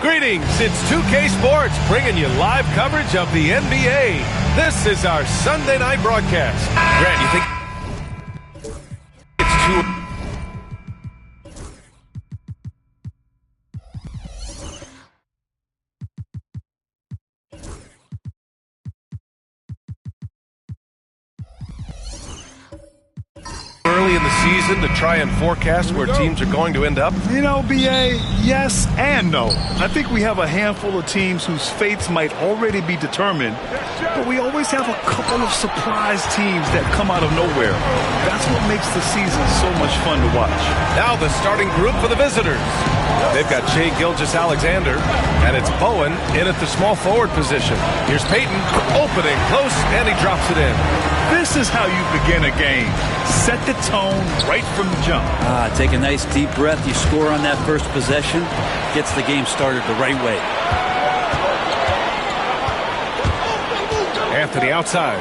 Greetings, it's 2K Sports bringing you live coverage of the NBA. This is our Sunday night broadcast. Grant, you think it's too... early in the season to try and forecast where teams are going to end up? You know, BA, yes and no. I think we have a handful of teams whose fates might already be determined, but we always have a couple of surprise teams that come out of nowhere. That's what makes the season so much fun to watch. Now the starting group for the visitors. They've got Shai Gilgeous-Alexander, and it's Bowen in at the small forward position. Here's Payton, opening close, and he drops it in. This is how you begin a game. Set the tone right from the jump. Take a nice deep breath. You score on that first possession. Gets the game started the right way. Anthony outside.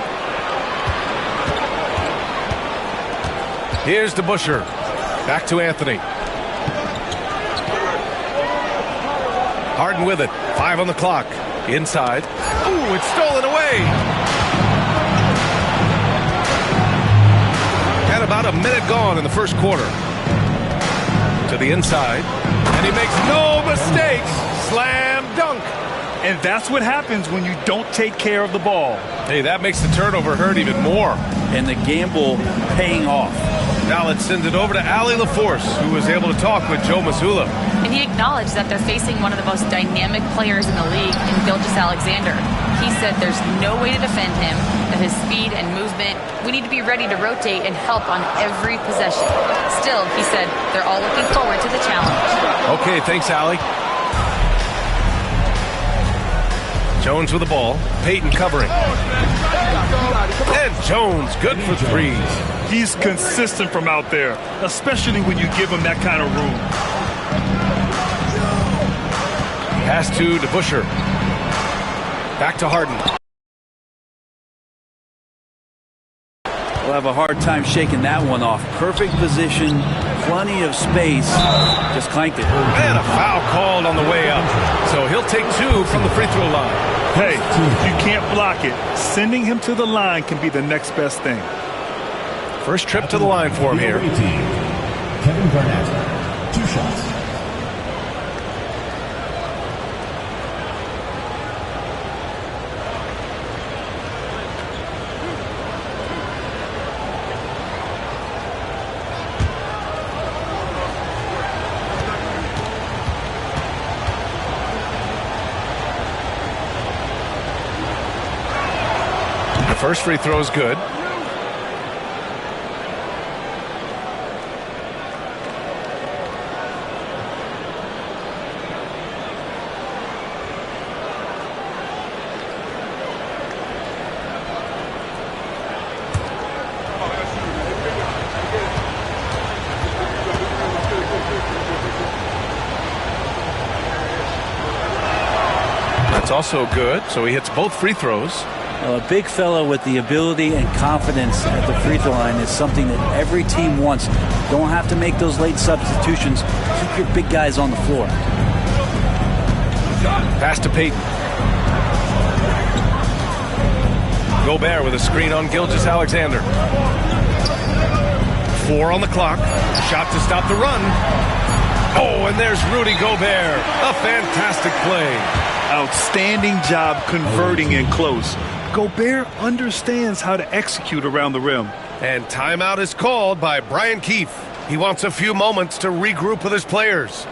Here's DeBusschere. Back to Anthony. Harden with it. 5 on the clock. Inside. Ooh, it's stolen away. And about a minute gone in the first quarter. To the inside. And he makes no mistakes. Slam dunk. And that's what happens when you don't take care of the ball. Hey, that makes the turnover hurt even more. And the gamble paying off. Now let's send it over to Allie LaForce, who was able to talk with Joe Mazzulla. And he acknowledged that they're facing one of the most dynamic players in the league in Gilgeous-Alexander. He said there's no way to defend him, that his speed and movement, we need to be ready to rotate and help on every possession. Still, he said they're all looking forward to the challenge. Okay, thanks, Allie. Jones with the ball. Payton covering. And Jones, good for threes. He's consistent from out there, especially when you give him that kind of room. Pass to DeBusschere. Back to Harden. We'll have a hard time shaking that one off. Perfect position, plenty of space. Just clanked it. And a foul called on the way up. So he'll take 2 from the free throw line. Hey, if you can't block it, sending him to the line can be the next best thing. First trip to the line for him here. Kevin Garnett, 2 shots. The first free throw is good. That's also good, so he hits both free throws. A big fella with the ability and confidence at the free throw line is something that every team wants. Don't have to make those late substitutions. Keep your big guys on the floor. Pass to Payton. Gobert with a screen on Gilgeous-Alexander. 4 on the clock. Shot to stop the run. Oh, and there's Rudy Gobert. A fantastic play. Outstanding job converting in close. Gobert understands how to execute around the rim. And timeout is called by Brian Keefe. He wants a few moments to regroup with his players.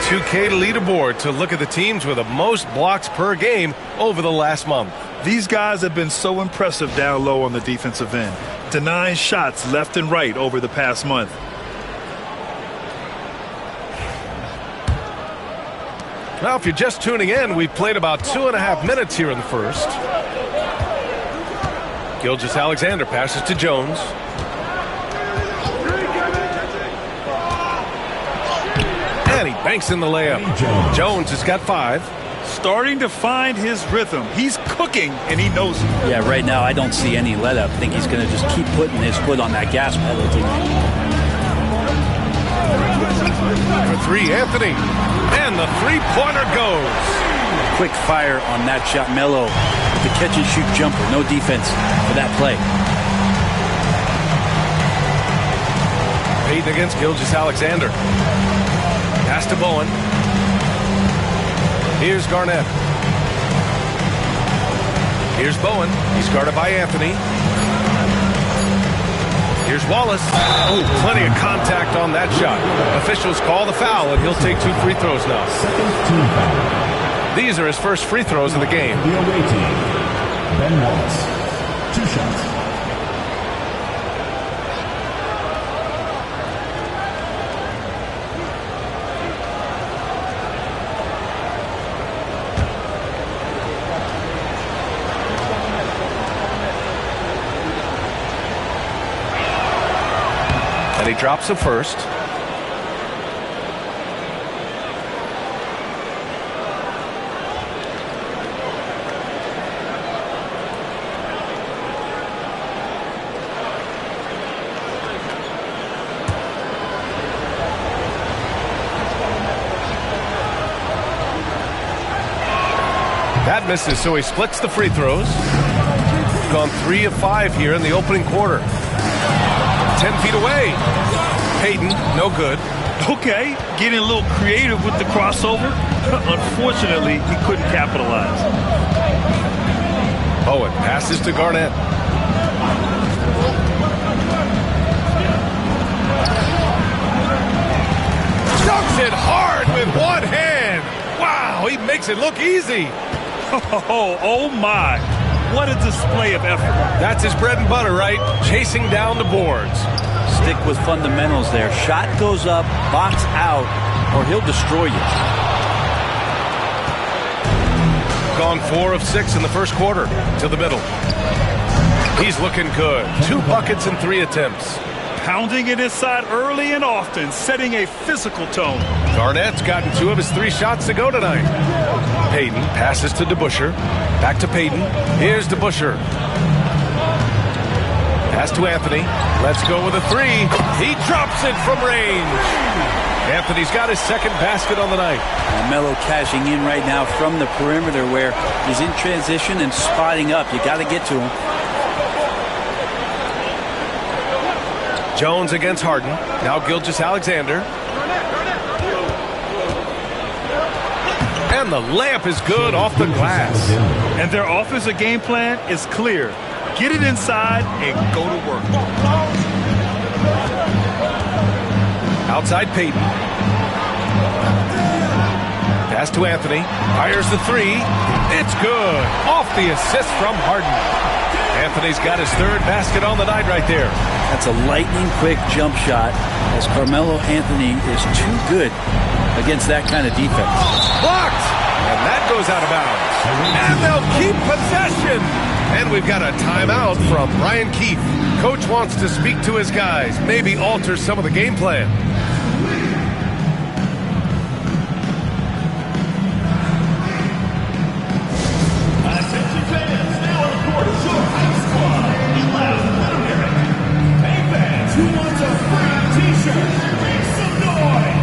2K leaderboard to look at the teams with the most blocks per game over the last month. These guys have been so impressive down low on the defensive end, denying shots left and right over the past month. Now, if you're just tuning in, we've played about 2.5 minutes here in the first. Gilgeous-Alexander passes to Jones. And he banks in the layup. Jones has got 5. Starting to find his rhythm. He's cooking, and he knows it. Yeah, right now I don't see any let up. I think he's going to just keep putting his foot on that gas pedal tonight. For 3, Anthony. And the three-pointer goes. Quick fire on that shot. Melo, the catch-and-shoot jumper. No defense for that play. Payton against Gilgeous-Alexander. Pass to Bowen. Here's Garnett. Here's Bowen. He's guarded by Anthony. Here's Wallace. Oh, plenty of contact on that shot. Officials call the foul, and he'll take 2 free throws now. These are his first free throws of the game. The away team, Ben Wallace, 2 shots. And he drops the first. That misses, so he splits the free throws. Gone 3 of 5 here in the opening quarter. 10 feet away. Payton, no good. Okay, getting a little creative with the crossover. Unfortunately, he couldn't capitalize. Bowen passes to Garnett. Dunks it hard with one hand. Wow, he makes it look easy. Oh my. What a display of effort. That's his bread and butter, right? Chasing down the boards. Stick with fundamentals there. Shot goes up, box out, or he'll destroy you. Gone 4 of 6 in the first quarter. To the middle. He's looking good. 2 buckets and 3 attempts. Pounding it inside early and often, setting a physical tone. Garnett's gotten 2 of his 3 shots to go tonight. Payton passes to DeBusschere. Back to Payton. Here's DeBusschere. Pass to Anthony. Let's go with a 3. He drops it from range. Anthony's got his second basket on the night. Melo cashing in right now from the perimeter where he's in transition and spotting up. You got to get to him. Jones against Harden. Now Gilgeous-Alexander. And the layup is good off the glass. And their offensive game plan is clear. Get it inside and go to work. Outside Payton. Pass to Anthony. Fires the 3. It's good. Off the assist from Harden. Anthony's got his 3rd basket on the night right there. That's a lightning-quick jump shot as Carmelo Anthony is too good against that kind of defense. Blocked! And that goes out of bounds. And they'll keep possession. And we've got a timeout from Brian Keefe. Coach wants to speak to his guys, maybe alter some of the game plan. Attention fans, now on the court is your high squad. Loud and lyric. Hey fans, who wants a free t-shirt? Make some noise.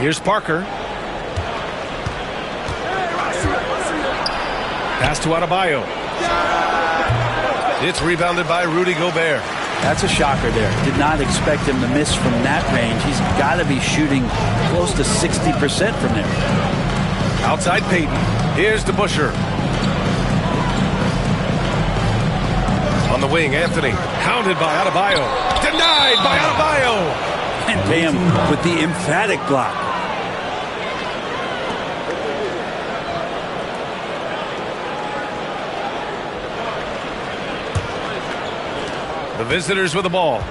Here's Parker. Pass to Adebayo. It's rebounded by Rudy Gobert. That's a shocker there. Did not expect him to miss from that range. He's got to be shooting close to 60% from there. Outside Payton. Here's DeBusschere. On the wing, Anthony. Hounded by Adebayo. Denied by Adebayo. And Bam with the emphatic block. The visitors with the ball.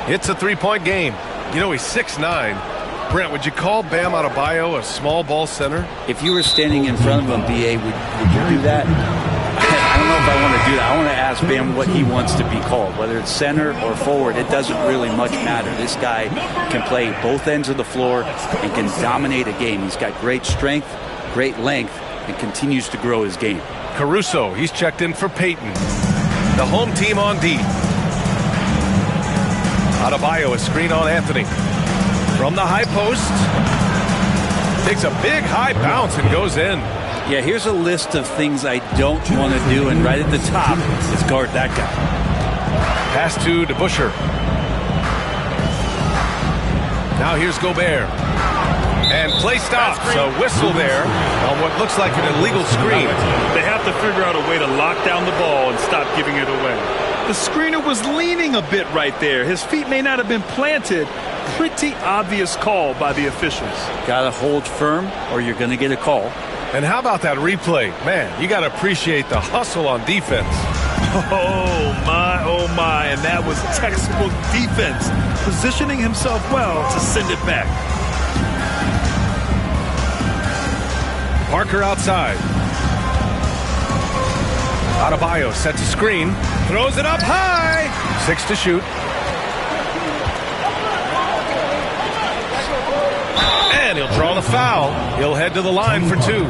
It's a three-point game. You know, he's 6'9". Brent, would you call Bam Adebayo a small ball center? If you were standing in front of him, B.A., would you do that? I don't know if I want to do that. I want to ask Bam what he wants to be called, whether it's center or forward. It doesn't really much matter. This guy can play both ends of the floor and can dominate a game. He's got great strength, great length, and continues to grow his game. Caruso, he's checked in for Payton. The home team on D. Adebayo, a screen on Anthony. From the high post. Takes a big high bounce and goes in. Yeah, here's a list of things I don't want to do, and right at the top is guard that guy. Pass to DeBusschere. Now here's Gobert. And play stops. A whistle there on what looks like an illegal screen. They have to figure out a way to lock down the ball and stop giving it away. The screener was leaning a bit right there. His feet may not have been planted. Pretty obvious call by the officials. Got to hold firm or you're going to get a call. And how about that replay? Man, you got to appreciate the hustle on defense. Oh, my. And that was textbook defense. Positioning himself well to send it back. Parker outside. Adebayo sets a screen. Throws it up high. 6 to shoot. And he'll draw the foul. He'll head to the line for 2.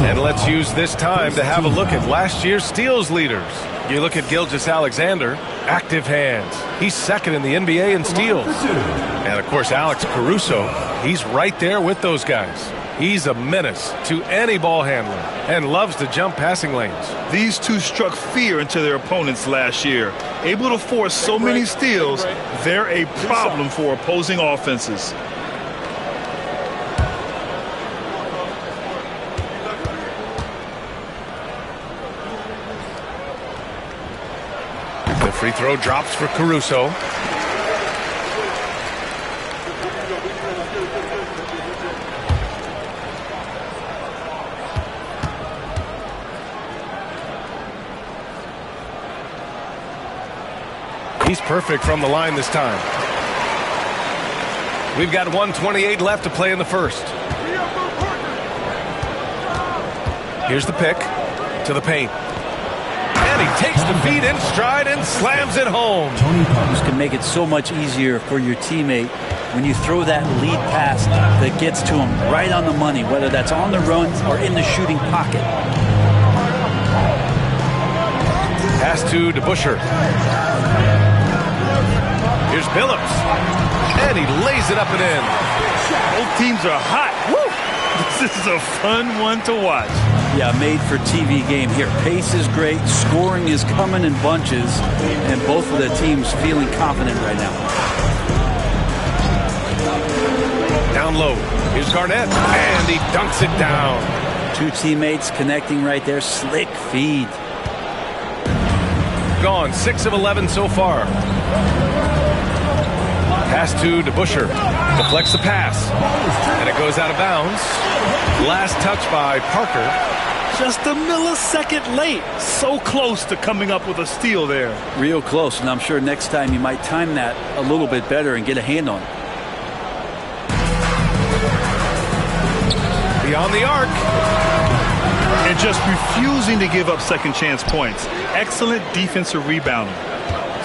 And let's use this time to have a look at last year's steals leaders. You look at Gilgeous-Alexander, active hands. He's second in the NBA in steals. And, of course, Alex Caruso, he's right there with those guys. He's a menace to any ball handler and loves to jump passing lanes. These two struck fear into their opponents last year. Able to force so many steals, they're a problem for opposing offenses. The free throw drops for Caruso. He's perfect from the line this time. We've got 1:28 left to play in the first. Here's the pick to the paint. And he takes the feed in stride and slams it home. This can make it so much easier for your teammate when you throw that lead pass that gets to him right on the money, whether that's on the run or in the shooting pocket. Pass to DeBusschere. Here's Billups. And he lays it up and in. Both teams are hot. Woo! This is a fun one to watch. Yeah, made for TV game here. Pace is great. Scoring is coming in bunches. And both of the teams feeling confident right now. Down low. Here's Garnett. And he dunks it down. Two teammates connecting right there. Slick feed. Gone. 6 of 11 so far. Pass to DeBusschere. Deflects the pass. And it goes out of bounds. Last touch by Parker. Just a millisecond late. So close to coming up with a steal there. Real close. And I'm sure next time you might time that a little bit better and get a hand on it. Beyond the arc. And just refusing to give up second chance points. Excellent defensive rebounding.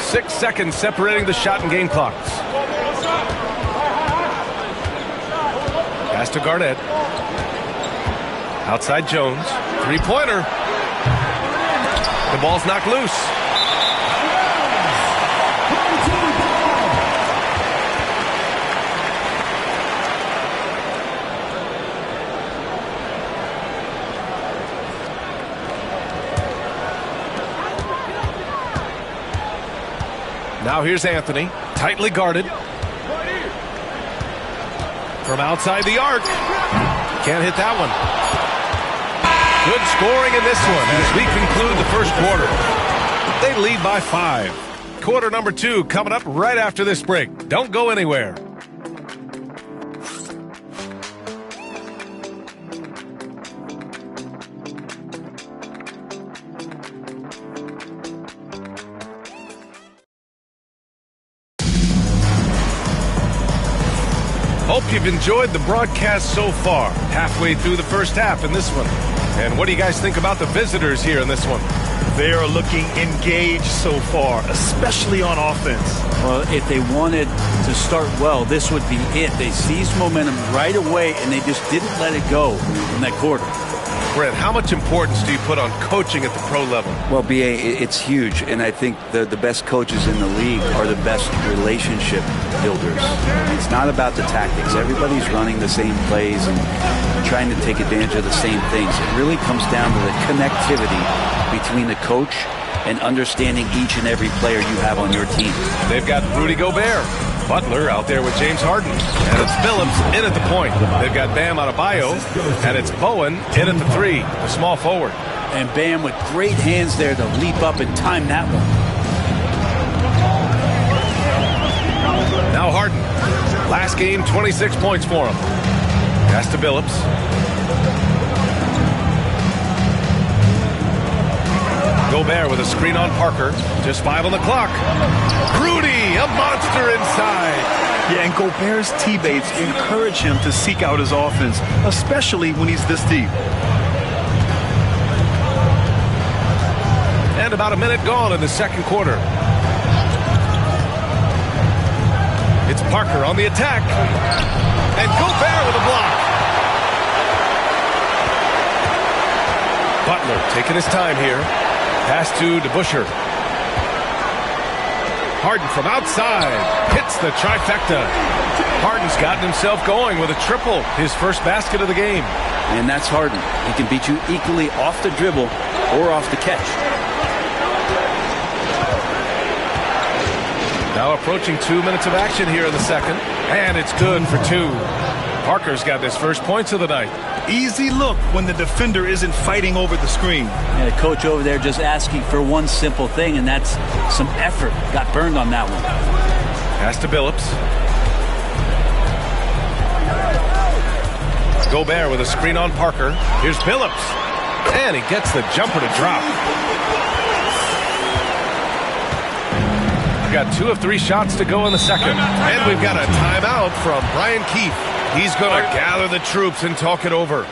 6 seconds separating the shot and game clocks. Pass to Garnett. Outside Jones. Three-pointer. The ball's knocked loose. Now here's Anthony, tightly guarded. From outside the arc. Can't hit that one. Good scoring in this one as we conclude the first quarter. They lead by 5. Quarter number 2 coming up right after this break. Don't go anywhere. Hope you've enjoyed the broadcast so far. Halfway through the first half in this one. And what do you guys think about the visitors here in this one? They are looking engaged so far, especially on offense. Well, if they wanted to start well, this would be it. They seized momentum right away, and they just didn't let it go in that quarter. Brent, how much importance do you put on coaching at the pro level? Well, B.A., it's huge, and I think the best coaches in the league are the best relationship builders. It's not about the tactics. Everybody's running the same plays and trying to take advantage of the same things. It really comes down to the connectivity between the coach and understanding each and every player you have on your team. They've got Rudy Gobert. Butler out there with James Harden. And it's Phillips in at the point. They've got Bam Adebayo. And it's Bowen in at the 3, the small forward. And Bam with great hands there to leap up and time that one. Now Harden. Last game, 26 points for him. Pass to Phillips. Gobert with a screen on Parker. Just 5 on the clock. Rudy, a monster inside. Yeah, and Gobert's teammates encourage him to seek out his offense, especially when he's this deep. And about a minute gone in the second quarter. It's Parker on the attack. And Gobert with a block. Butler taking his time here. Pass to DeBusschere. Harden from outside. Hits the trifecta. Harden's gotten himself going with a triple. His first basket of the game. And that's Harden. He can beat you equally off the dribble or off the catch. Now approaching 2 minutes of action here in the second. And it's good for 2. Parker's got his first points of the night. Easy look when the defender isn't fighting over the screen. And a coach over there just asking for one simple thing, and that's some effort. Got burned on that one. Pass to Phillips. Gobert with a screen on Parker. Here's Phillips. And he gets the jumper to drop. We've got 2 of 3 shots to go in the second. And we've got a timeout from Brian Keefe. He's going to gather the troops and talk it over.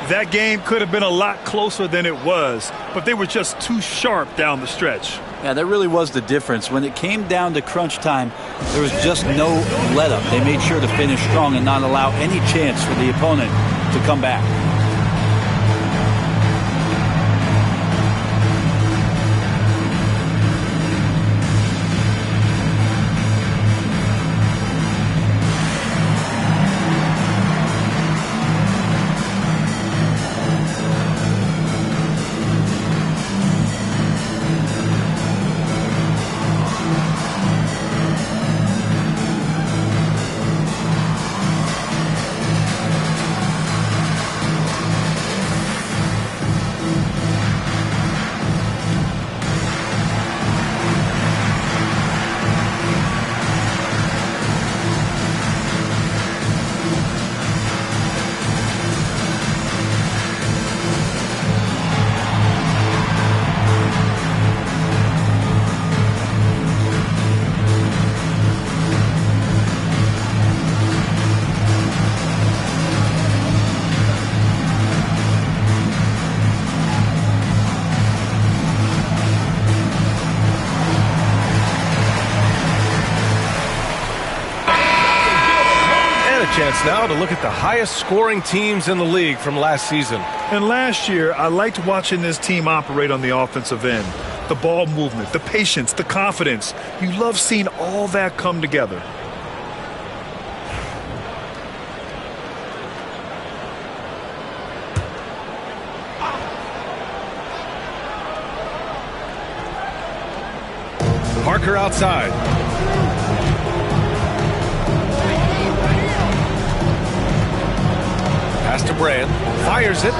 That game could have been a lot closer than it was, but they were just too sharp down the stretch. Yeah, that really was the difference. When it came down to crunch time, there was just no let-up. They made sure to finish strong and not allow any chance for the opponent to come back. Chance now to look at the highest scoring teams in the league from last season. And last year, I liked watching this team operate on the offensive end. The ball movement, the patience, the confidence. You love seeing all that come together. Parker outside. Pass to Brand. Fires it.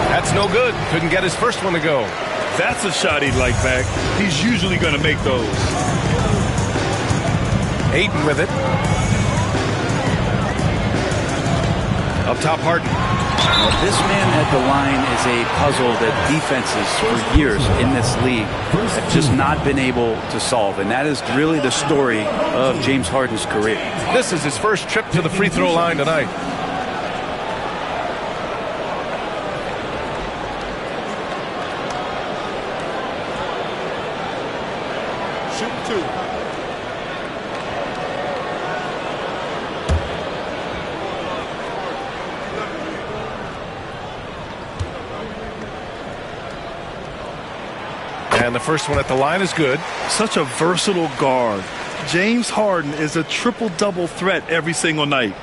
That's no good. Couldn't get his first one to go. That's a shot he'd like back. He's usually going to make those. Ayton with it. Up top, Harden. Well, this man at the line is a puzzle that defenses for years in this league have just not been able to solve. And that is really the story of James Harden's career. This is his first trip to the free throw line tonight. Shoot 2. And the first one at the line is good. Such a versatile guard. James Harden is a triple-double threat every single night.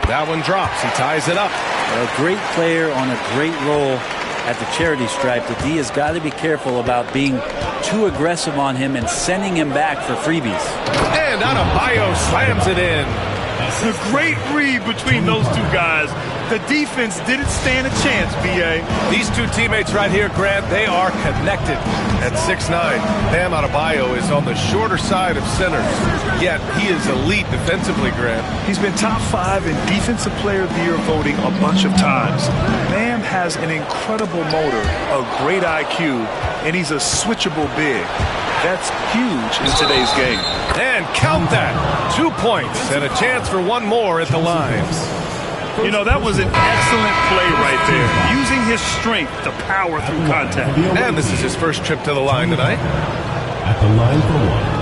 That one drops. He ties it up. A great player on a great role at the charity stripe. The D has got to be careful about being too aggressive on him and sending him back for freebies. And Adebayo slams it in. A great read between those two guys. The defense didn't stand a chance, B.A. These two teammates right here, Grant, they are connected at 6'9". Bam Adebayo is on the shorter side of centers, yet he is elite defensively, Grant. He's been top 5 in Defensive Player of the Year voting a bunch of times. Bam has an incredible motor, a great IQ, and he's a switchable big. That's huge in today's game. And count that. 2 points and a chance for one more at the line. You know, that was an excellent play right there. Using his strength to power through contact. And this is his first trip to the line tonight. At the line for one.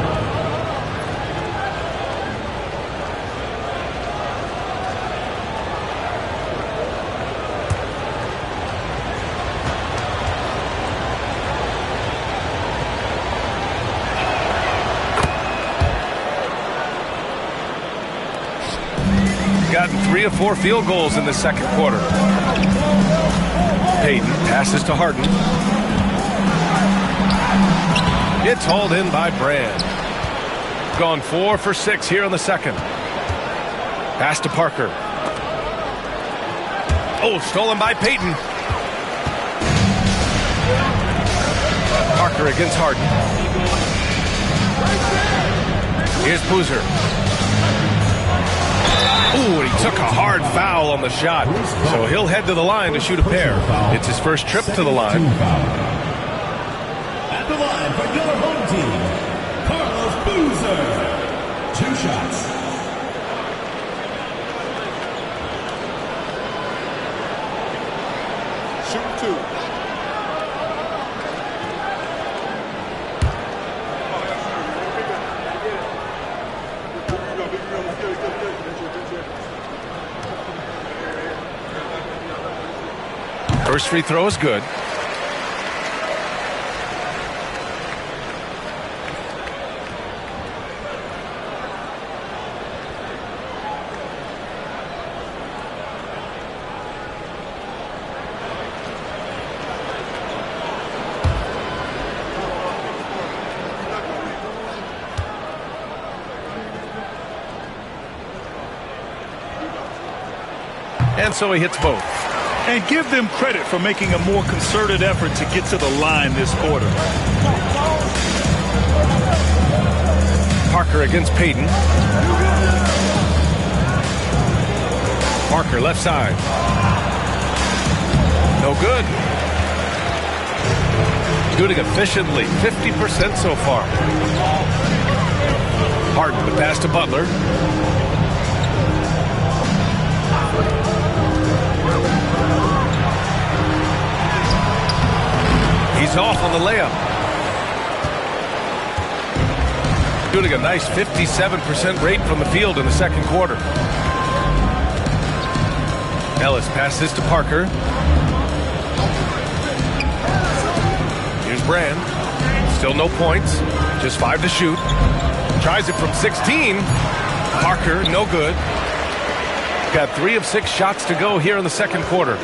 Gotten 3 of 4 field goals in the second quarter. Payton passes to Harden. It's hauled in by Brand. Gone 4 for 6 here in the second. Pass to Parker. Oh, stolen by Payton. Parker against Harden. Here's Boozer. Ooh, and he took a hard foul on the shot. So he'll head to the line to shoot a pair. It's his first trip to the line. At the line for your home team, Carlos Boozer. 2 shots. Shoot 2. First free throw is good. And so he hits both. And give them credit for making a more concerted effort to get to the line this quarter. Parker against Payton. Parker left side. No good. Shooting efficiently, 50% so far. Harden the pass to Butler. He's off on the layup. Shooting a nice 57% rate from the field in the second quarter. Ellis passes to Parker. Here's Brand. Still no points. Just 5 to shoot. Tries it from 16. Parker, no good. got 3 of 6 shots to go here in the second quarter.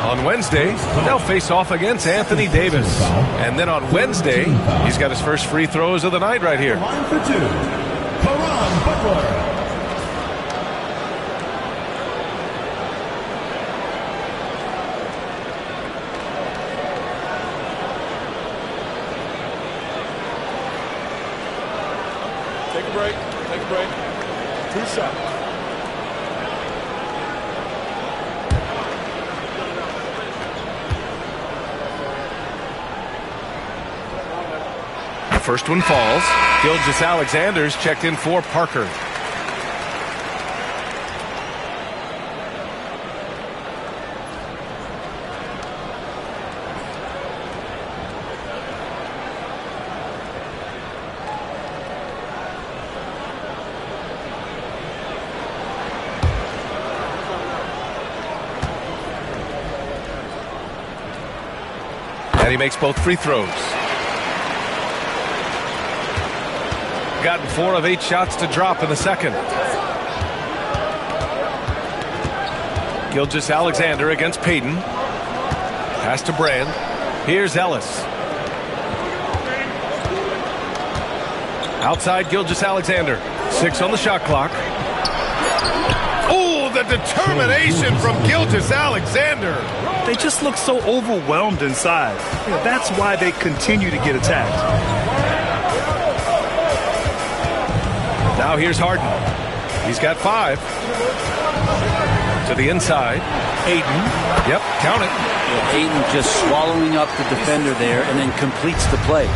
On Wednesday, they'll face off against Anthony Davis. And then on Wednesday, he's got his first free throws of the night right here. Line for 2, Caron Butler. Take a break. 2 shots. First one falls. Gilgeous-Alexander's checked in for Parker. And he makes both free throws. Gotten 4 of 8 shots to drop in the second. Gilgeous-Alexander against Payton. Pass to Brand. Here's Ellis. Outside Gilgeous-Alexander. 6 on the shot clock. Oh, the determination from Gilgeous-Alexander. They just look so overwhelmed inside. That's why they continue to get attacked. Now here's Harden. He's got 5. To the inside. Ayton. Yep, count it. Ayton just swallowing up the defender there and then completes the play.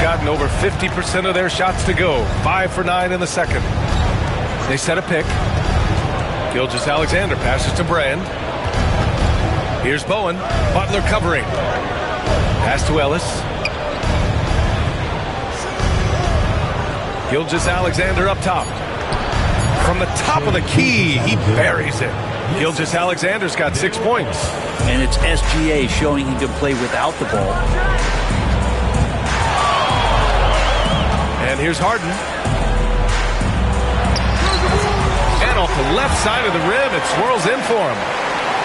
Gotten over 50% of their shots to go. 5 for 9 in the second. They set a pick. Gilgeous-Alexander passes to Brand. Here's Bowen. Butler covering. Pass to Ellis. Gilgeous-Alexander up top. From the top of the key, he buries it. Gilgeous-Alexander's got 6 points. And it's SGA showing he can play without the ball. And here's Harden. And off the left side of the rim, it swirls in for him.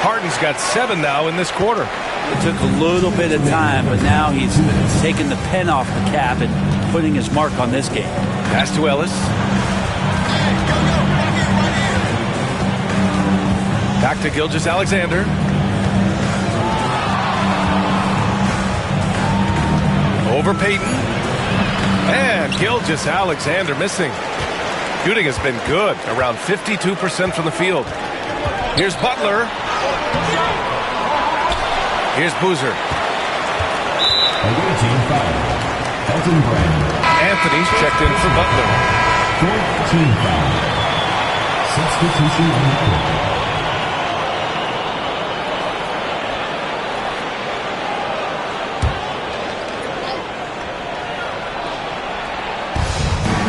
Harden's got 7 now in this quarter. It took a little bit of time, but now he's taking the pen off the cap and putting his mark on this game. Pass to Ellis. Back to Gilgeous-Alexander. Over Payton. And Gilgeous-Alexander missing. Shooting has been good, around 52% from the field. Here's Butler. Here's Boozer. Away team foul. Elton Brand. Anthony's checked in for Butler. 4th team foul. Substitution on the court.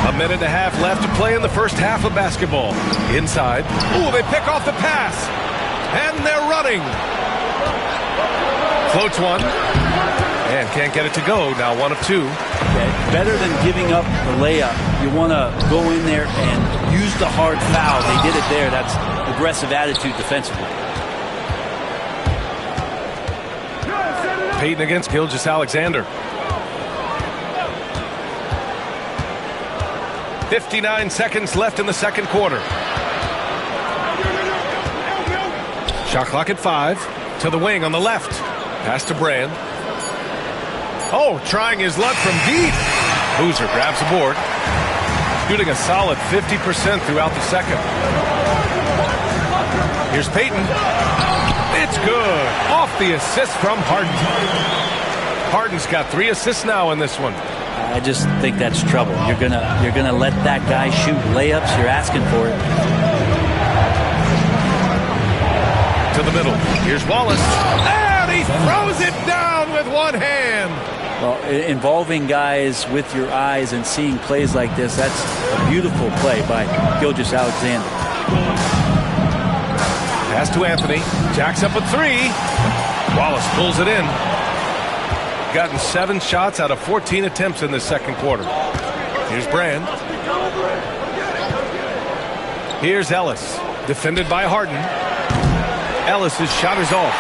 A minute and a half left to play in the first half of basketball. Inside. Ooh, they pick off the pass. And they're running. Floats one. And can't get it to go. Now 1 of 2. Okay. Better than giving up the layup. You want to go in there and use the hard foul. They did it there. That's aggressive attitude defensively. Payton against Gilgeous-Alexander. 59 seconds left in the second quarter. Shot clock at 5. To the wing on the left. Pass to Brand. Oh, trying his luck from deep. Boozer grabs the board. Shooting a solid 50% throughout the second. Here's Payton. It's good. Off the assist from Harden. Harden's got 3 assists now in this one. I just think that's trouble. You're gonna let that guy shoot layups. You're asking for it. To the middle. Here's Wallace. And he throws it down with one hand. Well, involving guys with your eyes and seeing plays like this, that's a beautiful play by Gilgeous-Alexander. Pass to Anthony. Jacks up a 3. Wallace pulls it in. Gotten 7 shots out of 14 attempts in this second quarter. Here's Brand. Here's Ellis, defended by Harden. Ellis's shot is off.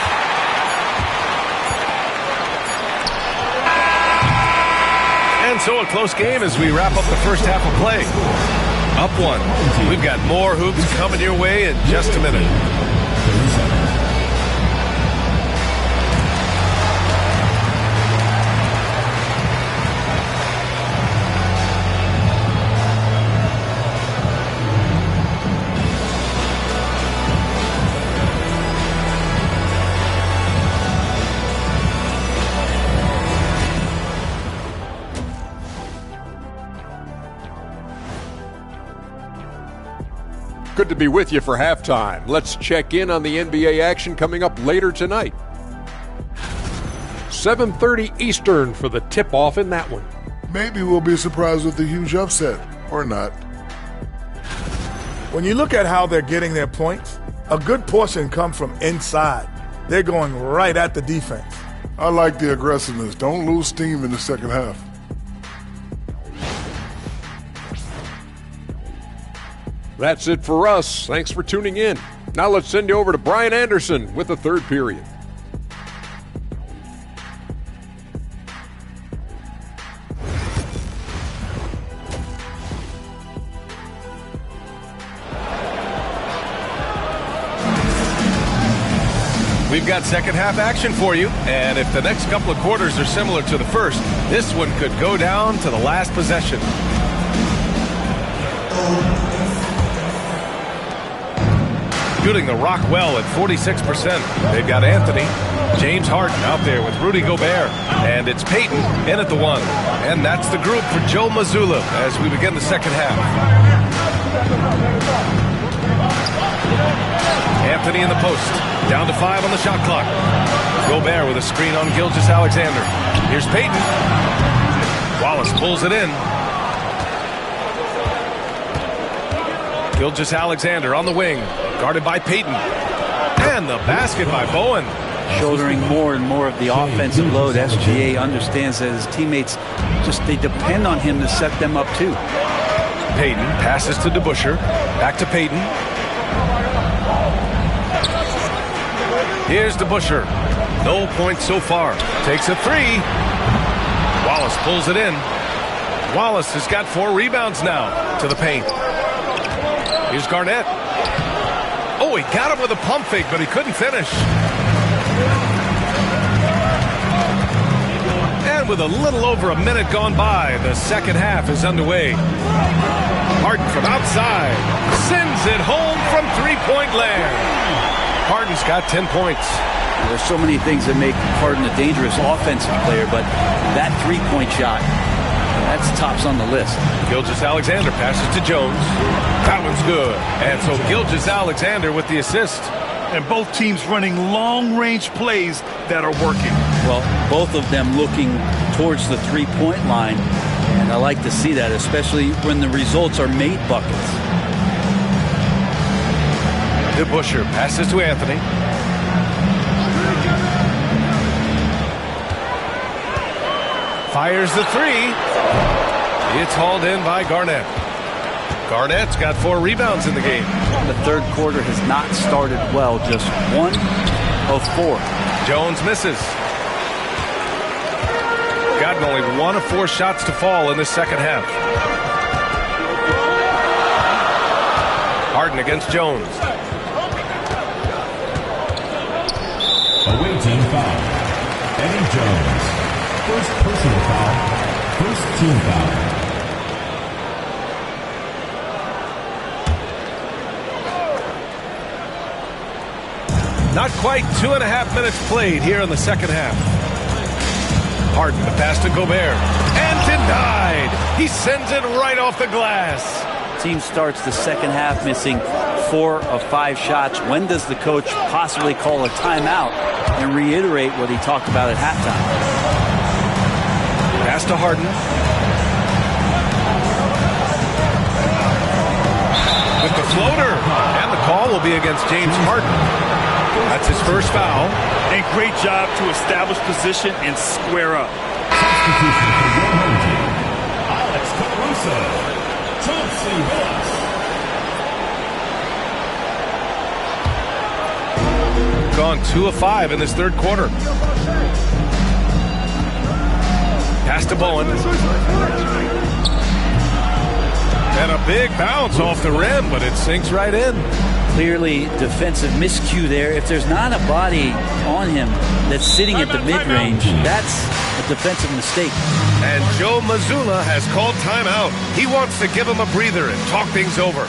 And so a close game as we wrap up the first half of play. Up 1. We've got more hoops coming your way in just a minute. Good to be with you for halftime. Let's check in on the NBA action coming up later tonight. 7:30 Eastern for the tip-off in that one. Maybe we'll be surprised with a huge upset, or not. When you look at how they're getting their points, a good portion comes from inside. They're going right at the defense. I like the aggressiveness. Don't lose steam in the second half. That's it for us. Thanks for tuning in. Now let's send you over to Brian Anderson with the third period. We've got second half action for you, and if the next couple of quarters are similar to the first, this one could go down to the last possession. Shooting the rock well at 46%. They've got Anthony, James Harden out there with Rudy Gobert, and it's Peyton in at the 1. And that's the group for Joe Mazzulla as we begin the second half. Anthony in the post, down to 5 on the shot clock. Gobert with a screen on Gilgeous-Alexander. Here's Peyton. Wallace pulls it in. Gilgeous-Alexander on the wing, guarded by Peyton. And the basket by Bowen. Shouldering more and more of the offensive load. SGA understands that his teammates they depend on him to set them up too. Peyton passes to DeBusschere. Back to Peyton. Here's DeBusschere. No points so far. Takes a 3. Wallace pulls it in. Wallace has got 4 rebounds now to the paint. Here's Garnett. Oh, he got him with a pump fake, but he couldn't finish. And with a little over a minute gone by, the second half is underway. Harden from outside sends it home from three-point land. Harden's got 10 points. There's so many things that make Harden a dangerous offensive player, but that three-point shot, that's tops on the list. Gilgeous-Alexander passes to Jones. That one's good. And so Gilgeous-Alexander with the assist. And both teams running long-range plays that are working. Well, both of them looking towards the three-point line. And I like to see that, especially when the results are made buckets. DeBusschere passes to Anthony. Fires the 3. It's hauled in by Garnett. Garnett's got 4 rebounds in the game. The third quarter has not started well. Just 1 of 4. Jones misses. Gotten only 1 of 4 shots to fall in this second half. Harden against Jones. Away team foul. Eddie Jones. First personal foul. First team foul. Not quite 2.5 minutes played here in the second half. Harden the pass to Gobert. And denied. He sends it right off the glass. Team starts the second half missing 4 of 5 shots. When does the coach possibly call a timeout and reiterate what he talked about at halftime? Pass to Harden. With the floater. And the call will be against James Harden. That's his first foul. And great job to establish position and square up. Substitution for your home team. Alex Caruso. Chauncey Billups. gone 2 of 5 in this third quarter. Pass to Bowen. And a big bounce off the rim, but it sinks right in. Clearly defensive miscue there. If there's not a body on him that's sitting at the mid-range, that's a defensive mistake. And Joe Mazzulla has called timeout. He wants to give him a breather and talk things over.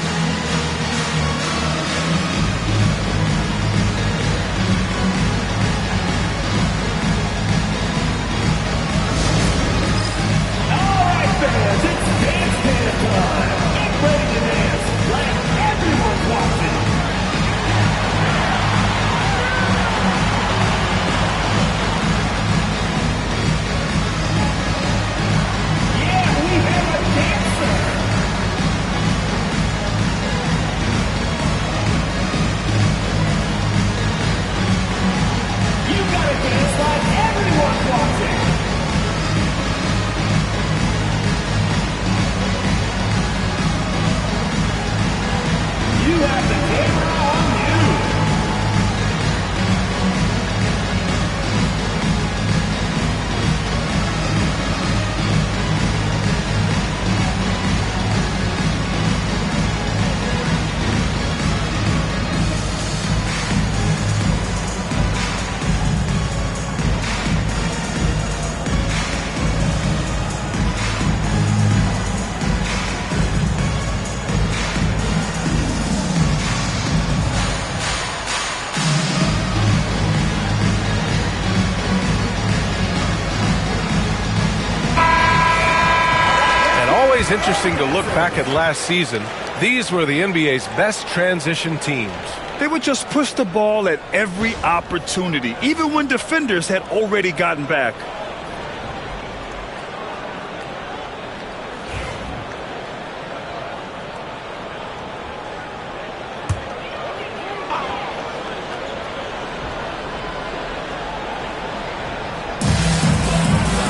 It's interesting to look back at last season. These were the NBA's best transition teams. They would just push the ball at every opportunity, even when defenders had already gotten back.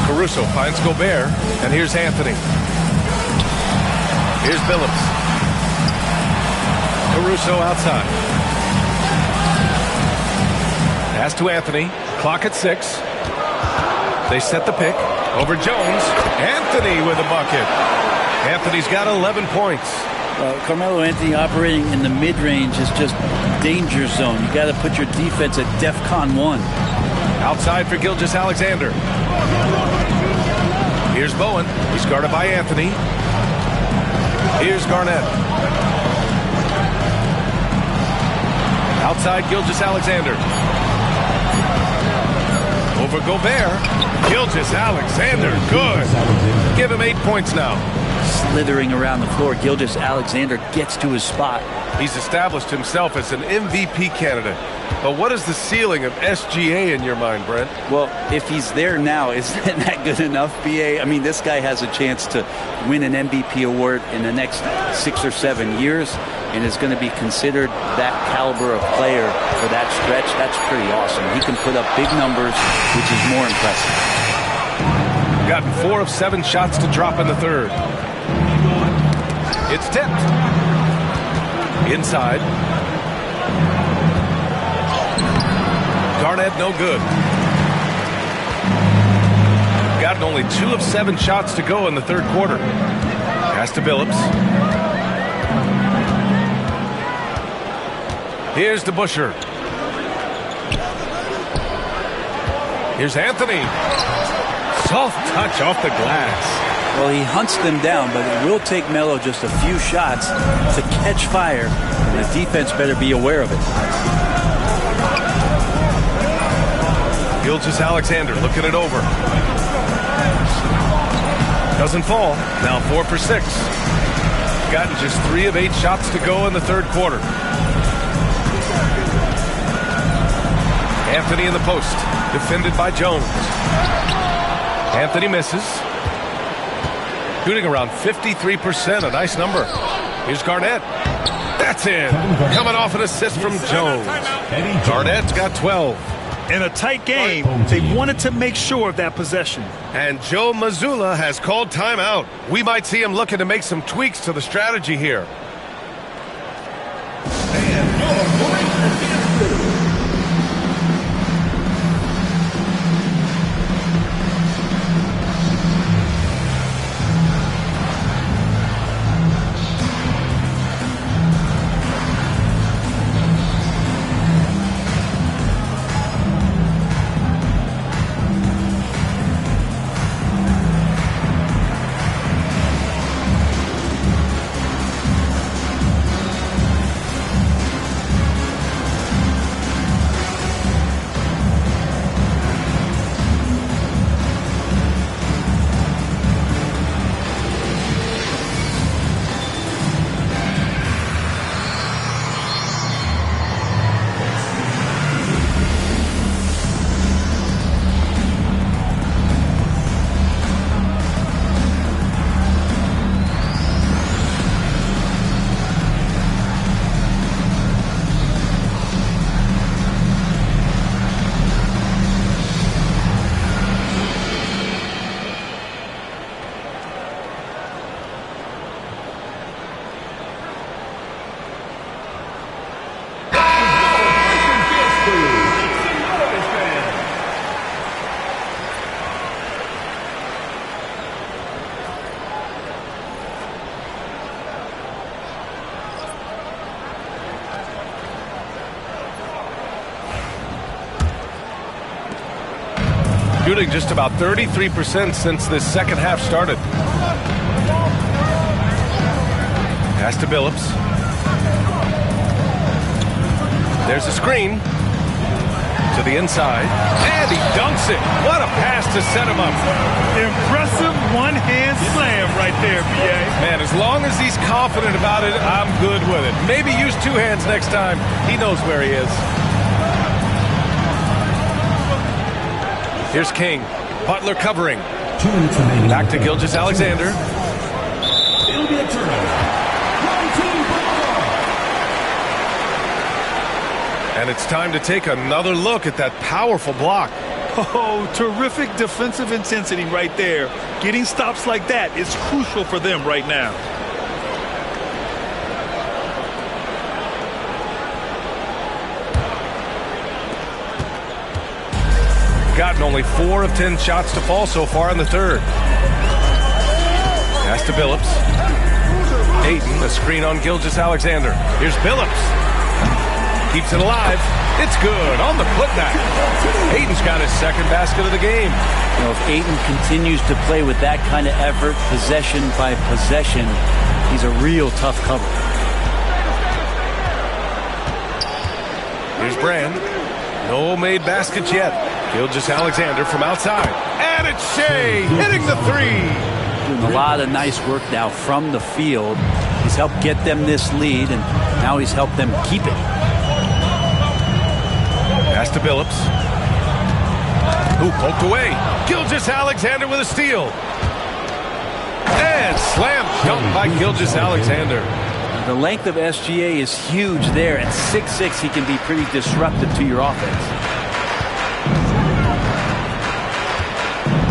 Caruso finds Gobert, and here's Anthony. Here's Billups. Caruso outside. Pass to Anthony. Clock at 6. They set the pick. Over Jones. Anthony with a bucket. Anthony's got 11 points. Carmelo Anthony operating in the mid-range is just danger zone. You got to put your defense at DEFCON 1. Outside for Gilgeous-Alexander. Here's Bowen. He's guarded by Anthony. Here's Garnett. Outside Gilgeous-Alexander. Over Gobert. Gilgeous-Alexander, good. Give him 8 points now. Slithering around the floor, Gilgeous-Alexander gets to his spot. He's established himself as an MVP candidate. But what is the ceiling of SGA in your mind, Brent? Well, if he's there now, isn't that good enough, BA? I mean, this guy has a chance to win an MVP award in the next 6 or 7 years and is going to be considered that caliber of player for that stretch. That's pretty awesome. He can put up big numbers, which is more impressive. Gotten 4 of 7 shots to drop in the third. It's tipped. Inside. Garnett no good. Gotten only 2 of 7 shots to go in the third quarter. Pass to Billups. Here's to Busher. Here's Anthony. Soft touch off the glass. Well, he hunts them down, but it will take Melo just a few shots to catch fire, and the defense better be aware of it. Gilgeous-Alexander looking it over. Doesn't fall. Now 4 for 6. Gotten just 3 of 8 shots to go in the third quarter. Anthony in the post. Defended by Jones. Anthony misses. Shooting around 53%, a nice number. Here's Garnett. That's in. Coming off an assist from Jones. Garnett's got 12. In a tight game, they wanted to make sure of that possession. And Joe Mazzulla has called timeout. We might see him looking to make some tweaks to the strategy here. shooting just about 33% since this second half started. Pass to Billups. There's a screen to the inside, and he dunks it. What a pass to set him up. Impressive one-hand slam right there, B.A. Man, as long as he's confident about it, I'm good with it. Maybe use two hands next time. He knows where he is. Here's King. Butler covering. Back to Gilgeous-Alexander. It'll be a turnover. And it's time to take another look at that powerful block. Oh, terrific defensive intensity right there. Getting stops like that is crucial for them right now. Gotten only 4 of 10 shots to fall so far in the third. Pass to Billups. Ayton, the screen on Gilgeous-Alexander. Here's Billups. Keeps it alive. It's good on the putback. Ayton's got his second basket of the game. You know, if Ayton continues to play with that kind of effort, possession by possession, he's a real tough cover. Here's Brand. No made baskets yet. Gilgeous-Alexander from outside. And it's Shea hitting the three. Doing a lot of nice work now from the field. He's helped get them this lead, and now he's helped them keep it. Pass to Billups. Who poked away. Gilgeous-Alexander with a steal. And slam dunk by Gilgeous-Alexander. The length of SGA is huge there. At 6'6", he can be pretty disruptive to your offense.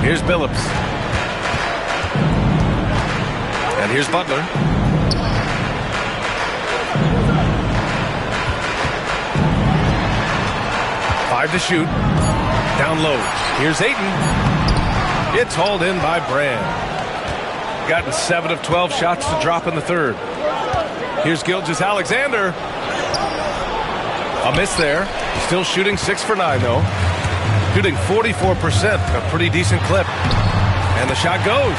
Here's Billups. And here's Butler. To shoot. Down low. Here's Ayton. It's hauled in by Brand. Gotten 7 of 12 shots to drop in the third. Here's Gilgeous-Alexander. A miss there. Still shooting 6 for 9 though. Shooting 44%. A pretty decent clip. And the shot goes.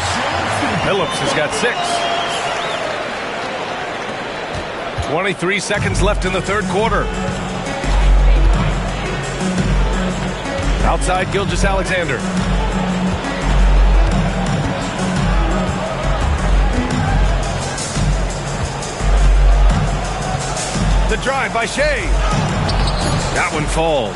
Billups has got 6. 23 seconds left in the third quarter. Outside Gilgeous-Alexander. The drive by Shea. That one falls.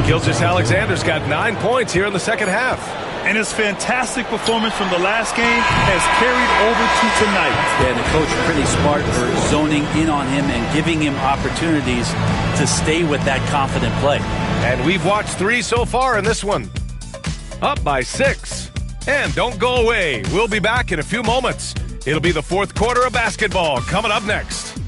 Gilgeous-Alexander's got 9 points here in the second half. And his fantastic performance from the last game has carried over to tonight. Yeah, the coach pretty smart for zoning in on him and giving him opportunities to stay with that confident play. And we've watched 3 so far in this one. Up by 6. And don't go away. We'll be back in a few moments. It'll be the fourth quarter of basketball coming up next.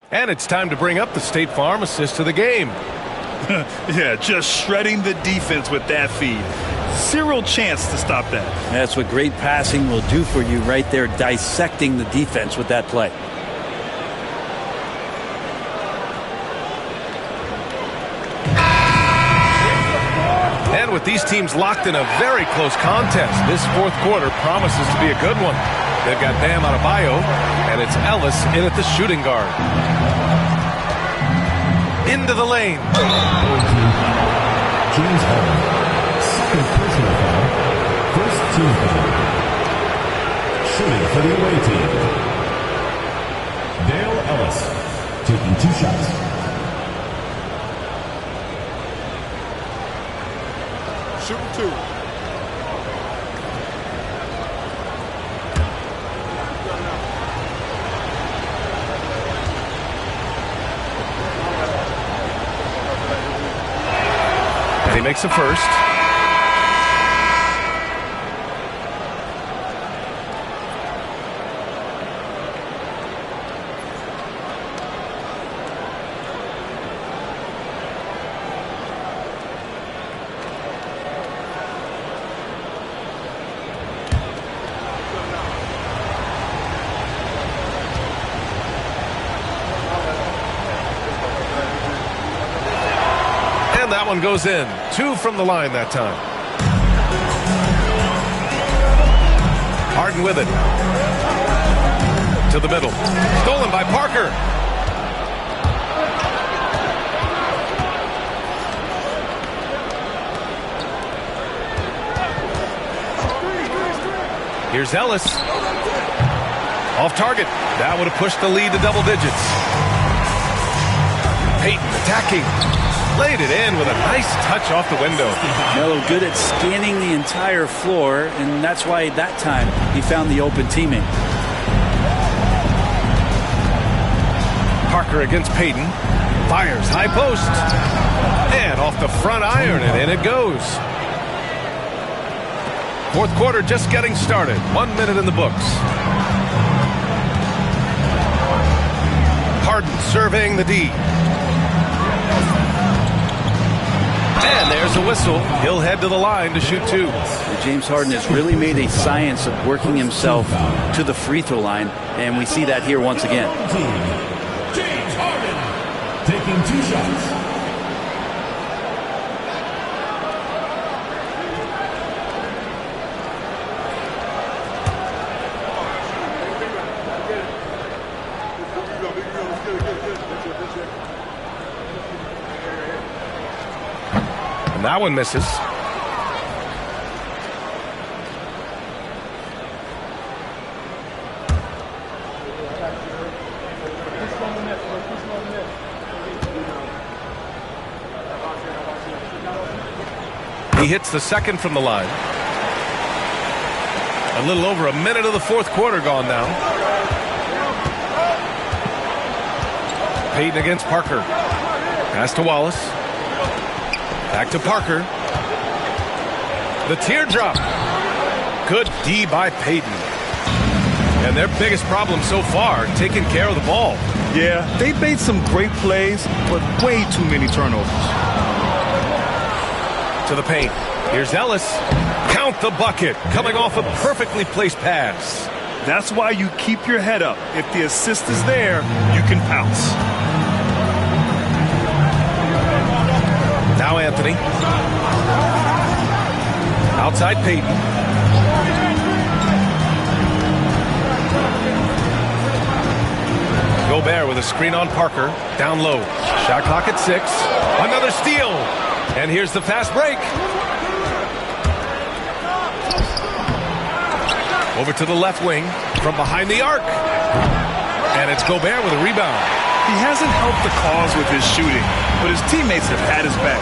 And it's time to bring up the State Farm assist of the game. Yeah, just shredding the defense with that feed. Zero chance to stop that. That's what great passing will do for you right there, dissecting the defense with that play. And with these teams locked in a very close contest, this fourth quarter promises to be a good one. They've got Bam Adebayo, and it's Ellis in at the shooting guard. Into the lane. James Harden, second personal foul, first team foul. Shooting for the away team. Dale Ellis, taking 2 shots. Shooting 2. And he makes a first. one goes in. 2 from the line that time. Harden with it. To the middle. Stolen by Parker. Here's Ellis. Off target. That would have pushed the lead to double digits. Payton attacking. Laid it in with a nice touch off the window. Melo good at scanning the entire floor, and that's why that time he found the open teammate. Parker against Payton. Fires high post. And off the front iron, and in it goes. Fourth quarter just getting started. 1 minute in the books. Harden surveying the D. And there's a whistle. He'll head to the line to shoot 2. James Harden has really made a science of working himself to the free throw line, and we see that here once again. James Harden taking 2 shots. And that one misses. He hits the second from the line. A little over a minute of the fourth quarter gone now. Payton against Parker. Pass to Wallace. Back to Parker. The teardrop. Good D by Payton. And their biggest problem so far, taking care of the ball. Yeah, they've made some great plays, but way too many turnovers. To the paint. Here's Ellis. Count the bucket. Coming off a perfectly placed pass. That's why you keep your head up. If the assist is there, you can pounce. Now Anthony. Outside Payton. Gobert with a screen on Parker. Down low. Shot clock at 6. Another steal. And here's the fast break. Over to the left wing from behind the arc. And it's Gobert with a rebound. He hasn't helped the cause with his shooting, but his teammates have had his back.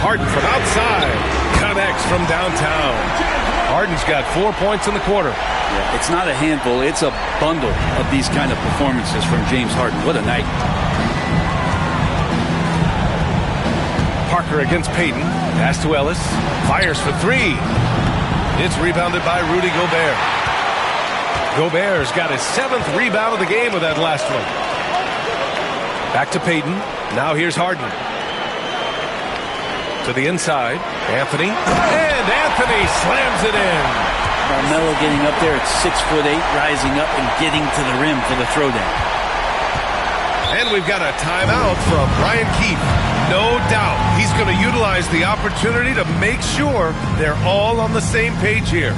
Harden from outside. Connects from downtown. Harden's got 4 points in the quarter. Yeah, it's not a handful. It's a bundle of these kind of performances from James Harden. What a night. Parker against Payton. Pass to Ellis. Fires for 3. It's rebounded by Rudy Gobert. Gobert's got his 7th rebound of the game with that last one. Back to Payton. Now here's Harden. To the inside. Anthony. And Anthony slams it in. Melo getting up there at 6'8", rising up and getting to the rim for the throwdown. And we've got a timeout from Brian Keefe. No doubt he's going to utilize the opportunity to make sure they're all on the same page here.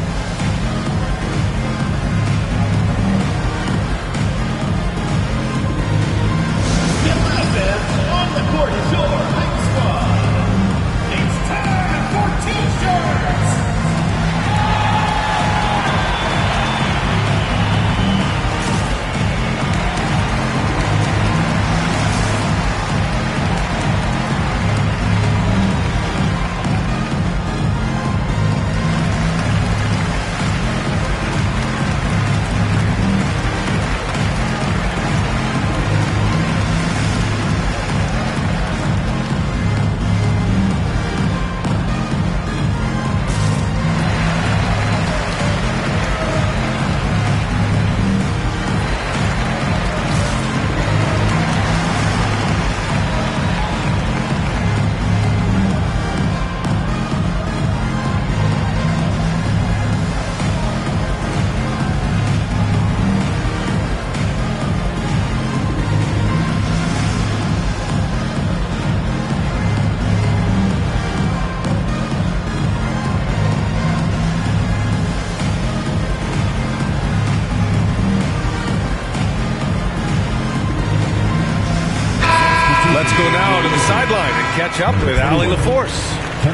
On the court is your Hype Squad. It's time for T-shirts. Let's go now to the sideline and catch up with Allie LaForce.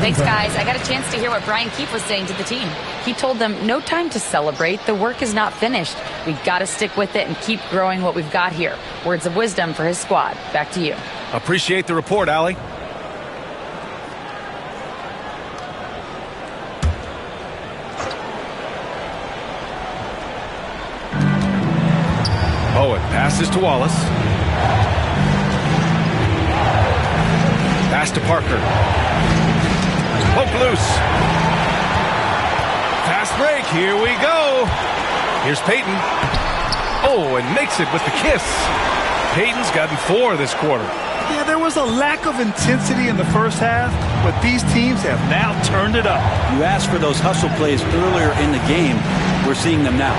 Thanks, guys. I got a chance to hear what Brian Keefe was saying to the team. He told them, no time to celebrate. The work is not finished. We got to stick with it and keep growing what we've got here. Words of wisdom for his squad. Back to you. Appreciate the report, Allie. Owen passes to Wallace. Pass to Parker. Poke loose. Fast break. Here we go. Here's Peyton. Oh, and makes it with the kiss. Peyton's gotten 4 this quarter. Yeah, there was a lack of intensity in the first half, but these teams have now turned it up. You asked for those hustle plays earlier in the game. We're seeing them now.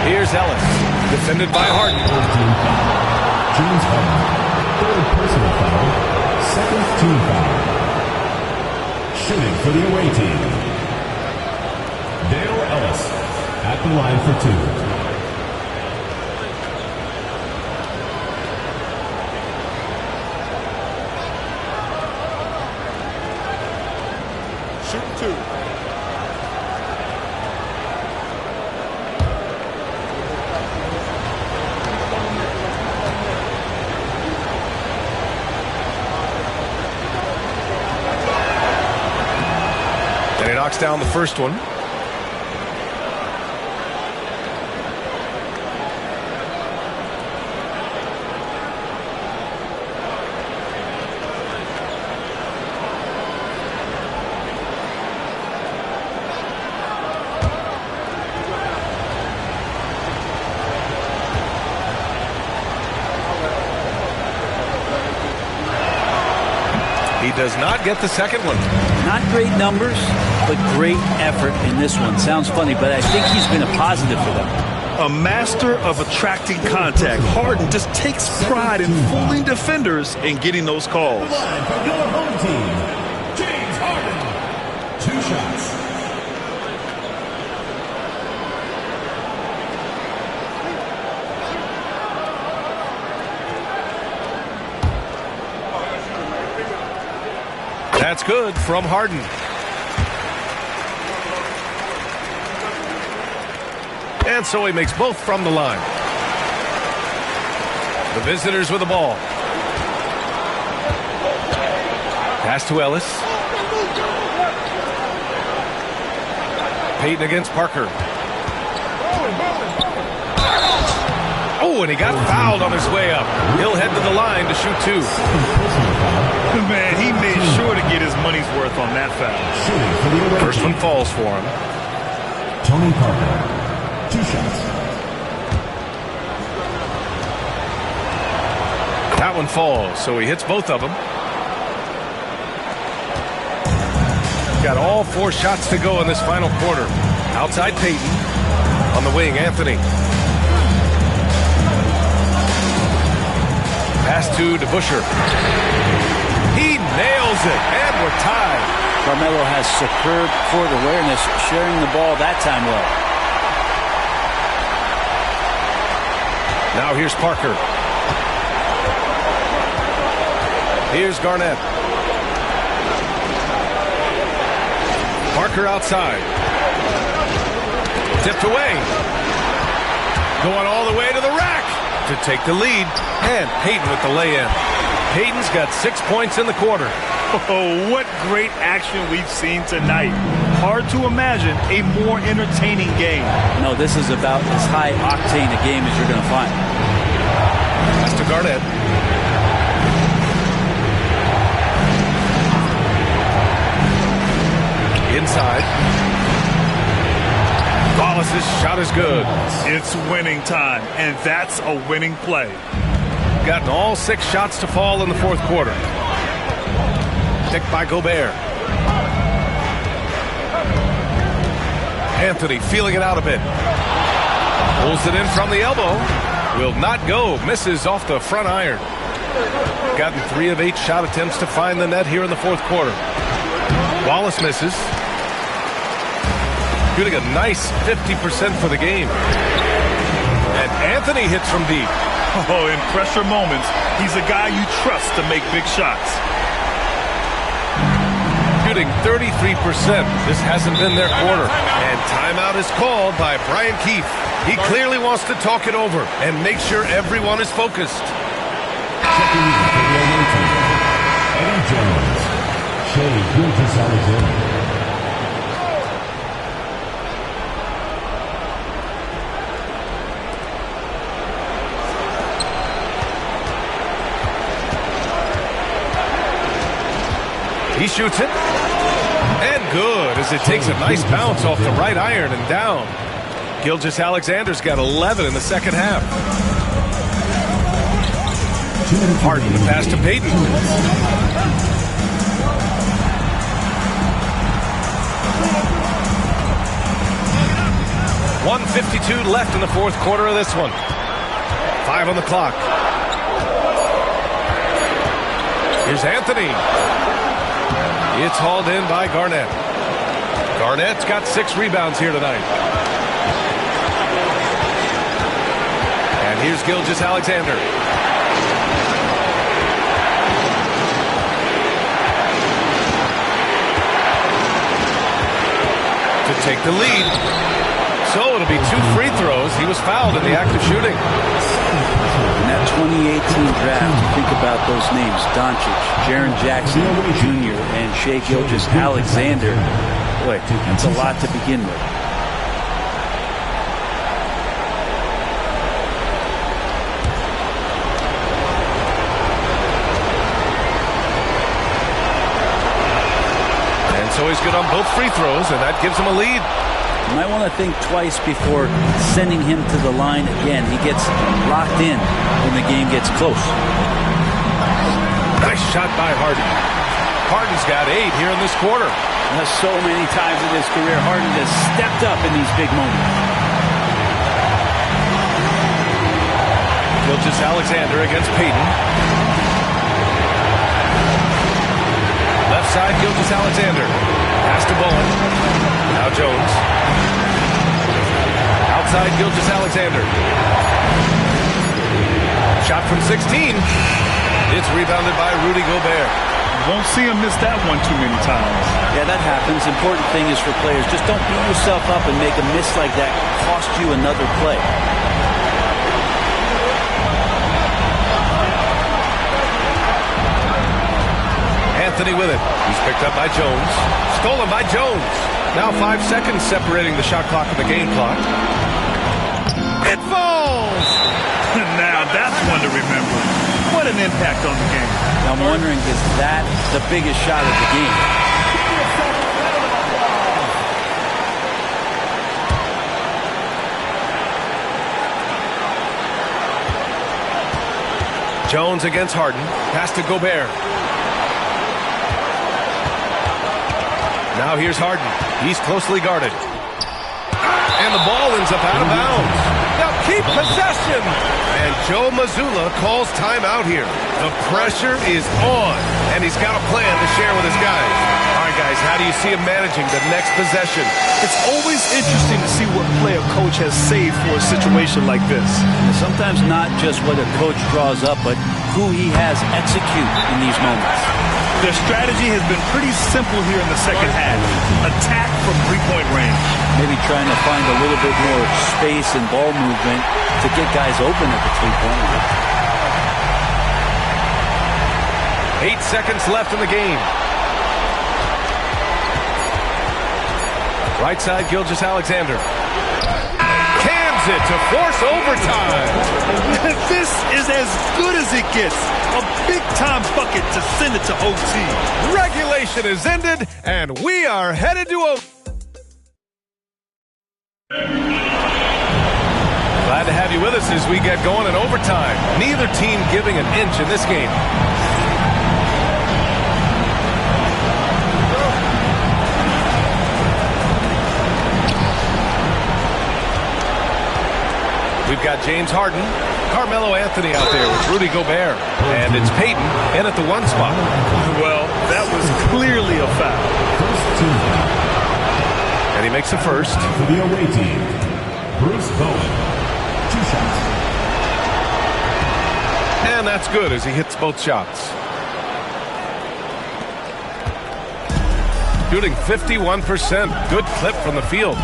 Here's Ellis, defended by Harden. James Harden, third personal foul, second team foul. Shooting for the away team, Dale Ellis at the line for 2. Knocks down the first one. He does not get the second one. Not great numbers, but great effort in this one. Sounds funny, but I think he's been a positive for them. A master of attracting contact. Harden just takes pride in fooling defenders and getting those calls. The line for your home team, James Harden. 2 shots. That's good from Harden. And so he makes both from the line. The visitors with the ball. Pass to Ellis. Peyton against Parker. Oh, and he got fouled on his way up. He'll head to the line to shoot 2. Man, he made sure to get his money's worth on that foul. First one falls for him. Tony Parker, 2 shots. That one falls, so he hits both of them. Got all 4 shots to go in this final quarter. Outside Peyton. On the wing, Anthony. Pass to DeBusschere. He nails it, and we're tied. Carmelo has superb court awareness, sharing the ball that time well. Now here's Parker. Here's Garnett. Parker outside. Tipped away. Going all the way to the rack to take the lead. And Peyton with the lay-in. Peyton's got 6 points in the quarter. Oh, what great action we've seen tonight. Hard to imagine a more entertaining game. No, this is about as high octane a game as you're going to find. Pass to Garnett. Inside. Wallace's shot is good. It's winning time, and that's a winning play. Gotten all 6 shots to fall in the fourth quarter. Picked by Gobert. Anthony feeling it out a bit. Pulls it in from the elbow. Will not go. Misses off the front iron. Gotten 3 of 8 shot attempts to find the net here in the fourth quarter. Wallace misses. Shooting a nice 50% for the game. And Anthony hits from deep. Oh, in pressure moments, he's a guy you trust to make big shots. Shooting 33%. This hasn't been their quarter. And timeout is called by Brian Keefe. He clearly wants to talk it over and make sure everyone is focused. Checking in for the away team, Eddie Jones, Shea Gilgeous-Alexander. He shoots it. And good, as it takes a nice bounce off the right iron and down. Gilgeous-Alexander's got 11 in the second half. Harden, the pass to Payton. .152 left in the fourth quarter of this one. 5 on the clock. Here's Anthony. It's hauled in by Garnett. Garnett's got 6 rebounds here tonight. And here's Gilgeous-Alexander. To take the lead. So it'll be 2 free throws. He was fouled in the act of shooting. In that 2018 draft, think about those names: Doncic, Jaren Jackson Jr., and Shea Gilgeous-Alexander. Boy, that's a lot to begin with. And so he's good on both free throws, and that gives him a lead. You might want to think twice before sending him to the line again. He gets locked in when the game gets close. Nice shot by Harden. Harden's got 8 here in this quarter. So many times in his career, Harden has stepped up in these big moments. Gilgeous-Alexander against Payton. Left side, Gilgeous-Alexander. Pass to Bowen. Now Jones. Outside, Gilgeous-Alexander. Shot from 16. It's rebounded by Rudy Gobert. Won't see him miss that one too many times. Yeah, that happens. Important thing is for players, just don't beat yourself up and make a miss like that cost you another play. Anthony with it. He's picked up by Jones. Stolen by Jones. Now 5 seconds separating the shot clock and the game clock. It falls! Now that's one to remember. What an impact on the game. I'm wondering, is that the biggest shot of the game? Jones against Harden. Pass to Gobert. Now here's Harden. He's closely guarded. And the ball ends up out of bounds. Now keep possession. And Joe Mazzulla calls timeout here. The pressure is on. And he's got a plan to share with his guys. All right, guys, how do you see him managing the next possession? It's always interesting to see what play a coach has saved for a situation like this. And sometimes not just what a coach draws up, but who he has execute in these moments. Their strategy has been pretty simple here in the second half. Attack from three-point range. Maybe trying to find a little bit more space and ball movement to get guys open at the three-point line. 8 seconds left in the game. Right side, Gilgeous-Alexander. Cans it to force overtime. This is as good as it gets. A big-time bucket to send it to OT. Regulation is ended, and we are headed to OT. Glad to have you with us as we get going in overtime. Neither team giving an inch in this game. We've got James Harden, Carmelo Anthony out there with Rudy Gobert, and it's Payton in at the 1 spot. Well, that was clearly a foul. And he makes the first. For the away team, Bruce Bowen. 2 shots. that's good as he hits both shots. Shooting 51%. Good clip from the field.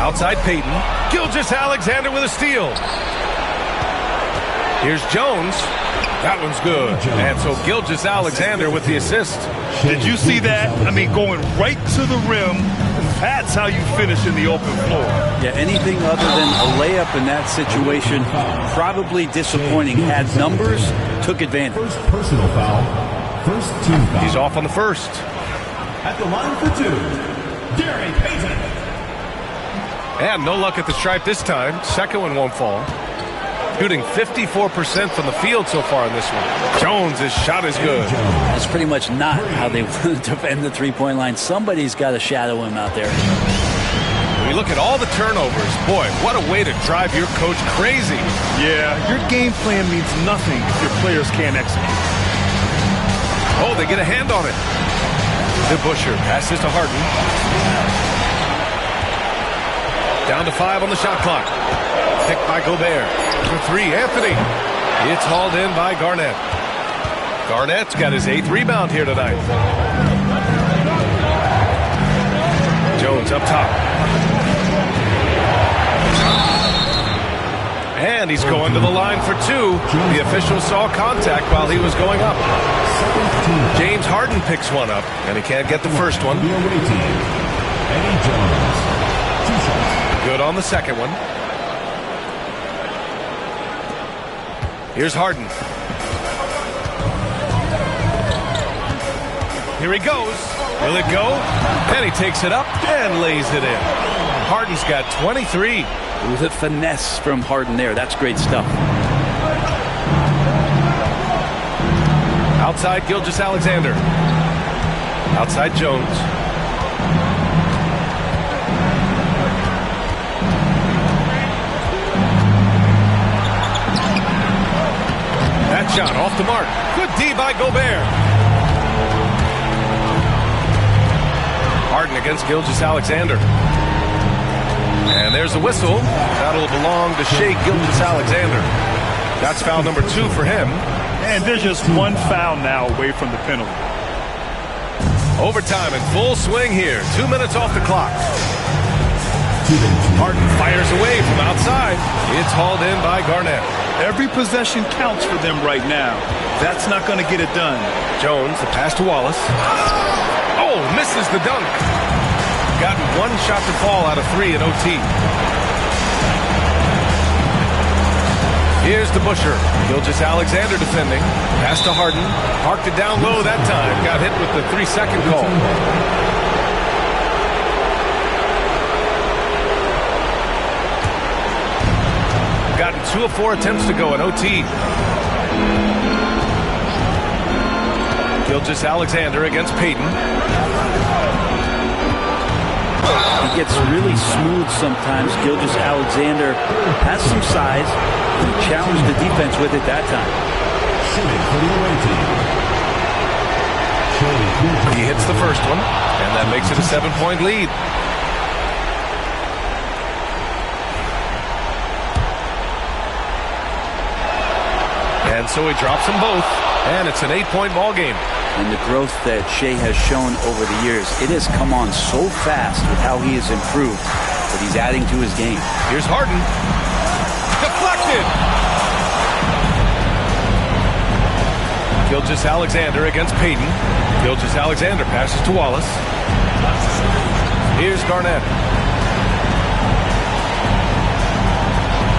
Outside Payton. Gilgeous-Alexander with a steal. Here's Jones. That one's good. And so Gilgeous-Alexander with the assist. Did you see that? I mean, going right to the rim. That's how you finish in the open floor. Yeah, anything other than a layup in that situation, probably disappointing. Had numbers, took advantage. First personal foul. First team foul. He's off on the first. At the line for two, Gary Payton. And no luck at the stripe this time. Second one won't fall. Shooting 54% from the field so far in this one. Jones' shot is good. That's pretty much not how they defend the three-point line. Somebody's got to shadow him out there. When you look at all the turnovers, boy, what a way to drive your coach crazy. Yeah, your game plan means nothing if your players can't execute. Oh, they get a hand on it. DeBusschere passes to Harden. Down to 5 on the shot clock. Picked by Gobert. For 3, Anthony. It's hauled in by Garnett. Garnett's got his 8th rebound here tonight. Jones up top. And he's going to the line for 2. The official saw contact while he was going up. James Harden picks one up, and he can't get the first one. Good on the second one. Here's Harden. Here he goes. Will it go? And he takes it up and lays it in. Harden's got 23. It was a finesse from Harden there. That's great stuff. Outside Gilgeous-Alexander. Outside Jones. That shot off the mark. Good D by Gobert. Harden against Gilgeous-Alexander. And there's the whistle. That'll belong to Shai Gilgeous-Alexander. That's foul number 2 for him. And there's just one foul now away from the penalty. Overtime in full swing here. 2 minutes off the clock. Harden fires away from outside. It's hauled in by Garnett. Every possession counts for them right now. That's not going to get it done. Jones, the pass to Wallace. Oh, misses the dunk. Gotten one shot to fall out of 3 in OT. Here's DeBusschere. Gilgeous-Alexander defending. Pass to Harden. Parked it down low that time. Got hit with the 3-second call. Gotten 2 of 4 attempts to go in OT. Gilgeous-Alexander against Payton. He gets really smooth sometimes. Gilgeous-Alexander has some size. He challenged the defense with it that time. He hits the first one, and that makes it a 7-point lead. And so he drops them both, and it's an 8-point ball game. And the growth that Shai has shown over the years, it has come on so fast with how he has improved that he's adding to his game. Here's Harden. Deflected! Gilgeous-Alexander against Payton. Gilgeous-Alexander passes to Wallace. Here's Garnett.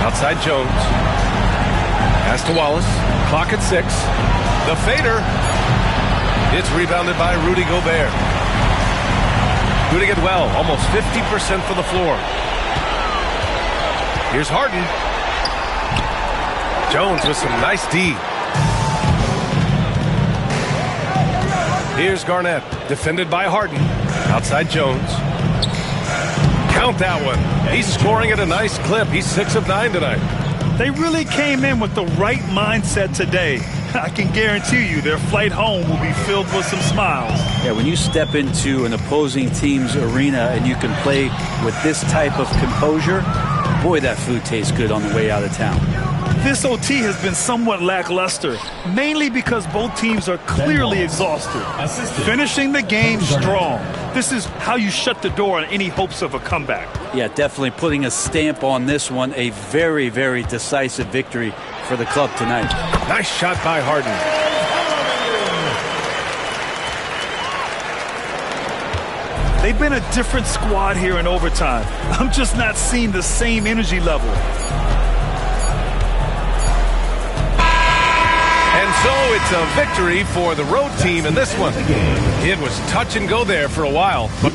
Outside Jones. Pass to Wallace. Clock at 6. The fader. It's rebounded by Rudy Gobert. Doing it well. Almost 50% for the floor. Here's Harden. Jones with some nice D. Here's Garnett. Defended by Harden. Outside Jones. Count that one. He's scoring at a nice clip. He's 6 of 9 tonight. They really came in with the right mindset today. I can guarantee you their flight home will be filled with some smiles. Yeah, when you step into an opposing team's arena and you can play with this type of composure, boy, that food tastes good on the way out of town. This OT has been somewhat lackluster, mainly because both teams are clearly exhausted. Finishing the game strong. This is how you shut the door on any hopes of a comeback. Yeah, definitely putting a stamp on this one. A very, very decisive victory for the club tonight. Nice shot by Harden. They've been a different squad here in overtime. I'm just not seeing the same energy level. And so it's a victory for the road team in this one. It was touch and go there for a while, but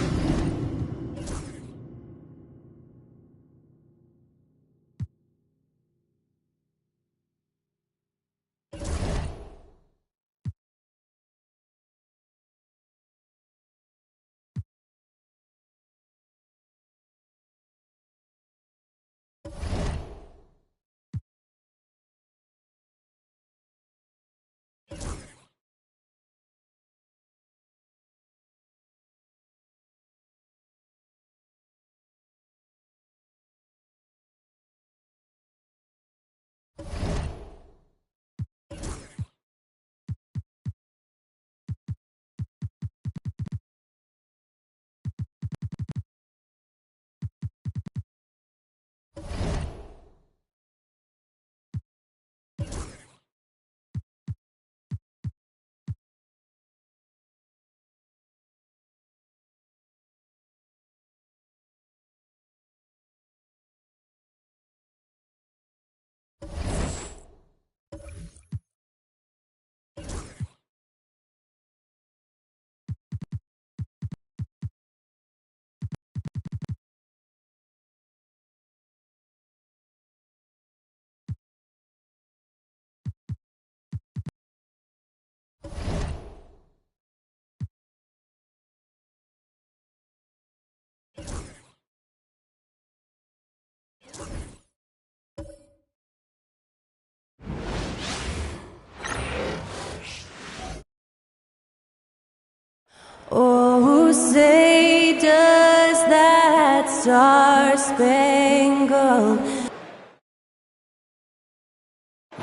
Oh, say does that star-spangled...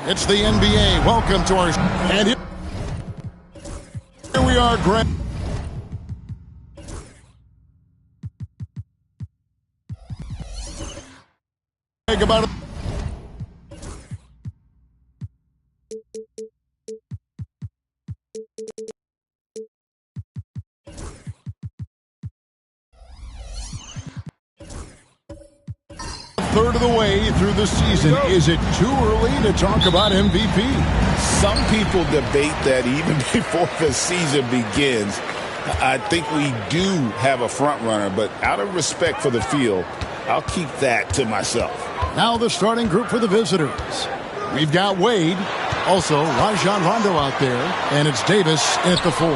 It's the NBA. Welcome to our... And here we are, Greg. About it. Third of the way through the season. Is it too early to talk about MVP? Some people debate that even before the season begins. I think we do have a front runner, but out of respect for the field, I'll keep that to myself. Now the starting group for the visitors. We've got Wade, also Rajon Rondo out there, and it's Davis at the 4.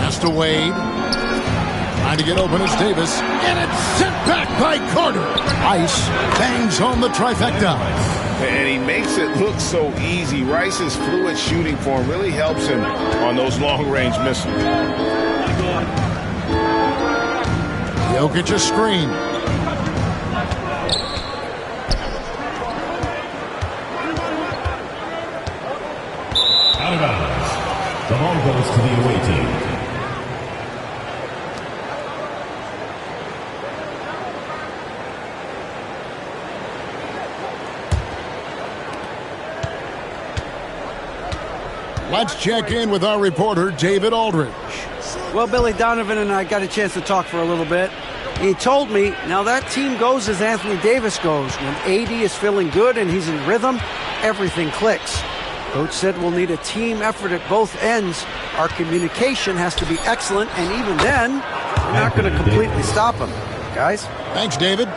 Pass to Wade. Trying to get open is Davis, and it's sent back by Carter. Ice bangs home the trifecta. And he makes it look so easy. Rice's fluid shooting form really helps him on those long-range missiles. Jokic a screen. Out of bounds. The ball goes to the away team. Let's check in with our reporter, David Aldridge. Well, Billy Donovan and I got a chance to talk for a little bit. He told me, now that team goes as Anthony Davis goes. When AD is feeling good and he's in rhythm, everything clicks. Coach said we'll need a team effort at both ends. Our communication has to be excellent, and even then, we're not going to completely stop him. Guys? Thanks, David.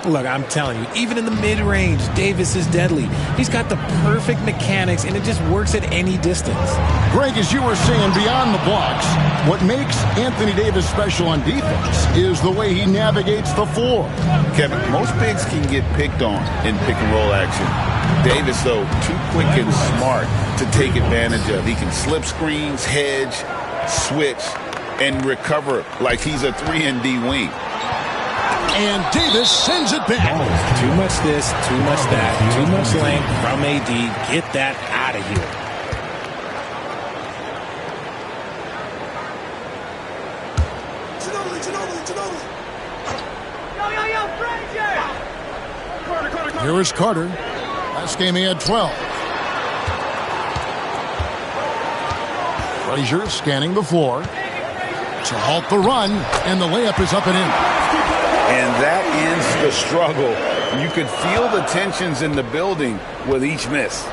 Look, I'm telling you, even in the mid-range, Davis is deadly. He's got the perfect mechanics, and it just works at any distance. Greg, as you were saying, beyond the blocks, what makes Anthony Davis special on defense is the way he navigates the floor. Kevin, most bigs can get picked on in pick-and-roll action. Davis, though, too quick and smart to take advantage of. He can slip screens, hedge, switch, and recover like he's a 3-and-D wing. And Davis sends it back. Too much this, too much that, too much length from AD. Get that out of here. Here is Carter. Last game he had 12. Frazier scanning the floor to halt the run, and the layup is up and in. And that ends the struggle. You could feel the tensions in the building with each miss.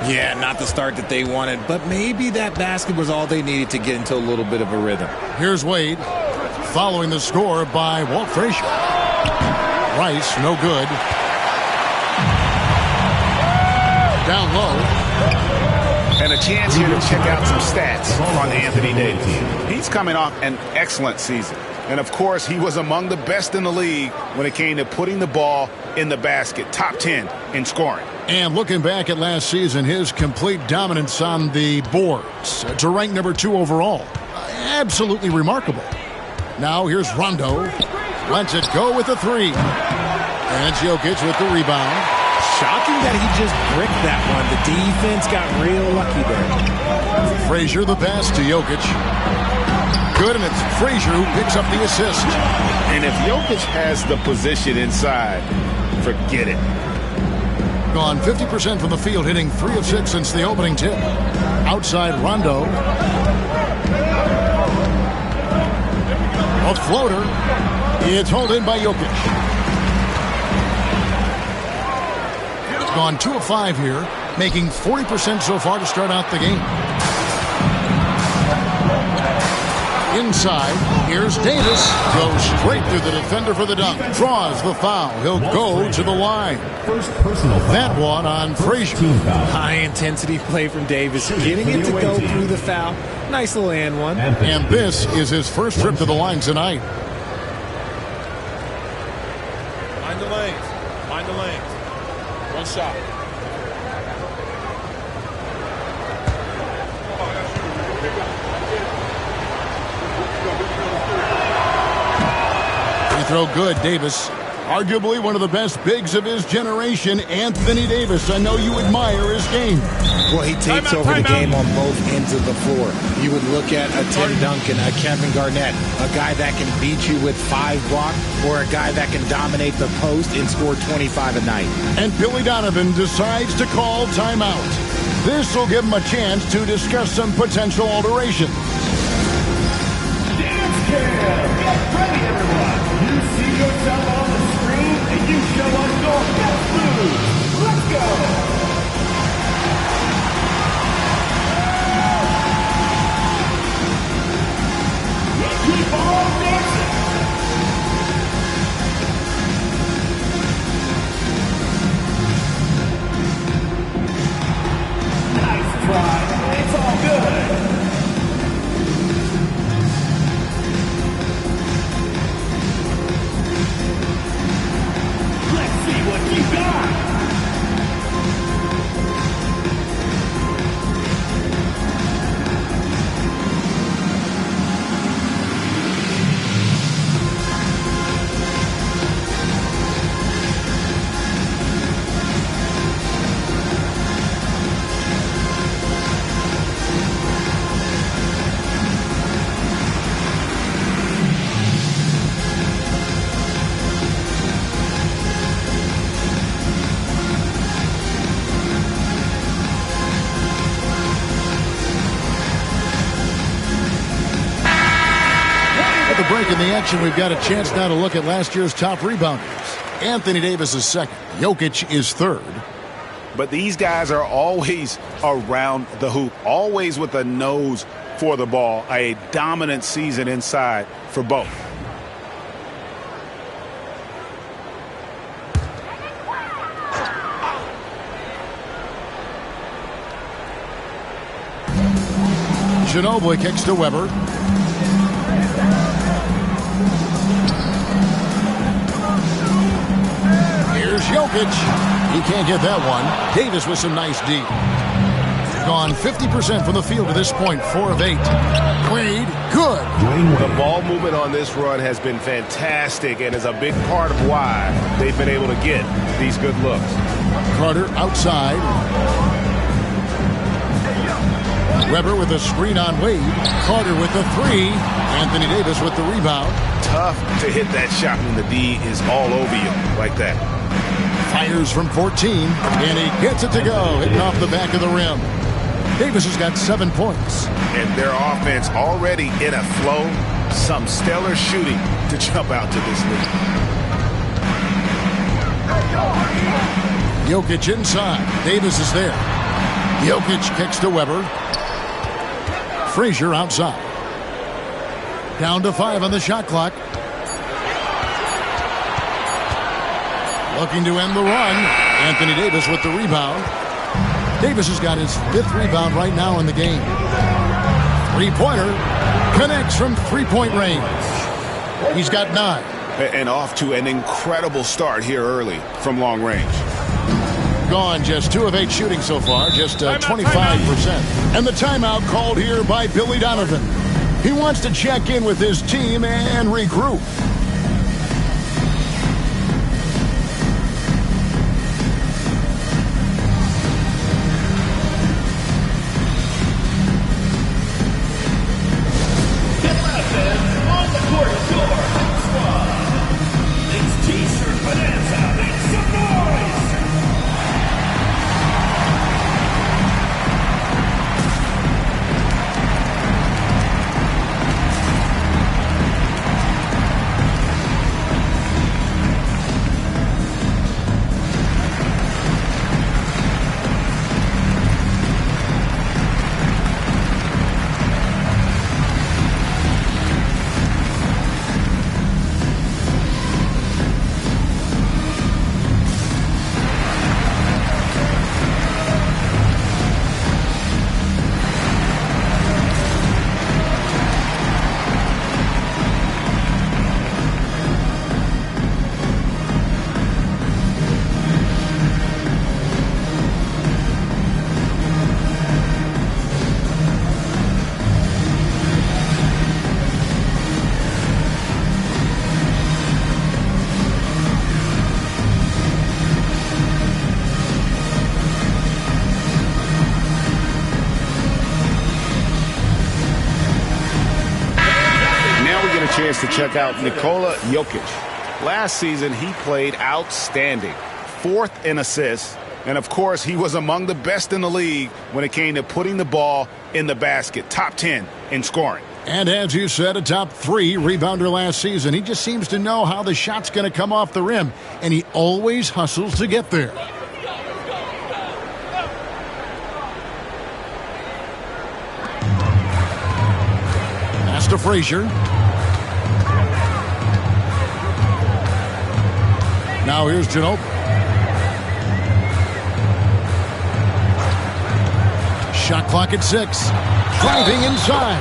Yeah, not the start that they wanted, but maybe that basket was all they needed to get into a little bit of a rhythm. Here's Wade, following the score by Walt Frazier. Rice, no good. Down low. And a chance here to check out some stats on Anthony Davis. He's coming off an excellent season. And, of course, he was among the best in the league when it came to putting the ball in the basket. Top 10 in scoring. And looking back at last season, his complete dominance on the boards to rank number 2 overall. Absolutely remarkable. Now here's Rondo. Lets it go with the 3. And Jokic with the rebound. Shocking that he just bricked that one. The defense got real lucky there. Frazier the pass to Jokic. Good, and it's Frazier who picks up the assist. And if Jokic has the position inside, forget it. Gone 50% from the field, hitting 3 of 6 since the opening tip. Outside Rondo. A floater. It's hauled in by Jokic. Gone 2 of 5 here, making 40% so far to start out the game. Inside, here's Davis. Goes straight through the defender for the dunk. Draws the foul. He'll go to the line. That one on Frazier. High-intensity play from Davis. Getting it to go through the foul. Nice little and one. And this is his first trip to the line tonight. Mind the lanes. Mind the lanes. One shot. Free throw good, Davis. Arguably one of the best bigs of his generation, Anthony Davis. I know you admire his game. Well, he takes over the game on both ends of the floor. You would look at a Tim Duncan, a Kevin Garnett, a guy that can beat you with 5 blocks, or a guy that can dominate the post and score 25 a night. And Billy Donovan decides to call timeout. This will give him a chance to discuss some potential alterations. Dance Cam! Get ready, everyone! You see yourself on the screen, and you show us your best moves. Let's go! Keep on dancing! Nice try. It's all good. Let's see what you got. Break in the action, we've got a chance now to look at last year's top rebounders. Anthony Davis is second. Jokic is third. But these guys are always around the hoop, always with a nose for the ball. A dominant season inside for both. Ginobili kicks to Weber. Here's Jokic. He can't get that one. Davis with some nice D. Gone 50% from the field to this point, 4 of 8. Wade, good. The ball movement on this run has been fantastic and is a big part of why they've been able to get these good looks. Carter outside. Weber with a screen on Wade. Carter with the 3. Anthony Davis with the rebound. Tough to hit that shot when the D is all over you like that. Fires from 14, and he gets it to go, hitting off the back of the rim. Davis has got 7 points. And their offense already in a flow. Some stellar shooting to jump out to this lead. Jokic inside. Davis is there. Jokic kicks to Weber. Frazier outside. Down to 5 on the shot clock. Looking to end the run. Anthony Davis with the rebound. Davis has got his 5th rebound right now in the game. 3-pointer. Connects from 3-point range. He's got 9. And off to an incredible start here early from long range. Gone just 2 of 8 shooting so far, just 25%. And the timeout called here by Billy Donovan. He wants to check in with his team and regroup. Chance to check out Nikola Jokic. Last season, he played outstanding. 4th in assists. And, of course, he was among the best in the league when it came to putting the ball in the basket. Top 10 in scoring. And as you said, a top 3 rebounder last season. He just seems to know how the shot's going to come off the rim. And he always hustles to get there. Pass to Frazier. Now here's Ginobili. Shot clock at 6. Driving inside.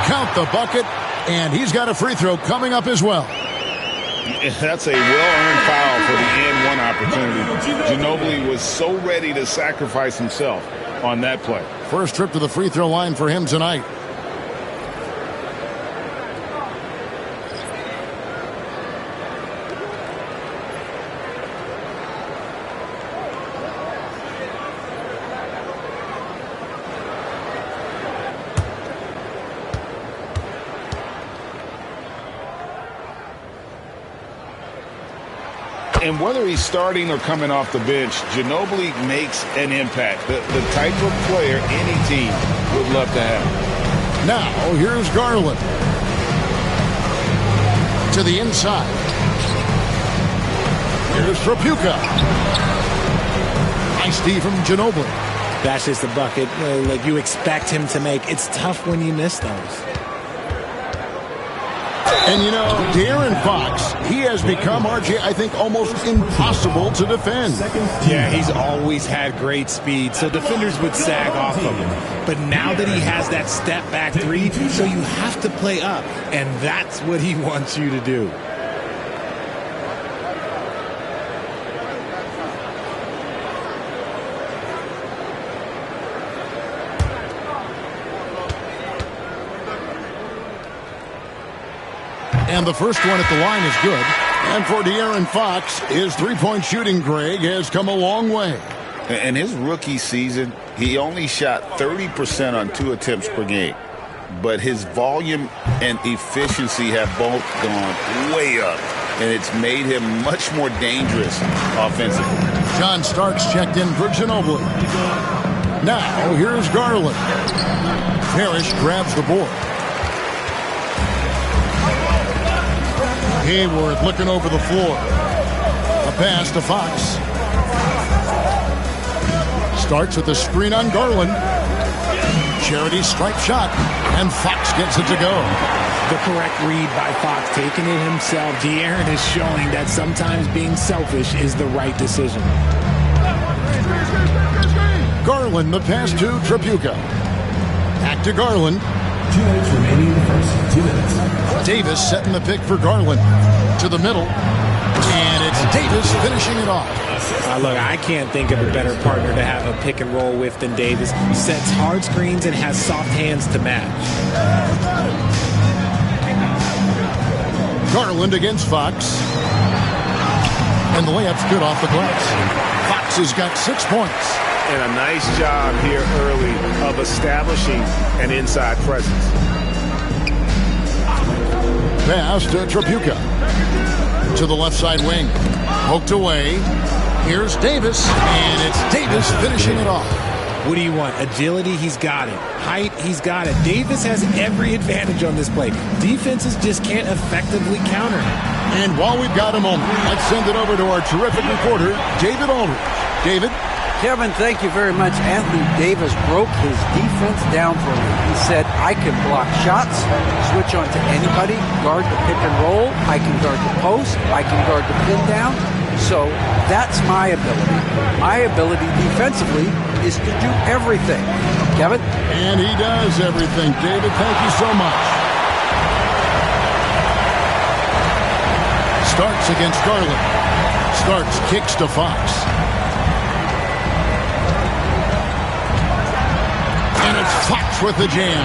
Count the bucket. And he's got a free throw coming up as well. That's a well-earned foul for the and 1 opportunity. Ginobili was so ready to sacrifice himself on that play. First trip to the free throw line for him tonight. And whether he's starting or coming off the bench, Ginobili makes an impact. The type of player any team would love to have. Now, here's Garland. To the inside. Here's Tripucka. Nice D from Ginobili. That's just the bucket like you expect him to make. It's tough when you miss those. And, you know, De'Aaron Fox, he has become, RJ, I think, almost impossible to defend. Yeah, he's always had great speed, so defenders would sag off of him. But now that he has that step-back 3, so you have to play up, and that's what he wants you to do. And the first one at the line is good. And for De'Aaron Fox, his three-point shooting, Greg, has come a long way. In his rookie season, he only shot 30% on 2 attempts per game. But his volume and efficiency have both gone way up. And it's made him much more dangerous offensively. John Starks checked in for Ginobili. Now, here's Garland. Parrish grabs the board. Hayward looking over the floor. A pass to Fox. Starts with a screen on Garland. Charity stripe shot, and Fox gets it to go. The correct read by Fox, taking it himself. De'Aaron is showing that sometimes being selfish is the right decision. Garland, the pass to Tripucka. Back to Garland. 2 minutes remaining in the first. 2 minutes. Davis setting the pick for Garland. To the middle. And it's Davis finishing it off. Look, I can't think of a better partner to have a pick and roll with than Davis. He sets hard screens and has soft hands to match. Garland against Fox. And the layup's good off the glass. Fox has got 6 points. And a nice job here early of establishing an inside presence. Pass to Tripucka. To the left side wing. Poked away. Here's Davis. And it's Davis finishing it off. What do you want? Agility, he's got it. Height, he's got it. Davis has every advantage on this play. Defenses just can't effectively counter him. And while we've got a moment, let's send it over to our terrific reporter, David Aldridge. David? Kevin, thank you very much. Anthony Davis broke his defense down for me. He said, I can block shots, switch on to anybody, guard the pick and roll, I can guard the post, I can guard the pin down. So that's my ability. My ability defensively is to do everything. Kevin? And he does everything. David, thank you so much. Starks against Garland. Starks kicks to Fox. And it's Fox with the jam.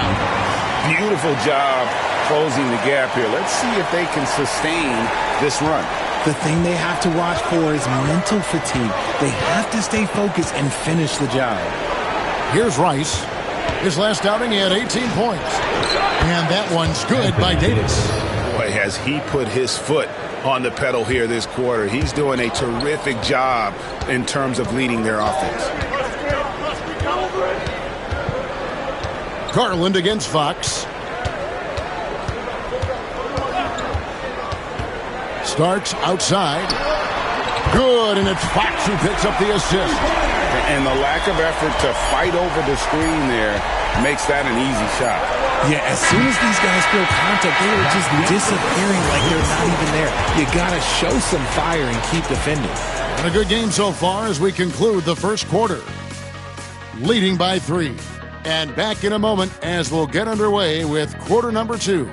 Beautiful job closing the gap here. Let's see if they can sustain this run. The thing they have to watch for is mental fatigue. They have to stay focused and finish the job. Here's Rice. His last outing, he had 18 points. And that one's good by Davis. Boy, has he put his foot on the pedal here this quarter. He's doing a terrific job in terms of leading their offense. Garland against Fox. Starks outside. Good, and it's Fox who picks up the assist. And the lack of effort to fight over the screen there makes that an easy shot. Yeah, as soon as these guys feel contact, they were just disappearing like they're not even there. You got to show some fire and keep defending. And a good game so far as we conclude the first quarter. Leading by 3. And back in a moment as we'll get underway with quarter number 2.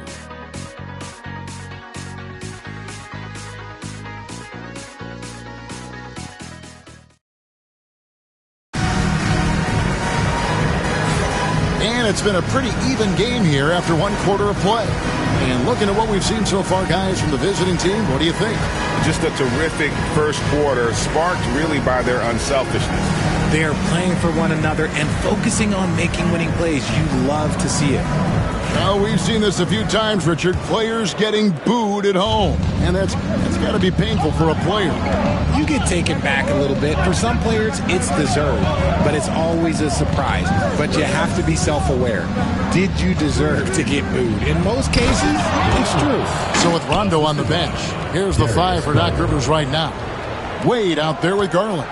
And it's been a pretty even game here after one quarter of play. And looking at what we've seen so far, guys, from the visiting team, what do you think? Just a terrific first quarter, sparked really by their unselfishness. They are playing for one another and focusing on making winning plays. You love to see it. Well, we've seen this a few times, Richard. Players getting booed at home. And that's got to be painful for a player. You get taken back a little bit. For some players, it's deserved. But it's always a surprise. But you have to be self-aware. Did you deserve to get booed? In most cases, it's true. So with Rondo on the bench, here's the 5 for Doc Rivers right now. Wade out there with Garland.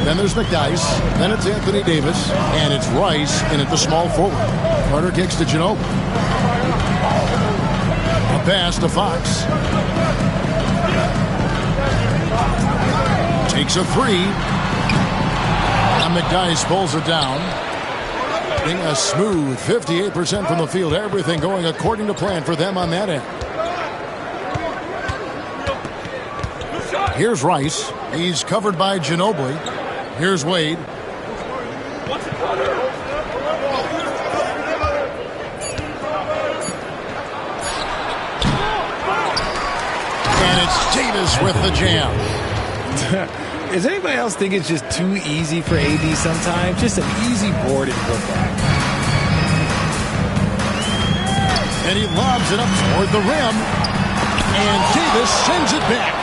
Then there's McDyess. Then it's Anthony Davis. And it's Rice in at the small forward. Carter kicks to Ginobili. A pass to Fox. Takes a 3. And McDyess pulls it down. Being a smooth 58% from the field. Everything going according to plan for them on that end. Here's Rice. He's covered by Ginobili. Here's Wade. And it's Davis with the jam. Does anybody else think it's just too easy for AD sometimes? Just an easy board in football. And he lobs it up toward the rim. And Davis sends it back.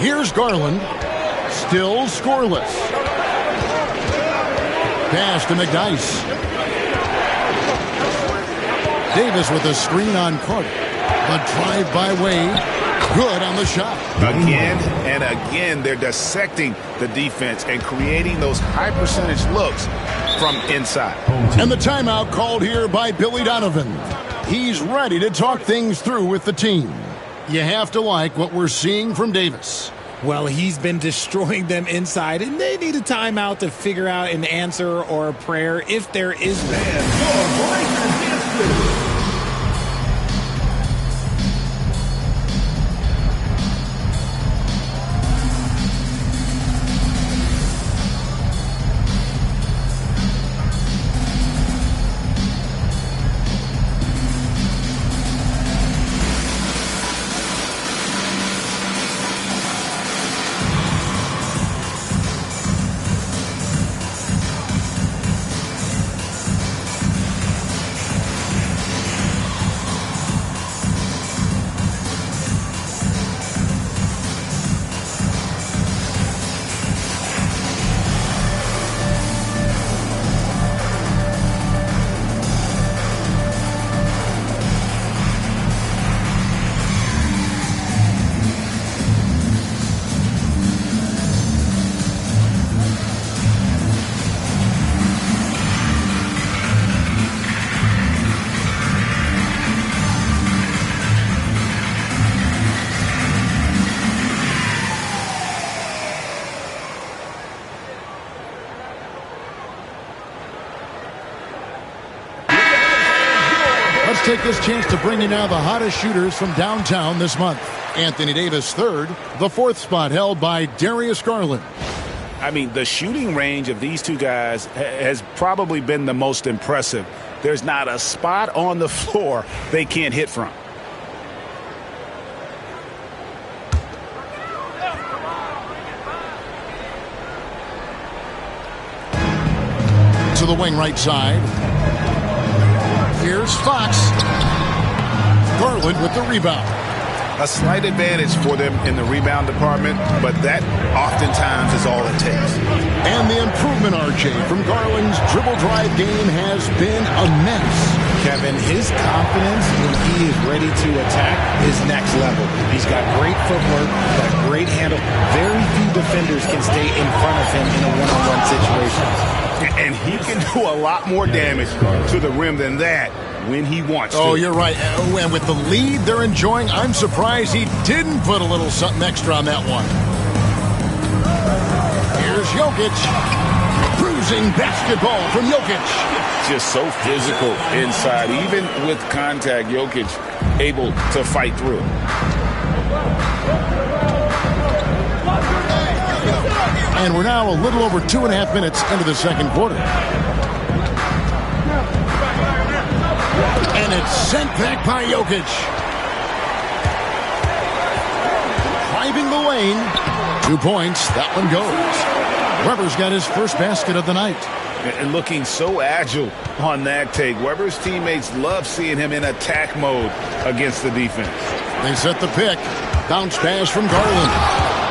Here's Garland. Still scoreless. Pass to McDyess. Davis with a screen on Carter. The drive by Wade. Good on the shot. Again and again, they're dissecting the defense and creating those high percentage looks from inside. And the timeout called here by Billy Donovan. He's ready to talk things through with the team. You have to like what we're seeing from Davis. Well, he's been destroying them inside, and they need a timeout to figure out an answer or a prayer if there is one. Take this chance to bring you now the hottest shooters from downtown this month. Anthony Davis third, the fourth spot held by Darius Garland. I mean, the shooting range of these two guys has probably been the most impressive. There's not a spot on the floor they can't hit from. To the wing right side. Here's Fox. Garland with the rebound. A slight advantage for them in the rebound department, but that oftentimes is all it takes. And the improvement, RJ, from Garland's dribble drive game has been immense. Kevin, his confidence when he is ready to attack is next level. He's got great footwork, got great handle. Very few defenders can stay in front of him in a one-on-one situation. And he can do a lot more damage to the rim than that when he wants to. Oh, you're right. And with the lead they're enjoying, I'm surprised he didn't put a little something extra on that one. Here's Jokic. Cruising basketball from Jokic. Just so physical inside. Even with contact, Jokic able to fight through. And we're now a little over 2.5 minutes into the second quarter. And it's sent back by Jokic. Driving the lane. 2 points. That one goes. Weber's got his first basket of the night. And looking so agile on that take. Weber's teammates love seeing him in attack mode against the defense. They set the pick. Bounce pass from Garland.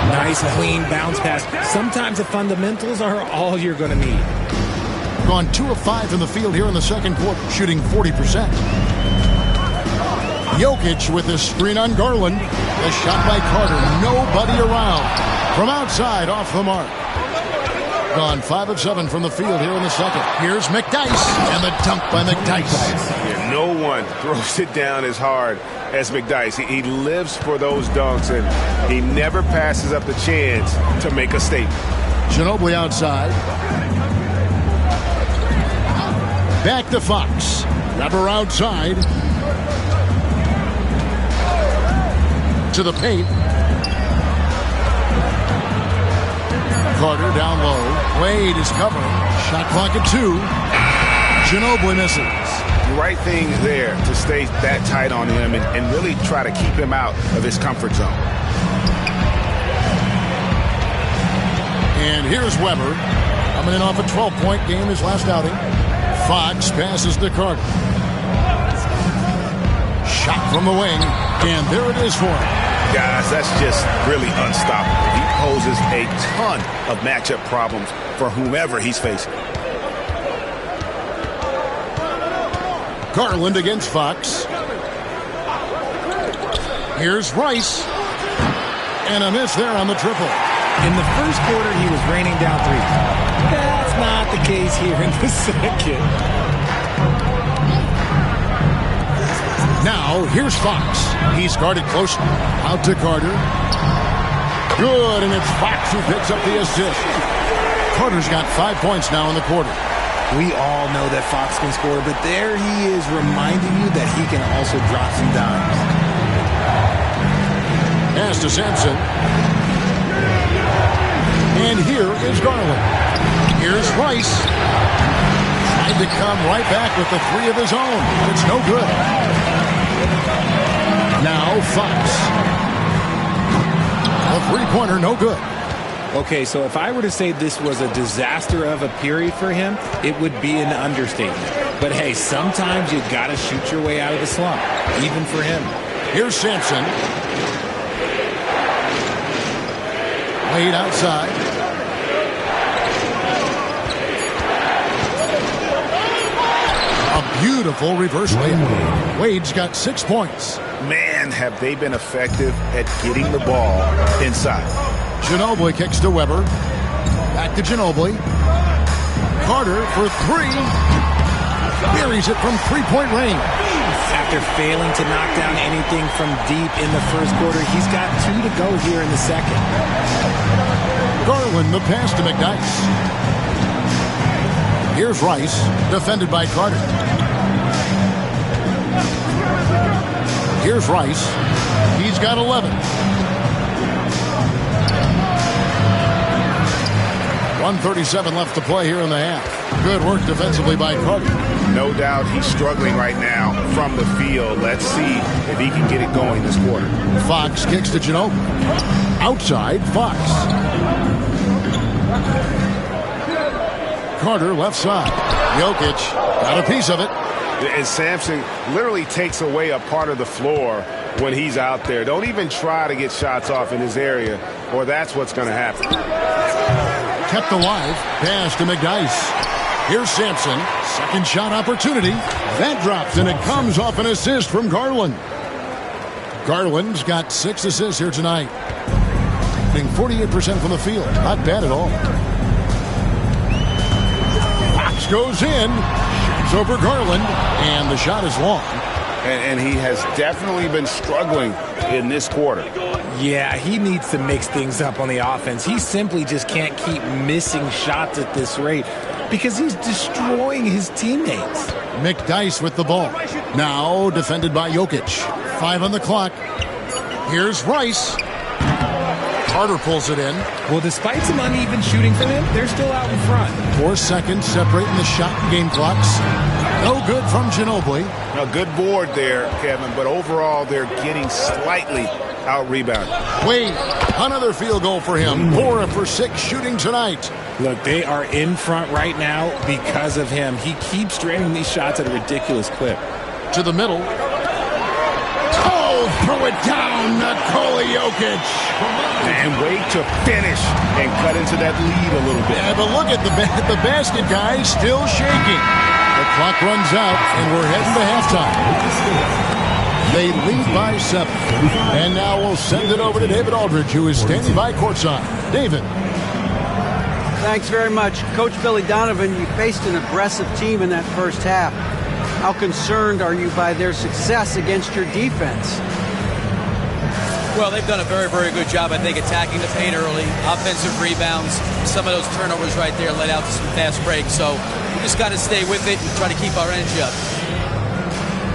Nice, clean bounce pass. Sometimes the fundamentals are all you're going to need. Gone 2 of 5 from the field here in the second quarter, shooting 40%. Jokic with his screen on Garland. The shot by Carter. Nobody around. From outside, off the mark. Gone 5 of 7 from the field here in the second. Here's McDyess, and the dunk by McDyess. Yeah, no one throws it down as hard as McDyess. He lives for those dunks, and he never passes up the chance to make a statement. Ginobili outside. Back to Fox. Weber outside. To the paint. Carter down low. Wade is covering. Shot clock at 2. Ginobili misses. The right thing there to stay that tight on him and really try to keep him out of his comfort zone. And here's Weber coming in off a 12-point game his last outing. Fox passes to Carter. Shot from the wing, and there it is for him. Guys, that's just really unstoppable. He poses a ton of matchup problems for whomever he's facing. Garland against Fox. Here's Rice. And a miss there on the triple. In the first quarter, he was raining down threes. That's not the case here in the second. Now, here's Fox. He's guarded closely. Out to Carter. Good, and it's Fox who picks up the assist. Carter's got 5 points now in the quarter. We all know that Fox can score, but there he is reminding you that he can also drop some dimes. Pass to Sampson. And here is Garland. Here's Rice. Tried to come right back with the three of his own. It's no good. Now Fox. A three-pointer, no good. Okay, so if I were to say this was a disaster of a period for him, it would be an understatement. But hey, sometimes you got to shoot your way out of the slump, even for him. Here's Sampson. Wade outside. A beautiful reverse layup. Wade's got 6 points. Man, have they been effective at getting the ball inside. Ginobili kicks to Weber. Back to Ginobili. Carter for three. Buries it from three-point range. After failing to knock down anything from deep in the first quarter, he's got 2 to go here in the second. Garland the pass to McDyess. Here's Rice, defended by Carter. Here's Rice. He's got 11. 1:37 left to play here in the half. Good work defensively by Carter. No doubt he's struggling right now from the field. Let's see if he can get it going this quarter. Fox kicks to Ginobili. Outside, Fox. Carter left side. Jokic got a piece of it. And Sampson literally takes away a part of the floor when he's out there. Don't even try to get shots off in his area, or that's what's going to happen. Kept alive. Pass to McDyess. Here's Sampson. Second shot opportunity. That drops, and it comes off an assist from Garland. Garland's got 6 assists here tonight. Hitting 48% from the field. Not bad at all. Fox goes in. Shoots over Garland, and the shot is long. And he has definitely been struggling in this quarter. Yeah, he needs to mix things up on the offense. He simply just can't keep missing shots at this rate because he's destroying his teammates. McDyess with the ball. Now defended by Jokic. 5 on the clock. Here's Rice. Carter pulls it in. Well, despite some uneven shooting from him, they're still out in front. 4 seconds separating the shot and game clocks. No good from Ginobili. A good board there, Kevin, but overall they're getting slightly out-rebounded. Wade, another field goal for him. 4 for 6 shooting tonight. Look, they are in front right now because of him. He keeps draining these shots at a ridiculous clip. To the middle. Oh, throw it down, Nikola Jokic. And wait to finish and cut into that lead a little bit. Yeah, but look at the basket, guys, still shaking. The clock runs out, and we're heading to halftime. They lead by 7. And now we'll send it over to David Aldridge, who is standing by courtside. David. Thanks very much. Coach Billy Donovan, you faced an aggressive team in that first half. How concerned are you by their success against your defense? Well, they've done a very, very good job, I think, attacking the paint early. Offensive rebounds, some of those turnovers right there led out to some fast breaks. So we just got to stay with it and try to keep our energy up.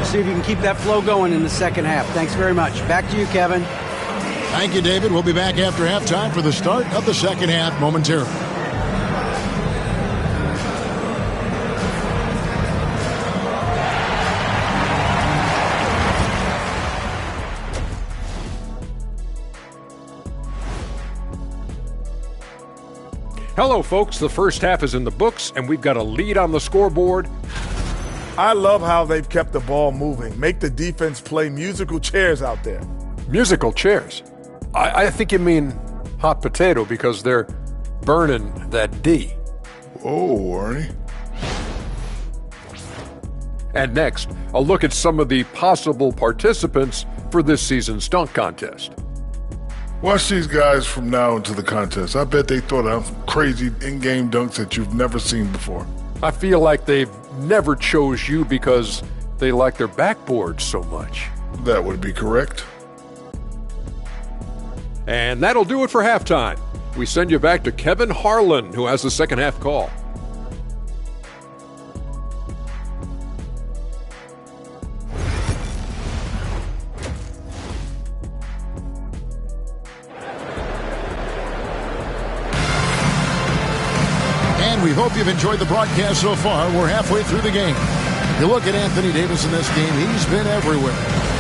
See if you can keep that flow going in the second half. Thanks very much. Back to you, Kevin. Thank you, David. We'll be back after halftime for the start of the second half momentarily. Hello, folks. The first half is in the books, and we've got a lead on the scoreboard. I love how they've kept the ball moving. Make the defense play musical chairs out there. Musical chairs? I think you mean hot potato because they're burning that D. Whoa, Ernie. And next, a look at some of the possible participants for this season's dunk contest. Watch these guys from now into the contest. I bet they throw down crazy in-game dunks that you've never seen before. I feel like they've never chose you because they like their backboard so much. That would be correct. And that'll do it for halftime. We send you back to Kevin Harlan, who has the second half call. And we hope you've enjoyed the broadcast so far. We're halfway through the game. You look at Anthony Davis in this game, he's been everywhere.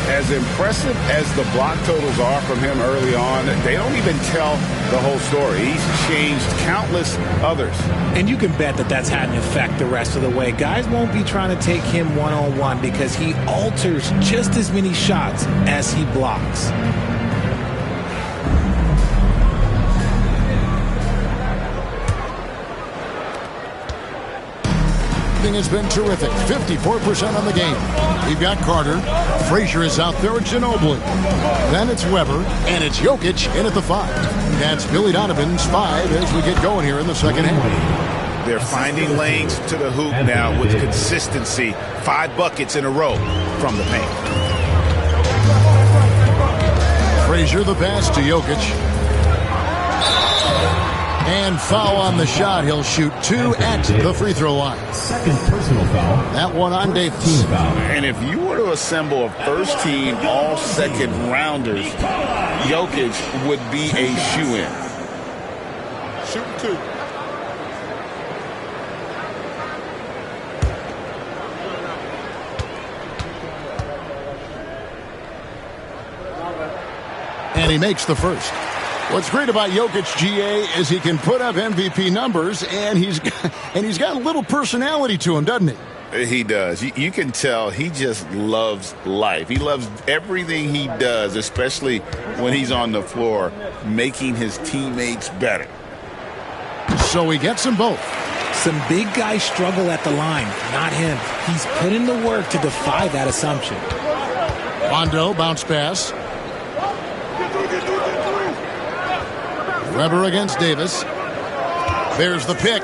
As impressive as the block totals are from him early on, they don't even tell the whole story. He's changed countless others. And you can bet that that's had an effect the rest of the way. Guys won't be trying to take him one-on-one because he alters just as many shots as he blocks. Has been terrific. 54% on the game. We've got Carter. Frazier is out there at Ginobili. Then it's Weber, and it's Jokic in at the 5. That's Billy Donovan's 5 as we get going here in the second half. They're finding lanes to the hoop now with consistency. 5 buckets in a row from the paint. Frazier the pass to Jokic. And foul on the shot. He'll shoot 2 at the free throw line. Second personal foul. That one on Davis. Team foul. And if you were to assemble a first team all second rounders, Jokic would be a shoe-in. Shoot 2. And he makes the first. What's great about Jokic, GA, is he can put up MVP numbers, and he's got a little personality to him, doesn't he? He does. You can tell he just loves life. He loves everything he does, especially when he's on the floor, making his teammates better. So he gets them both. Some big guys struggle at the line, not him. He's put in the work to defy that assumption. Rondo, bounce pass. Weber against Davis. There's the pick.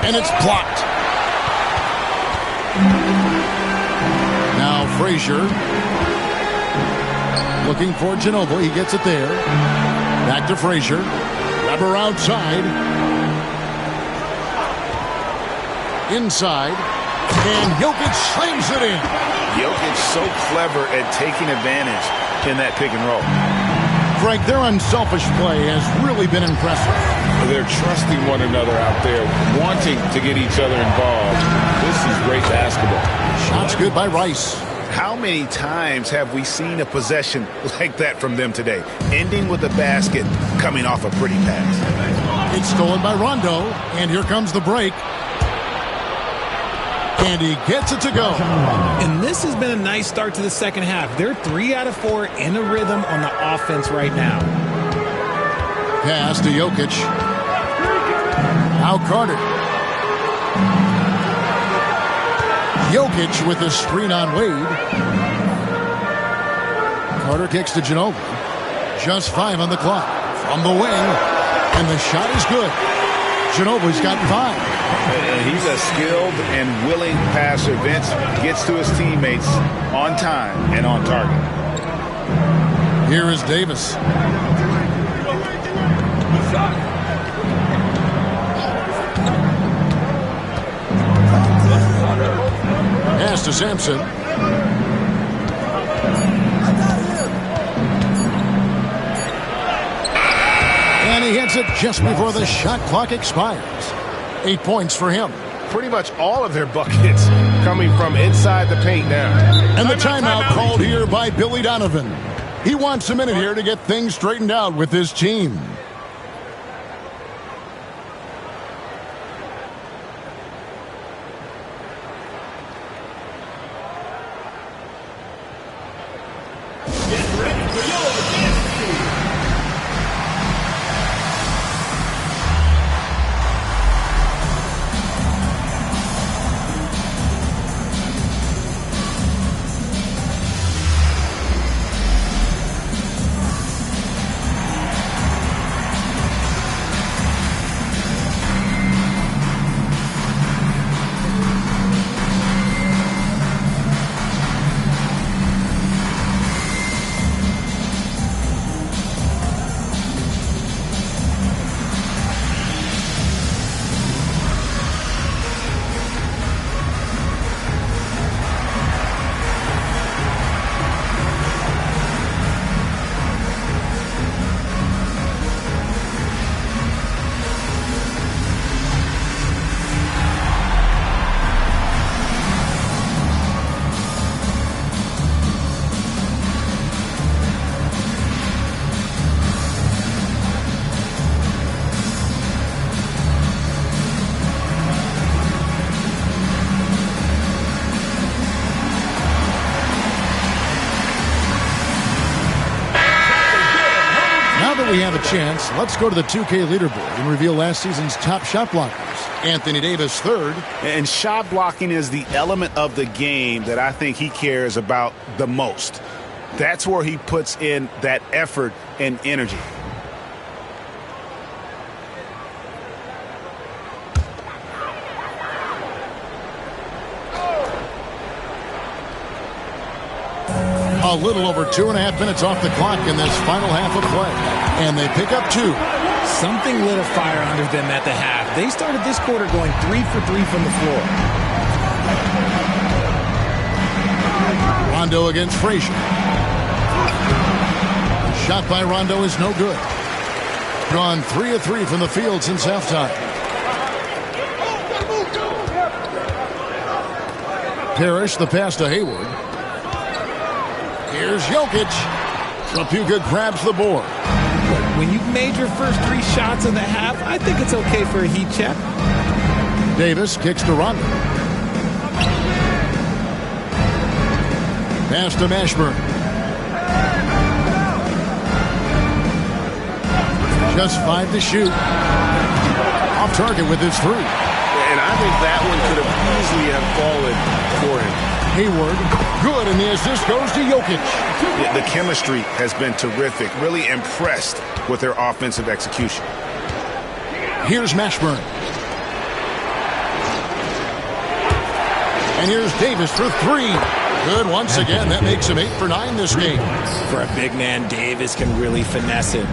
And it's blocked. Now Frazier. Looking for Ginobili. He gets it there. Back to Frazier. Weber outside. Inside. And Jokic slams it in. Jokic so clever at taking advantage in that pick and roll. Frank, their unselfish play has really been impressive. They're trusting one another out there, wanting to get each other involved. This is great basketball. Shots good by Rice. How many times have we seen a possession like that from them today, ending with a basket coming off a pretty pass? It's stolen by Rondo, and here comes the break. And he gets it to go. And this has been a nice start to the second half. They're 3 out of 4 in a rhythm on the offense right now. Pass to Jokic. Now Carter. Jokic with the screen on Wade. Carter kicks to Ginobili. Just 5 on the clock. From the wing. And the shot is good. Ginobili's got 5. He's a skilled and willing passer. Vince gets to his teammates on time and on target. Here is Davis. Pass to Sampson. And he hits it just before the shot clock expires. 8 points for him. Pretty much all of their buckets coming from inside the paint now. And the timeout called here by Billy Donovan. He wants a minute here to get things straightened out with his team. We have a chance. Let's go to the 2K leaderboard and reveal last season's top shot blockers. Anthony Davis, third. And shot blocking is the element of the game that I think he cares about the most. That's where he puts in that effort and energy. A little over 2.5 minutes off the clock in this final half of play. And they pick up 2. Something lit a fire under them at the half. They started this quarter going 3 for 3 from the floor. Rondo against Frazier. The shot by Rondo is no good. Gone 3 of 3 from the field since halftime. Parrish, the pass to Hayward. Here's Jokic. Trapuka grabs the board. When you've made your first 3 shots of the half, I think it's okay for a heat check. Davis kicks to Rondo. Pass to Mashburn. Just 5 to shoot. Off target with his 3. And I think that one could have easily have fallen for him. Hayward, good, and the assist goes to Jokic. The chemistry has been terrific. Really impressed with their offensive execution. Here's Mashburn. And here's Davis for 3. Good once again. That makes him 8 for 9 this game. For a big man, Davis can really finesse it.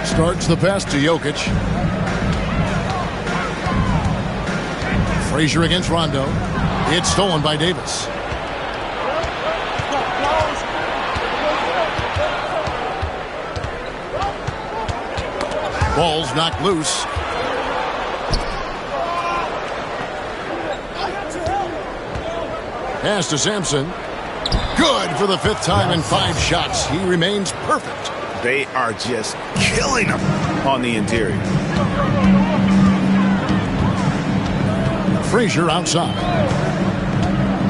Starts the pass to Jokic. Frazier against Rondo. It's stolen by Davis. Ball's knocked loose. Pass to Sampson. Good for the 5th time in 5 shots. He remains perfect. They are just killing him on the interior. Frazier outside.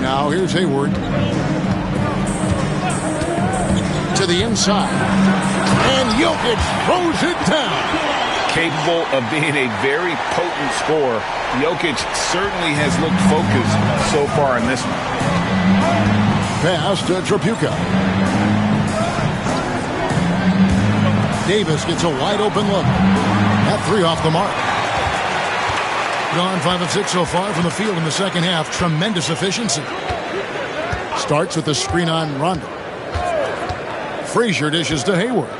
Now here's Hayward. To the inside. And Jokic throws it down. Capable of being a very potent scorer, Jokic certainly has looked focused so far in this one. Pass to Trapuka. Davis gets a wide open look. That 3 off the mark. Gone 5 of 6 so far from the field in the second half. Tremendous efficiency. Starts with the screen on Rondo. Frazier dishes to Hayward.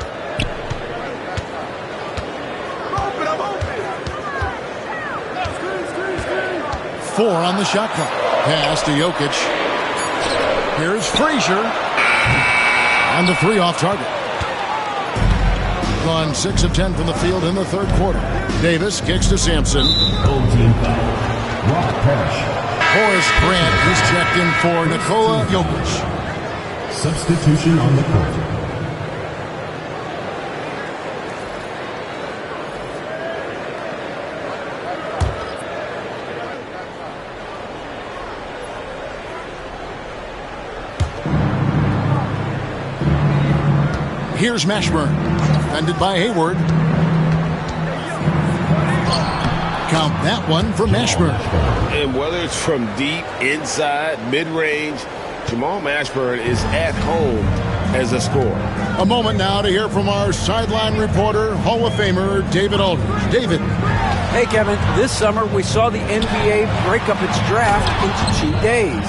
Four on the shot clock. Pass to Jokic. Here's Frazier. And the 3 off target. Gone 6 of 10 from the field in the third quarter. Davis kicks to Sampson. Horace Grant is checked in for Nikola Jokic. substitution on the court. Here's Mashburn, defended by Hayward. Count that one for Mashburn. And whether it's from deep, inside, mid-range, Jamal Mashburn is at home as a scorer. A moment now to hear from our sideline reporter, Hall of Famer David Aldridge. David. Hey, Kevin. This summer, we saw the NBA break up its draft into 2 days.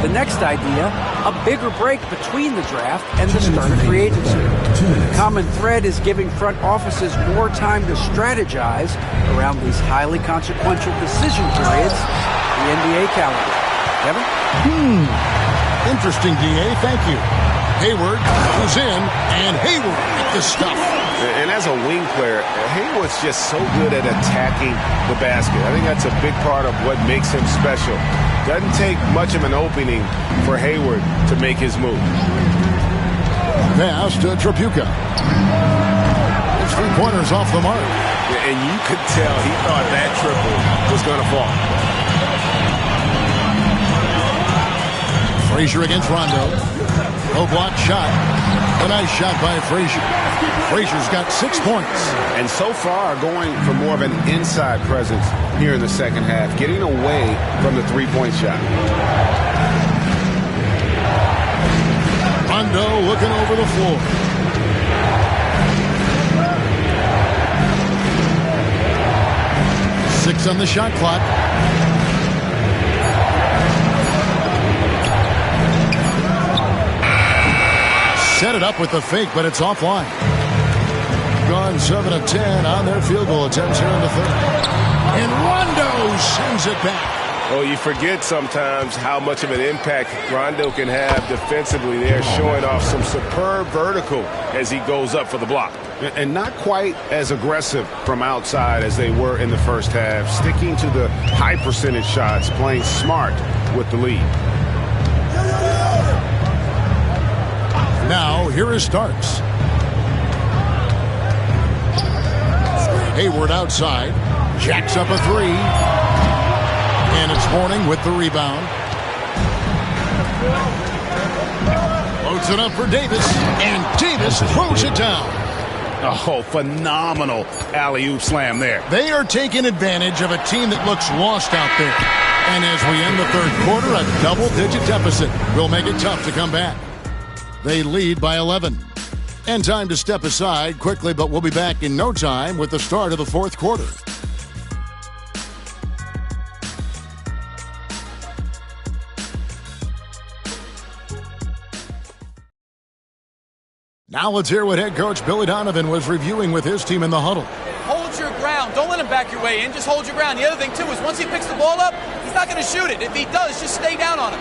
The next idea, a bigger break between the draft and the start of free agency. The common thread is giving front offices more time to strategize around these highly consequential decision periods, the NBA calendar. Kevin? Interesting, D.A. Thank you. Hayward goes in, and Hayward with the stuff. And as a wing player, Hayward's just so good at attacking the basket. I think that's a big part of what makes him special. Doesn't take much of an opening for Hayward to make his move. Pass to Tripucka. It's 3-pointers off the mark. And you could tell he thought that triple was going to fall. Frazier against Rondo. No block shot. A nice shot by Frazier. Frazier's got 6 points. And so far going for more of an inside presence here in the second half, getting away from the three-point shot. Rondo looking over the floor. Six on the shot clock. Set it up with the fake, but it's offline. Gone 7 of 10 on their field goal attempts here in the third. And Rondo sends it back. Oh, you forget sometimes how much of an impact Rondo can have defensively there, showing off some superb vertical as he goes up for the block. And not quite as aggressive from outside as they were in the first half, sticking to the high percentage shots, playing smart with the lead. Now, here is Starks. Hayward outside. Jacks up a three. And it's Mourning with the rebound. Loads it up for Davis. And Davis throws it down. Oh, phenomenal alley-oop slam there. They are taking advantage of a team that looks lost out there. And as we end the third quarter, a double-digit deficit will make it tough to come back. They lead by 11. And time to step aside quickly, but we'll be back in no time with the start of the fourth quarter. Now let's hear what head coach Billy Donovan was reviewing with his team in the huddle. Hold your ground. Don't let him back your way in. Just hold your ground. The other thing, too, is once he picks the ball up, he's not going to shoot it. If he does, just stay down on him.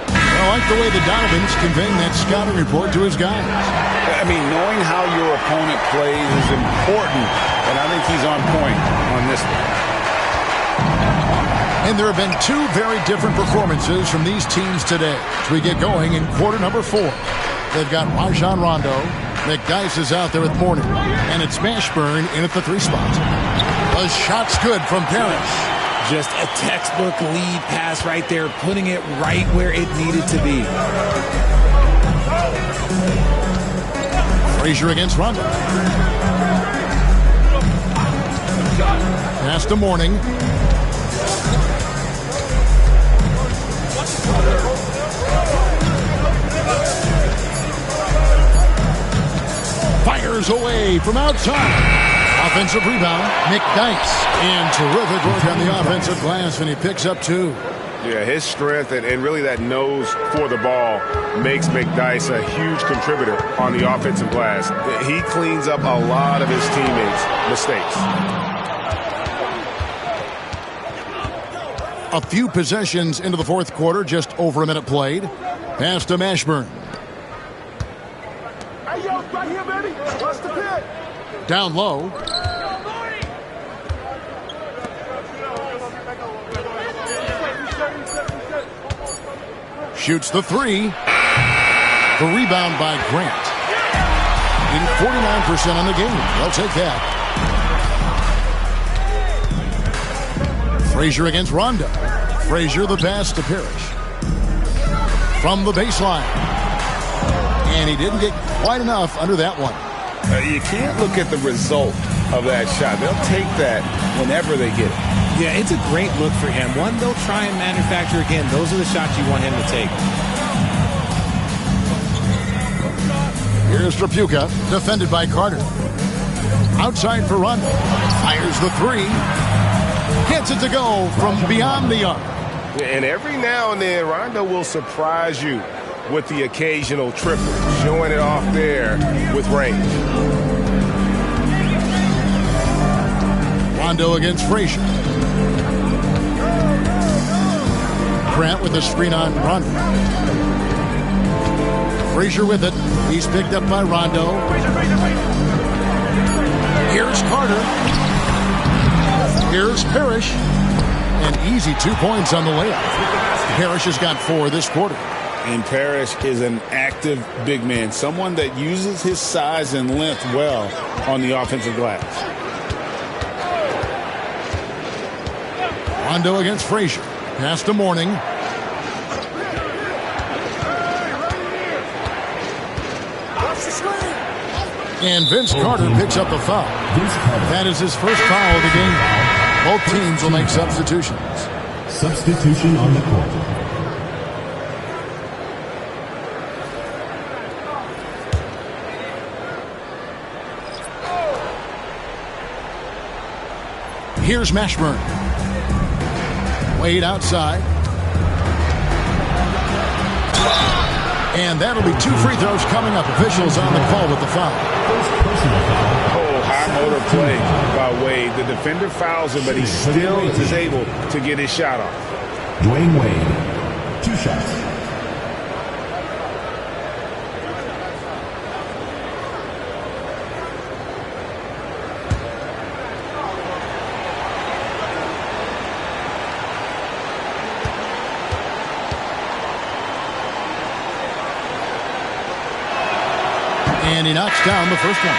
I like the way the Donovan's conveying that scouting report to his guys. I mean, knowing how your opponent plays is important, and I think he's on point on this one. And there have been two very different performances from these teams today as we get going in quarter number 4. They've got Rajon Rondo. McDyess is out there with Mourning. And it's Mashburn in at the 3 spot. The shot's good from Paris. Just a textbook lead pass right there, putting it right where it needed to be. Frazier against Rondo. Pass to Mourning. Fires away from outside. Offensive rebound, McDyess. And terrific work on the offensive glass, and he picks up 2. Yeah, his strength and really that nose for the ball makes McDyess a huge contributor on the offensive glass. He cleans up a lot of his teammates' mistakes. A few possessions into the fourth quarter, just over a minute played. Pass to Mashburn. Hey, yo, right here, baby. Watch the pit. Down low. Shoots the 3. The rebound by Grant. 49% on the game. They'll take that. Frazier against Rondo. Frazier the pass to Parrish. From the baseline. And he didn't get quite enough under that one. You can't look at the result of that shot. They'll take that whenever they get it. Yeah, it's a great look for him. One, they'll try and manufacture again. Those are the shots you want him to take. Here's Tripucka, defended by Carter. Outside for Rondo. Fires the three. Gets it to go from beyond the arc. And every now and then, Rondo will surprise you with the occasional triple, showing it off there with range. Rondo against Frazier. Grant with the screen on Rondo. Frazier with it. He's picked up by Rondo. Here's Carter. Here's Parrish. An easy 2 points on the layup. Parrish has got 4 this quarter. And Parrish is an active big man, someone that uses his size and length well on the offensive glass. Rondo against Frazier. Pass to Mourning. And Vince Carter picks up the foul. That is his first foul of the game. Both teams will make substitutions. Substitution on the court. Here's Mashburn. Wade outside. And that'll be 2 free throws coming up. Officials on the call with the foul. Oh, high motor play by Wade. The defender fouls him, but he still is able to get his shot off. Dwayne Wade, 2 shots. And he knocks down the first one.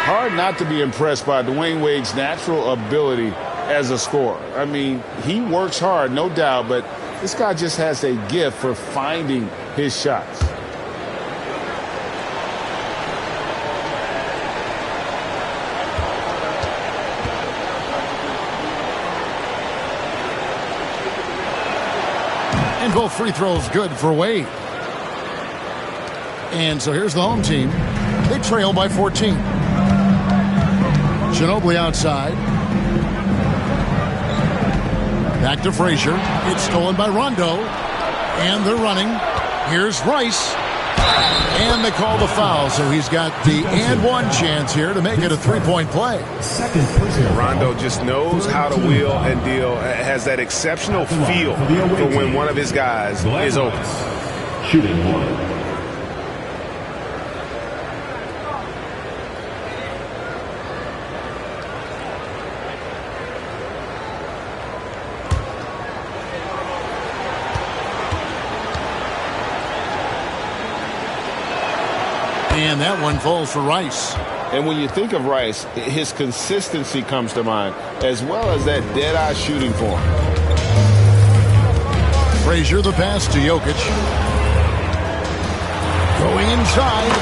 Hard not to be impressed by Dwayne Wade's natural ability as a scorer. I mean, he works hard, no doubt, but this guy just has a gift for finding his shots. And both free throws good for Wade. And so here's the home team. They trail by 14. Ginobili outside. Back to Frazier. It's stolen by Rondo. And they're running. Here's Rice. And they call the foul. So he's got the and one chance here to make it a 3-point play. Rondo just knows how to wheel and deal. Has that exceptional feel for when one of his guys is open. Shooting 1. And that one falls for Rice. And when you think of Rice, his consistency comes to mind, as well as that dead-eye shooting form. Frazier the pass to Jokic. Going inside.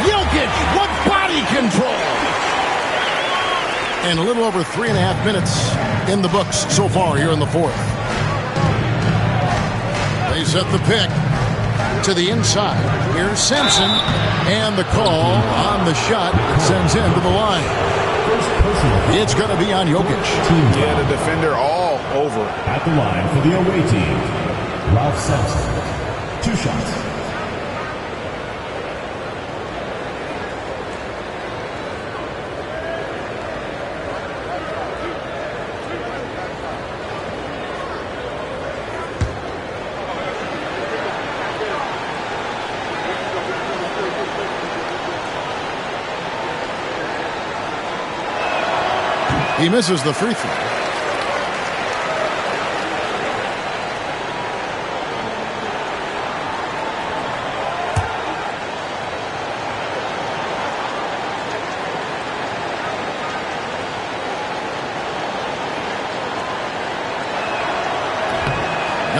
Jokic, what body control! And a little over 3.5 minutes in the books so far here in the fourth. They set the pick to the inside. Here's Simpson. And the call on the shot that sends him to the line. It's going to be on Jokic. Yeah, the defender all over. At the line for the away team, Ralph Sampson. 2 shots. He misses the free throw.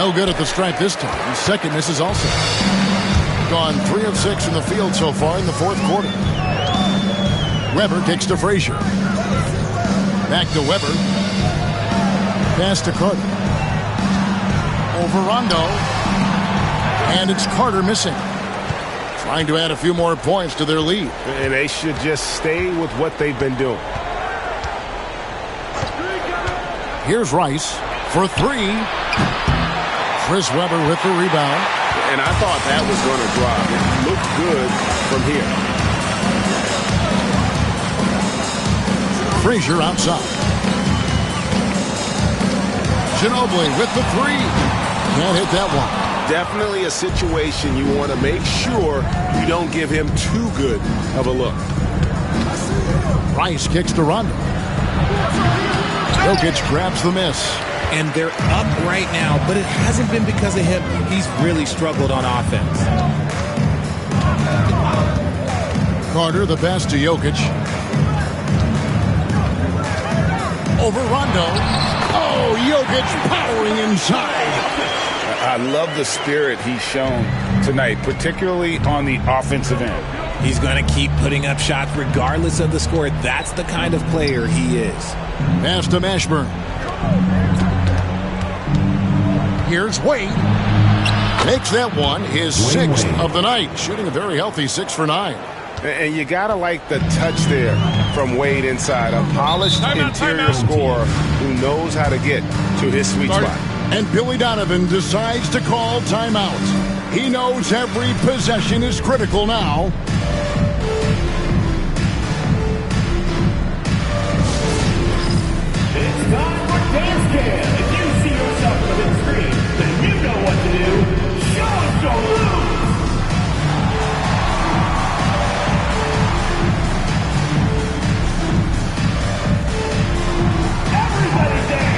No good at the stripe this time. His second misses also. Gone 3 of 6 in the field so far in the fourth quarter. Weber kicks to Frazier. Back to Weber. Pass to Carter. Over Rondo. And it's Carter missing. Trying to add a few more points to their lead. And they should just stay with what they've been doing. Here's Rice for 3. Chris Webber with the rebound. And I thought that was going to drop. It looked good from here. Frazier outside. Ginobili with the 3. Can't hit that one. Definitely a situation you want to make sure you don't give him too good of a look. Rice kicks to Rondo. Jokic grabs the miss. And they're up right now, but it hasn't been because of him. He's really struggled on offense. Carter, the pass to Jokic. Over Rondo. Oh, Jokic powering inside. I love the spirit he's shown tonight, particularly on the offensive end. He's going to keep putting up shots regardless of the score. That's the kind of player he is. Pass to Mashburn. Here's Wade. Takes that one, his 6th of the night. Shooting a very healthy 6 for 9. And you got to like the touch there from Wade inside. A polished interior scorer who knows how to get to his sweet spot. And Billy Donovan decides to call timeout. He knows every possession is critical now. It's time for Dance Cam. If you see yourself on the big screen, then you know what to do. Show us your moves. Everybody dance.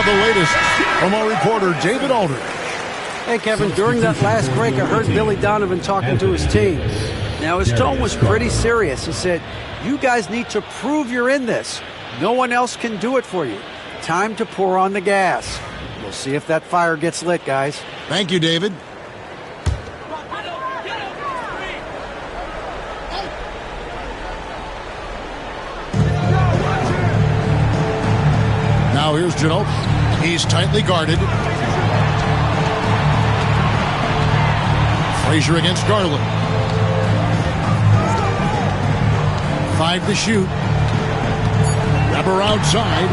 The latest from our reporter, David Aldridge. Hey, Kevin, during that last break, I heard Billy Donovan talking to his team. Now, his tone was pretty serious. He said, you guys need to prove you're in this. No one else can do it for you. Time to pour on the gas. We'll see if that fire gets lit, guys. Thank you, David. Now here's Ginobili. He's tightly guarded. Frazier against Garland. 5 to shoot. Weber outside.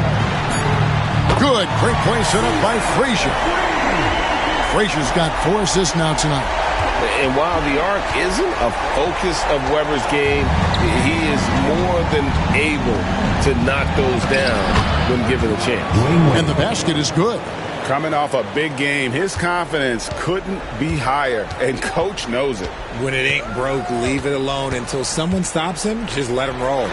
Good. Great play set up by Frazier. Frazier's got 4 assists now tonight. And while the arc isn't a focus of Weber's game, he is more than able to knock those down when given a chance. And the basket is good. Coming off a big game, his confidence couldn't be higher, and Coach knows it. When it ain't broke, leave it alone until someone stops him. Just let him roll.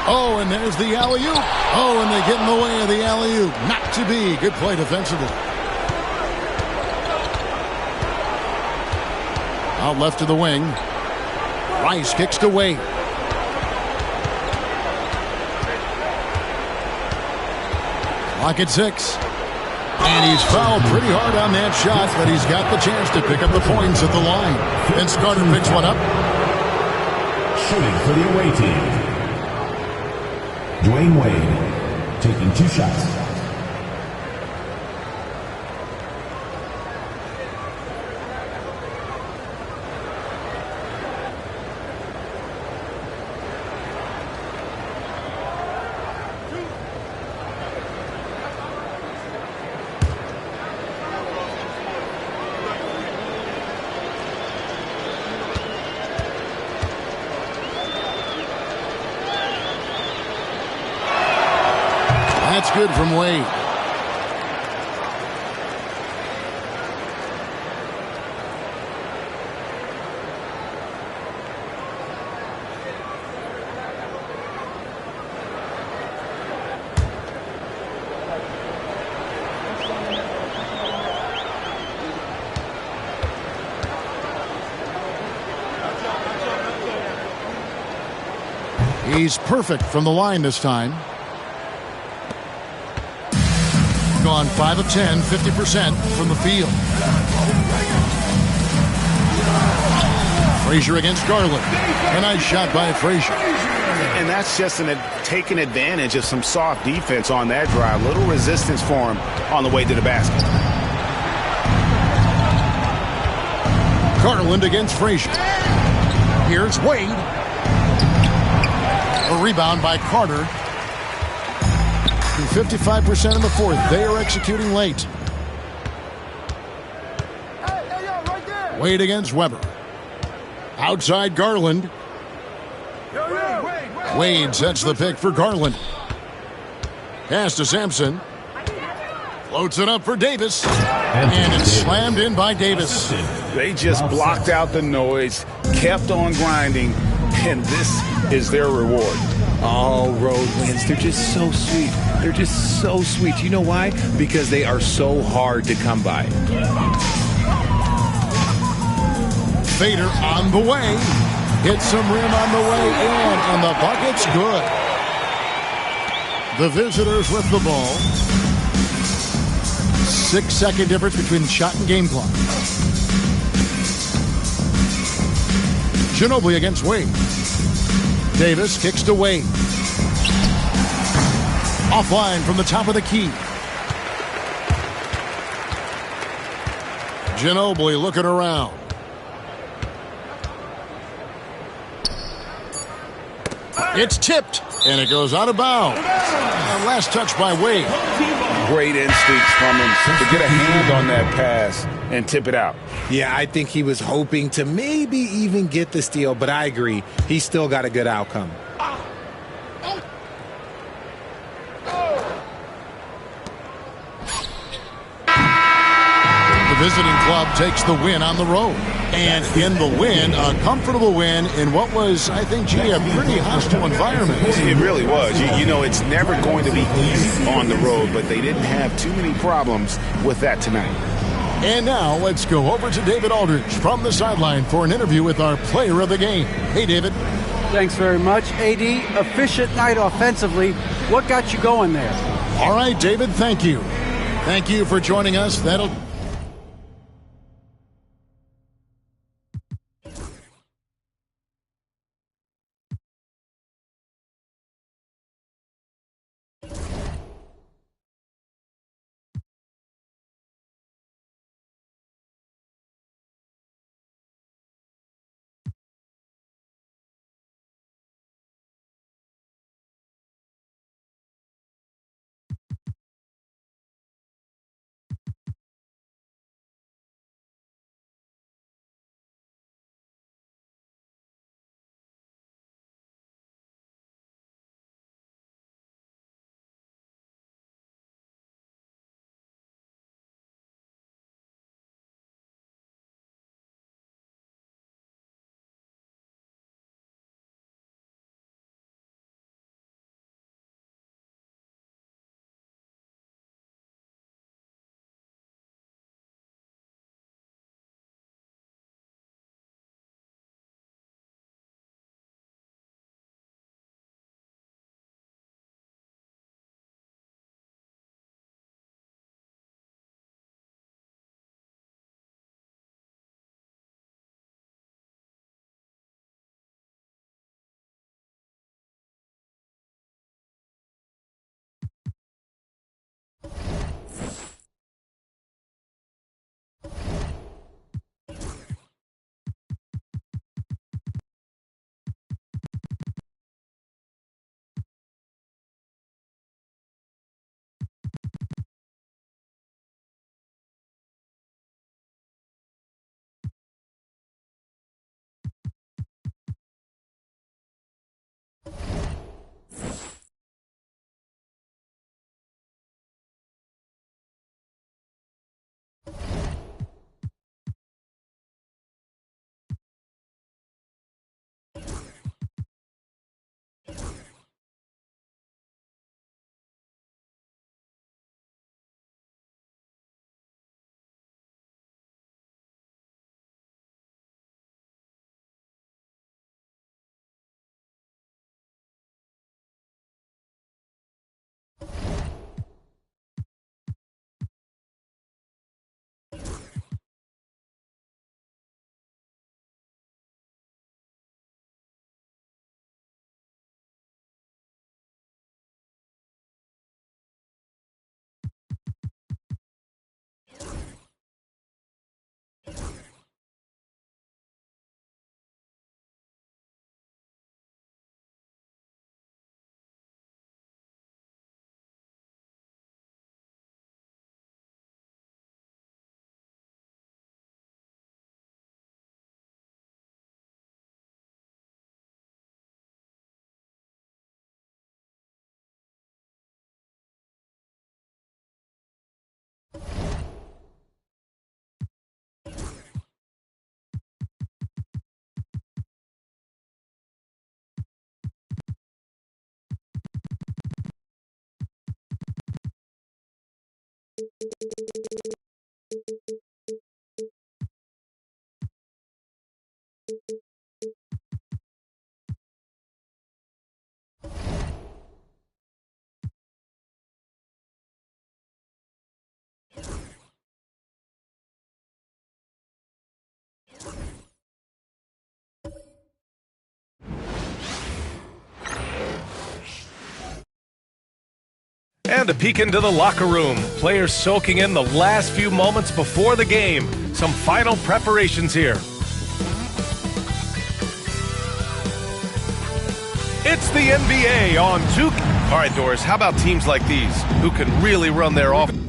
Oh, and there's the alley-oop. Oh, and they get in the way of the alley-oop. Not to be. Good play defensively. Out left to the wing. Rice kicks to Wade. Clock at 6. And he's fouled pretty hard on that shot, but he's got the chance to pick up the points at the line. Vince Carter picks one up. Shooting for the away team, Dwayne Wade taking 2 shots. That's good from Wade. He's perfect from the line this time. Gone 5 of 10, 50% from the field. Frazier against Garland. A nice shot by Frazier. And that's just taking advantage of some soft defense on that drive. Little resistance for him on the way to the basket. Garland against Frazier. Here's Wade. A rebound by Carter. 55% in the fourth. They are executing late. Wade against Weber. Outside Garland. Wade sets the pick for Garland. Pass to Sampson. Floats it up for Davis. And it's slammed in by Davis. They just blocked out the noise, kept on grinding, and this is their reward. All road wins. They're just so sweet. They're just so sweet. You know why? Because they are so hard to come by. Fader on the way. Hits some rim on the way in, and the bucket's good. The visitors with the ball. 6-second difference between shot and game clock. Ginobili against Wade. Davis kicks to Wade. Offline from the top of the key. Ginobili looking around. It's tipped, and it goes out of bounds. Last touch by Wade. Great instincts from him to get a hand on that pass and tip it out. Yeah, I think he was hoping to maybe even get the steal, but I agree. He still got a good outcome. The visiting club takes the win on the road. And in the win, a comfortable win in what was, I think, a pretty hostile environment. It really was. You know, it's never going to be easy on the road, but they didn't have too many problems with that tonight. And now let's go over to David Aldridge from the sideline for an interview with our player of the game. Hey, David. Thanks very much. AD, efficient night offensively. What got you going there? All right, David, thank you. Thank you for joining us. That'll And a peek into the locker room. Players soaking in the last few moments before the game. Some final preparations here. It's the NBA on 2. All right, Doris, how about teams like these who can really run their offense?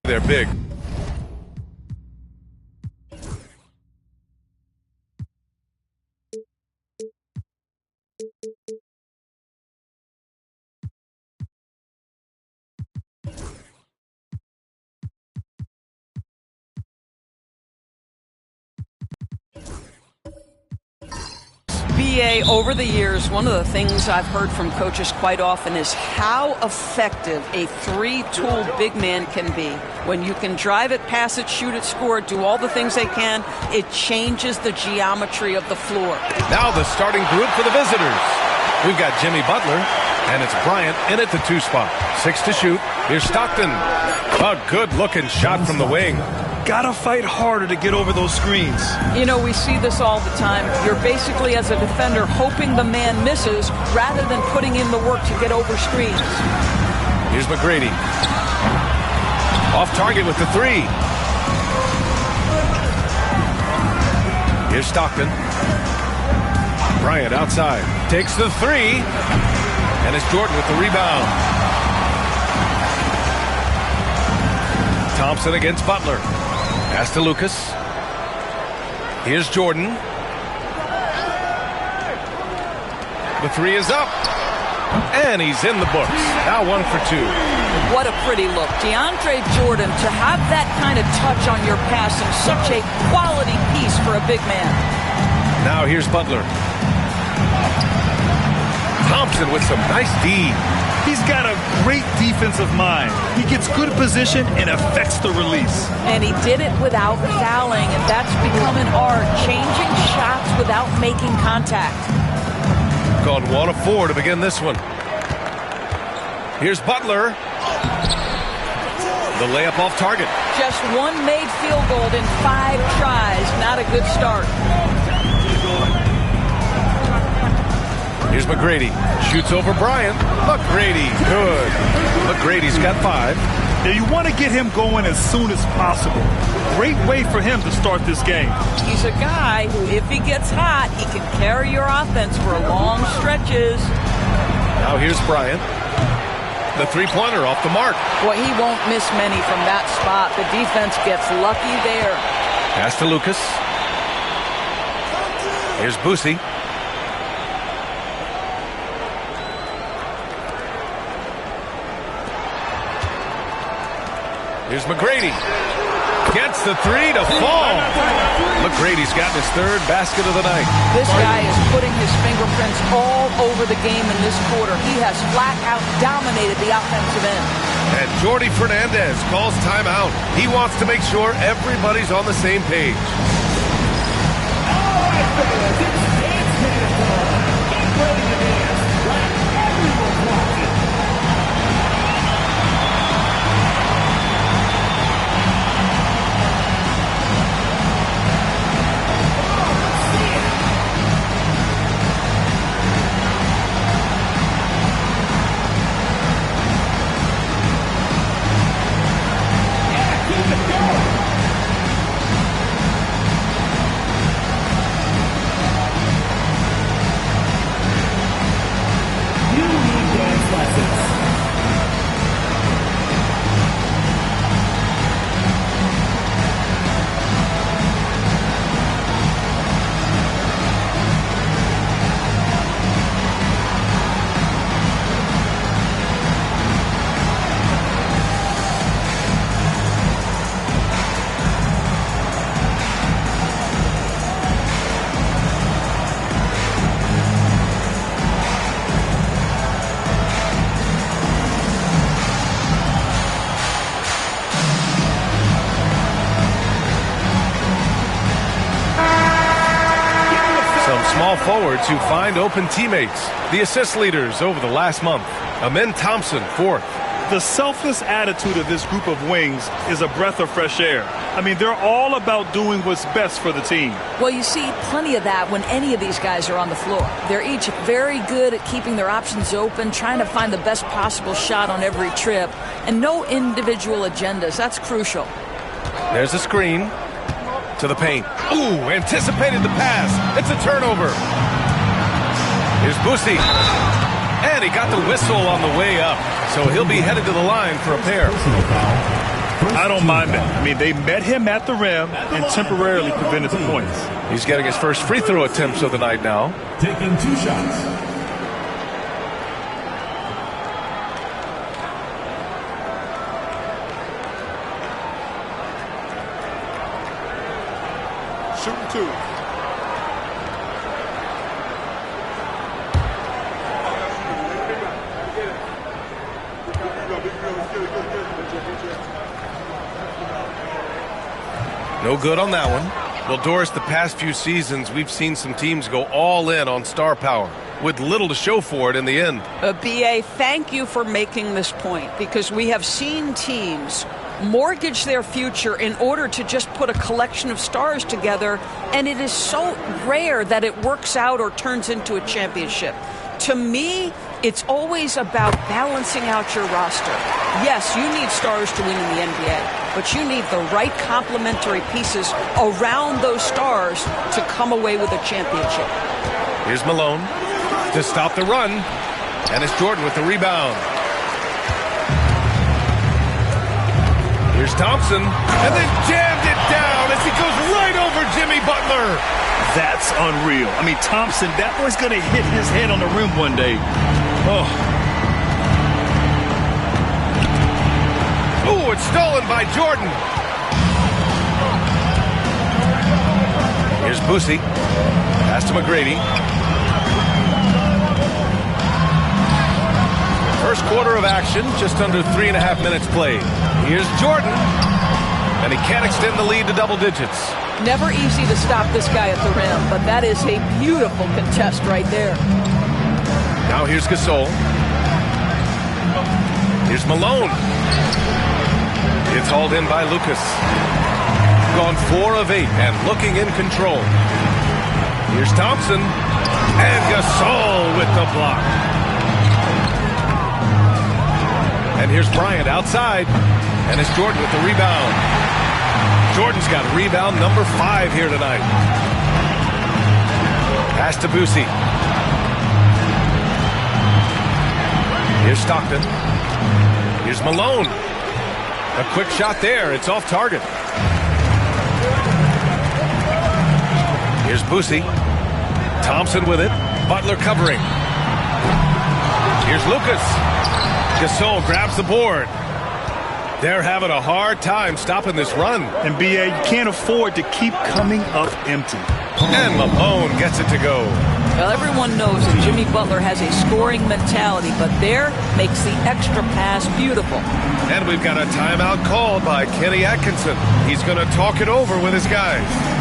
They're big. BA, over the years, one of the things I've heard from coaches quite often is how effective a three-tool big man can be. When you can drive it, pass it, shoot it, score it, do all the things they can, it changes the geometry of the floor. Now the starting group for the visitors. We've got Jimmy Butler, and it's Bryant in at the 2 spot. 6 to shoot. Here's Stockton. A good-looking shot from the wing. Gotta fight harder to get over those screens. You know, we see this all the time. You're basically, as a defender, hoping the man misses rather than putting in the work to get over screens. Here's McGrady. Off target with the 3. Here's Stockton. Bryant outside. Takes the 3. And it's Jordan with the rebound. Thompson against Butler. Pass to Lucas. Here's Jordan. The 3 is up. And he's in the books. Now 1 for 2. What a pretty look. DeAndre Jordan, to have that kind of touch on your passing, such a quality piece for a big man. Now here's Butler. Thompson with some nice D. He's got a great defensive mind. He gets good position and affects the release. And he did it without fouling, and that's become an art, changing shots without making contact. Called 1 of 4 to begin this one. Here's Butler. The layup off target. Just 1 made field goal in 5 tries. Not a good start. Here's McGrady. Shoots over Bryant. McGrady, good. McGrady's got 5. Now you want to get him going as soon as possible. Great way for him to start this game. He's a guy who, if he gets hot, he can carry your offense for long stretches. Now here's Bryant. The 3-pointer off the mark. Boy, he won't miss many from that spot. The defense gets lucky there. Pass to Lucas. Here's Boosie. Here's McGrady. Gets the 3 to fall. McGrady's gotten his 3rd basket of the night. This guy is putting his fingerprints all over the game in this quarter. He has flat out dominated the offensive end. And Jordi Fernandez calls timeout. He wants to make sure everybody's on the same page. All right, fans, it's Marathon. Get ready to dance like everyone's watching. small forwards who find open teammates. The assist leaders over the last month. Amen Thompson, 4th. The selfless attitude of this group of wings is a breath of fresh air. I mean, they're all about doing what's best for the team. Well, you see plenty of that when any of these guys are on the floor. They're each very good at keeping their options open, trying to find the best possible shot on every trip, and no individual agendas. That's crucial. There's a screen to the paint. Ooh, anticipated the pass. It's a turnover. Here's Boosie. And he got the whistle on the way up. So he'll be headed to the line for a pair. I don't mind that. I mean, they met him at the rim and temporarily prevented the points. He's getting his first free throw attempts of the night now. Taking 2 shots. Shooting 2. No good on that one. Well, Doris, the past few seasons, we've seen some teams go all in on star power with little to show for it in the end. BA, thank you for making this point, because we have seen teams mortgage their future in order to just put a collection of stars together, and it is so rare that it works out or turns into a championship. To me, it's always about balancing out your roster. Yes, you need stars to win in the NBA, but you need the right complementary pieces around those stars to come away with a championship. Here's Malone to stop the run, and it's Jordan with the rebound. Here's Thompson, and then jammed it down as he goes right over Jimmy Butler. That's unreal. I mean, Thompson, that boy's going to hit his head on the rim one day. Oh, it's stolen by Jordan. Here's Boosie. Pass to McGrady. First quarter of action, just under 3.5 minutes played. Here's Jordan, and he can't extend the lead to double digits. Never easy to stop this guy at the rim, but that is a beautiful contest right there. Now here's Gasol. Here's Malone. It's hauled in by Lucas. Gone 4 of 8 and looking in control. Here's Thompson. And Gasol with the block. And here's Bryant outside. And it's Jordan with the rebound. Jordan's got rebound number 5 here tonight. Pass to Boosie. Here's Stockton. Here's Malone. A quick shot there. It's off target. Here's Boosie. Thompson with it. Butler covering. Here's Lucas. Gasol grabs the board. They're having a hard time stopping this run. And BA, you can't afford to keep coming up empty. And Malone gets it to go. Well, everyone knows that Jimmy Butler has a scoring mentality, but there makes the extra pass beautiful. And we've got a timeout called by Kenny Atkinson. He's going to talk it over with his guys.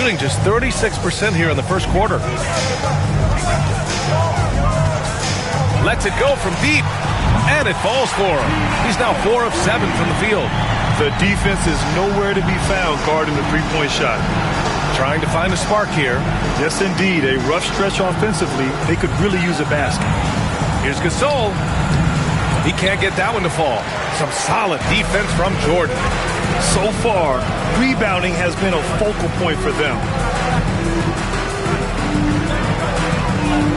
shooting just 36% here in the first quarter. Lets it go from deep, and it falls for him. He's now 4 of 7 from the field. The defense is nowhere to be found guarding the three-point shot. Trying to find a spark here. Yes, indeed. A rough stretch offensively. They could really use a basket. Here's Gasol. He can't get that one to fall. Some solid defense from Jordan. So far, rebounding has been a focal point for them.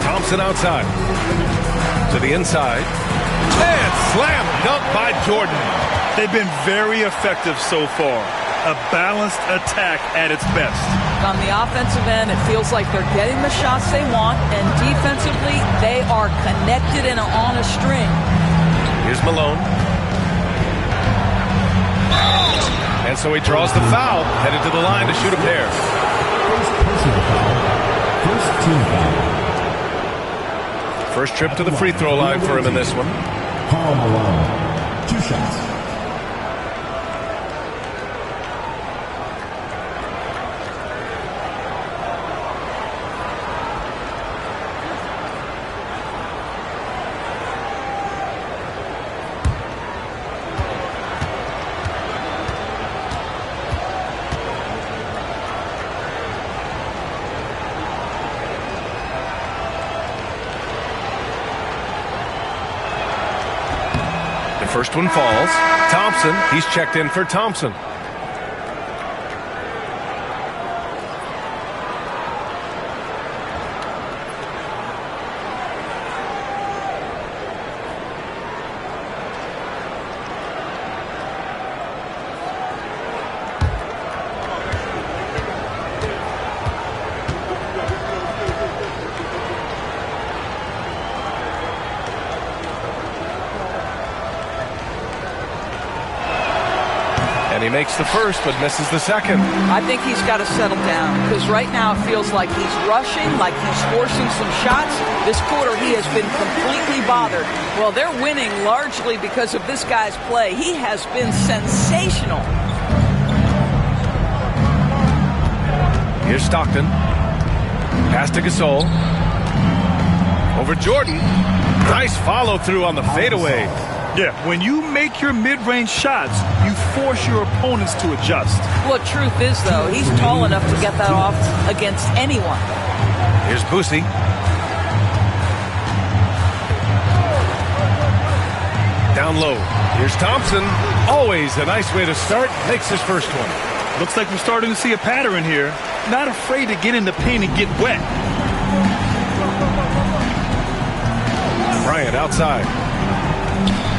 Thompson outside. To the inside. And slam dunk by Jordan. They've been very effective so far. A balanced attack at its best. On the offensive end, it feels like they're getting the shots they want, and defensively, they are connected and on a string. Here's Malone. And so he draws the foul, headed to the line to shoot a pair. First team foul. First trip to the free throw line for him in this one. Karl Malone. 2 shots. First one falls. Thompson, he's checked in for Thompson. He makes the first, but misses the second. I think he's got to settle down, because right now it feels like he's rushing, like he's forcing some shots. This quarter, he has been completely bothered. Well, they're winning largely because of this guy's play. He has been sensational. Here's Stockton. Pass to Gasol. Over Jordan. Nice follow-through on the fadeaway. Yeah, when you make your mid-range shots, you force your opponents to adjust. Well, truth is, though, he's tall enough to get that off against anyone. Here's Boosie. Down low. Here's Thompson. Always a nice way to start. Makes his first one. Looks like we're starting to see a pattern here. Not afraid to get in the paint and get wet. Bryant outside.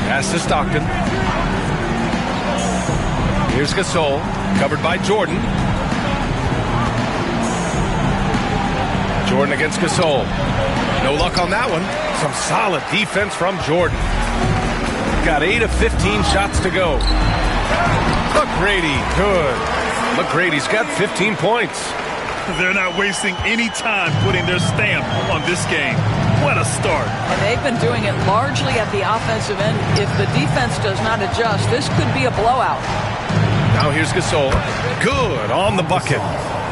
Pass to Stockton. Here's Gasol, covered by Jordan. Jordan against Gasol. No luck on that one. Some solid defense from Jordan. Got 8 of 15 shots to go. McGrady, good. McGrady's got 15 points. They're not wasting any time putting their stamp on this game. What a start. And they've been doing it largely at the offensive end. If the defense does not adjust, this could be a blowout. Now here's Gasol. Good on the bucket.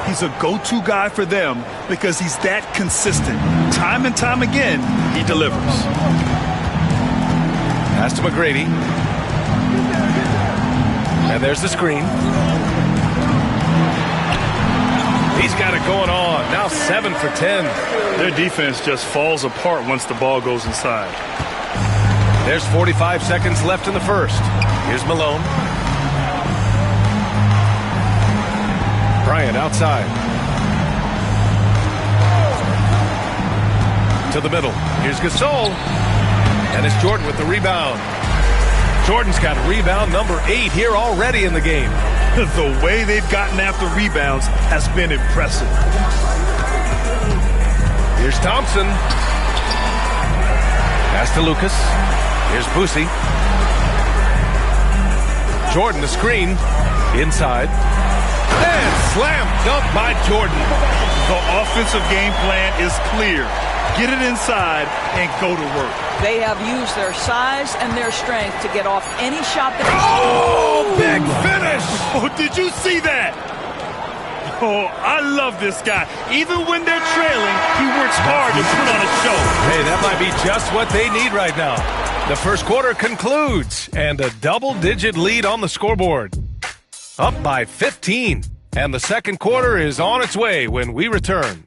He's a go-to guy for them because he's that consistent. Time and time again, he delivers. Pass to McGrady. And there's the screen. He's got it going on. Now 7 for 10. Their defense just falls apart once the ball goes inside. There's 45 seconds left in the first. Here's Malone. Bryant outside. To the middle. Here's Gasol. And it's Jordan with the rebound. Jordan's got rebound number 8 here already in the game. The way they've gotten after rebounds has been impressive. Here's Thompson. Pass to Lucas. Here's Boosie. Jordan the screen. Inside. And slam dunk by Jordan. The offensive game plan is clear. Get it inside and go to work. They have used their size and their strength to get off any shot that... Oh, big finish! Oh, did you see that? Oh, I love this guy. Even when they're trailing, he works hard to put on a show. Hey, that might be just what they need right now. The first quarter concludes, and a double-digit lead on the scoreboard. Up by 15, and the second quarter is on its way when we return.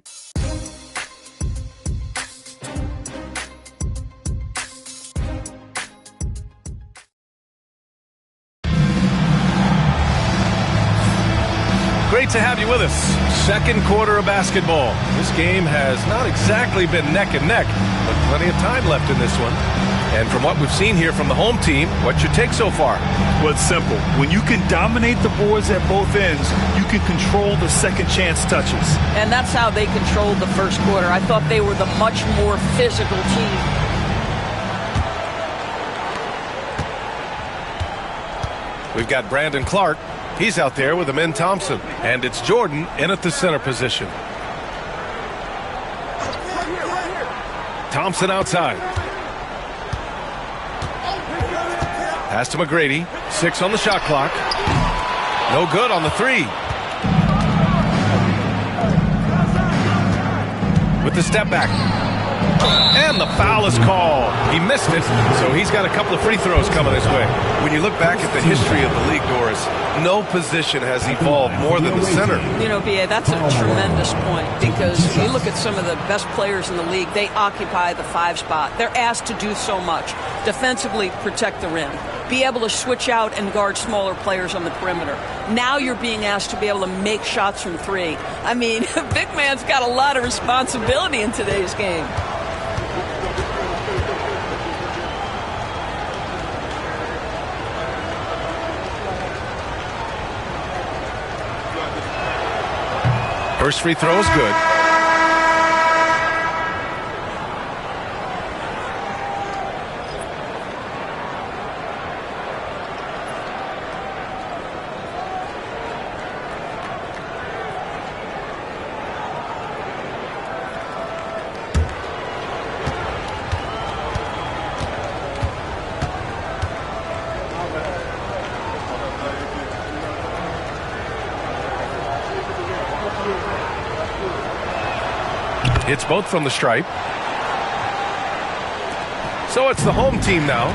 Great to have you with us. Second quarter of basketball. This game has not exactly been neck and neck, but plenty of time left in this one. And from what we've seen here from the home team, what's your take so far? Well, it's simple. When you can dominate the boards at both ends, you can control the second chance touches. And that's how they controlled the first quarter. I thought they were the much more physical team. We've got Brandon Clark. He's out there with Amen Thompson. And it's Jordan in at the center position. Thompson outside. Pass to McGrady. 6 on the shot clock. No good on the 3. With the step back. And the foul is called. He missed it, so he's got a couple of free throws coming his way. When you look back at the history of the league, Doris, no position has evolved more than the center. You know, B.A., that's a tremendous point, because you look at some of the best players in the league, they occupy the 5 spot. They're asked to do so much. Defensively, protect the rim. Be able to switch out and guard smaller players on the perimeter. Now you're being asked to be able to make shots from 3. I mean, big man's got a lot of responsibility in today's game. First free throw is good. It's both from the stripe. So it's the home team now.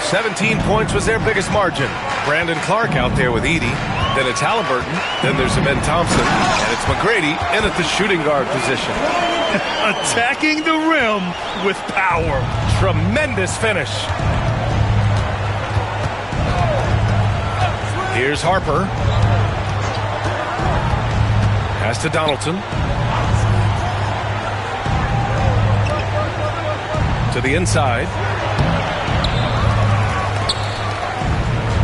17 points was their biggest margin. Brandon Clark out there with Edey. Then it's Halliburton. Then there's Amen Thompson. And it's McGrady in at the shooting guard position. Attacking the rim with power. Tremendous finish. Here's Harper. Pass to Donaldson. To the inside.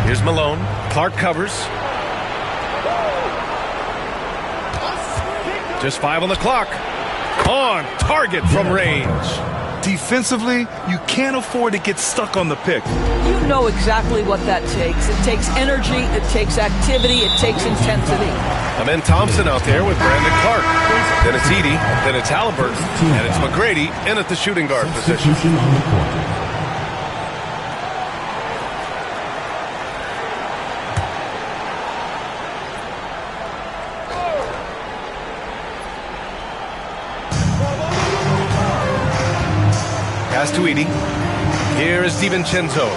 Here's Malone. Clark covers. Just 5 on the clock. On target from range. Defensively, you can't afford to get stuck on the pick. You know exactly what that takes. It takes energy, it takes activity, it takes intensity. Amen Thompson out there with Brandon Clark. Then it's Edey, then it's Halliburton, and it's McGrady in at the shooting guard position. Pass to Edey. Here is DiVincenzo.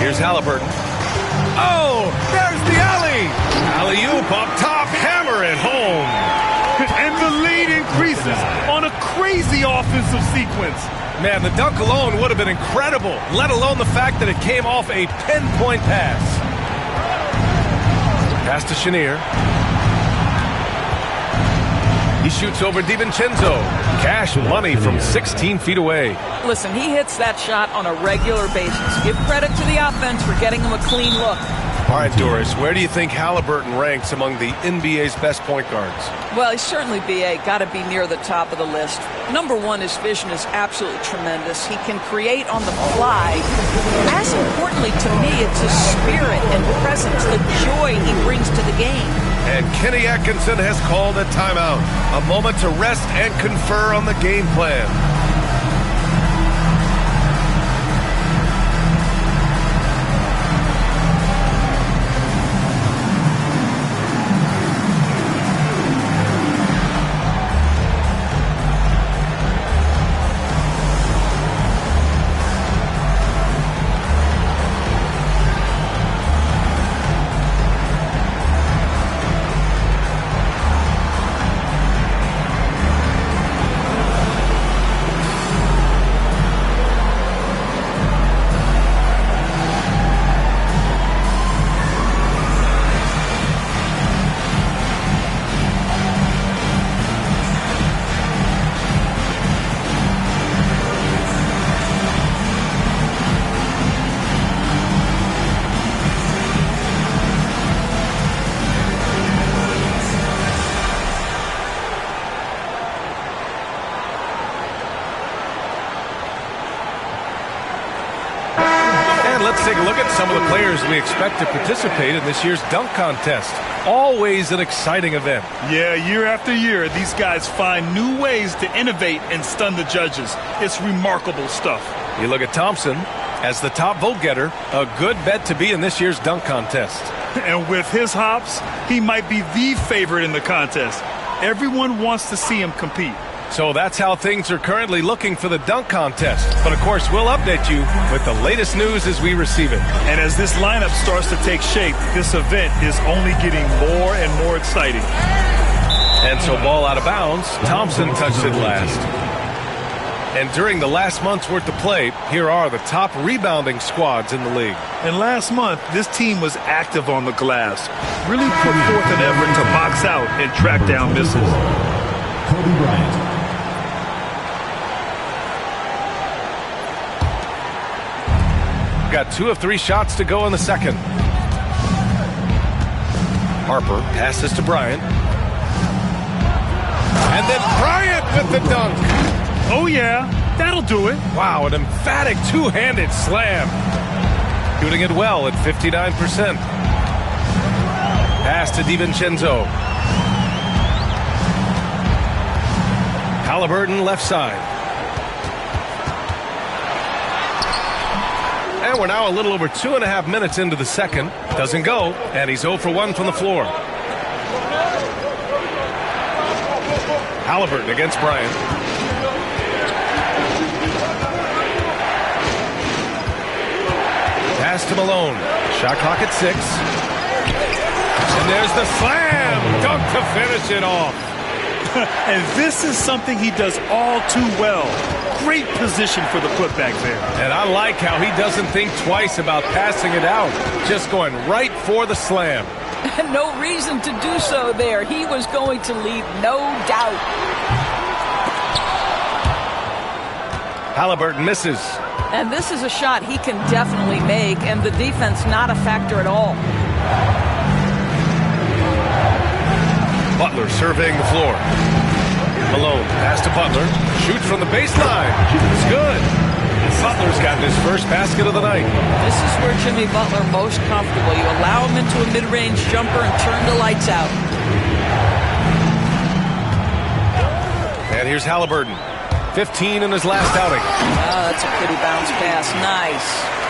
Here's Halliburton. Oh, there's the alley. Alley-oop up top, hammer it home. And the lead increases on a crazy offensive sequence. Man, the dunk alone would have been incredible, let alone the fact that it came off a pinpoint pass. Pass to Chenier. He shoots over DiVincenzo. Cash money from 16 feet away. Listen, he hits that shot on a regular basis. Give credit to the offense for getting him a clean look. All right, Doris, where do you think Halliburton ranks among the NBA's best point guards? Well, he's certainly, B.A., got to be near the top of the list. Number one, his vision is absolutely tremendous. He can create on the fly. As importantly to me, it's his spirit and presence, the joy he brings to the game. And Kenny Atkinson has called a timeout. A moment to rest and confer on the game plan. Let's take a look at some of the players we expect to participate in this year's dunk contest. Always an exciting event. Yeah, year after year, these guys find new ways to innovate and stun the judges. It's remarkable stuff. You look at Thompson as the top vote getter, a good bet to be in this year's dunk contest. And with his hops, he might be the favorite in the contest. Everyone wants to see him compete. So that's how things are currently looking for the dunk contest. But of course, we'll update you with the latest news as we receive it. And as this lineup starts to take shape, this event is only getting more and more exciting. And so ball out of bounds, Thompson touched it last. And during the last month's worth of play, here are the top rebounding squads in the league. And last month, this team was active on the glass. Really put forth an effort to box out and track down misses. Kobe Bryant. Got 2 of 3 shots to go in the second. Harper passes to Bryant. And then Bryant with the dunk. Oh, yeah, that'll do it. Wow, an emphatic two-handed slam. Shooting it well at 59%. Pass to DiVincenzo. Halliburton left side. And we're now a little over 2.5 minutes into the second. Doesn't go, and he's 0 for 1 from the floor. Halliburton against Bryant. Pass to Malone. Shot clock at 6. And there's the slam. Dunk to finish it off. And this is something he does all too well. Great position for the putback there. And I like how he doesn't think twice about passing it out. Just going right for the slam. No reason to do so there. He was going to leave no doubt. Halliburton misses. And this is a shot he can definitely make, and the defense not a factor at all. Butler surveying the floor. Malone, pass to Butler. Shoots from the baseline. It's good. Butler's gotten his first basket of the night. This is where Jimmy Butler most comfortable. You allow him into a mid-range jumper and turn the lights out. And here's Halliburton. 15 in his last outing. Oh, that's a pretty bounce pass. Nice.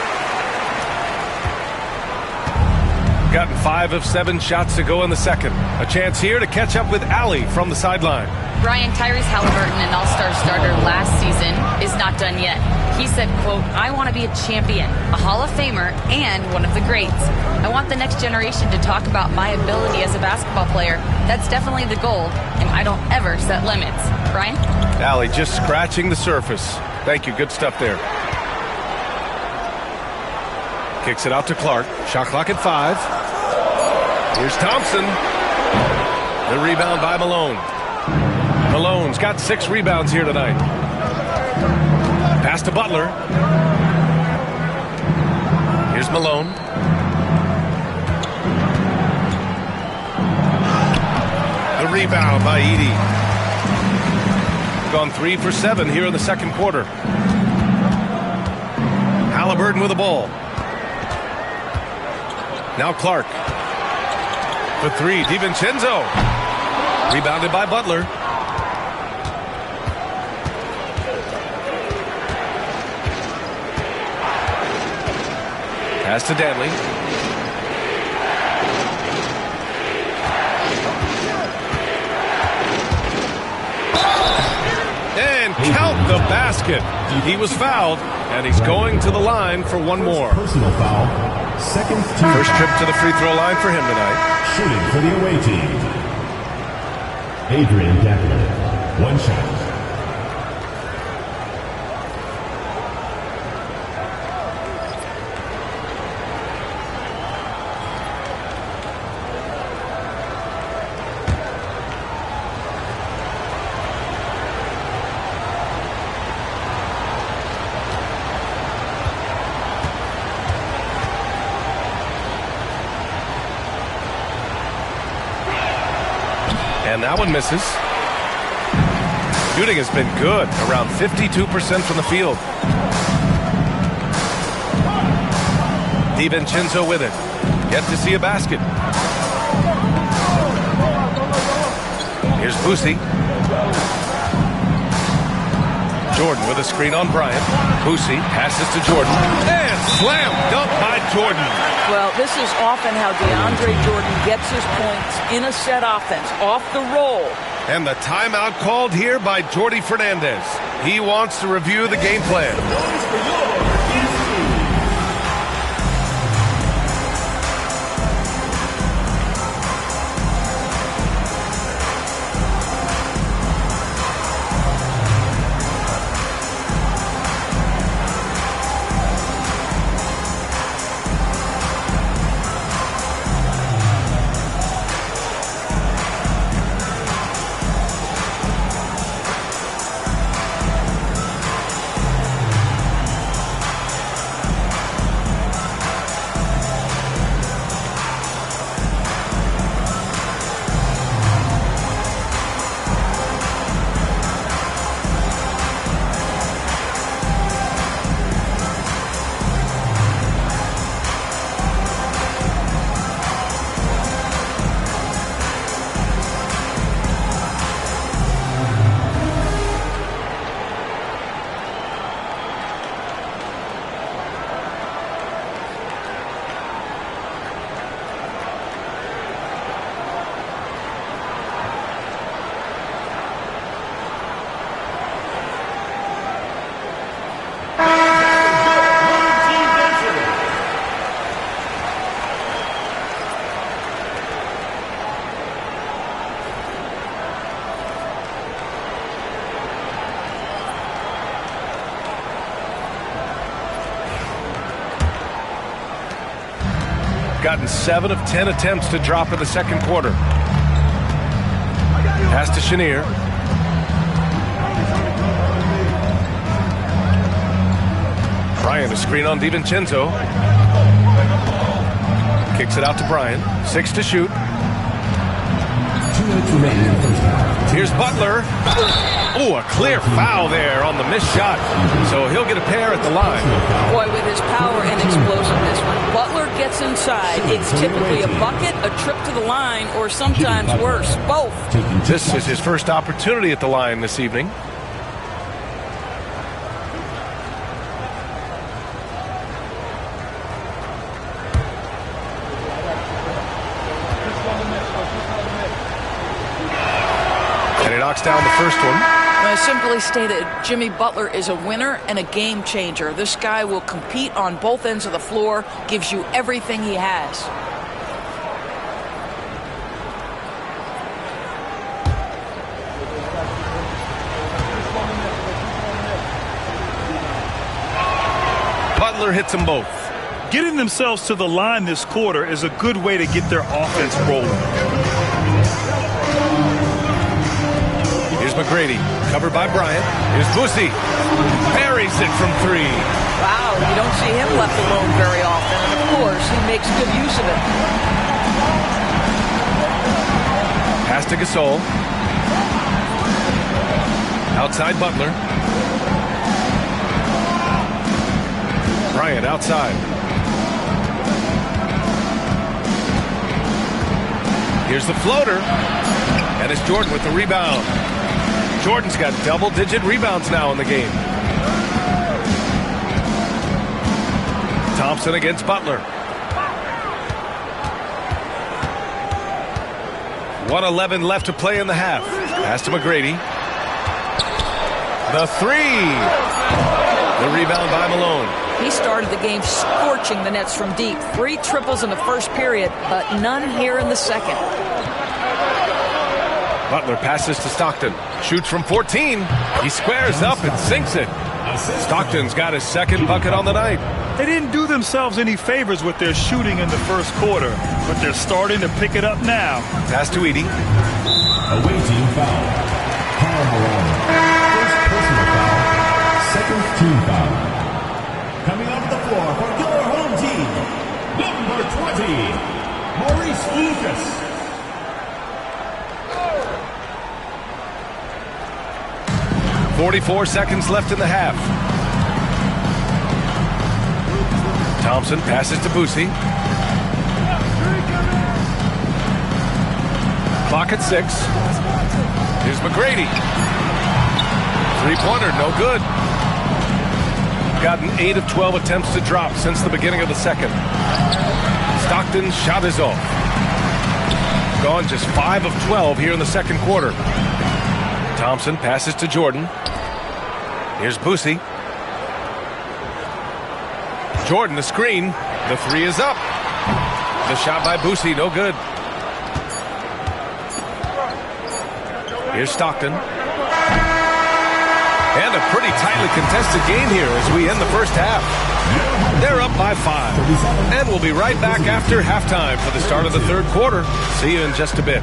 Gotten 5 of 7 shots to go in the second. A chance here to catch up with Allie from the sideline. Brian, Tyrese Halliburton, an all-star starter last season, is not done yet. He said, quote, I want to be a champion, a Hall of Famer, and one of the greats. I want the next generation to talk about my ability as a basketball player. That's definitely the goal, and I don't ever set limits. Brian? Allie just scratching the surface. Thank you. Good stuff there. Kicks it out to Clark. Shot clock at 5. Here's Thompson. The rebound by Malone. Malone's got 6 rebounds here tonight. Pass to Butler. Here's Malone. The rebound by Edey. Gone 3 for 7 here in the second quarter. Halliburton with the ball. Now Clark. For 3, DiVincenzo. Rebounded by Butler. Pass to Danley. And count the basket. He was fouled, and he's going to the line for one more. Personal foul. Second team. First trip to the free throw line for him tonight. Shooting for the away team. Adrian Danley. 1 shot. And that one misses. Shooting has been good, around 52% from the field. DiVincenzo with it. Yet to see a basket. Here's Boosie. Jordan with a screen on Bryant. Boosie passes to Jordan. And slam dunk by Jordan. Well, this is often how DeAndre Jordan gets his points in a set offense, off the roll. And the timeout called here by Jordi Fernandez. He wants to review the game plan. Gotten 7 of 10 attempts to drop in the second quarter. Pass to Chenier. Bryant a screen on DiVincenzo. Kicks it out to Bryant. 6 to shoot. 2 minutes remaining in the first half. Here's Butler. Oh, a clear foul there on the missed shot. So he'll get a pair at the line. Boy, with his power and explosiveness, when Butler gets inside, it's typically a bucket, a trip to the line, or sometimes worse, both. This is his first opportunity at the line this evening. And he knocks down the first one. Simply stated, Jimmy Butler is a winner and a game changer. This guy will compete on both ends of the floor, gives you everything he has. Butler hits them both. Getting themselves to the line this quarter is a good way to get their offense rolling. McGrady, covered by Bryant. Here's Boosie. Buries it from 3. Wow, you don't see him left alone very often. And of course, he makes good use of it. Pass to Gasol. Outside Butler. Bryant outside. Here's the floater. And it's Jordan with the rebound. Jordan's got double-digit rebounds now in the game. Thompson against Butler. 1:11 left to play in the half. Pass to McGrady. The 3. The rebound by Malone. He started the game scorching the Nets from deep. 3 triples in the first period, but none here in the second. Butler passes to Stockton. Shoots from 14. He squares up and sinks it. Stockton's got his second bucket on the night. They didn't do themselves any favors with their shooting in the first quarter, but they're starting to pick it up now. Pass to Edey. Away team foul. Karl Malone. First personal foul. Second team foul. Coming off the floor for your home team, number 20, Maurice Lucas. 44 seconds left in the half. Thompson passes to Boosie. Clock at 6. Here's McGrady. Three-pointer, no good. Gotten 8 of 12 attempts to drop since the beginning of the second. Stockton's shot is off. Gone just 5 of 12 here in the second quarter. Thompson passes to Jordan. Here's Boosie. Jordan, the screen. The three is up. The shot by Boosie, no good. Here's Stockton. And a pretty tightly contested game here as we end the first half. They're up by 5. And we'll be right back after halftime for the start of the third quarter. See you in just a bit.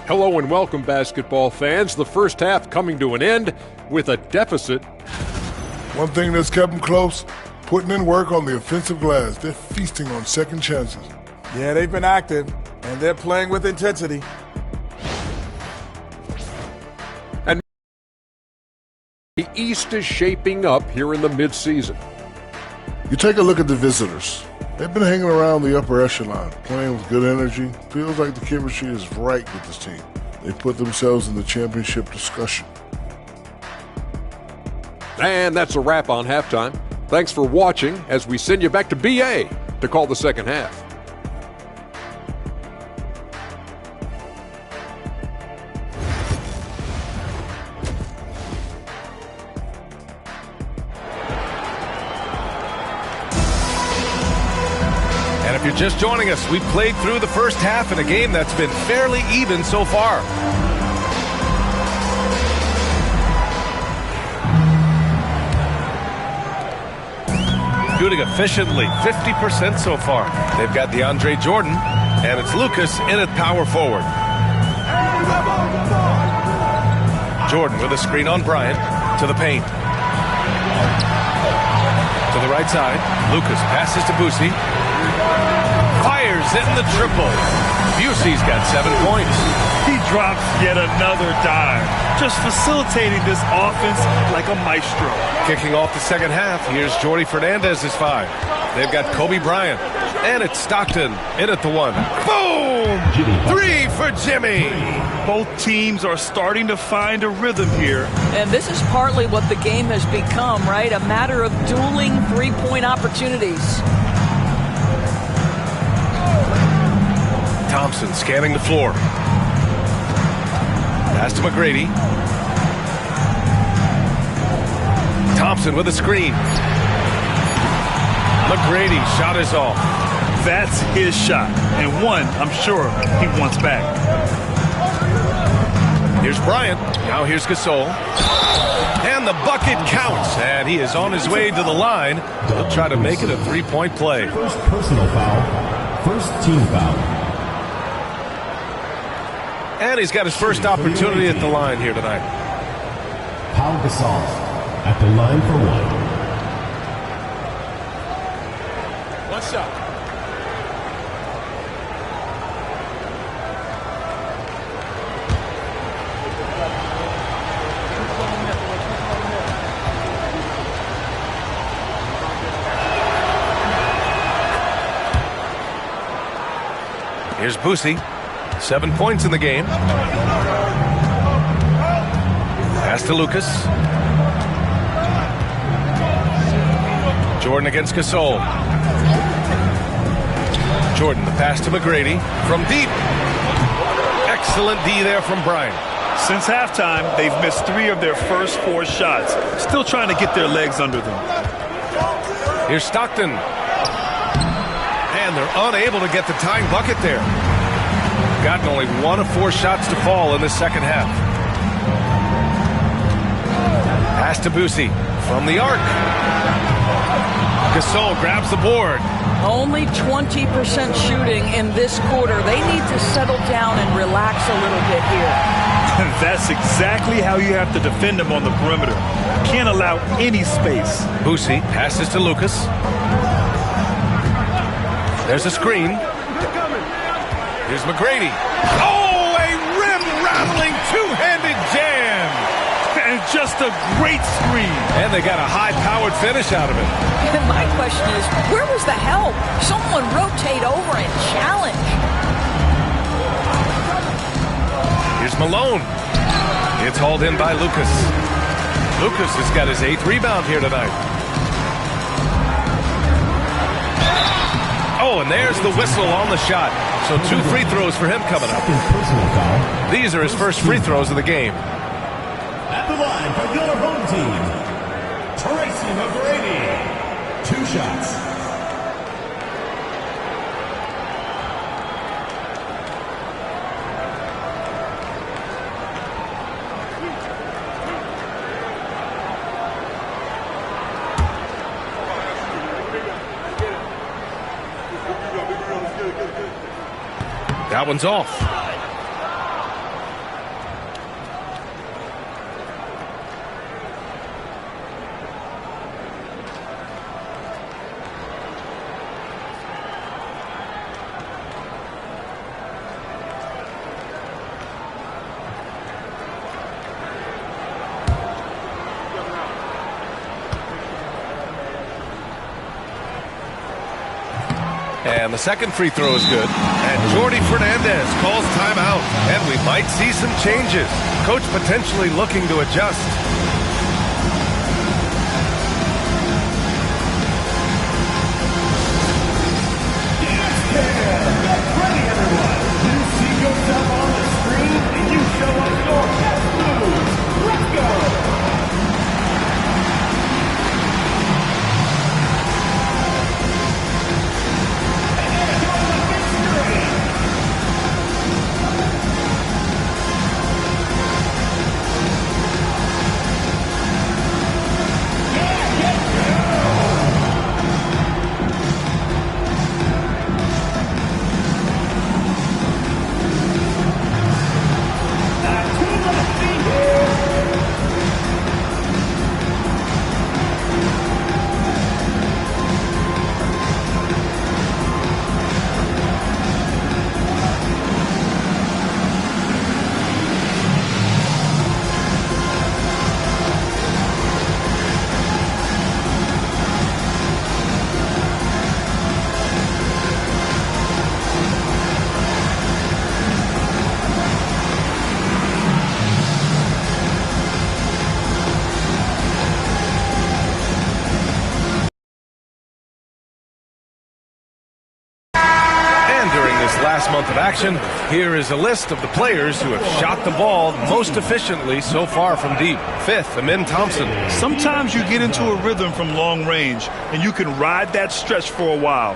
Hello and welcome, basketball fans. The first half coming to an end with a deficit. One thing that's kept them close, putting in work on the offensive glass. They're feasting on second chances. Yeah, they've been active, and they're playing with intensity. And the East is shaping up here in the midseason. You take a look at the visitors. They've been hanging around the upper echelon, playing with good energy. Feels like the chemistry is right with this team. They put themselves in the championship discussion. And that's a wrap on halftime. Thanks for watching as we send you back to BA to call the second half. If you're just joining us, we've played through the first half in a game that's been fairly even so far. Shooting efficiently, 50% so far. They've got DeAndre Jordan, and it's Lucas in at power forward. Jordan with a screen on Bryant to the paint. To the right side, Lucas passes to Boosie. Fires in the triple. Busey's got 7 points. He drops yet another dime, just facilitating this offense like a maestro. Kicking off the second half, here's Jordy Fernandez's 5. They've got Kobe Bryant, and it's Stockton in at the 1. Boom! 3 for Jimmy. Both teams are starting to find a rhythm here. And this is partly what the game has become, right? A matter of dueling three-point opportunities. Thompson scanning the floor. Pass to McGrady. Thompson with a screen. McGrady shot is off. That's his shot, and one I'm sure he wants back. Here's Bryant. Now here's Gasol. And the bucket counts, and he is on his way to the line. He'll try to make it a three-point play. First personal foul. First team foul. And he's got his first opportunity at the line here tonight. Pau Gasol at the line for 1. One shot. Here's Boosie. 7 points in the game. Pass to Lucas. Jordan against Gasol. Jordan, the pass to McGrady from deep. Excellent D there from Bryant. Since halftime, they've missed 3 of their first 4 shots. Still trying to get their legs under them. Here's Stockton. And they're unable to get the tying bucket there. Gotten only 1 of 4 shots to fall in the second half. Pass to Boosie from the arc. Gasol grabs the board. Only 20% shooting in this quarter. They need to settle down and relax a little bit here. That's exactly how you have to defend them on the perimeter. Can't allow any space. Boosie passes to Lucas. There's a screen. Here's McGrady. Oh, a rim-rattling two-handed jam. And just a great screen. And they got a high-powered finish out of it. And my question is, where was the help? Someone rotate over and challenge. Here's Malone. It's hauled in by Lucas. Lucas has got his 8th rebound here tonight. Oh, and there's the whistle on the shot. So 2 free throws for him coming up. These are his first free throws of the game. At the line for your home team, Tracy McGrady. 2 shots. That one's off. And the second free throw is good. And Jordi Fernandez calls timeout. And we might see some changes. Coach potentially looking to adjust. Get ready, everyone. You see yourself on the screen and you show us your best moves. Let's go. Last month of action, here is a list of the players who have shot the ball most efficiently so far from deep. 5th, Amin Thompson. Sometimes you get into a rhythm from long range, and you can ride that stretch for a while.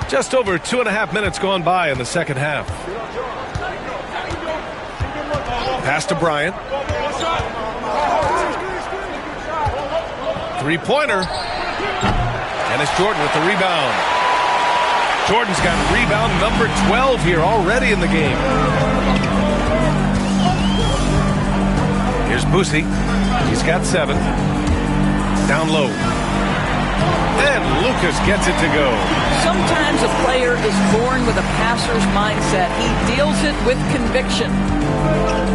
Just over 2.5 minutes gone by in the second half. Pass to Bryant. 3-pointer. And it's Jordan with the rebound. Jordan's got rebound number 12 here already in the game. Here's Boosie. He's got 7. Down low. And Lucas gets it to go. Sometimes a player is born with a passer's mindset. He deals it with conviction.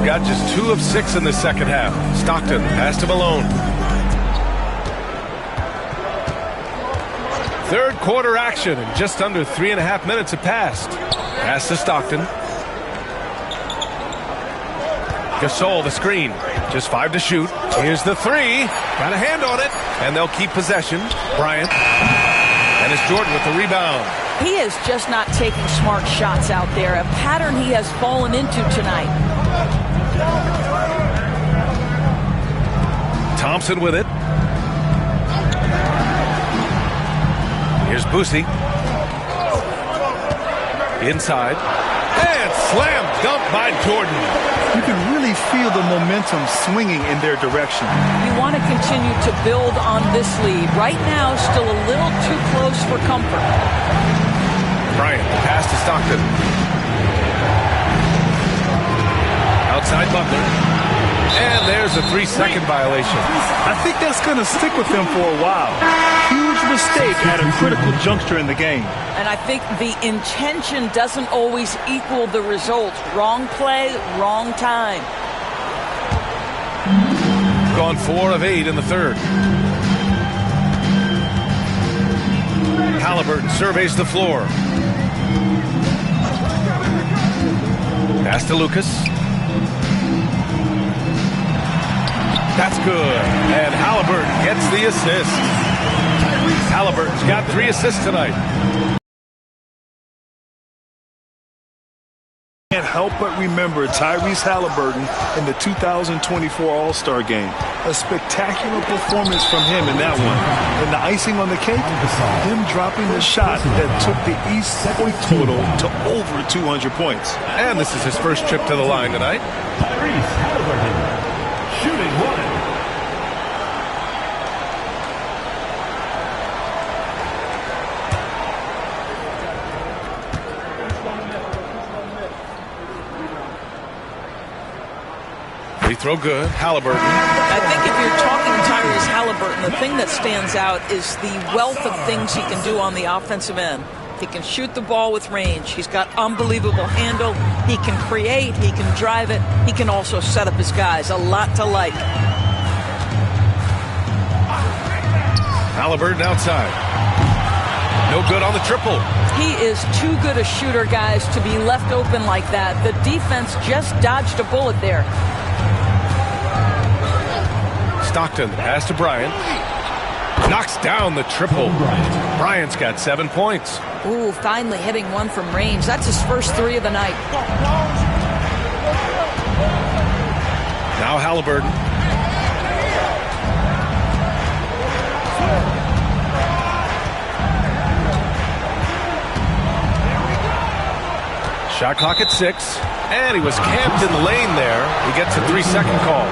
Got just 2 of 6 in the second half. Stockton pass to Malone. Third quarter action, and just under 3.5 minutes have passed. Pass to Stockton. Gasol, the screen. Just 5 to shoot. Here's the 3. Got a hand on it, and they'll keep possession. Bryant. And it's Jordan with the rebound. He is just not taking smart shots out there, a pattern he has fallen into tonight. Thompson with it. Here's Boosie. Inside. And slam dunk by Jordan. You can really feel the momentum swinging in their direction. You want to continue to build on this lead. Right now, still a little too close for comfort. Bryant, the pass to Stockton. Outside Butler. And there's a 3-second violation. I think that's going to stick with him for a while. Huge mistake at a critical juncture in the game. And I think the intention doesn't always equal the result. Wrong play, wrong time. Gone 4 of 8 in the third. Halliburton surveys the floor. Pass to Lucas. That's good. And Halliburton gets the assist. Halliburton's got 3 assists tonight. Can't help but remember Tyrese Halliburton in the 2024 All-Star Game. A spectacular performance from him in that one. And the icing on the cake, him dropping the shot that took the East point total to over 200 points. And this is his first trip to the line tonight. Tyrese Halliburton, shooting 1. Free throw good. Halliburton. I think if you're talking Tyrese Halliburton, the thing that stands out is the wealth of things he can do on the offensive end. He can shoot the ball with range. He's got unbelievable handle. He can create. He can drive it. He can also set up his guys. A lot to like. Halliburton outside. No good on the triple. He is too good a shooter, guys, to be left open like that. The defense just dodged a bullet there. Stockton, pass to Bryant. Knocks down the triple. Bryant's got 7 points. Ooh, finally hitting one from range. That's his first 3 of the night. Now Halliburton. Shot clock at 6. And he was camped in the lane there. He gets a 3-second call.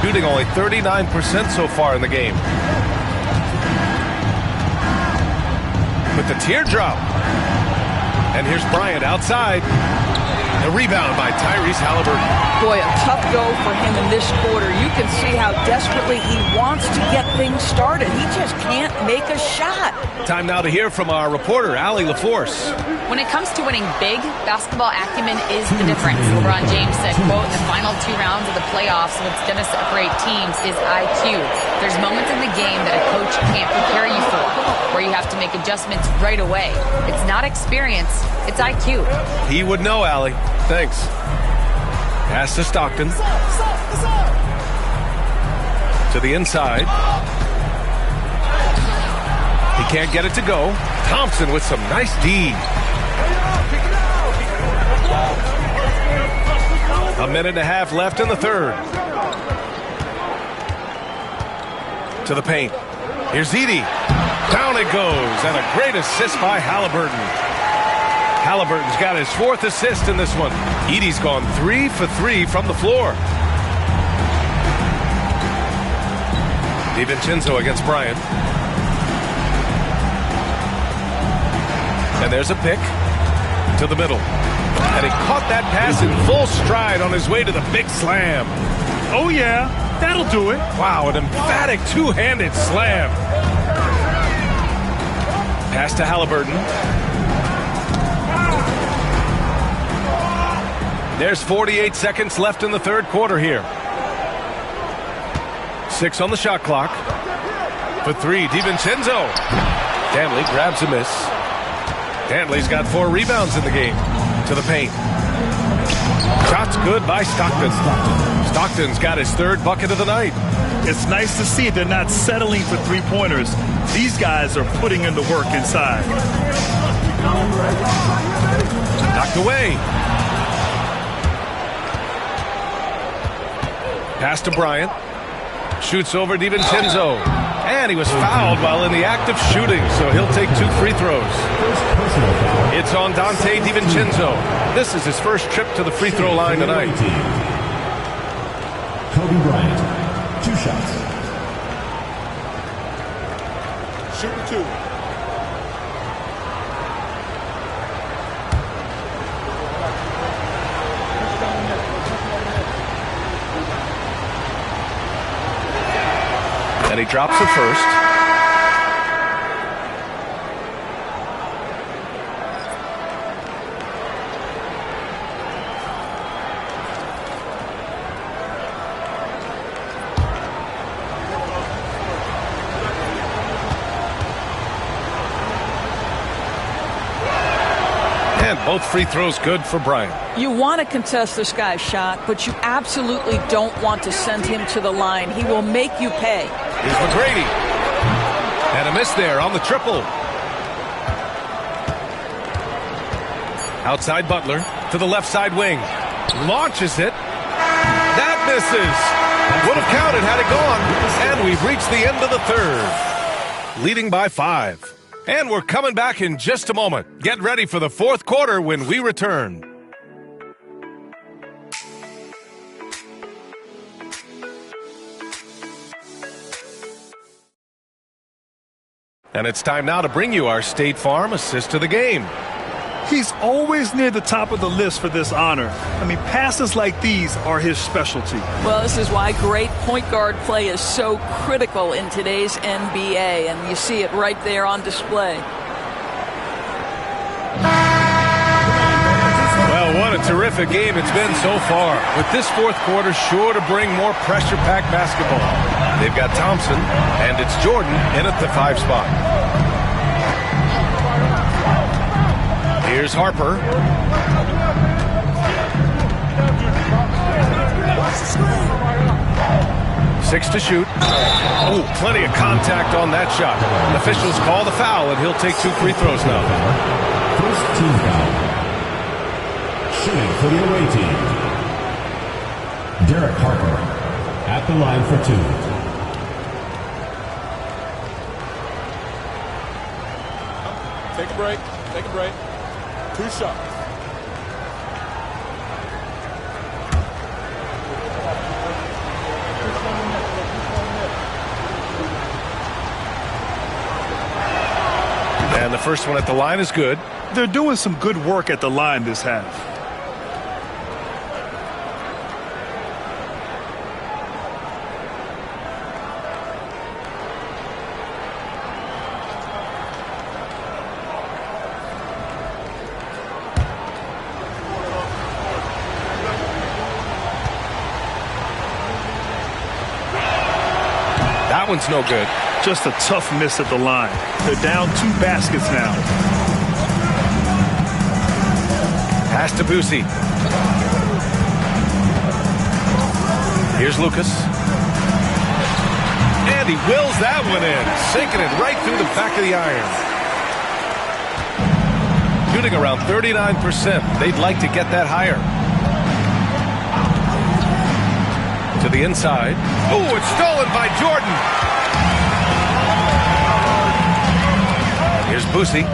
Shooting only 39% so far in the game. With the teardrop. And here's Bryant outside. The rebound by Tyrese Halliburton. Boy, a tough go for him in this quarter. You can see how desperately he wants to get things started. He just can't make a shot. Time now to hear from our reporter, Allie LaForce. When it comes to winning big, basketball acumen is the difference. LeBron James said, quote, the final 2 rounds of the playoffs, what's going to separate teams is IQ. There's moments in the game that a coach can't prepare you for, where you have to make adjustments right away. It's not experience, it's IQ. He would know, Allie. Thanks. Pass to Stockton. To the inside. He can't get it to go. Thompson with some nice D. A minute and a half left in the third. To the paint. Here's Edey. Down it goes. And a great assist by Halliburton. Halliburton's got his 4th assist in this one. Edey's gone 3 for 3 from the floor. DiVincenzo against Bryant. And there's a pick to the middle. And he caught that pass in full stride on his way to the big slam. Oh, yeah. That'll do it. Wow, an emphatic 2-handed slam. Pass to Halliburton. There's 48 seconds left in the third quarter here. 6 on the shot clock. For 3, DiVincenzo. Dantley grabs a miss. Dantley's got 4 rebounds in the game. To the paint. Shot's good by Stockton. Stockton's got his 3rd bucket of the night. It's nice to see they're not settling for 3-pointers. These guys are putting in the work inside. Knocked away. Pass to Bryant. Shoots over DiVincenzo. And he was fouled while in the act of shooting, so he'll take 2 free throws. It's on Dante DiVincenzo. This is his first trip to the free throw line tonight. Kobe Bryant, 2 shots. Shooting 2. And he drops it first. And both free throws good for Bryant. You want to contest this guy's shot, but you absolutely don't want to send him to the line. He will make you pay. Here's McGrady. And a miss there on the triple. Outside Butler to the left side wing. Launches it. That misses. Would have counted had it gone. And we've reached the end of the third. Leading by 5. And we're coming back in just a moment. Get ready for the fourth quarter when we return. And it's time now to bring you our State Farm assist of the game. He's always near the top of the list for this honor. I mean, passes like these are his specialty. Well, this is why great point guard play is so critical in today's NBA, and you see it right there on display. Well, what a terrific game it's been so far. With this fourth quarter sure to bring more pressure-packed basketball. They've got Thompson, and it's Jordan in at the 5 spot. Here's Harper. Six to shoot. Oh, plenty of contact on that shot. Officials call the foul, and he'll take 2 free throws now. First team foul. Shooting for the away team. Derek Harper at the line for 2. Take a break. Take a break. 2 shots. And the first one at the line is good. They're doing some good work at the line this half. That one's no good. Just a tough miss at the line. They're down 2 baskets now. Pass to Boosie. Here's Lucas. And he wills that one in, sinking it right through the back of the iron. Shooting around 39%. They'd like to get that higher. To the inside. Oh, it's stolen by Jordan. Here's Boosie.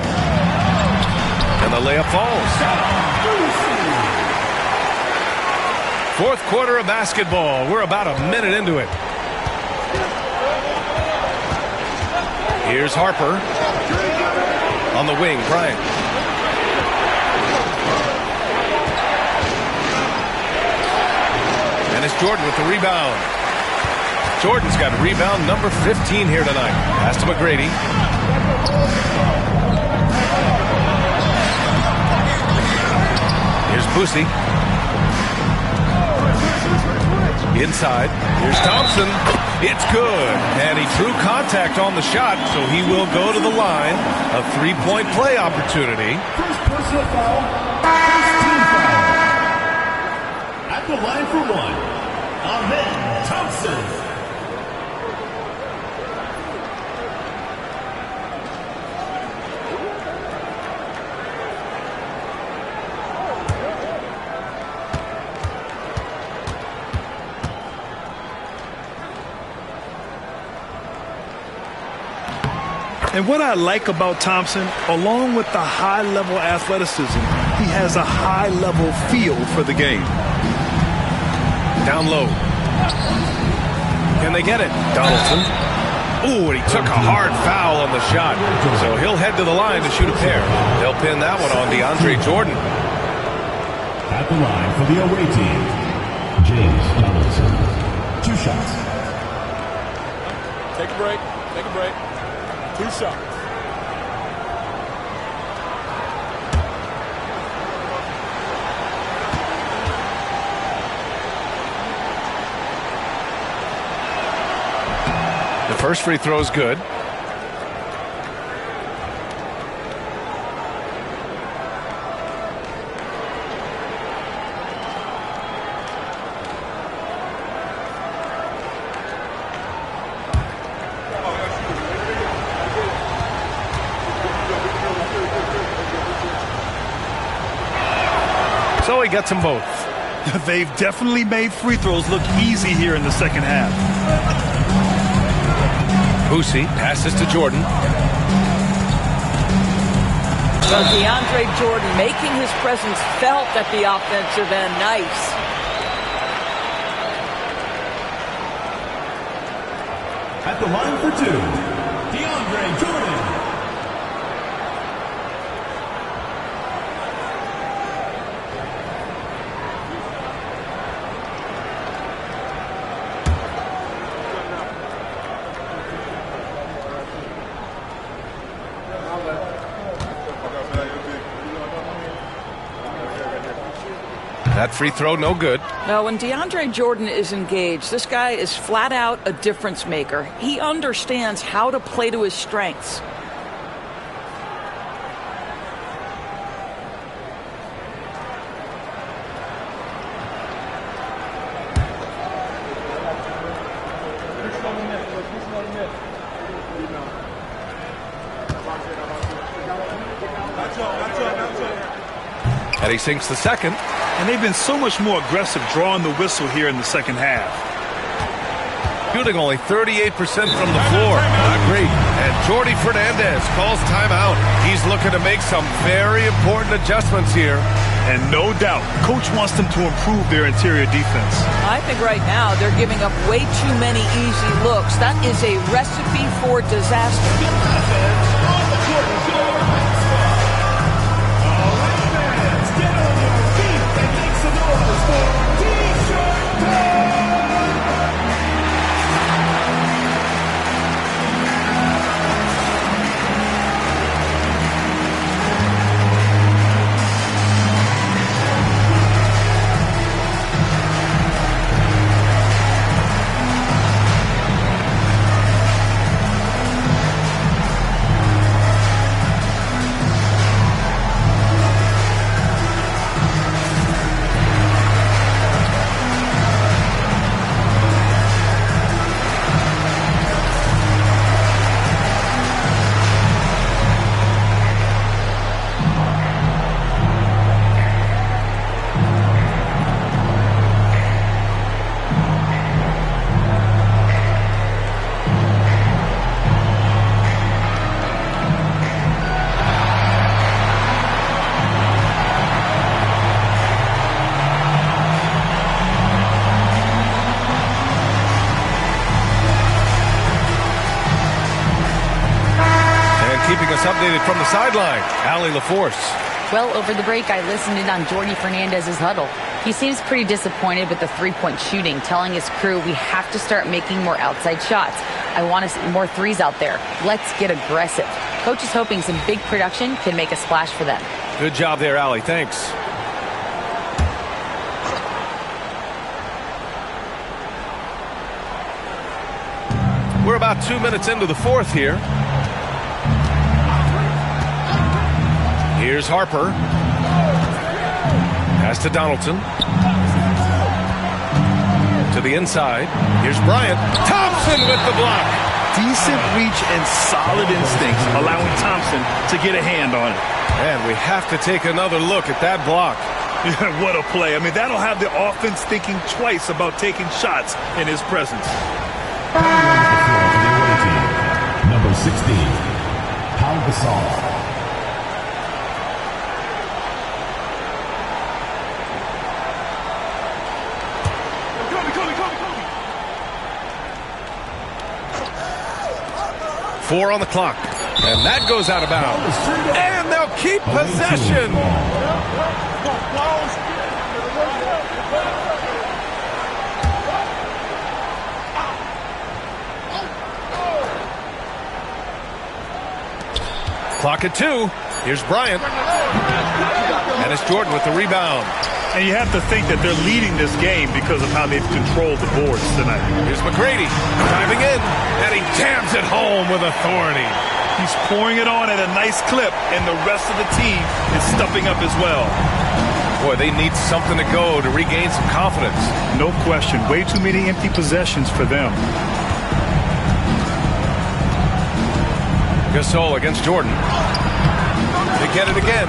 And the layup falls. Fourth quarter of basketball. We're about a minute into it. Here's Harper. On the wing, Bryant. And it's Jordan with the rebound. Jordan's got rebound number 15 here tonight. Pass to McGrady. Here's Boosie. Inside. Here's Thompson. It's good. And he drew contact on the shot, so he will go to the line. A 3-point play opportunity. First personal foul. First team foul. At the line for 1. Amen Thompson. And what I like about Thompson, along with the high-level athleticism, he has a high-level feel for the game. Down low. Can they get it? Donaldson. Ooh, and he took a hard foul on the shot. So he'll head to the line to shoot a pair. They'll pin that one on DeAndre Jordan. At the line for the away team, James Donaldson. 2 shots. Take a break. Take a break. 2 shots. The first free throw is good. So he gets them both. They've definitely made free throws look easy here in the second half. Boosie passes to Jordan. Well, DeAndre Jordan making his presence felt at the offensive end. Nice. At the line for 2, DeAndre Jordan. That free throw, no good. Now, when DeAndre Jordan is engaged, this guy is flat out a difference maker. He understands how to play to his strengths. And he sinks the second. And they've been so much more aggressive drawing the whistle here in the second half. Shooting only 38% from the floor. Not great. And Jordi Fernandez calls timeout. He's looking to make some very important adjustments here. And no doubt, Coach wants them to improve their interior defense. I think right now they're giving up way too many easy looks. That is a recipe for disaster. Updated from the sideline, Allie LaForce. Well, over the break, I listened in on Jordi Fernandez's huddle. He seems pretty disappointed with the three-point shooting, telling his crew we have to start making more outside shots. I want to see more threes out there. Let's get aggressive. Coach is hoping some big production can make a splash for them. Good job there, Allie. Thanks. We're about 2 minutes into the fourth here. Here's Harper. Pass to Donaldson. To the inside. Here's Bryant. Thompson with the block. Decent reach and solid instincts, allowing Thompson to get a hand on it. And we have to take another look at that block. What a play. I mean, that'll have the offense thinking twice about taking shots in his presence. Number 16, Pau Gasol. Four on the clock. And that goes out of bounds. And they'll keep possession. Clock at 2. Here's Bryant. And it's Jordan with the rebound. And you have to think that they're leading this game because of how they've controlled the boards tonight. Here's McGrady driving in, and he jams it home with authority. He's pouring it on at a nice clip, and the rest of the team is stepping up as well. Boy, they need something to go to regain some confidence. No question. Way too many empty possessions for them. Gasol against Jordan. They get it again.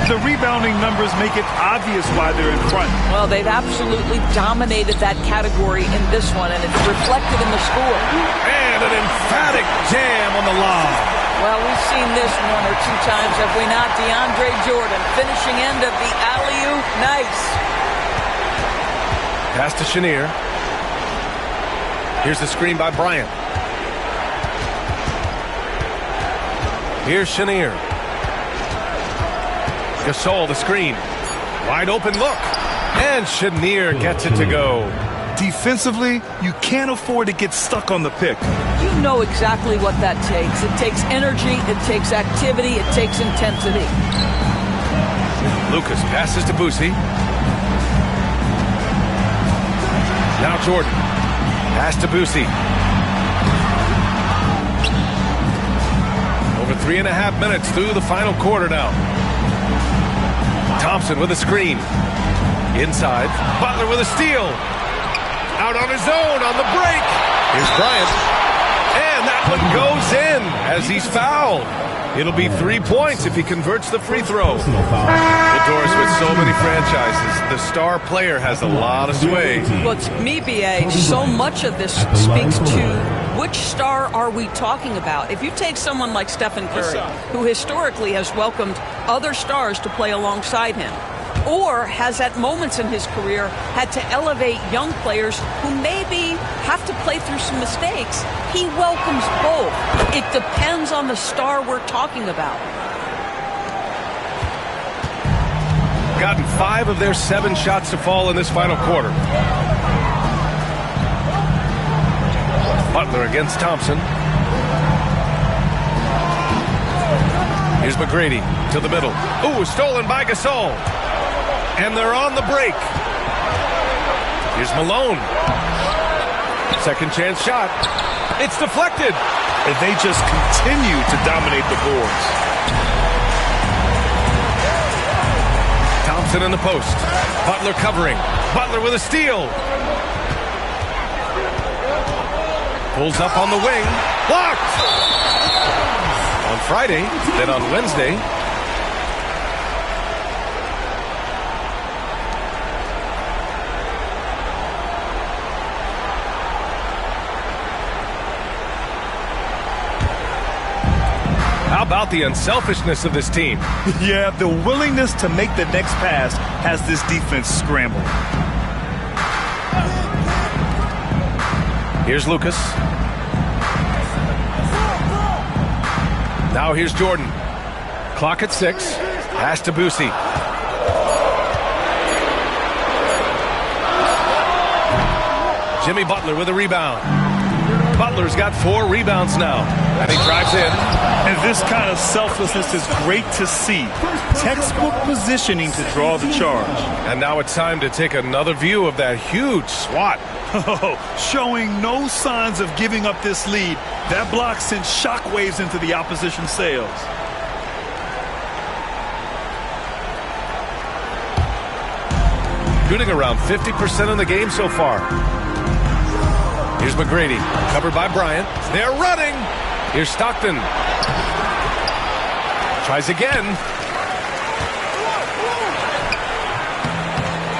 The rebounding numbers make it obvious why they're in front. Well, they've absolutely dominated that category in this one, and it's reflected in the score. And an emphatic jam on the lob. Well, we've seen this one or two times, have we not? DeAndre Jordan, finishing end of the alley-oop. Nice. Pass to Chenier. Here's the screen by Bryant. Here's Chenier. Gasol, the screen. Wide open look. And Chenier gets it to go. Defensively, you can't afford to get stuck on the pick. You know exactly what that takes. It takes energy, it takes activity, it takes intensity. Lucas passes to Boosie. Now Jordan. Pass to Boosie. Over 3.5 minutes through the final quarter now. Thompson with a screen. Inside. Butler with a steal. Out on his own on the break. Here's Bryant. And that one goes in as he's fouled. It'll be 3 points if he converts the free throw. Doris, with so many franchises, the star player has a lot of sway. Well, to me, B.A., so much of this speaks to which star are we talking about? If you take someone like Stephen Curry, who historically has welcomed other stars to play alongside him, or has at moments in his career had to elevate young players who maybe have to play through some mistakes, he welcomes both. It depends on the star we're talking about. Gotten 5 of their 7 shots to fall in this final quarter. Butler against Thompson. Here's McGrady to the middle. Ooh, stolen by Gasol. And they're on the break. Here's Malone. Second chance shot. It's deflected. And they just continue to dominate the boards. Thompson in the post. Butler covering. Butler with a steal. Pulls up on the wing. Blocked! On Friday, then on Wednesday. How about the unselfishness of this team? Yeah, the willingness to make the next pass has this defense scrambled. Here's Lucas. Now here's Jordan. Clock at 6. Pass to Boosie. Jimmy Butler with a rebound. Butler's got 4 rebounds now. And he drives in. And this kind of selflessness is great to see. Textbook positioning to draw the charge. And now it's time to take another view of that huge swat. Showing no signs of giving up this lead. That block sent shockwaves into the opposition sails. Shooting around 50% in the game so far. Here's McGrady, covered by Bryant. They're running. Here's Stockton. Tries again.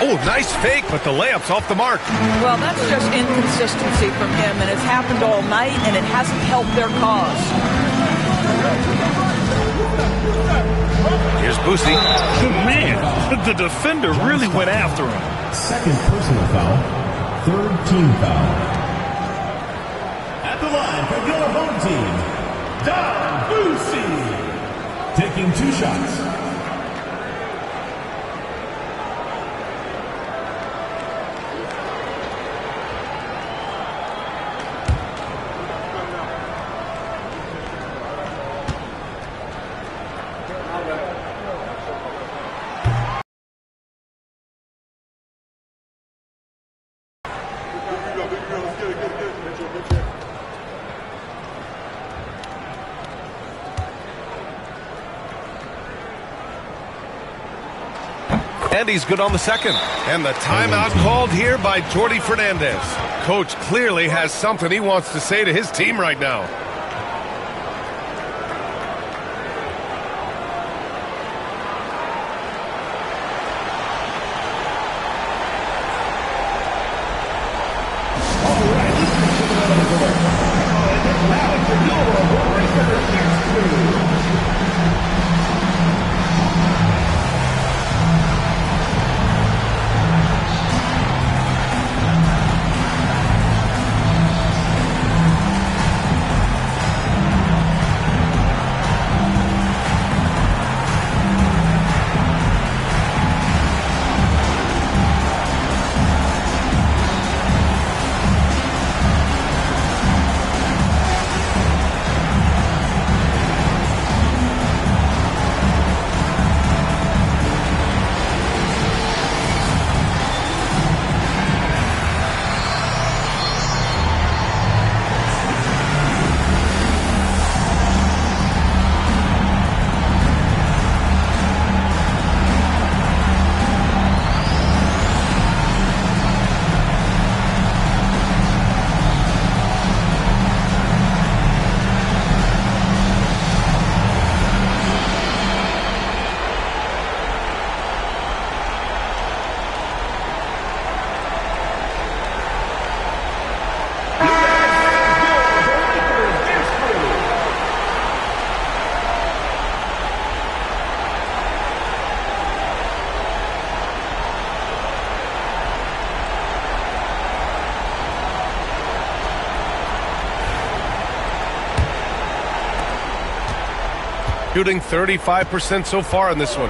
Oh, nice fake, but the layup's off the mark. Well, that's just inconsistency from him, and it's happened all night, and it hasn't helped their cause. Here's Boosie. Man, the defender really went after him. Second personal foul. Third team foul. At the line for your home team, Don Boosie. Taking 2 shots. And he's good on the second. And the timeout called here by Jordi Fernandez. Coach clearly has something he wants to say to his team right now. Shooting 35% so far in this one.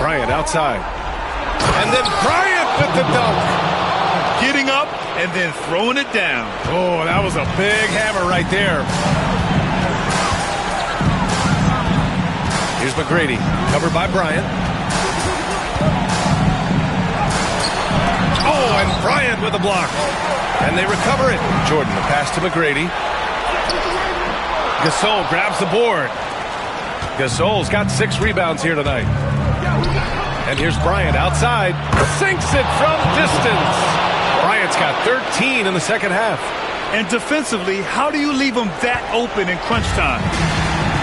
Bryant outside. And then Bryant with the dunk. Getting up and then throwing it down. Oh, that was a big hammer right there. Here's McGrady, covered by Bryant. Oh, and Bryant with a block. And they recover it. Jordan, the pass to McGrady. Gasol grabs the board. Gasol's got 6 rebounds here tonight. And here's Bryant outside. Sinks it from distance. Bryant's got 13 in the second half. And defensively, how do you leave them that open in crunch time?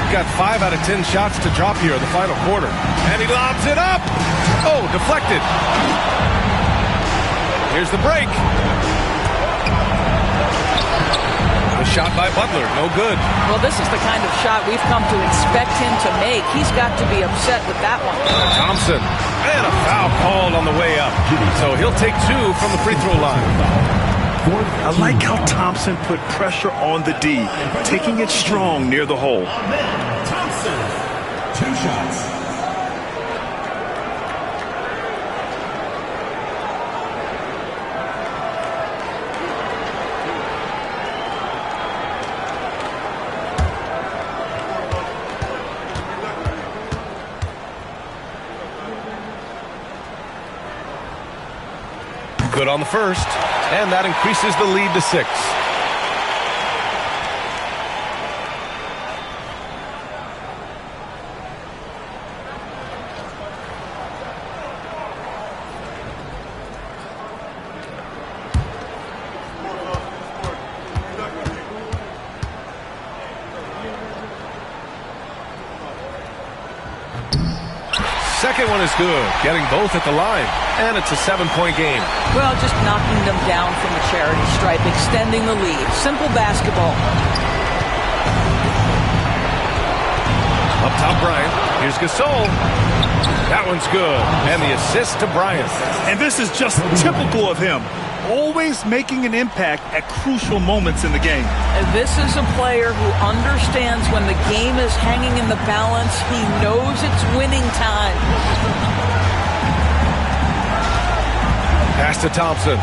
Got 5 out of 10 shots to drop here in the final quarter. And he lobs it up. Oh, deflected. Here's the break. The shot by Butler, no good. Well, this is the kind of shot we've come to expect him to make. He's got to be upset with that one. Thompson, and a foul called on the way up. So he'll take 2 from the free throw line. I like how Thompson put pressure on the D, taking it strong near the hole. Thompson, 2 shots. Good on the first, and that increases the lead to 6. second one is good, getting both at the line. And it's a 7-point game. Well, just knocking them down from the charity stripe, extending the lead. Simple basketball. Up top, Bryant. Here's Gasol. That one's good. And the assist to Bryant. And this is just typical of him. Always making an impact at crucial moments in the game. This is a player who understands when the game is hanging in the balance. He knows it's winning time. Pass to Thompson.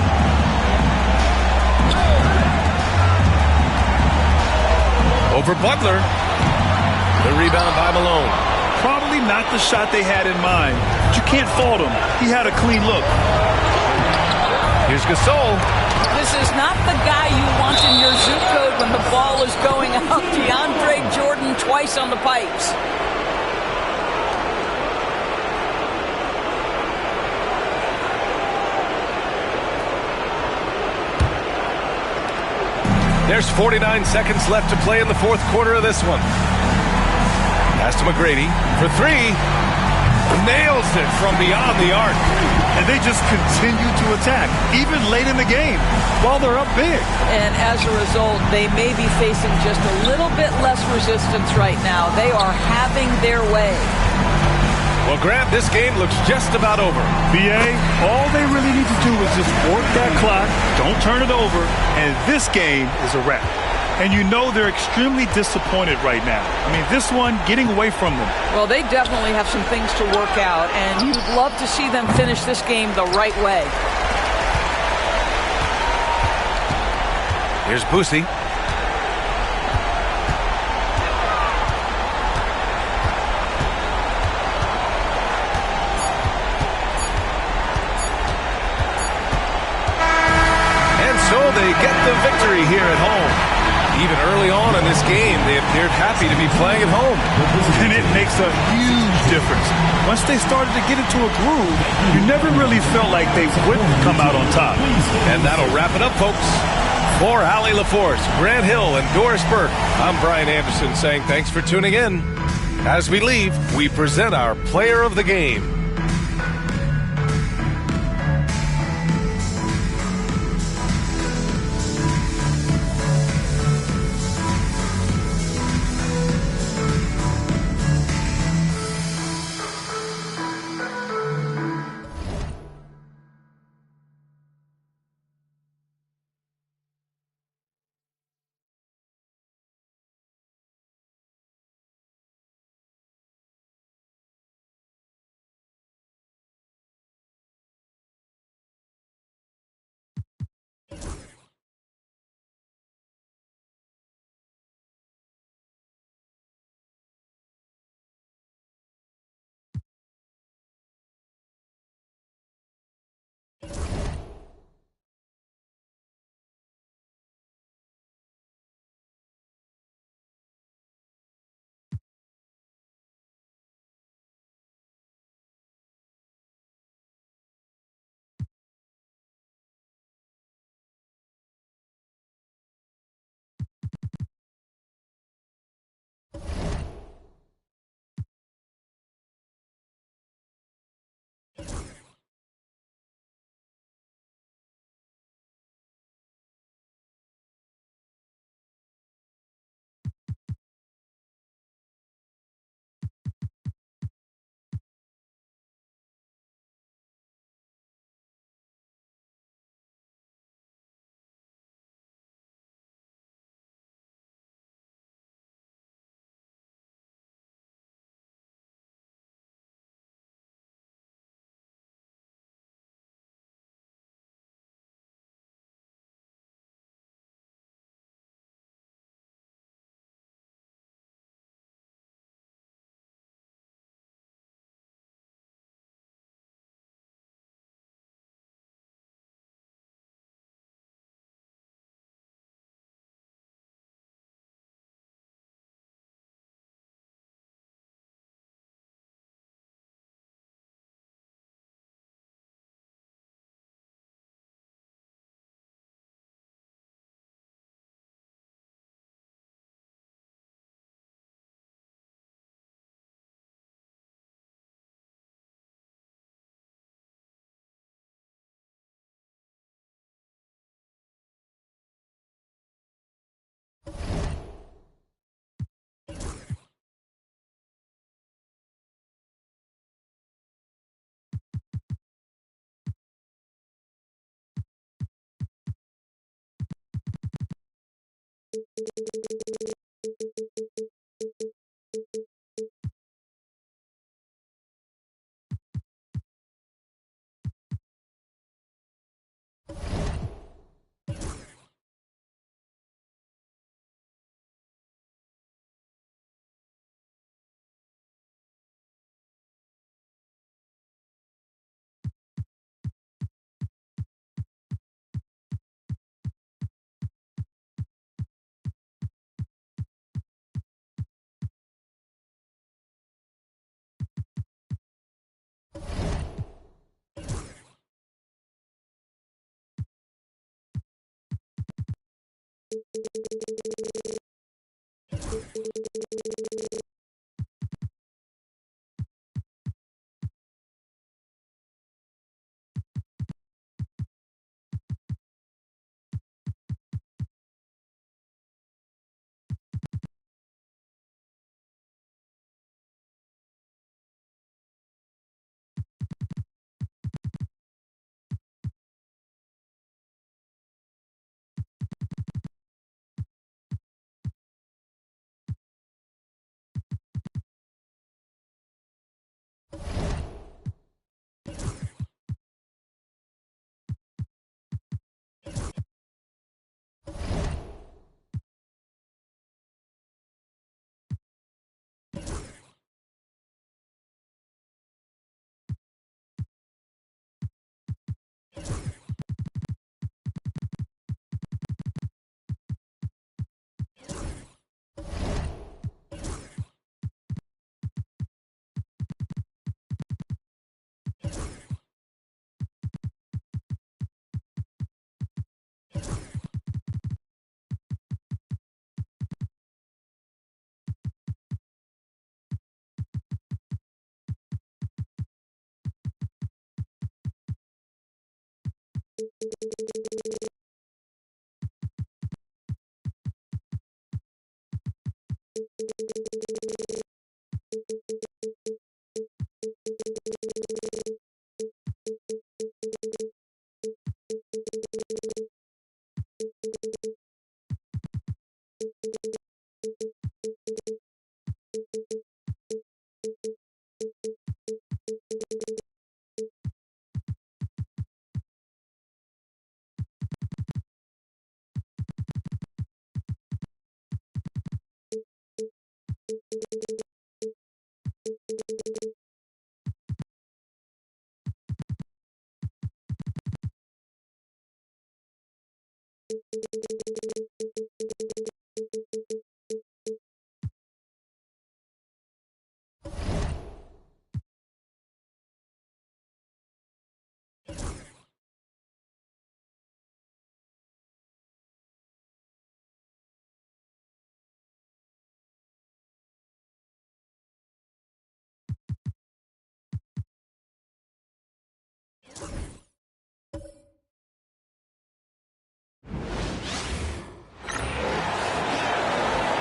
Over Butler. The rebound by Malone. Probably not the shot they had in mind, but you can't fault him. He had a clean look. Here's Gasol. This is not the guy you want in your zip code when the ball is going out. DeAndre Jordan twice on the pipes. There's 49 seconds left to play in the fourth quarter of this one. Pass to McGrady for three. Nails it from beyond the arc. And they just continue to attack, even late in the game, while they're up big. And as a result, they may be facing just a little bit less resistance right now. They are having their way. Well, Grant, this game looks just about over. BA, all they really need to do is just work that clock, don't turn it over, and this game is a wrap. And you know they're extremely disappointed right now. I mean, this one getting away from them. Well, they definitely have some things to work out, and you'd love to see them finish this game the right way. Here's Boosie. And so they get the victory here at home. Even early on in this game, they appeared happy to be playing at home. And it makes a huge difference. Once they started to get into a groove, you never really felt like they wouldn't come out on top. And that'll wrap it up, folks. For Allie LaForce, Grant Hill, and Doris Burke, I'm Brian Anderson saying thanks for tuning in. As we leave, we present our player of the game.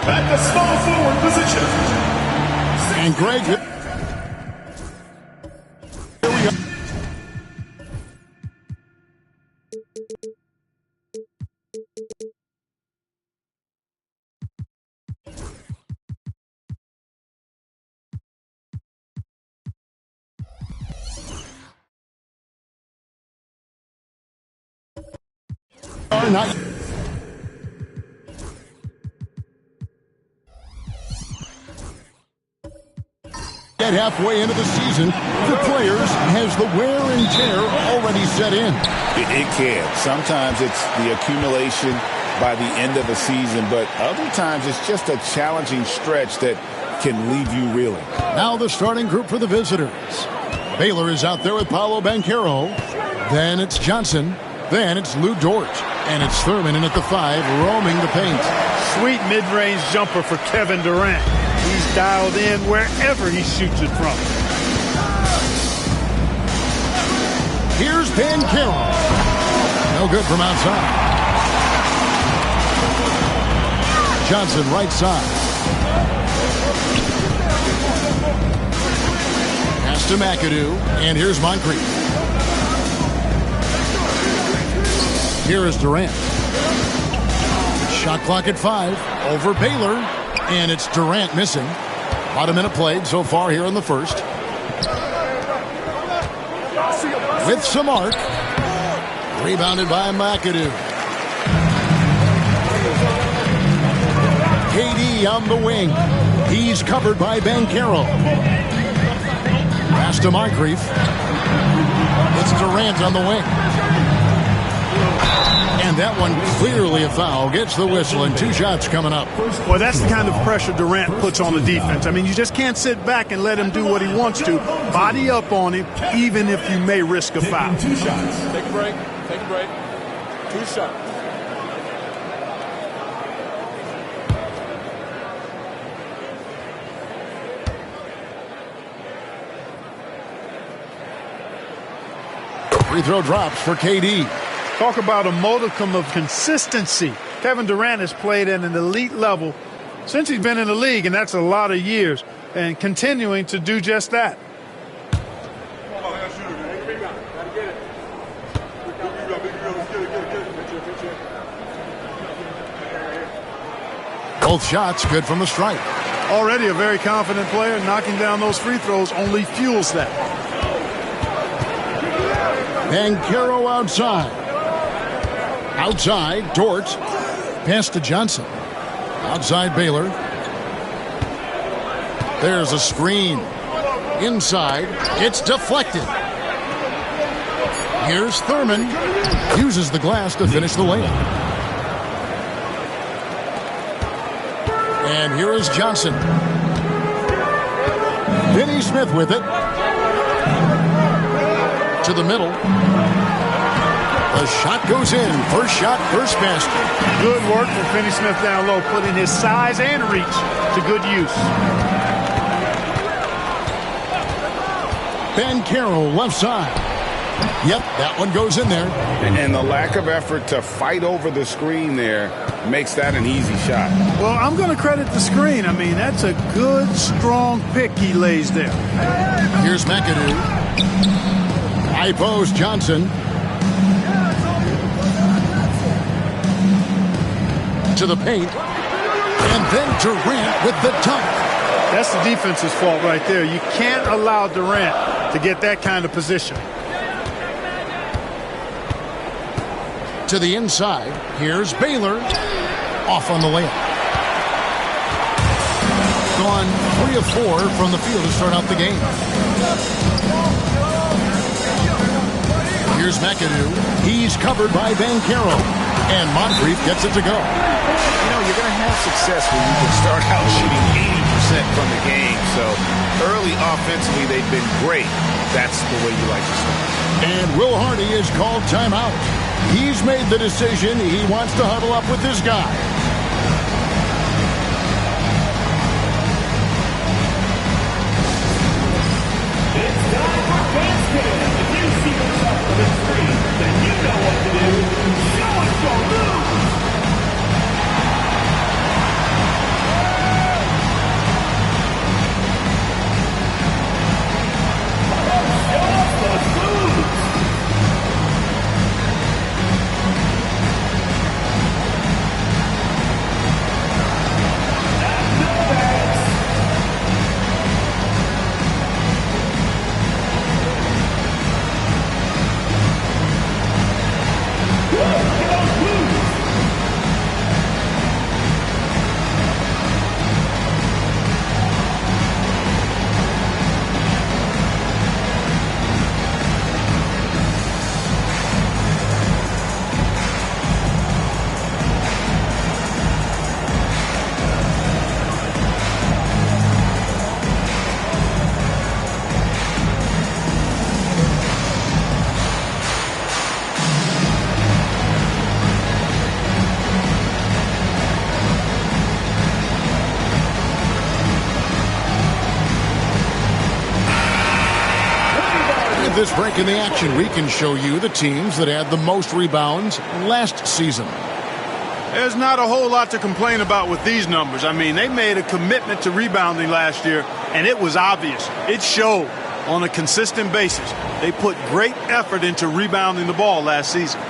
At the small forward position. And Greg, here we go. Not Get halfway into the season for players has the wear and tear already set in. It can. Sometimes it's the accumulation by the end of a season, but other times it's just a challenging stretch that can leave you reeling. Now the starting group for the visitors. Baylor is out there with Paolo Banchero. Then it's Johnson. Then it's Lou Dort. And it's Thurman in at the 5, roaming the paint. Sweet mid-range jumper for Kevin Durant. He's dialed in wherever he shoots it from. Here's Banchero. No good from outside. Johnson right side. Pass to McAdoo. And here's Moncrief. Here is Durant. Shot clock at 5. Over Baylor. And it's Durant missing. About a minute played so far here in the first. With some arc. Rebounded by McAdoo. KD on the wing. He's covered by Banchero. Pass to Moncrief. It's Durant on the wing. And that one clearly a foul. Gets the whistle and 2 shots coming up. Well, that's the kind of pressure Durant puts on the defense. I mean, you just can't sit back and let him do what he wants to. Body up on him, even if you may risk a foul. 2 shots. Take a break. Take a break. 2 shots. Free throw drops for KD. Talk about a modicum of consistency. Kevin Durant has played at an elite level since he's been in the league, and that's a lot of years, and continuing to do just that. Both shots good from the stripe. Already a very confident player. Knocking down those free throws only fuels that. Banchero outside. Outside, Dort. Pass to Johnson. Outside Baylor. There's a screen. Inside. It's deflected. Here's Thurman. Uses the glass to finish the layup. And here is Johnson. Finney Smith with it. To the middle. The shot goes in. First shot, first basket. Good work for Finney Smith down low, putting his size and reach to good use. Banchero left side. Yep, that one goes in there. And the lack of effort to fight over the screen there makes that an easy shot. Well, I'm going to credit the screen. I mean, that's a good, strong pick he lays there. Here's McAdoo. High post, Johnson. To the paint. And then Durant with the dunk. That's the defense's fault right there. You can't allow Durant to get that kind of position. To the inside. Here's Baylor. Off on the layup. Gone 3 of 4 from the field to start out the game. Here's McAdoo. He's covered by Banchero. And Moncrief gets it to go. You know, you're going to have success when you can start out shooting 80% from the game. So early offensively, they've been great. That's the way you like to start. And Will Hardy is called timeout. He's made the decision. He wants to huddle up with this guy. It's time for basket. If you see yourself on the screen, then you know what to do. Show us your moves. Show us those moves. This break in the action, we can show you the teams that had the most rebounds last season. There's not a whole lot to complain about with these numbers. I mean, they made a commitment to rebounding last year, and it was obvious. It showed on a consistent basis. They put great effort into rebounding the ball last season.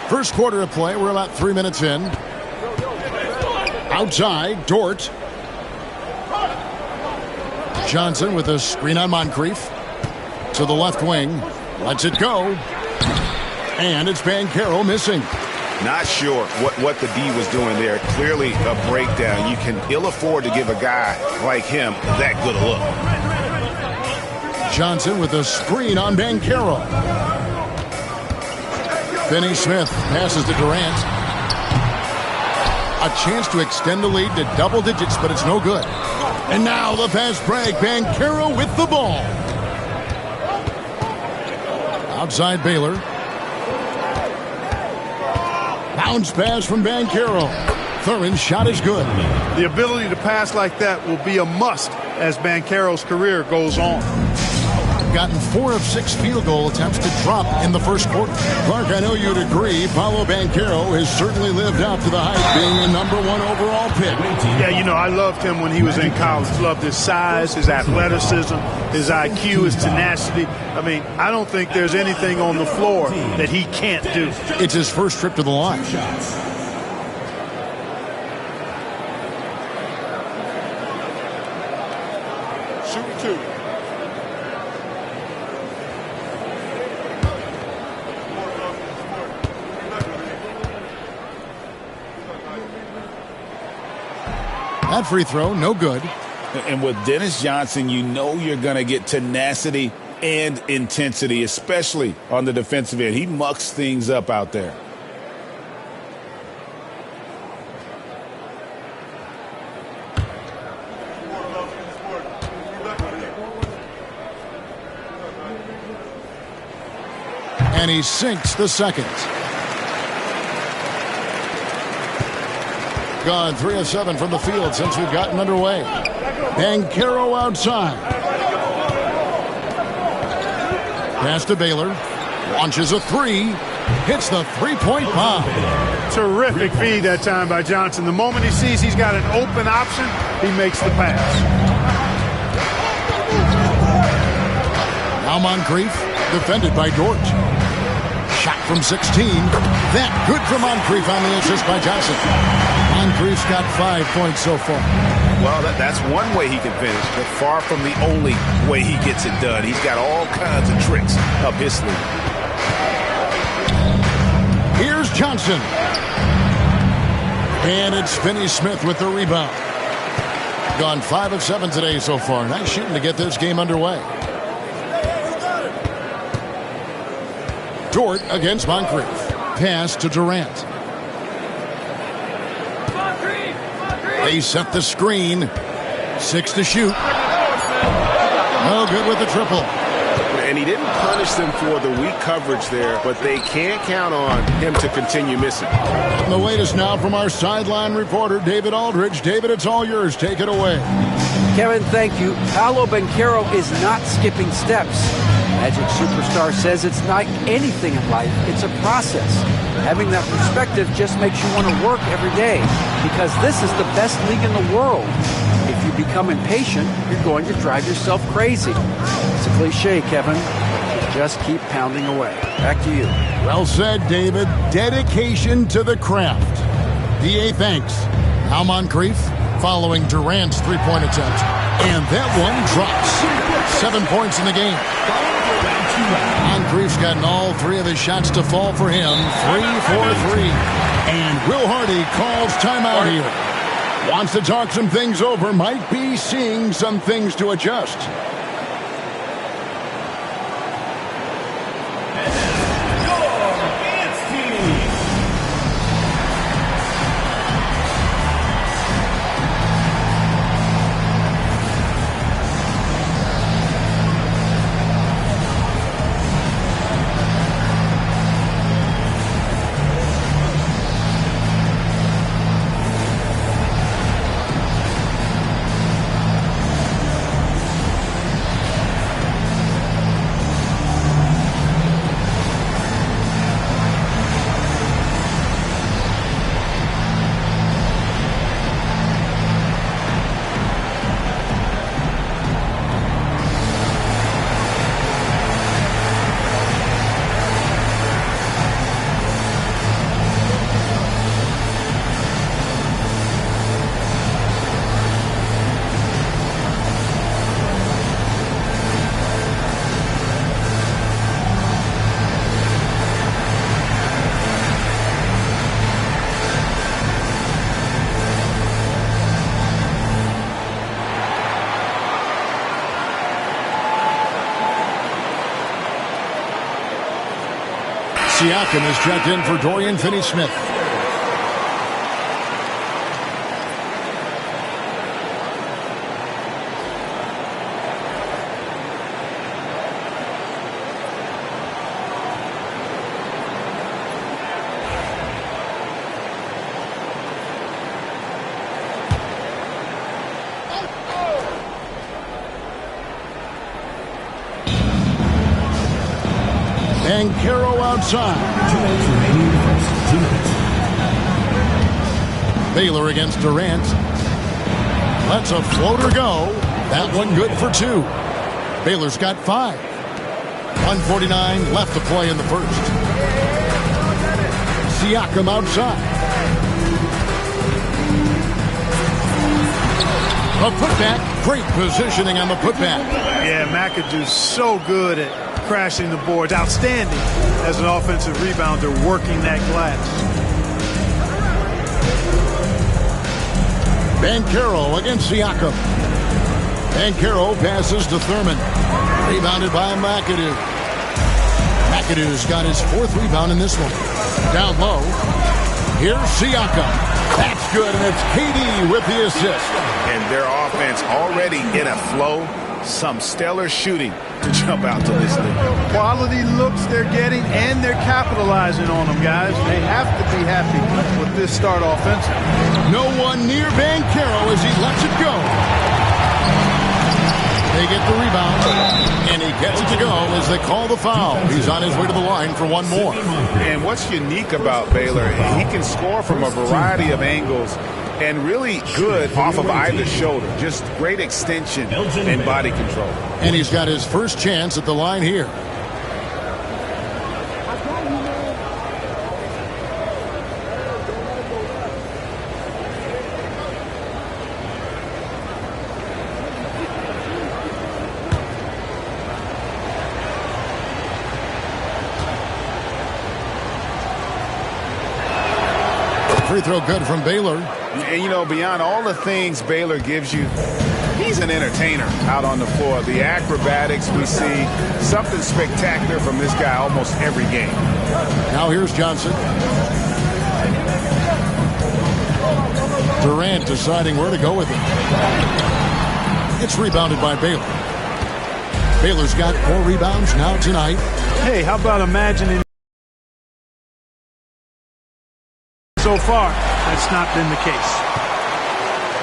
First quarter of play. We're about 3 minutes in. Outside, Dort. Johnson with a screen on Moncrief. To the left wing. Lets it go. And it's Banchero missing. Not sure what the D was doing there. Clearly a breakdown. You can ill afford to give a guy like him that good a look. Johnson with a screen on Banchero. Finney Smith passes to Durant. A chance to extend the lead to double digits, but it's no good. And now the fast break. Banchero with the ball. Outside Baylor. Bounce pass from Banchero. Thurin's shot is good. The ability to pass like that will be a must as Banchero's career goes on. Gotten 4 of 6 field goal attempts to drop in the first quarter. Clark, I know you'd agree, Paolo Banchero has certainly lived up to the hype, being a number 1 overall pick. Yeah, you know, I loved him when he was in college. Loved his size, his athleticism, his IQ, his tenacity. I mean, I don't think there's anything on the floor that he can't do. It's his first trip to the line. Shooting 2. That free throw, no good. And with Dennis Johnson, you know you're going to get tenacity and intensity, especially on the defensive end. He mucks things up out there. And he sinks the second. Gone 3 of 7 from the field since we've gotten underway. Banchero outside. Pass to Baylor. Launches a 3. Hits the three-point bomb. Terrific feed that time by Johnson. The moment he sees he's got an open option, he makes the pass. Now Moncrief, defended by Dort. Shot from 16. That good for Moncrief on the assist by Johnson. Moncrief's got 5 points so far. Well, that's one way he can finish, but far from the only way he gets it done. He's got all kinds of tricks up his sleeve. Here's Johnson. And it's Finney Smith with the rebound. Gone 5 of 7 today so far. Nice shooting to get this game underway. Dort against Moncrief. Pass to Durant. They set the screen. 6 to shoot. No good with the triple. And he didn't punish them for the weak coverage there, but they can't count on him to continue missing. And the latest now from our sideline reporter, David Aldridge. David, it's all yours. Take it away. Kevin, thank you. Paolo Banchero is not skipping steps. Magic Superstar says it's like anything in life. It's a process. Having that perspective just makes you want to work every day because this is the best league in the world. If you become impatient, you're going to drive yourself crazy. It's a cliche, Kevin. Just keep pounding away. Back to you. Well said, David. Dedication to the craft. DA, thanks. Now Moncrief following Durant's three-point attempt. And that one drops. 7 points in the game. Moncrief's gotten all 3 of his shots to fall for him. 3-4-3. And Will Hardy calls timeout here. Wants to talk some things over. Might be seeing some things to adjust. Siakam is checked in for Dorian Finney-Smith. Banchero outside. Baylor against Durant. Lets a floater go. That one good for 2. Baylor's got 5. 1:49 left to play in the first. Siakam outside. A putback. Great positioning on the putback. Yeah, McAdoo's so good at crashing the boards. Outstanding as an offensive rebounder working that glass. Banchero against Siakam. Banchero passes to Thurman. Rebounded by McAdoo. McAdoo's got his 4th rebound in this one. Down low. Here's Siakam. That's good, and it's KD with the assist. And their offense already in a flow. Some stellar shooting to jump out to this league. Quality looks they're getting, and they're capitalizing on them, guys. They have to be happy with this start offensively. No one near Banchero as he lets it go. They get the rebound, and he gets it to go as they call the foul. He's on his way to the line for one more. And what's unique about Baylor, he can score from a variety of angles and really good off of either shoulder. Just great extension and body control. And he's got his first chance at the line here. Free throw good from Baylor. And, you know, beyond all the things Baylor gives you, he's an entertainer out on the floor. The acrobatics we see, something spectacular from this guy almost every game. Now here's Johnson. Durant deciding where to go with it. It's rebounded by Baylor. Baylor's got 4 rebounds now tonight. Hey, how about imagining so far? That's not been the case.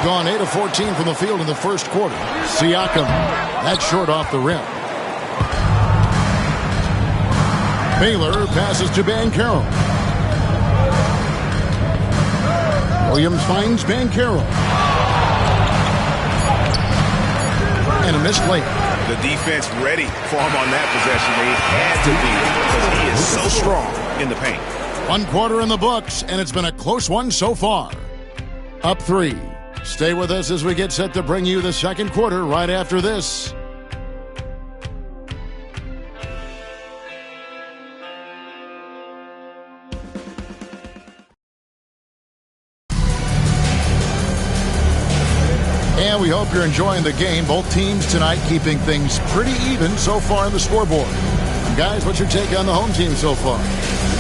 Gone 8 of 14 from the field in the first quarter. Siakam, that's short off the rim. Baylor passes to Banchero. Williams finds Banchero. And a missed layup. The defense ready for him on that possession. They had to be because he is so strong in the paint. 1 quarter in the books, and it's been a close one so far. Up 3. Stay with us as we get set to bring you the second quarter right after this. And we hope you're enjoying the game. Both teams tonight keeping things pretty even so far in the scoreboard. Guys, what's your take on the home team so far?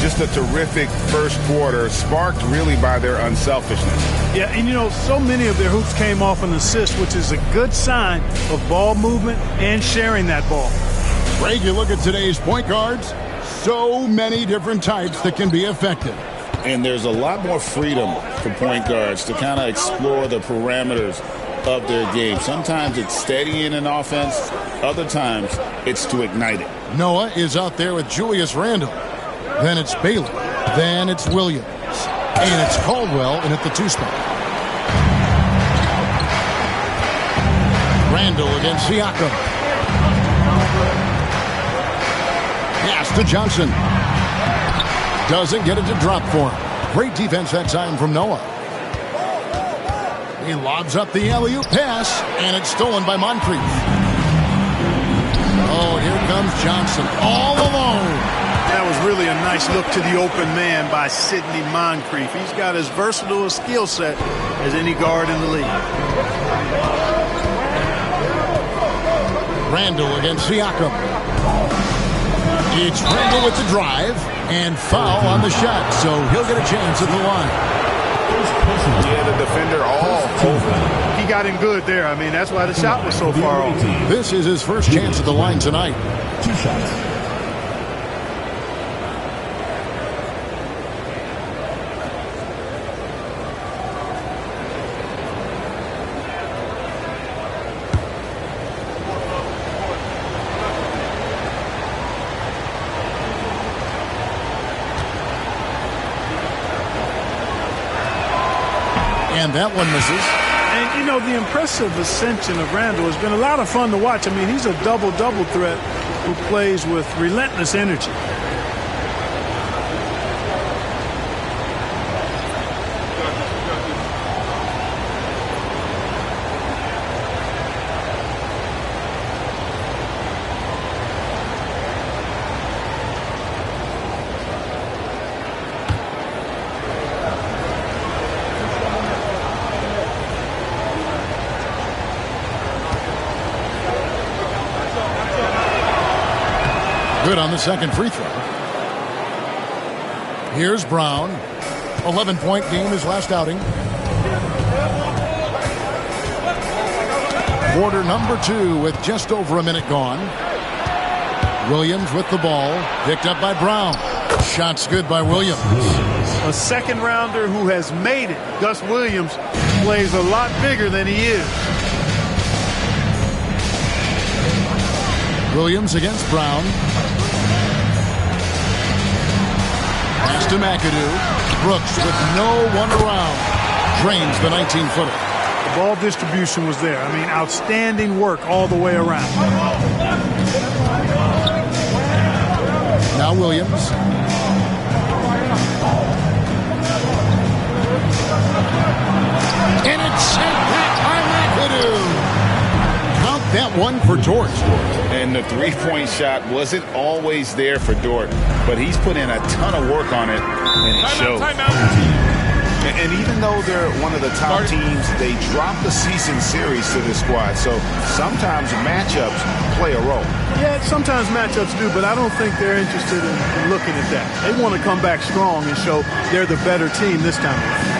Just a terrific first quarter, sparked really by their unselfishness. Yeah, and you know, so many of their hoops came off an assist, which is a good sign of ball movement and sharing that ball. Greg, you look at today's point guards, so many different types that can be effective. And there's a lot more freedom for point guards to kind of explore the parameters of their game. Sometimes it's steadying an offense. Other times it's to ignite it. Noah is out there with Julius Randle. Then it's Baylor. Then it's Williams. And it's Caldwell in at the 2 spot. Randle against Siakam. Pass to Johnson. Doesn't get it to drop for him. Great defense that time from Noah. He lobs up the alley-oop pass, and it's stolen by Moncrief. Oh, here comes Johnson all alone. That was really a nice look to the open man by Sidney Moncrief. He's got as versatile a skill set as any guard in the league. Randle against Siakam. It's Randle with the drive. And foul on the shot, so he'll get a chance at the line. Yeah, the defender all over. He got him good there. I mean, that's why the shot was so far off. This is his first chance at the line tonight. 2 shots. And that one misses. And, you know, the impressive ascension of Randle has been a lot of fun to watch. I mean, he's a double-double threat who plays with relentless energy. Good on the second free throw. Here's Brown. 11-point game his last outing. Quarter number 2 with just over a minute gone. Williams with the ball. Picked up by Brown. Shot's good by Williams. A second rounder who has made it. Gus Williams plays a lot bigger than he is. Williams against Brown. Pass to McAdoo. Brooks with no one around. Drains the 19-footer. The ball distribution was there. I mean, outstanding work all the way around. Now Williams. And it's sent back by McAdoo. Count that one for Dort. And the three-point shot wasn't always there for Dort, but he's put in a ton of work on it, and it shows. And even though they're one of the top teams, they dropped the season series to this squad, so sometimes matchups play a role. Yeah, sometimes matchups do, but I don't think they're interested in looking at that. They want to come back strong and show they're the better team this time around.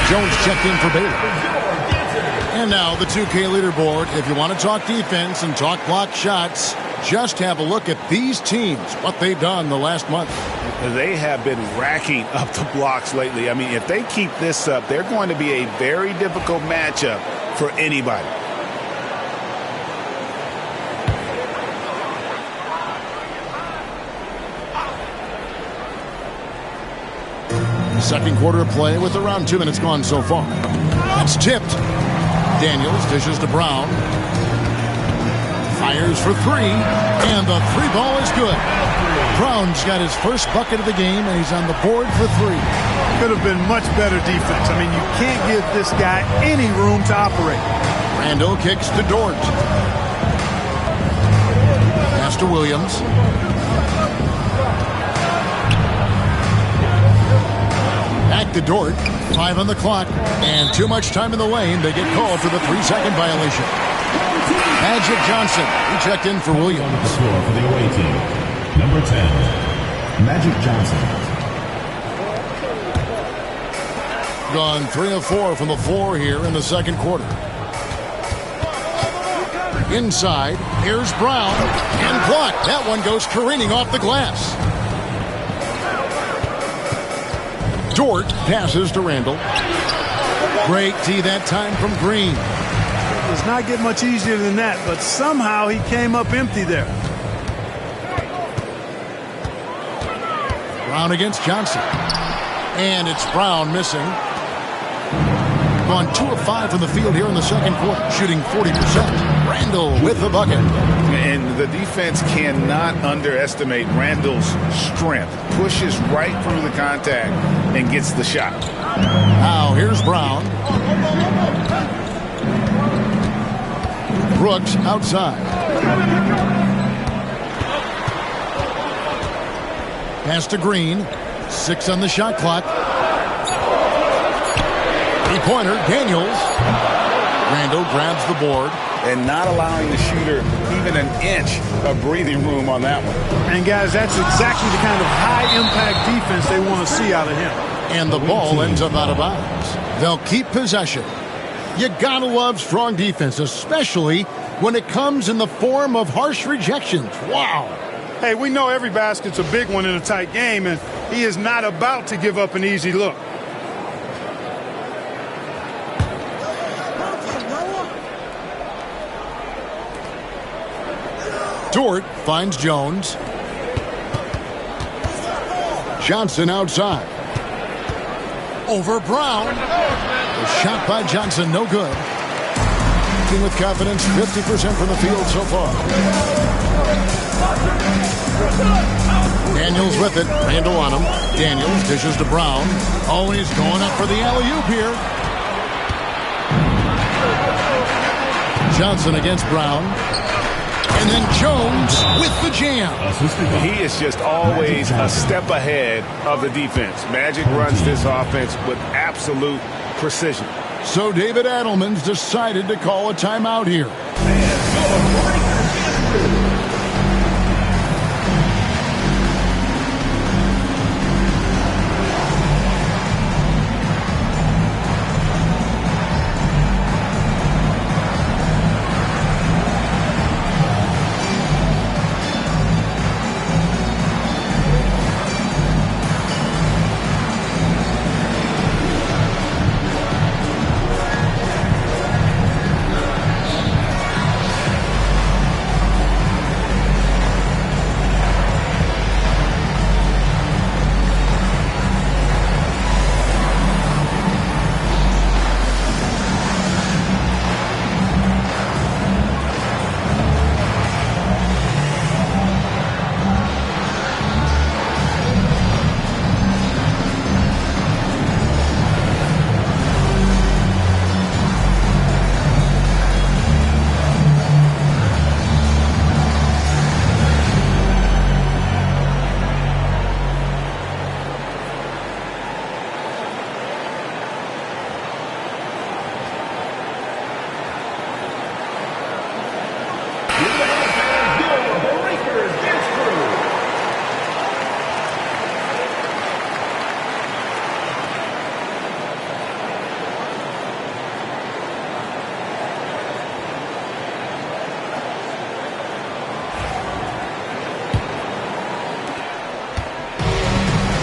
Jones checked in for Baylor. And now the 2K leaderboard. If you want to talk defense and talk block shots, just have a look at these teams, what they've done the last month. They have been racking up the blocks lately. I mean, if they keep this up, they're going to be a very difficult matchup for anybody. Second quarter of play with around 2 minutes gone so far. It's tipped. Daniels dishes to Brown. Fires for 3. And the 3 ball is good. Brown's got his first bucket of the game, and he's on the board for 3. Could have been much better defense. I mean, you can't give this guy any room to operate. Randle kicks to Dort. Pass to Williams. Back to Dort. 5 on the clock. And too much time in the lane. They get called for the 3-second violation. Magic Johnson. He checked in for Williams. Score for the away team. Number 10, Magic Johnson. Gone 3 of 4 from the floor here in the second quarter. Inside, here's Brown, and blocked. That one goes careening off the glass. Dort passes to Randall. Great D that time from Green. It does not get much easier than that, but somehow he came up empty there. Brown against Johnson. And it's Brown missing. Gone 2 of 5 from the field here in the second quarter, shooting 40%. Randall with the bucket. And the defense cannot underestimate Randall's strength. Pushes right through the contact and gets the shot. Now here's Brown. Brooks outside. Pass to Green. 6 on the shot clock. Three-pointer, Daniels. Randall grabs the board. And not allowing the shooter even an inch of breathing room on that one. And, guys, that's exactly the kind of high-impact defense they want to see out of him. And the ball ends up out of bounds. They'll keep possession. You gotta love strong defense, especially when it comes in the form of harsh rejections. Wow. Hey, we know every basket's a big one in a tight game, and he is not about to give up an easy look. Dort finds Jones. Johnson outside. Over Brown. The shot by Johnson, no good. Shooting with confidence, 50% from the field so far. Daniels with it. Randall on him. Daniels dishes to Brown. Always going up for the alley-oop here. Johnson against Brown. And then Jones with the jam. He is just always a step ahead of the defense. Magic runs this offense with absolute precision. So David Adelman's decided to call a timeout here.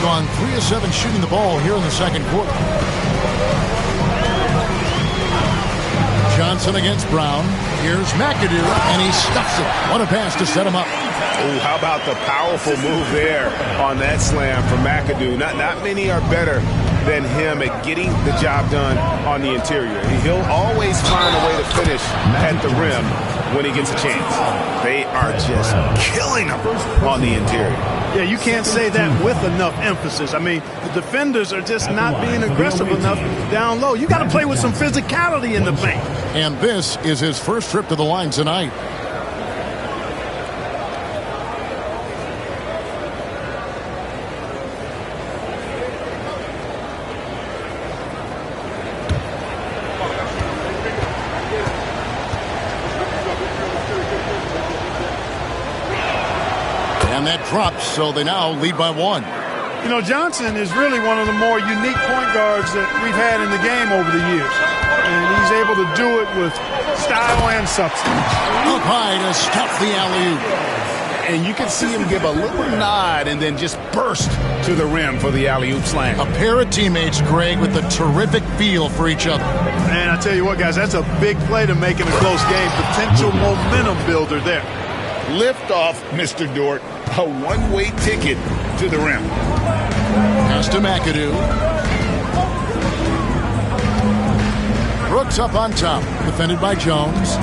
Gone 3 of 7 shooting the ball here in the second quarter. Johnson against Brown. Here's McAdoo, and he stuffs it. What a pass to set him up. Oh, how about the powerful move there on that slam from McAdoo? Not many are better than him at getting the job done on the interior. He'll always find a way to finish at the rim when he gets a chance. They are just killing him on the interior. Yeah, you can't say that with enough emphasis. I mean, the defenders are just not being aggressive enough down low. You got to play with some physicality in the paint. And this is his first trip to the line tonight. drops, so they now lead by 1. You know, Johnson is really one of the more unique point guards that we've had in the game over the years. And he's able to do it with style and substance. Up high to stop the alley-oop. And you can see him give a little nod and then just burst to the rim for the alley-oop slam. A pair of teammates, Greg, with a terrific feel for each other. Man, I tell you what, guys, that's a big play to make in a close game. Potential momentum builder there. Lift off, Mr. Dort. A one-way ticket to the rim. Pass to McAdoo. Brooks up on top. Defended by Jones.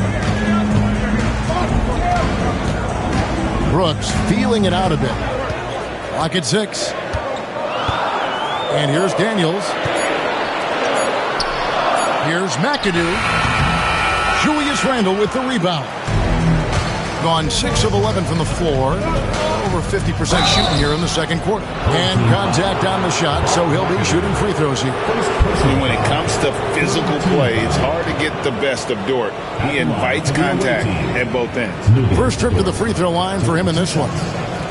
Brooks feeling it out a bit. Clock at 6. And here's Daniels. Here's McAdoo. Julius Randle with the rebound. Gone 6 of 11 from the floor. Over 50% shooting here in the second quarter. And contact on the shot, so he'll be shooting free throws here. And when it comes to physical play, it's hard to get the best of Dort. He invites contact at both ends. First trip to the free throw line for him in this one.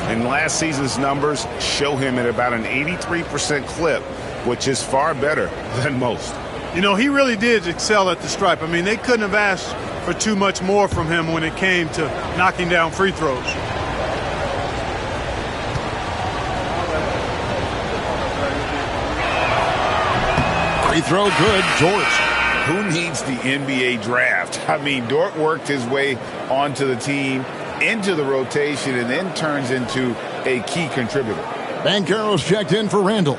And last season's numbers show him at about an 83% clip, which is far better than most. You know, he really did excel at the stripe. I mean, they couldn't have asked for too much more from him when it came to knocking down free throws. Free throw good, Dort. Who needs the NBA draft? I mean, Dort worked his way onto the team, into the rotation, and then turns into a key contributor. Banchero's checked in for Randle.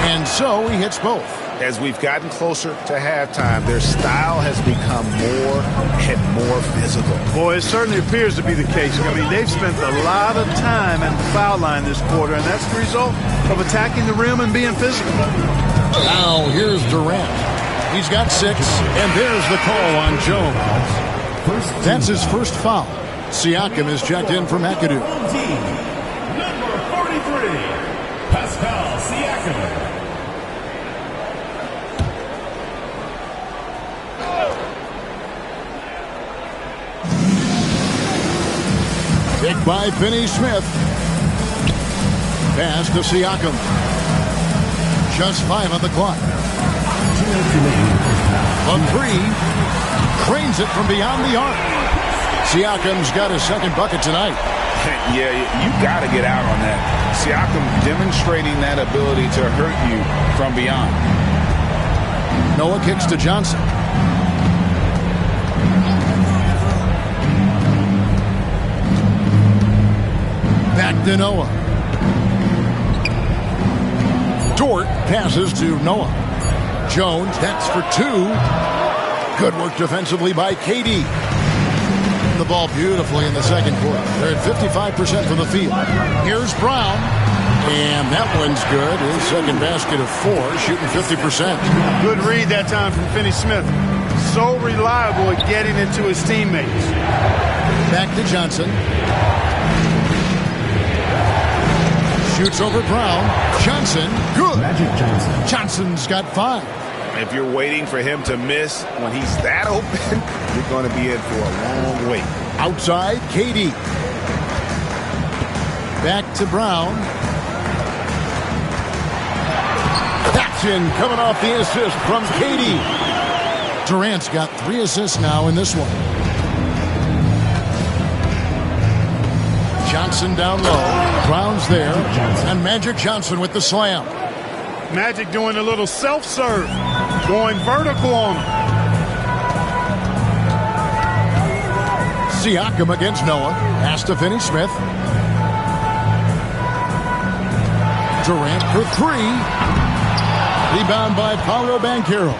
And so he hits both. As we've gotten closer to halftime, their style has become more and more physical. Boy, it certainly appears to be the case. I mean, they've spent a lot of time at the foul line this quarter, and that's the result of attacking the rim and being physical. Now here's Durant. He's got 6, and there's the call on Jones. That's his first foul. Siakam is checked in for McAdoo. Number 43, Pascal Siakam. Picked by Finney Smith. Pass to Siakam. Just 5 on the clock. On 3. Cranes it from beyond the arc. Siakam's got his second bucket tonight. Yeah, you got to get out on that. Siakam demonstrating that ability to hurt you from beyond. Noah kicks to Johnson. Back to Noah. Dort passes to Noah. Jones, that's for 2. Good work defensively by KD. The ball beautifully in the second quarter. They're at 55% from the field. Here's Brown. And that one's good. His second basket of 4, shooting 50%. Good read that time from Finney Smith. So reliable at getting it to his teammates. Back to Johnson. Shoots over Brown. Johnson, good. Magic Johnson. Johnson's got 5. If you're waiting for him to miss when he's that open, you're going to be in for a long wait. Outside, KD. Back to Brown. That's in, coming off the assist from KD. Durant's got 3 assists now in this one. Johnson down low. Brown's there. And Magic Johnson with the slam. Magic doing a little self-serve. Going vertical on him. Siakam against Noah. Pass to Finney Smith. Durant for 3. Rebound by Paolo Banchero.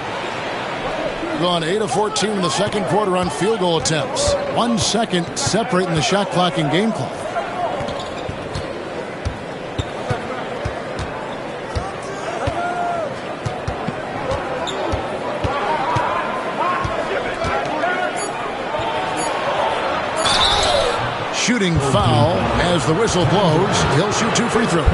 Gone 8 of 14 in the second quarter on field goal attempts. 1 second separating the shot clock and game clock. Shooting foul as the whistle blows. He'll shoot 2 free throws.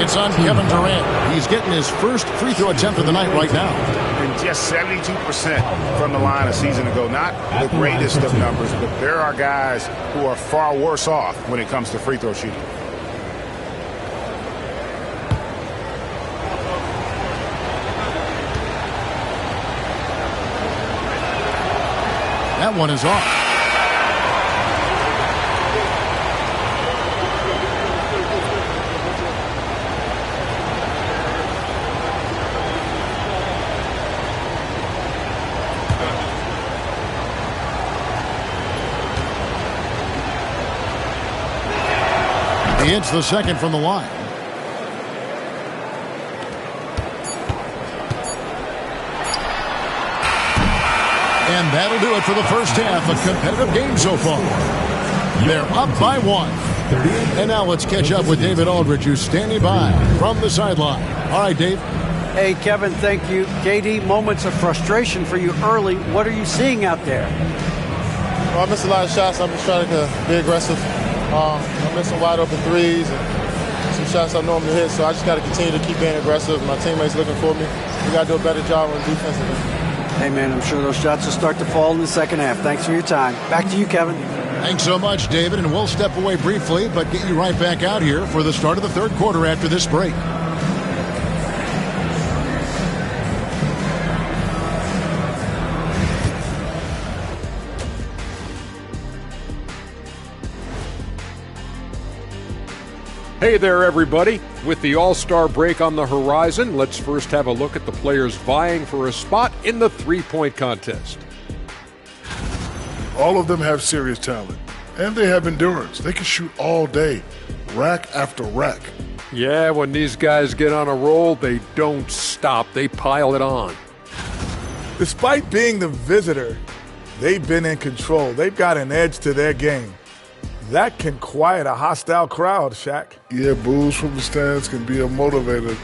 It's on Kevin Durant. He's getting his first free throw attempt of the night right now. And just 72% from the line a season ago. Not the greatest of numbers, but there are guys who are far worse off when it comes to free throw shooting. That one is off. He hits the second from the line. And that'll do it for the first half. A competitive game so far. They're up by 1. And now let's catch up with David Aldridge, who's standing by from the sideline. All right, Dave. Hey, Kevin, thank you. KD, moments of frustration for you early. What are you seeing out there? Well, I missed a lot of shots. I'm just trying to be aggressive. I missed some wide open threes and some shots I normally hit, so I just got to continue to keep being aggressive. My teammates looking for me. We got to do a better job on defensively. Hey, man, I'm sure those shots will start to fall in the second half. Thanks for your time. Back to you, Kevin. Thanks so much, David, and we'll step away briefly, but get you right back out here for the start of the third quarter after this break. Hey there, everybody. With the All-Star break on the horizon, let's first have a look at the players vying for a spot in the three-point contest. All of them have serious talent, and they have endurance. They can shoot all day, rack after rack. Yeah, when these guys get on a roll, they don't stop. They pile it on. Despite being the visitor, they've been in control. They've got an edge to their game. That can quiet a hostile crowd, Shaq. Yeah, boos from the stands can be a motivator.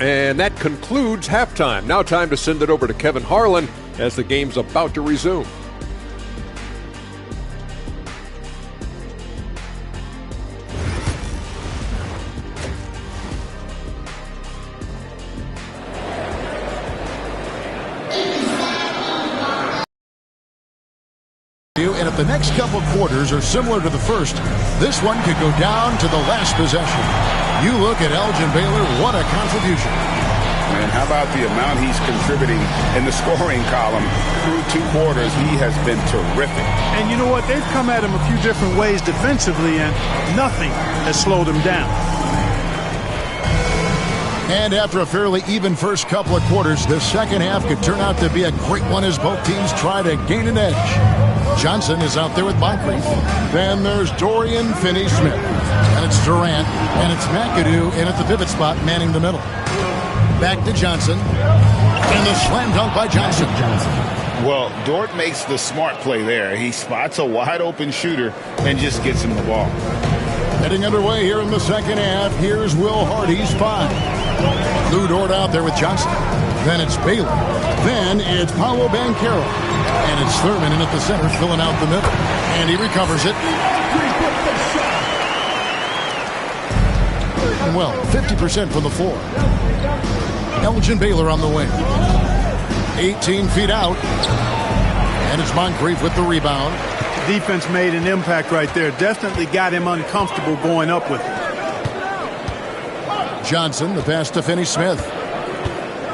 And that concludes halftime. Now time to send it over to Kevin Harlan as the game's about to resume. And if the next couple quarters are similar to the first, this one could go down to the last possession. You look at Elgin Baylor, what a contribution. Man, how about the amount he's contributing in the scoring column through 2 quarters? He has been terrific. And you know what? They've come at him a few different ways defensively, and nothing has slowed him down. And after a fairly even first couple of quarters, the second half could turn out to be a great one as both teams try to gain an edge. Johnson is out there with Moncrief. Then there's Dorian Finney-Smith. And it's Durant. And it's McAdoo in at the pivot spot, manning the middle. Back to Johnson. And the slam dunk by Johnson. Well, Dort makes the smart play there. He spots a wide open shooter and just gets him the ball. Heading underway here in the second half. Here's Will Hardy's 5. Lou Dort out there with Johnson. Then it's Baylor. Then it's Paolo Banchero. And it's Thurman in at the center, filling out the middle. And he recovers it. And well, 50% from the floor. Elgin Baylor on the wing. 18 feet out. And it's Moncrief with the rebound. Defense made an impact right there. Definitely got him uncomfortable going up with it. Johnson, the pass to Finney-Smith.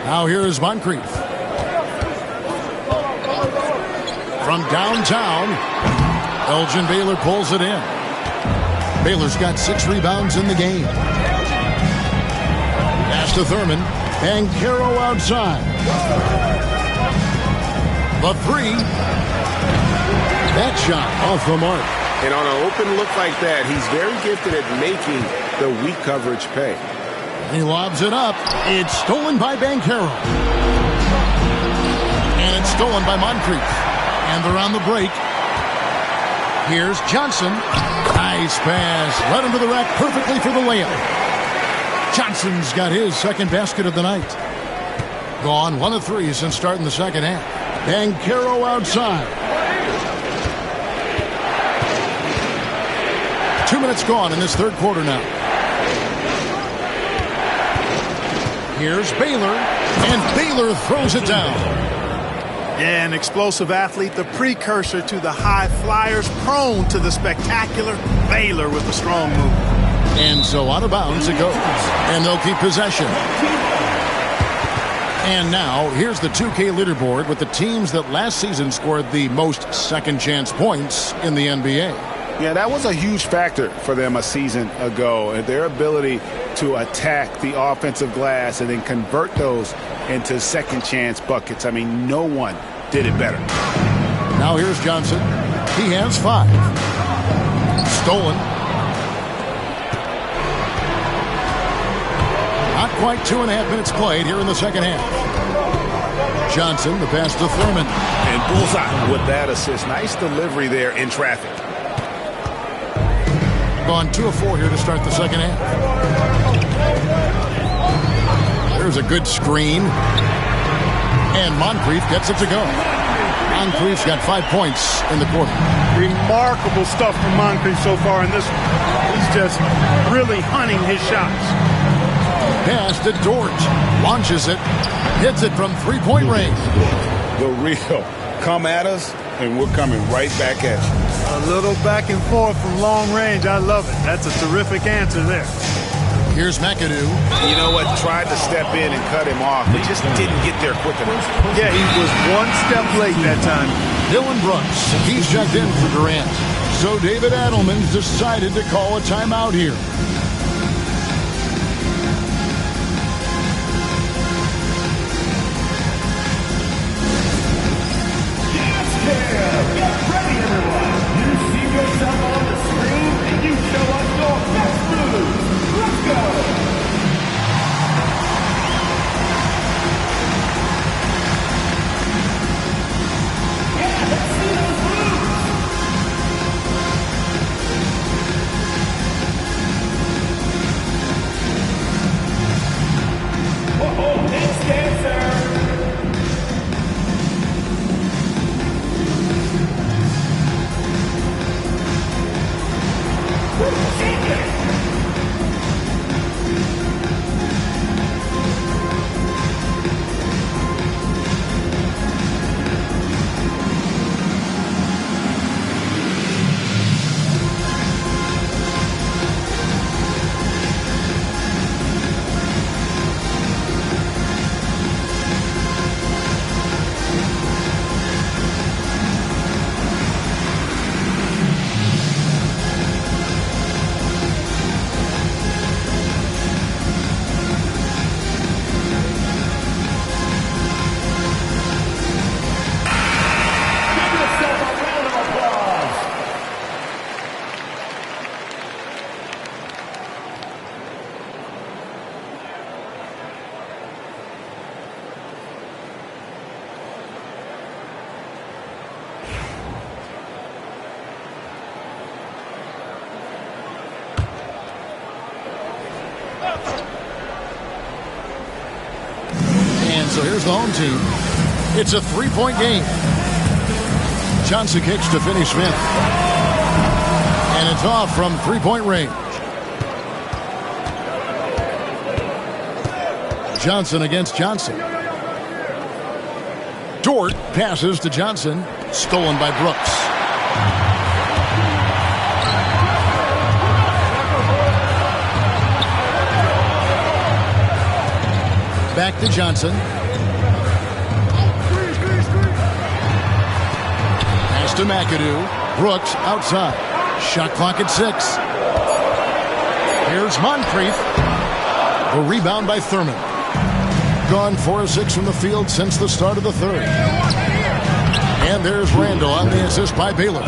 Now here is Moncrief. From downtown, Elgin Baylor pulls it in. Baylor's got 6 rebounds in the game. Pass to Thurman. Banchero outside. The 3. That shot off the mark. And on an open look like that, he's very gifted at making the weak coverage pay. He lobs it up. It's stolen by Banchero. And it's stolen by Moncrief. And they're on the break. Here's Johnson. Nice pass. Led him to the rack perfectly for the layup. Johnson's got his second basket of the night. Gone 1 of 3 since starting the second half. Banchero outside. 2 minutes gone in this third quarter now. Here's Baylor, and Baylor throws it down. Yeah, an explosive athlete, the precursor to the high flyers, prone to the spectacular. Baylor with a strong move. And so out of bounds it goes, and they'll keep possession. And now, here's the 2K leaderboard with the teams that last season scored the most second-chance points in the NBA. Yeah, that was a huge factor for them a season ago, and their ability to attack the offensive glass and then convert those into second-chance buckets. I mean, no one did it better. Now here's Johnson. He has 5. Stolen. Not quite 2.5 minutes played here in the second half. Johnson, the pass to Thurman. And bullseye with that assist. Nice delivery there in traffic. Gone 2 of 4 here to start the second half. There's a good screen. And Moncrief gets it to go. Moncrief's got 5 points in the quarter. Remarkable stuff from Moncrief so far in this one. He's just really hunting his shots. Pass to Dort. Launches it. Hits it from three-point range. The real. Come at us, and we're coming right back at you. A little back and forth from long range. I love it. That's a terrific answer there. Here's McAdoo. You know what? Tried to step in and cut him off, but just didn't get there quick enough. Yeah, he was one step late that time. Dillon Brooks. He's checked in for Durant. So David Adelman's decided to call a timeout here. So here's the home team. It's a 3-point game. Johnson kicks to Finney-Smith. And it's off from 3-point range. Johnson against Johnson. Dort passes to Johnson. Stolen by Brooks. Back to Johnson. Pass to McAdoo. Brooks outside. Shot clock at 6. Here's Moncrief. A rebound by Thurman. Gone 4 of 6 from the field since the start of the third. And there's Randall on the assist by Baylor.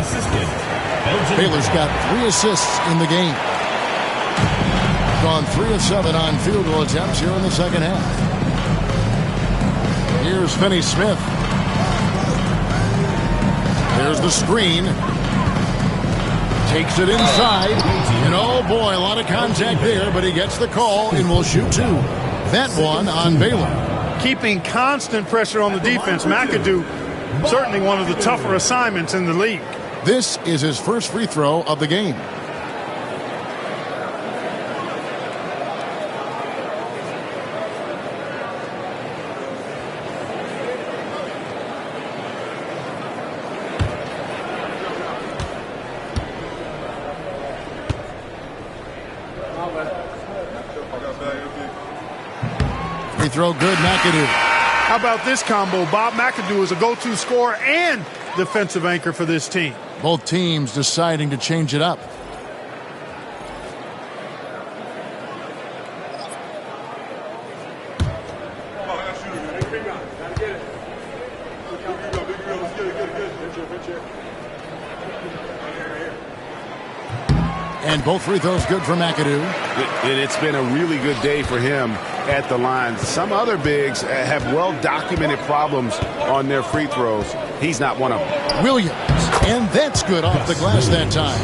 Baylor's got 3 assists in the game. Gone 3 of 7 on field goal attempts here in the second half. Here's Finney-Smith. There's the screen. Takes it inside. And oh boy, a lot of contact there, but he gets the call and will shoot 2. That one on Baylor. Keeping constant pressure on the defense. McAdoo, certainly one of the tougher assignments in the league. This is his first free throw of the game. throw good, McAdoo. How about this combo? Bob McAdoo is a go-to scorer and defensive anchor for this team. Both teams deciding to change it up. And both free throws good for McAdoo. It's been a really good day for him at the line. Some other bigs have well-documented problems on their free throws. He's not one of them. Williams, and that's good off the glass that time.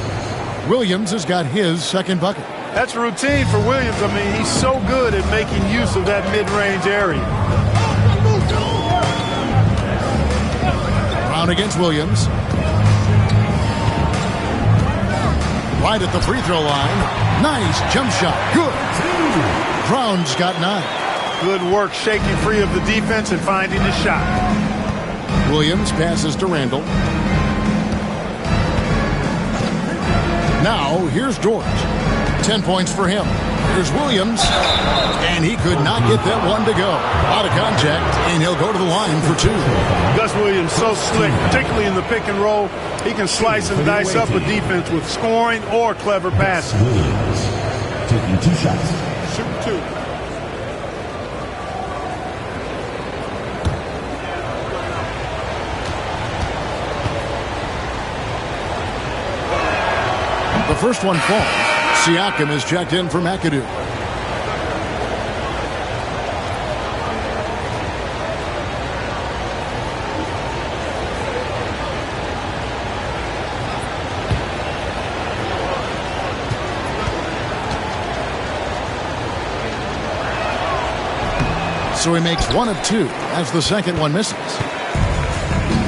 Williams has got his second bucket. That's routine for Williams. I mean, he's so good at making use of that mid-range area. Brown against Williams. Right at the free throw line. Nice jump shot. Good. Brown's got 9. Good work shaking free of the defense and finding the shot. Williams passes to Randall. Now, here's George. 10 points for him. Here's Williams. And he could not get that one to go. Out of contact, and he'll go to the line for 2. Gus Williams, so slick, particularly in the pick and roll. He can slice and dice up a defense with scoring or clever passing. Williams taking 2 shots. Shoot 2. The first one falls. Siakam is checked in for McAdoo. So he makes 1 of 2 as the second one misses.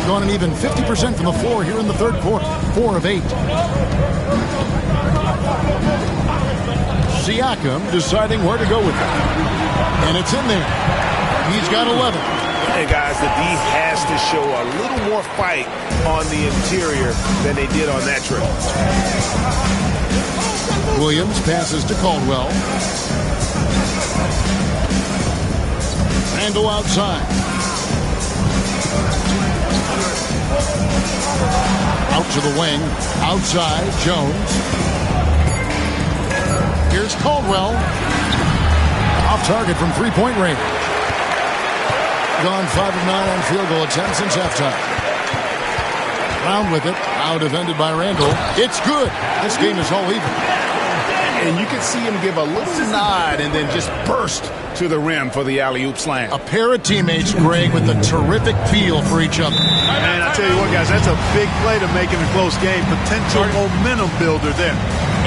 Gone an even 50% from the floor here in the third quarter. 4 of 8. Siakam deciding where to go with it. And it's in there. He's got 11. Hey, guys, the D has to show a little more fight on the interior than they did on that trip. Williams passes to Caldwell. Randall outside. Out to the wing. Outside, Jones. Here's Caldwell. Off target from three-point range. Gone 5 of 9 on field goal attempts since halftime. Brown with it. Now defended by Randall. It's good. This game is all even. And you can see him give a little nod and then just burst to the rim for the alley-oop slam. A pair of teammates, Greg, with a terrific feel for each other. And I tell you what, guys, that's a big play to make in a close game. Potential momentum builder there.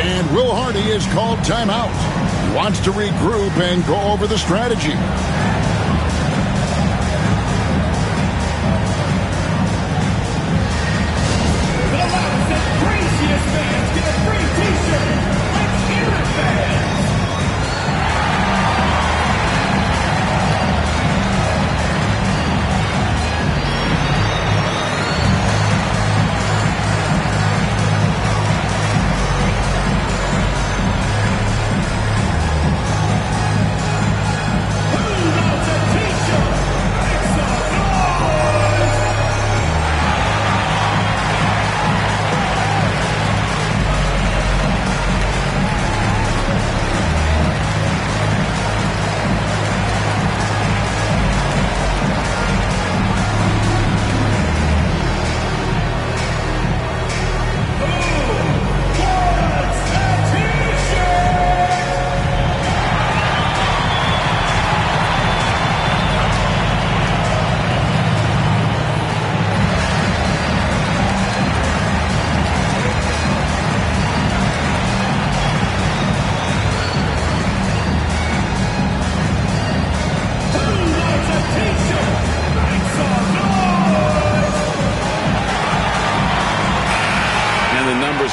And Will Hardy is called timeout. Wants to regroup and go over the strategy.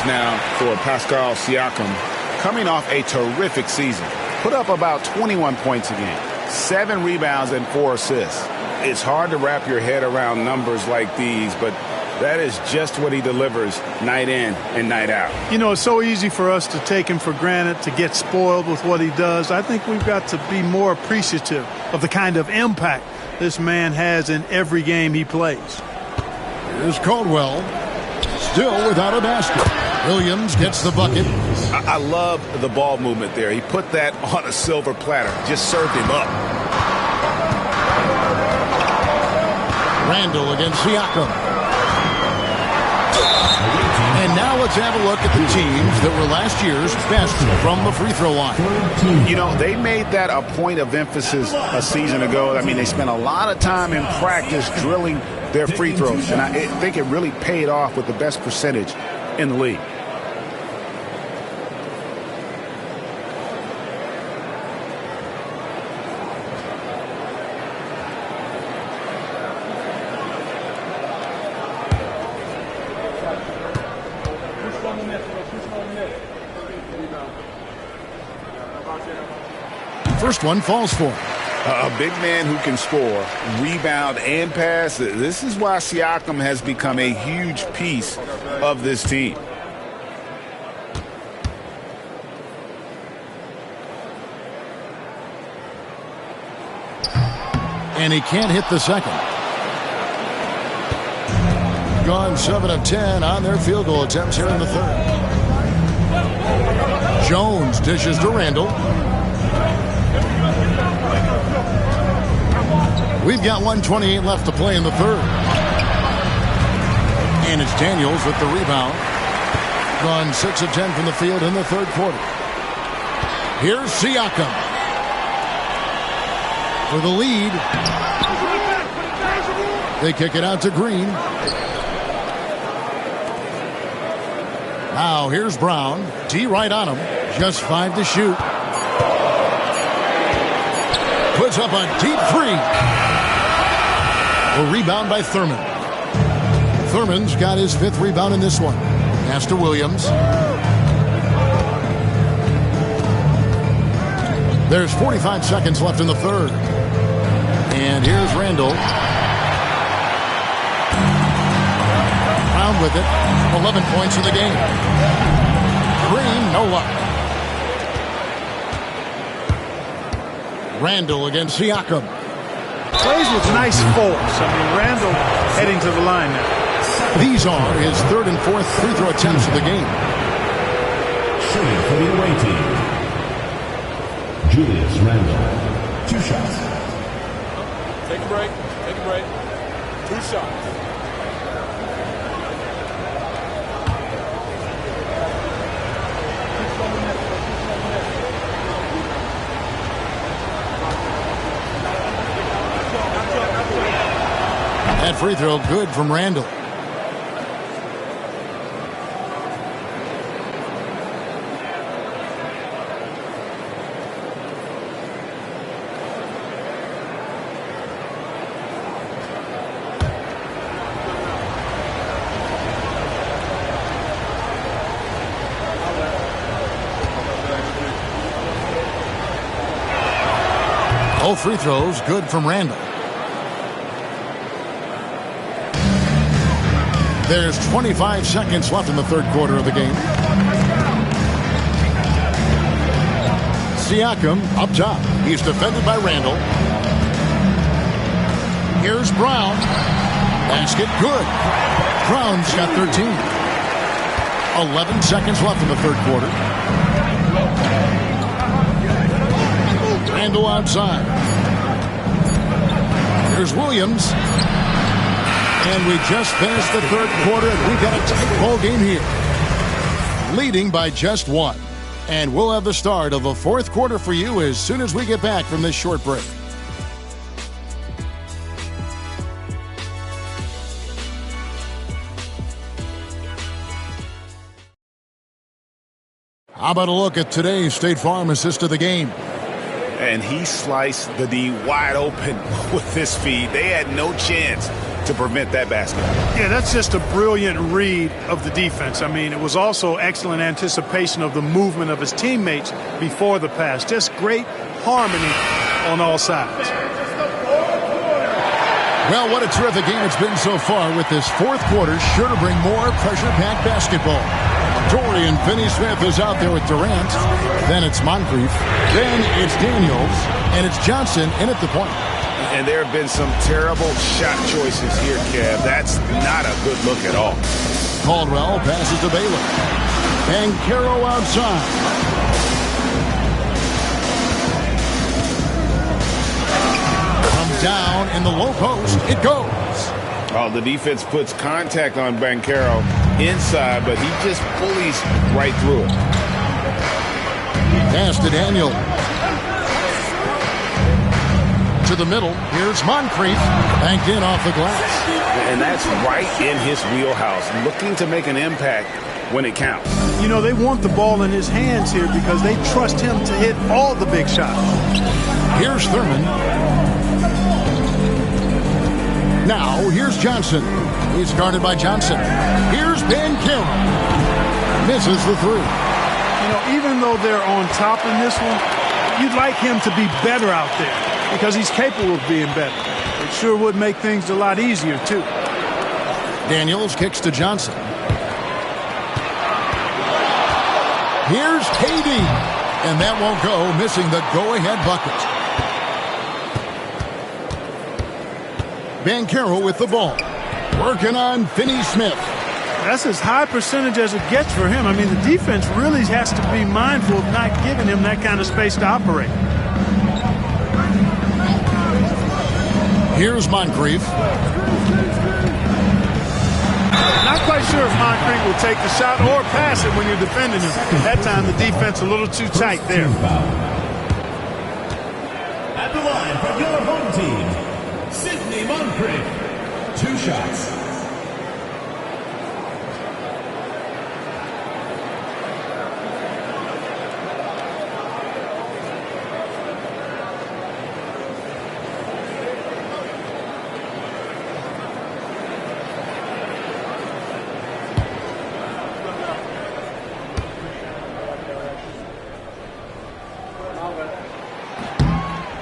Now for Pascal Siakam, coming off a terrific season. Put up about 21 points a game, 7 rebounds and 4 assists. It's hard to wrap your head around numbers like these, but That is just what he delivers night in and night out. You know, it's so easy for us to take him for granted, to get spoiled with what he does. I think we've got to be more appreciative of the kind of impact this man has in every game he plays. Here's Caldwell, still without a basket. Williams gets the bucket. I love the ball movement there. He put that on a silver platter, just served him up. Randall against Siakam. And now let's have a look at the teams that were last year's best from the free throw line. You know, they made that a point of emphasis a season ago. I mean, they spent a lot of time in practice drilling their free throws, and I think it really paid off with the best percentage in the league. First one falls for him. A big man who can score, rebound, and pass. This is why Siakam has become a huge piece of this team. And he can't hit the second. Gone 7 of 10 on their field goal attempts here in the third. Jones dishes to Randall. We've got 1:28 left to play in the third. And it's Daniels with the rebound. Gone 6 of 10 from the field in the third quarter. Here's Siakam for the lead. They kick it out to Green. Now here's Brown. D right on him. Just 5 to shoot. Puts up a deep three. A rebound by Thurman. Thurman's got his 5th rebound in this one. Pass to Williams. There's 45 seconds left in the third. And here's Randall. Brown with it. 11 points in the game. Green, no luck. Randall against Siakam. Plays with nice force. I mean, Randall heading to the line now. These are his 3rd and 4th free throw attempts of the game. Shooting for the away team, Julius Randle. 2 shots. Take a break. Take a break. 2 shots. That free throw good from Randall. All free throws good from Randall. There's 25 seconds left in the third quarter of the game. Siakam up top. He's defended by Randall. Here's Brown. Basket good. Brown's got 13. 11 seconds left in the third quarter. Randall outside. Here's Williams. And we just finished the third quarter, and we've got a tight ball game here. Leading by just 1. And we'll have the start of the fourth quarter for you as soon as we get back from this short break. How about a look at today's State Farm assist of the game? And he sliced the D wide open with this feed. They had no chance to prevent that basket. Yeah, that's just a brilliant read of the defense. I mean, it was also excellent anticipation of the movement of his teammates before the pass. Just great harmony on all sides. Well, what a terrific game it's been so far, with this fourth quarter sure to bring more pressure-packed basketball. Dorian Finney-Smith is out there with Durant. Then it's Moncrief. Then it's Daniels. And it's Johnson in at the point. And there have been some terrible shot choices here, Kev. That's not a good look at all. Caldwell passes to Baylor. Banchero outside. Comes down in the low post. It goes. Oh, the defense puts contact on Banchero inside, but he just pulleys right through it. Pass to Daniel. To the middle. Here's Moncrief. Banked in off the glass. And that's right in his wheelhouse, looking to make an impact when it counts. You know, they want the ball in his hands here because they trust him to hit all the big shots. Here's Thurman. Now, here's Johnson. He's guarded by Johnson. Here's Banchero. Misses the three. You know, even though they're on top in this one, you'd like him to be better out there because he's capable of being better. It sure would make things a lot easier, too. Daniels kicks to Johnson. Here's KD. And that won't go, missing the go-ahead bucket. Banchero with the ball. Working on Finney-Smith. That's as high percentage as it gets for him. I mean, the defense really has to be mindful of not giving him that kind of space to operate. Here's Moncrief. Not quite sure if Moncrief will take the shot or pass it when you're defending him. That time the defense a little too tight there. At the line for your home team, Sidney Moncrief. 2 shots.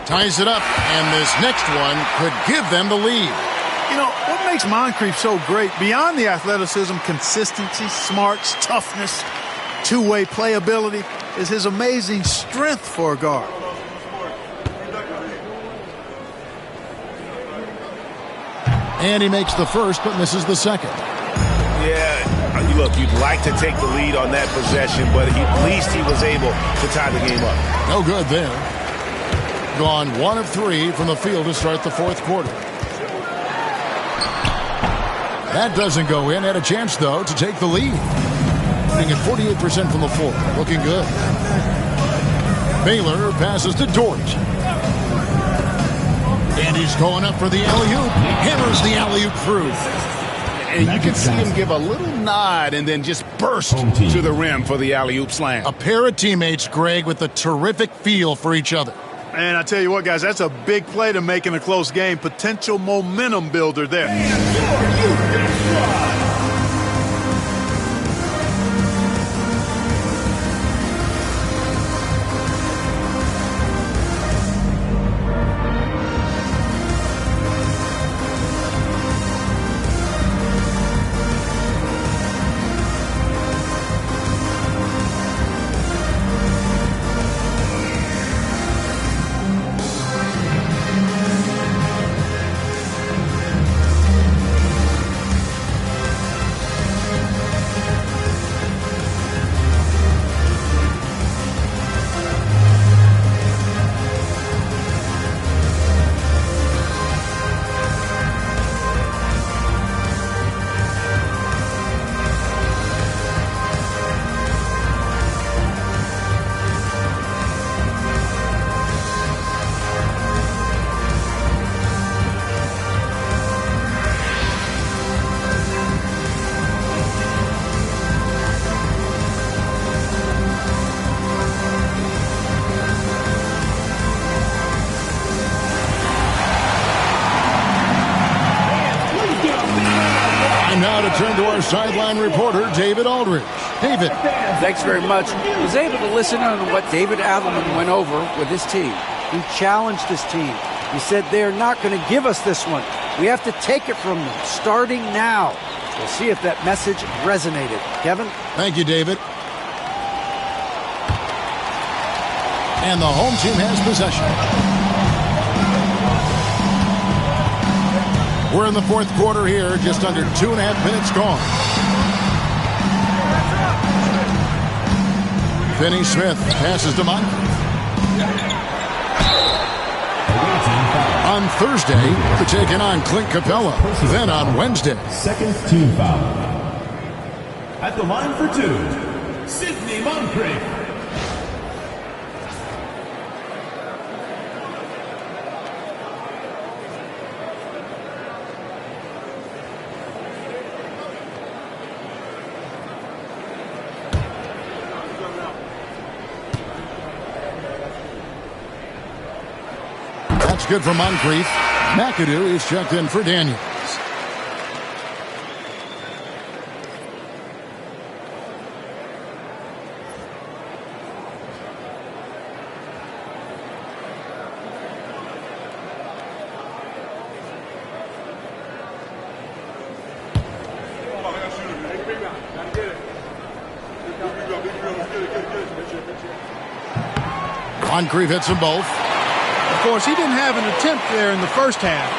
Ties it up, and this next one could give them the lead. You know, what makes Moncrief so great, beyond the athleticism, consistency, smarts, toughness, two-way playability, is his amazing strength for a guard. And he makes the first, but misses the second. Yeah, look, you'd like to take the lead on that possession, but at least he was able to tie the game up. No good there. Gone 1 of 3 from the field to start the fourth quarter. That doesn't go in. Had a chance, though, to take the lead. Putting at 48% from the floor. Looking good. Baylor passes to Dort. And he's going up for the alley-oop. Hammers the alley-oop through. And you can see him give a little nod and then just burst to the rim for the alley-oop slam. A pair of teammates, Greg, with a terrific feel for each other. And I tell you what, guys, that's a big play to make in a close game. Potential momentum builder there. Turn to our sideline reporter, David Aldridge. David. Thanks very much. I was able to listen on what David Adelman went over with his team. He challenged his team. He said they're not going to give us this one. We have to take it from them, starting now. We'll see if that message resonated. Kevin? Thank you, David. And the home team has possession. We're in the fourth quarter here, just under 2.5 minutes gone. Finney Smith passes to Moncrief. On Thursday, we're taking on Clint Capella. Then on Wednesday. Second team foul. At the line for 2, Sidney Moncrief. That's good for Moncrief. McAdoo is checked in for Daniels. Moncrief hits them both. Of course, he didn't have an attempt there in the first half.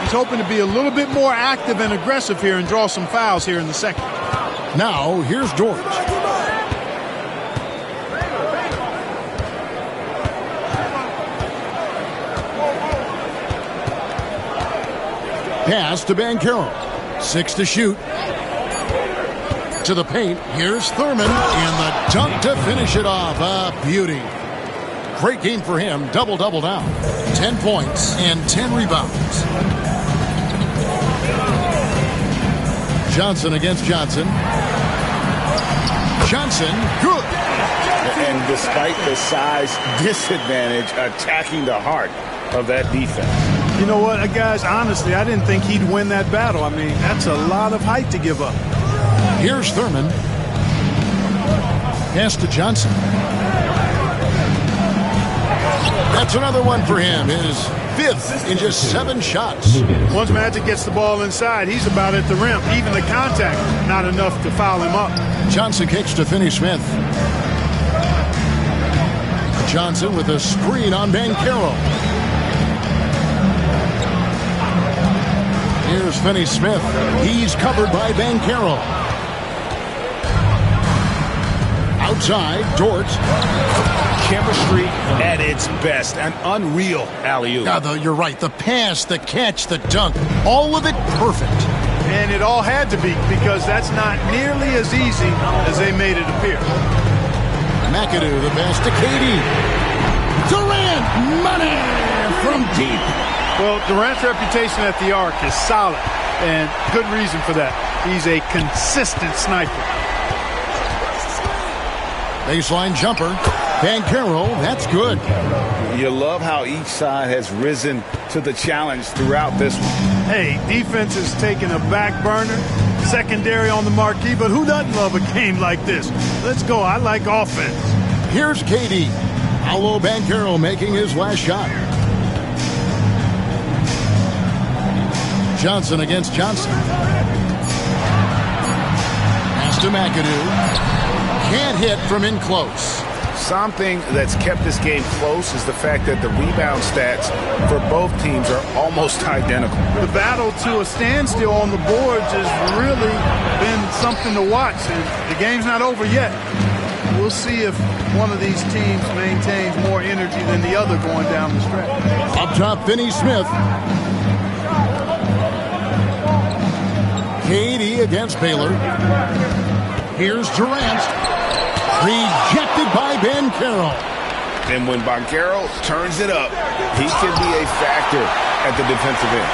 He's hoping to be a little bit more active and aggressive here and draw some fouls here in the second. Now, here's George. Pass to Banchero. 6 to shoot. To the paint. Here's Thurman. And the dunk to finish it off. A beauty. Great game for him. Double-double now. 10 points and 10 rebounds. Johnson against Johnson. Johnson, good. And despite the size disadvantage, attacking the heart of that defense. You know what, guys, honestly, I didn't think he'd win that battle. I mean, that's a lot of height to give up. Here's Thurman. Pass to Johnson. That's another one for him. His 5th in just 7 shots. Once Magic gets the ball inside, he's about at the rim. Even the contact, not enough to foul him up. Johnson kicks to Finney Smith. Johnson with a screen on Banchero. Here's Finney Smith. He's covered by Banchero. Outside, Dort. Chemistry at its best. An unreal alley-oop. You're right. The pass, the catch, the dunk, all of it perfect. And it all had to be, because that's not nearly as easy as they made it appear. McAdoo, the pass to KD. Durant, money from deep. Well, Durant's reputation at the arc is solid, and good reason for that. He's a consistent sniper. Baseline jumper. Banchero, that's good. You love how each side has risen to the challenge throughout this one. Hey, defense is taking a back burner, secondary on the marquee, but who doesn't love a game like this? Let's go. I like offense. Here's KD. Paolo Banchero making his last shot. Johnson against Johnson. Pass to McAdoo. Can't hit from in close. Something that's kept this game close is the fact that the rebound stats for both teams are almost identical. The battle to a standstill on the boards has really been something to watch, and the game's not over yet. We'll see if one of these teams maintains more energy than the other going down the stretch. Up top, Finney Smith. KD against Baylor. Here's Durant. Rejected by Banchero. And when Banchero turns it up, he can be a factor at the defensive end.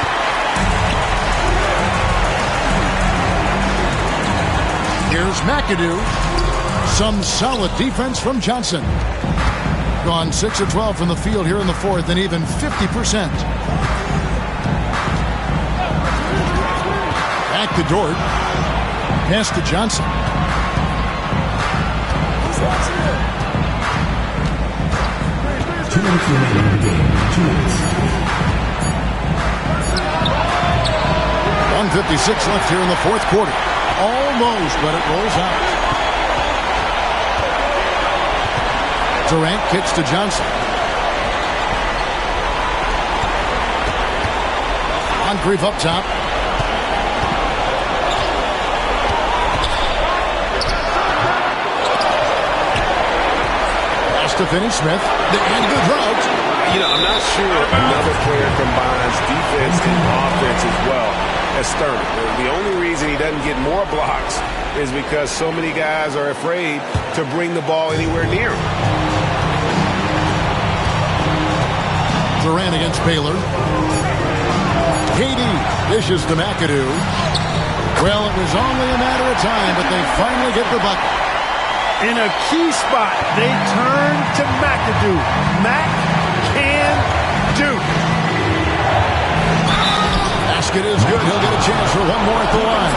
Here's McAdoo. Some solid defense from Johnson. Gone 6 of 12 from the field here in the fourth, and even 50%. Back to Dort. Pass to Johnson. 2 minutes remaining in the game. 2 minutes. 1:56 left here in the fourth quarter. Almost, but it rolls out. Durant kicks to Johnson. Moncrief up top. Pass to Finney-Smith. The end good route. I'm not sure another player combines defense and offense as well as Thurman. The only reason he doesn't get more blocks is because so many guys are afraid to bring the ball anywhere near him. Durant against Baylor. KD dishes to McAdoo. Well, it was only a matter of time, but they finally get the bucket. In a key spot, they turn to McAdoo. Mac can do. Basket is good. He'll get a chance for one more at the line.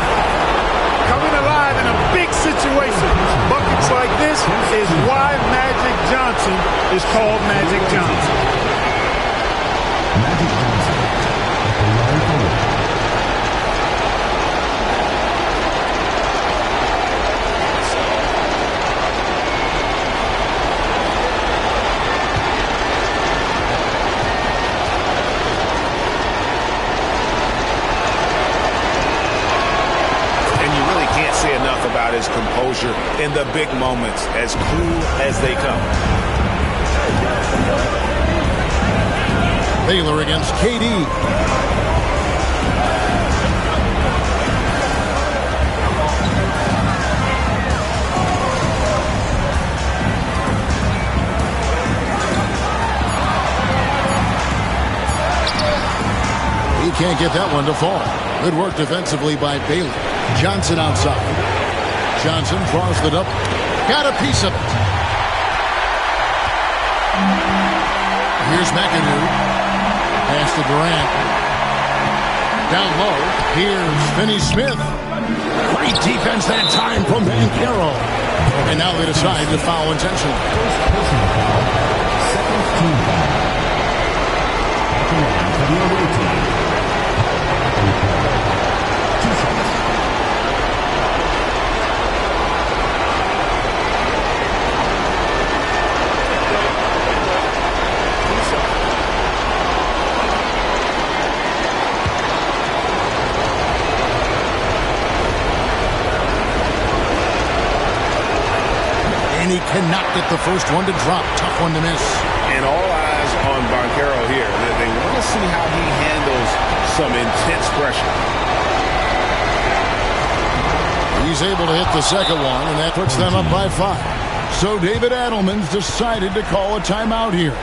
Coming alive in a big situation. Buckets like this is why Magic Johnson is called Magic Johnson. Magic Johnson at the line forward. About his composure in the big moments, as cool as they come. Baylor against KD. He can't get that one to fall. Good work defensively by Baylor. Johnson outside. Johnson draws the double. Got a piece of it. Here's McAdoo. Pass to Durant. Down low. Here's Finney-Smith. Great defense that time from Banchero. And now they decide to foul intentionally. First personal foul. Second team foul. At the line for the away team. He cannot get the first one to drop. Tough one to miss. And all eyes on Banchero here. They want to see how he handles some intense pressure. He's able to hit the second one, and that puts them up by 5. So David Adelman's decided to call a timeout here.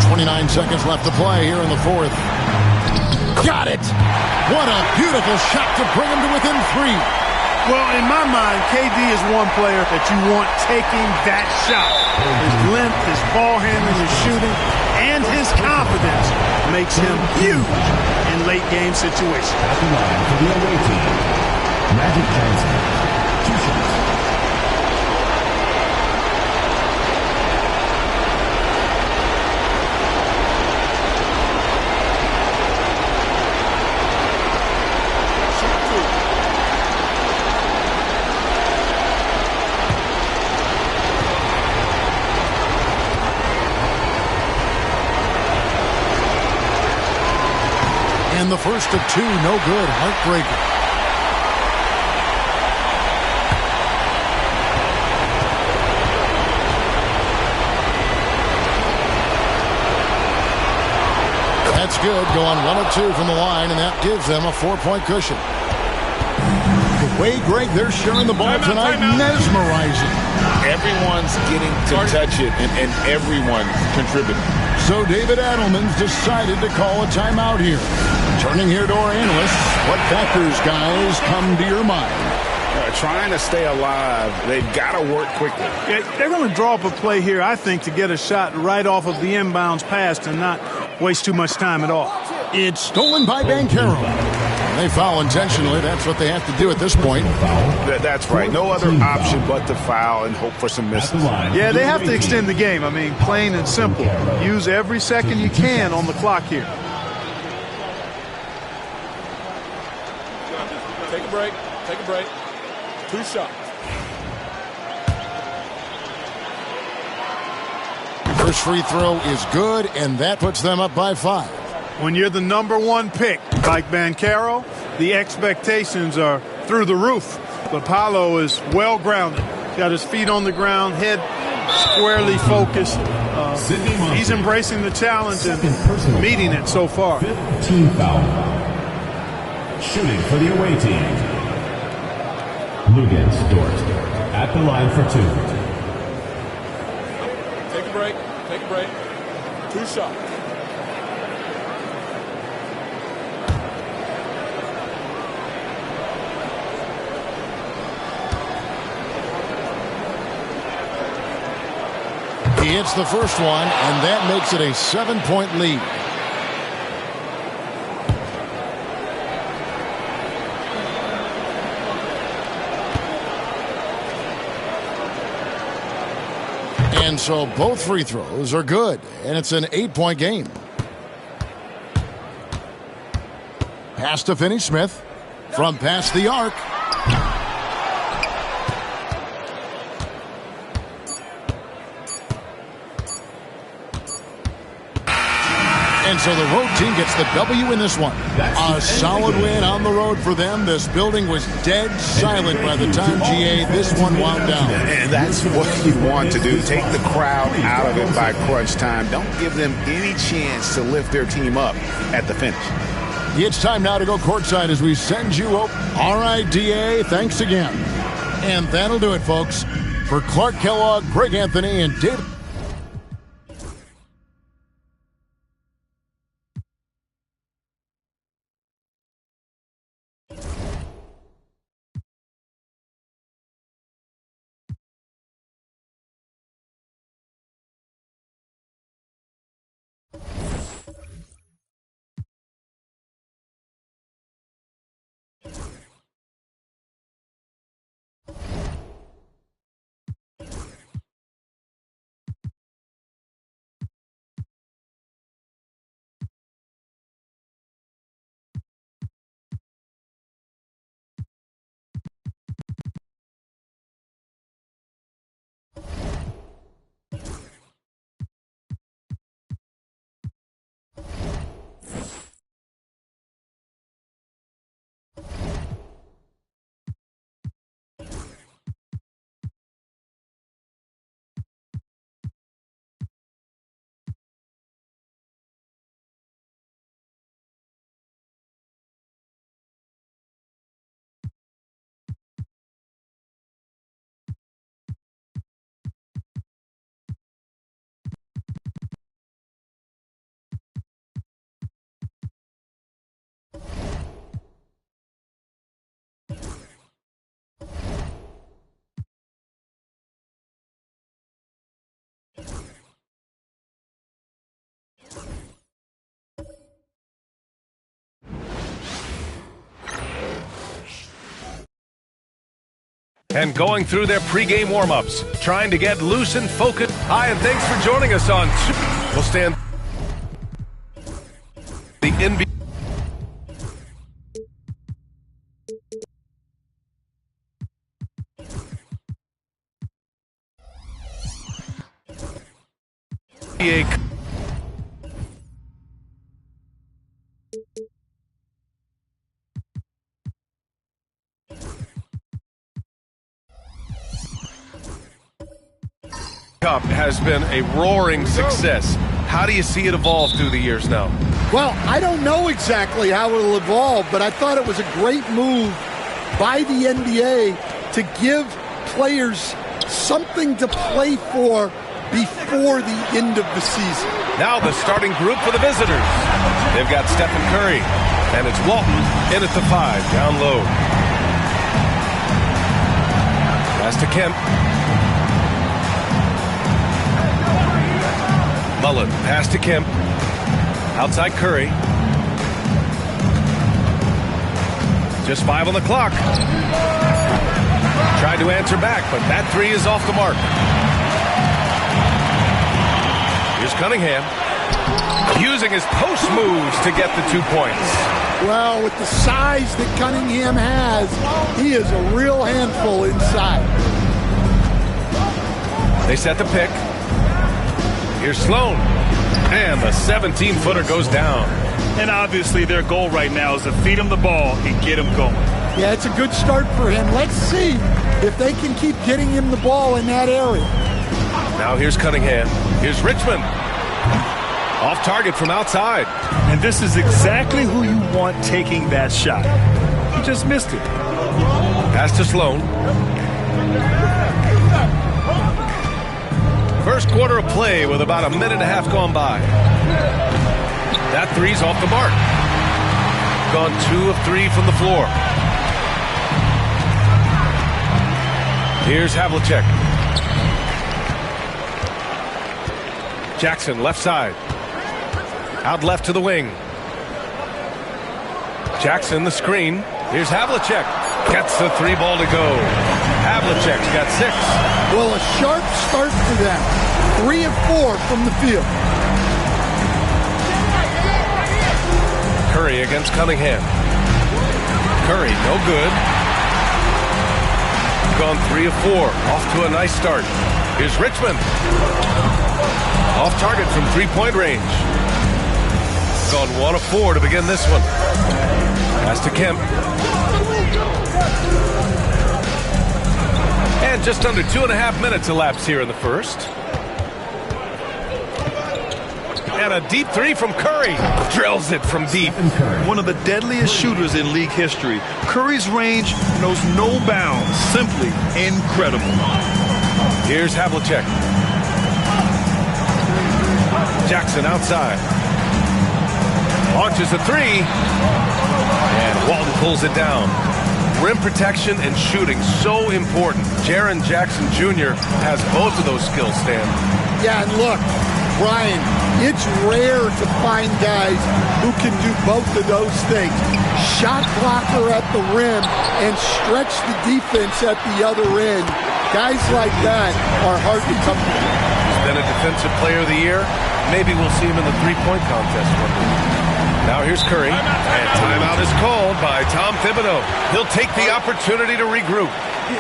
29 seconds left to play here in the fourth. Got it! What a beautiful shot to bring him to within 3. Well, in my mind, KD is one player that you want taking that shot. His length, his ball handling, his shooting, and his confidence makes him huge in late game situations. At the line for the away team, Magic Johnson. 2 shots. And the first of 2, no good. Heartbreaker. That's good. Going 1 of 2 from the line, and that gives them a 4-point cushion. The way, Greg, they're sharing the ball tonight, mesmerizing. Everyone's getting to touch it, and everyone contributing. So David Adelman's decided to call a timeout here. Turning here to our analysts, what factors, guys, come to your mind? Trying to stay alive, they've got to work quickly. Yeah, they're going to draw up a play here, I think, to get a shot right off of the inbounds pass and not waste too much time at all. It's stolen by Banchero. They foul intentionally. That's what they have to do at this point. That's right. No other option but to foul and hope for some misses. Yeah, they have to extend the game. I mean, plain and simple. Use every second you can on the clock here. Take a break. Take a break. 2 shots. First free throw is good, and that puts them up by 5. When you're the #1 pick, like Banchero, the expectations are through the roof. But Paolo is well-grounded. Got his feet on the ground, head squarely focused. He's embracing the challenge and meeting it so far. 15 foul. Shooting for the away team, Luguentz Dort at the line for 2. Take a break. Take a break. 2 shots. He hits the first one, and that makes it a 7-point lead. And so both free throws are good, and it's an 8-point game. Pass to Finney-Smith from past the arc. And so the road team gets the W in this one. A solid win on the road for them. This building was dead silent by the time, GA, this one wound down. And that's what you want to do. Take the crowd out of it by crunch time. Don't give them any chance to lift their team up at the finish. It's time now to go courtside as we send you up. All right, DA, thanks again. And that'll do it, folks. For Clark Kellogg, Greg Anthony, and David and going through their pregame warm-ups, trying to get loose and focused. Hi, and thanks for joining us on We'll Stand the NBA. Cup has been a roaring success. How do you see it evolve through the years now? Well, I don't know exactly how it'll evolve, but I thought it was a great move by the NBA to give players something to play for before the end of the season. Now the starting group for the visitors. They've got Stephen Curry, and it's Walton in at the 5, down low. Pass to Kemp. Mullen, pass to Kemp. Outside Curry. Just 5 on the clock. Tried to answer back, but that 3 is off the mark. Here's Cunningham. Using his post moves to get the 2 points. Well, with the size that Cunningham has, he is a real handful inside. They set the pick. Here's Sloan. And the 17-footer goes down. And obviously their goal right now is to feed him the ball and get him going. Yeah, it's a good start for him. Let's see if they can keep getting him the ball in that area. Now here's Cunningham. Here's Richmond. Off target from outside. And this is exactly who you want taking that shot. He just missed it. Pass to Sloan. First quarter of play with about a minute and a half gone by. That 3's off the mark. Gone 2 of 3 from the floor. Here's Havlicek. Jackson, left side. Out left to the wing. Jackson, the screen. Here's Havlicek. Gets the 3 ball to go. Havlicek's got 6. Well, a sharp start for them. 3 of 4 from the field. Curry against Cunningham. Curry, no good. Gone 3 of 4. Off to a nice start. Here's Richmond. Off target from 3-point range. Gone 1 of 4 to begin this one. Pass to Kemp. And just under 2.5 minutes elapsed here in the first. And a deep 3 from Curry. Drills it from deep. One of the deadliest shooters in league history. Curry's range knows no bounds. Simply incredible. Here's Havlicek. Jackson outside. Launches a 3. And Walton pulls it down. Rim protection and shooting, so important. Jaren Jackson Jr. has both of those skills, Stan. Yeah, and look, Brian, it's rare to find guys who can do both of those things. Shot blocker at the rim and stretch the defense at the other end. Guys like that are hard to come to. He's been a defensive player of the year. Maybe we'll see him in the 3-point contest one day. Now here's Curry, and timeout is called by Tom Thibodeau. He'll take the opportunity to regroup.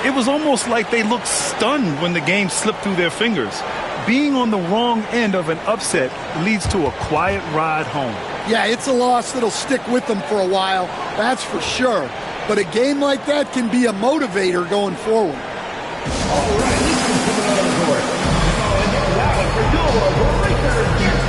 It was almost like they looked stunned when the game slipped through their fingers. Being on the wrong end of an upset leads to a quiet ride home. Yeah, it's a loss that'll stick with them for a while, that's for sure. But a game like that can be a motivator going forward. All right, he's coming on the court. For your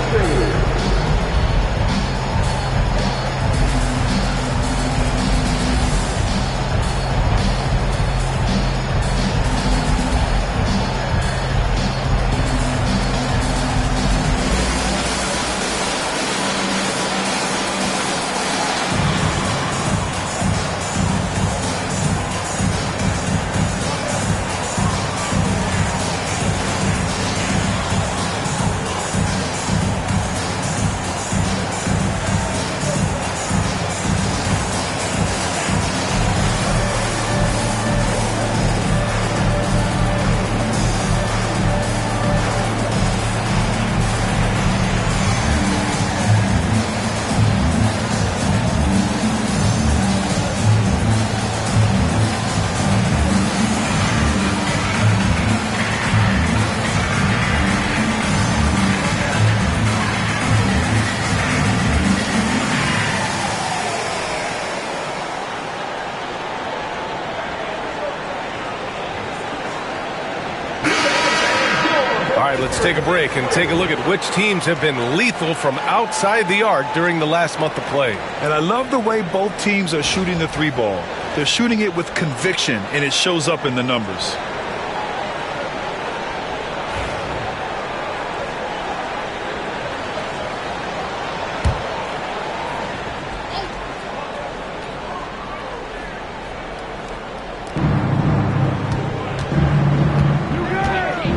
Let's take a break and take a look at which teams have been lethal from outside the arc during the last month of play. And I love the way both teams are shooting the three ball. They're shooting it with conviction, and it shows up in the numbers.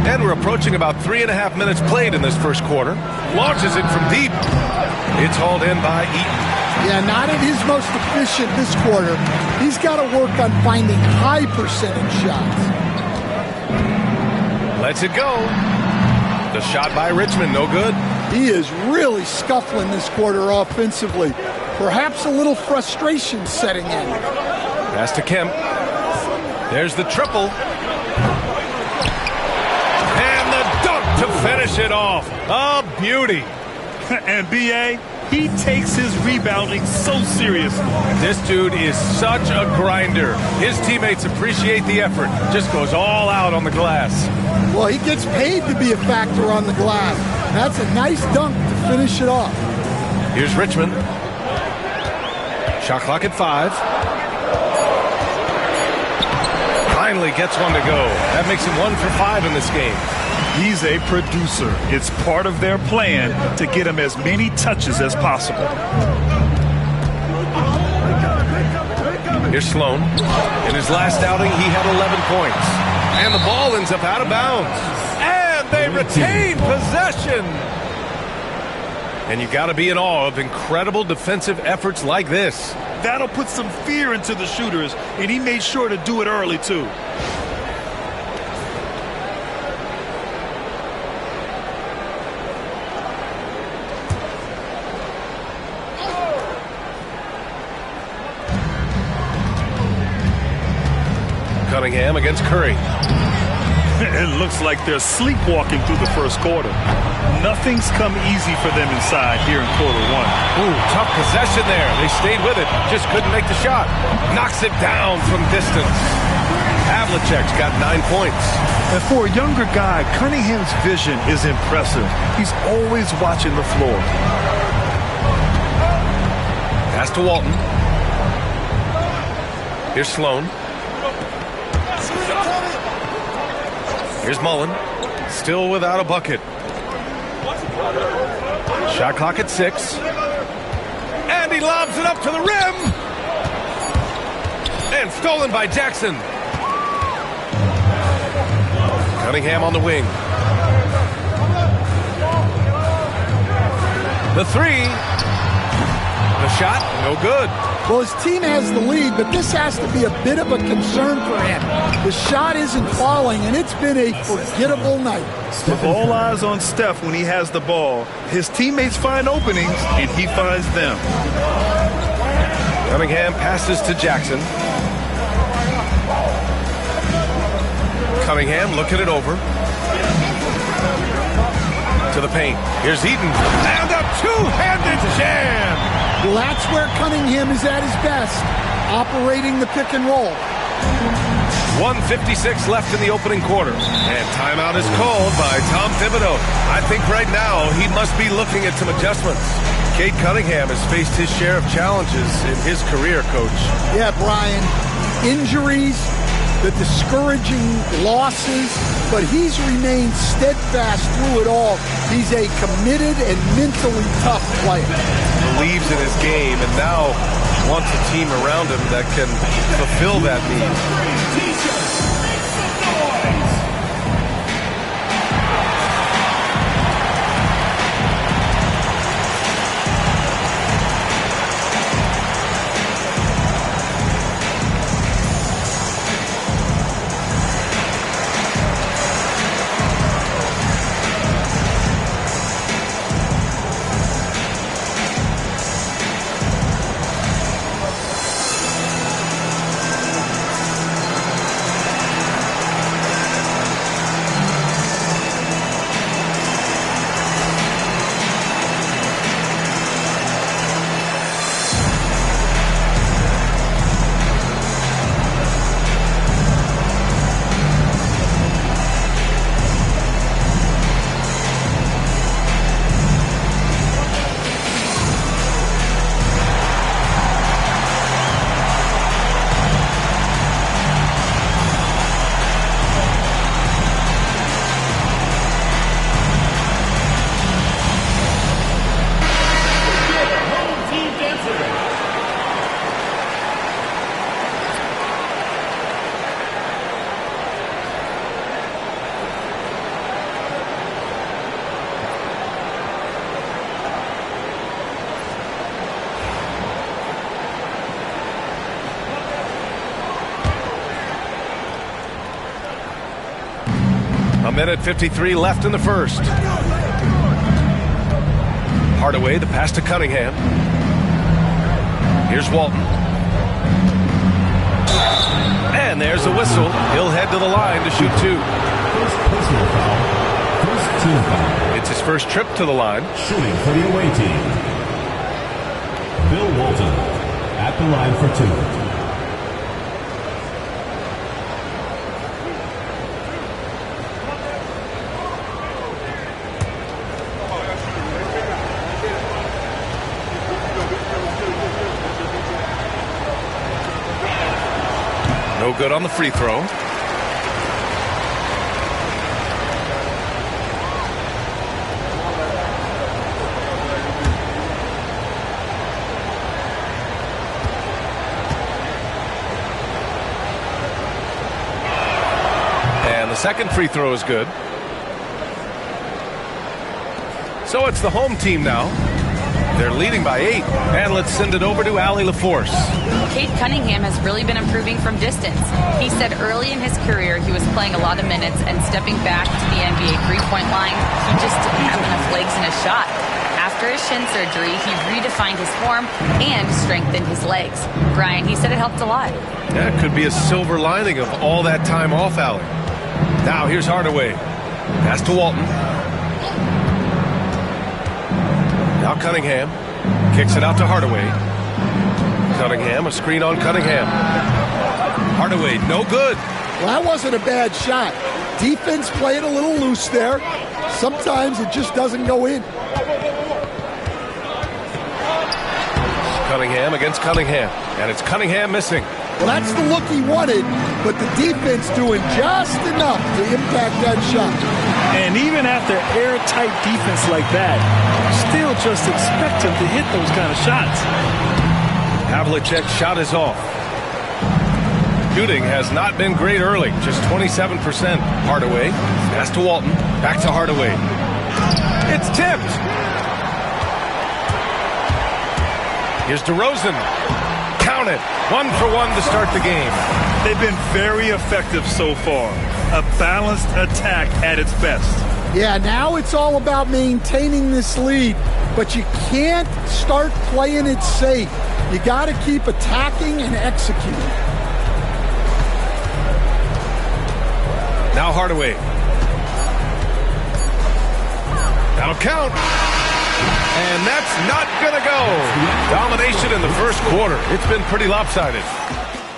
And we're approaching about 3.5 minutes played in this first quarter. Launches it from deep. It's hauled in by Eaton. Yeah, not at his most efficient this quarter. He's got to work on finding high percentage shots. Lets it go. The shot by Richmond, no good. He is really scuffling this quarter offensively. Perhaps a little frustration setting in. Pass to Kemp. There's the triple. To finish it off. A beauty. And B.A., he takes his rebounding so seriously. This dude is such a grinder. His teammates appreciate the effort. Just goes all out on the glass. Well, he gets paid to be a factor on the glass. That's a nice dunk to finish it off. Here's Richmond. Shot clock at 5. Finally gets one to go. That makes him 1 for 5 in this game. He's a producer. It's part of their plan to get him as many touches as possible. Here's Sloan. In his last outing, he had 11 points. And the ball ends up out of bounds. And they retain possession. And you got to be in awe of incredible defensive efforts like this. That'll put some fear into the shooters, and he made sure to do it early, too. Cunningham against Curry. It looks like they're sleepwalking through the first quarter. Nothing's come easy for them inside here in quarter 1. Ooh, tough possession there. They stayed with it. Just couldn't make the shot. Knocks it down from distance. Havlicek's got 9 points. And for a younger guy, Cunningham's vision is impressive. He's always watching the floor. Pass to Walton. Here's Sloan. Here's Mullen. Still without a bucket. Shot clock at 6. And he lobs it up to the rim. And stolen by Jackson. Cunningham on the wing. The 3. The shot, no good. Well, his team has the lead, but this has to be a bit of a concern for him. The shot isn't falling, and it's been a forgettable night. With all eyes on Steph when he has the ball, his teammates find openings, and he finds them. Cunningham passes to Jackson. Cunningham looking it over. To the paint. Here's Eaton. And a two-handed jam. Well, that's where Cunningham is at his best, operating the pick and roll. 1:56 left in the opening quarter. And timeout is called by Tom Thibodeau. I think right now he must be looking at some adjustments. Cade Cunningham has faced his share of challenges in his career, Coach. Yeah, Brian. Injuries, the discouraging losses, but he's remained steadfast through it all. He's a committed and mentally tough player. Believes in his game and now wants a team around him that can fulfill that need. minute 53 left in the first. Hardaway, the pass to Cunningham. Here's Walton. And there's the whistle. He'll head to the line to shoot 2. Personal foul. First team foul. It's his first trip to the line. Shooting for the away team. Bill Walton at the line for 2. No good on the free throw. And the second free throw is good. So it's the home team now. They're leading by 8. And let's send it over to Allie LaForce. Cade Cunningham has really been improving from distance. He said early in his career he was playing a lot of minutes and stepping back to the NBA three-point line, he just didn't have enough legs in his shot. After his shin surgery, he redefined his form and strengthened his legs. Brian, he said it helped a lot. Yeah, it could be a silver lining of all that time off, Allie. Now here's Hardaway. Pass to Walton. Now Cunningham kicks it out to Hardaway. Cunningham, a screen on Cunningham. Hardaway, no good. Well, that wasn't a bad shot. Defense played a little loose there. Sometimes it just doesn't go in. Cunningham against Cunningham. And it's Cunningham missing. Well, that's the look he wanted, but the defense doing just enough to impact that shot. And even after airtight defense like that, still just expect him to hit those kind of shots. Havlicek's shot is off. Shooting has not been great early, just 27%. Hardaway, pass to Walton, back to Hardaway. It's tipped. Here's DeRozan. Count it. 1 for 1 to start the game. They've been very effective so far. A balanced attack at its best. Yeah, now it's all about maintaining this lead, but you can't start playing it safe. You got to keep attacking and executing. Now Hardaway. That'll count. And that's not going to go. Domination in the first quarter. It's been pretty lopsided.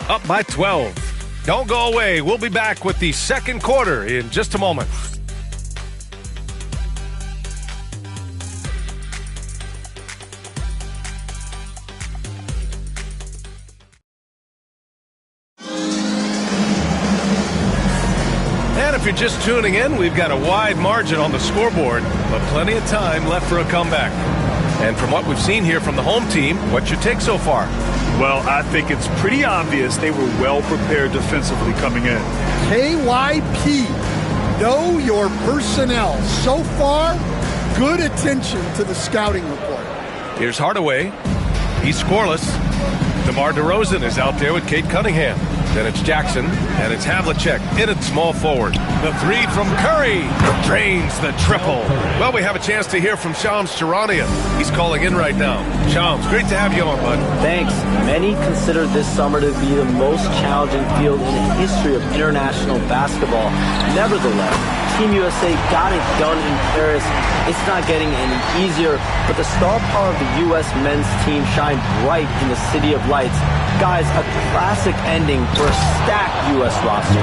Up by 12. Don't go away. We'll be back with the second quarter in just a moment. And if you're just tuning in, we've got a wide margin on the scoreboard, but plenty of time left for a comeback. And from what we've seen here from the home team, what's your take so far? Well, I think it's pretty obvious they were well prepared defensively coming in. KYP, know your personnel. So far, good attention to the scouting report. Here's Hardaway. He's scoreless. DeMar DeRozan is out there with Cade Cunningham. Then it's Jackson, and it's Havlicek in at small forward. The three from Curry drains the triple. Well, we have a chance to hear from Shams Charania. He's calling in right now. Shams, great to have you on, bud. Thanks. Many consider this summer to be the most challenging field in the history of international basketball. Nevertheless, Team USA got it done in Paris. It's not getting any easier, but the star power of the U.S. men's team shined bright in the City of Lights. Guys, a classic ending for a stacked U.S. roster.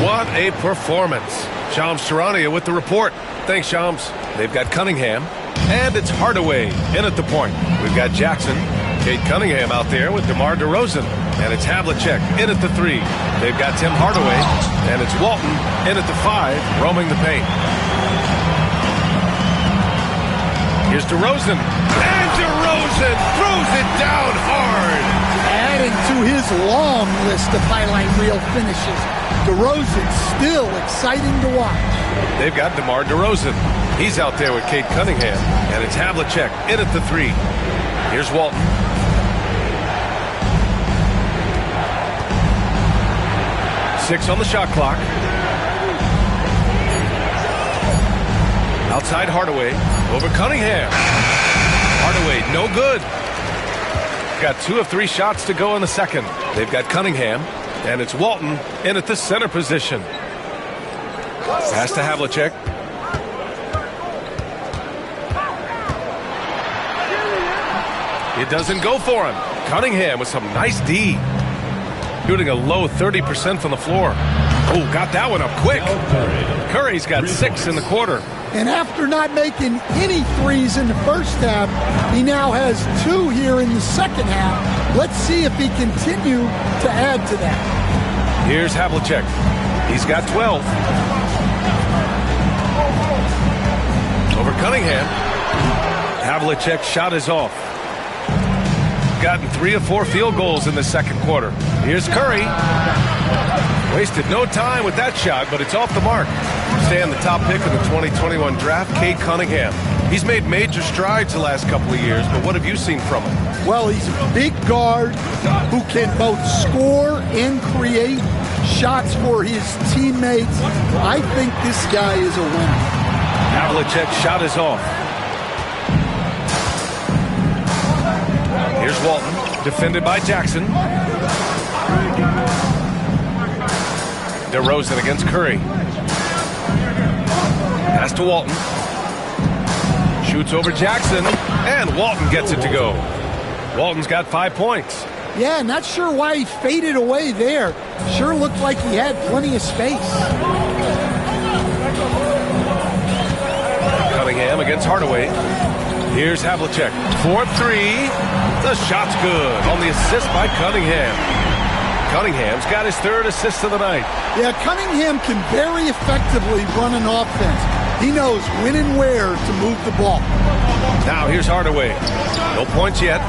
What a performance. Shams Charania with the report. Thanks, Shams. They've got Cunningham, and it's Hardaway in at the point. We've got Jackson, Cade Cunningham out there with DeMar DeRozan, and it's Havlicek in at the 3. They've got Tim Hardaway, and it's Walton in at the 5, roaming the paint. Here's DeRozan, and DeRozan throws it down hard. Adding to his long list of highlight reel finishes, DeRozan still exciting to watch. They've got DeMar DeRozan. He's out there with Cade Cunningham, and it's Havlicek in at the 3. Here's Walton. Six on the shot clock. Outside Hardaway. Over Cunningham. Hardaway, no good. Got 2 of 3 shots to go in the second. They've got Cunningham, and it's Walton in at the center position. Pass to Havlicek. It doesn't go for him. Cunningham with some nice D. Shooting a low 30% from the floor. Oh, got that one up quick. Curry's got 6 in the quarter. And after not making any threes in the first half, he now has 2 here in the second half. Let's see if he continue to add to that. Here's Havlicek. He's got 12. Over Cunningham. Havlicek's shot is off. Gotten 3 of 4 field goals in the second quarter. Here's Curry. Wasted no time with that shot, but it's off the mark. Staying the top pick of the 2021 draft, Cade Cunningham. He's made major strides the last couple of years, but what have you seen from him? Well, he's a big guard who can both score and create shots for his teammates. I think this guy is a winner. Havlicek's shot is off. Here's Walton, defended by Jackson. DeRozan against Curry. Pass to Walton. Shoots over Jackson, and Walton gets it to go. Walton's got 5 points. Yeah, not sure why he faded away there. Sure looked like he had plenty of space. Cunningham against Hardaway. Here's Havlicek. 4-3. The shot's good on the assist by Cunningham. Cunningham's got his 3rd assist of the night. Yeah, Cunningham can very effectively run an offense. He knows when and where to move the ball. Now here's Hardaway. No points yet.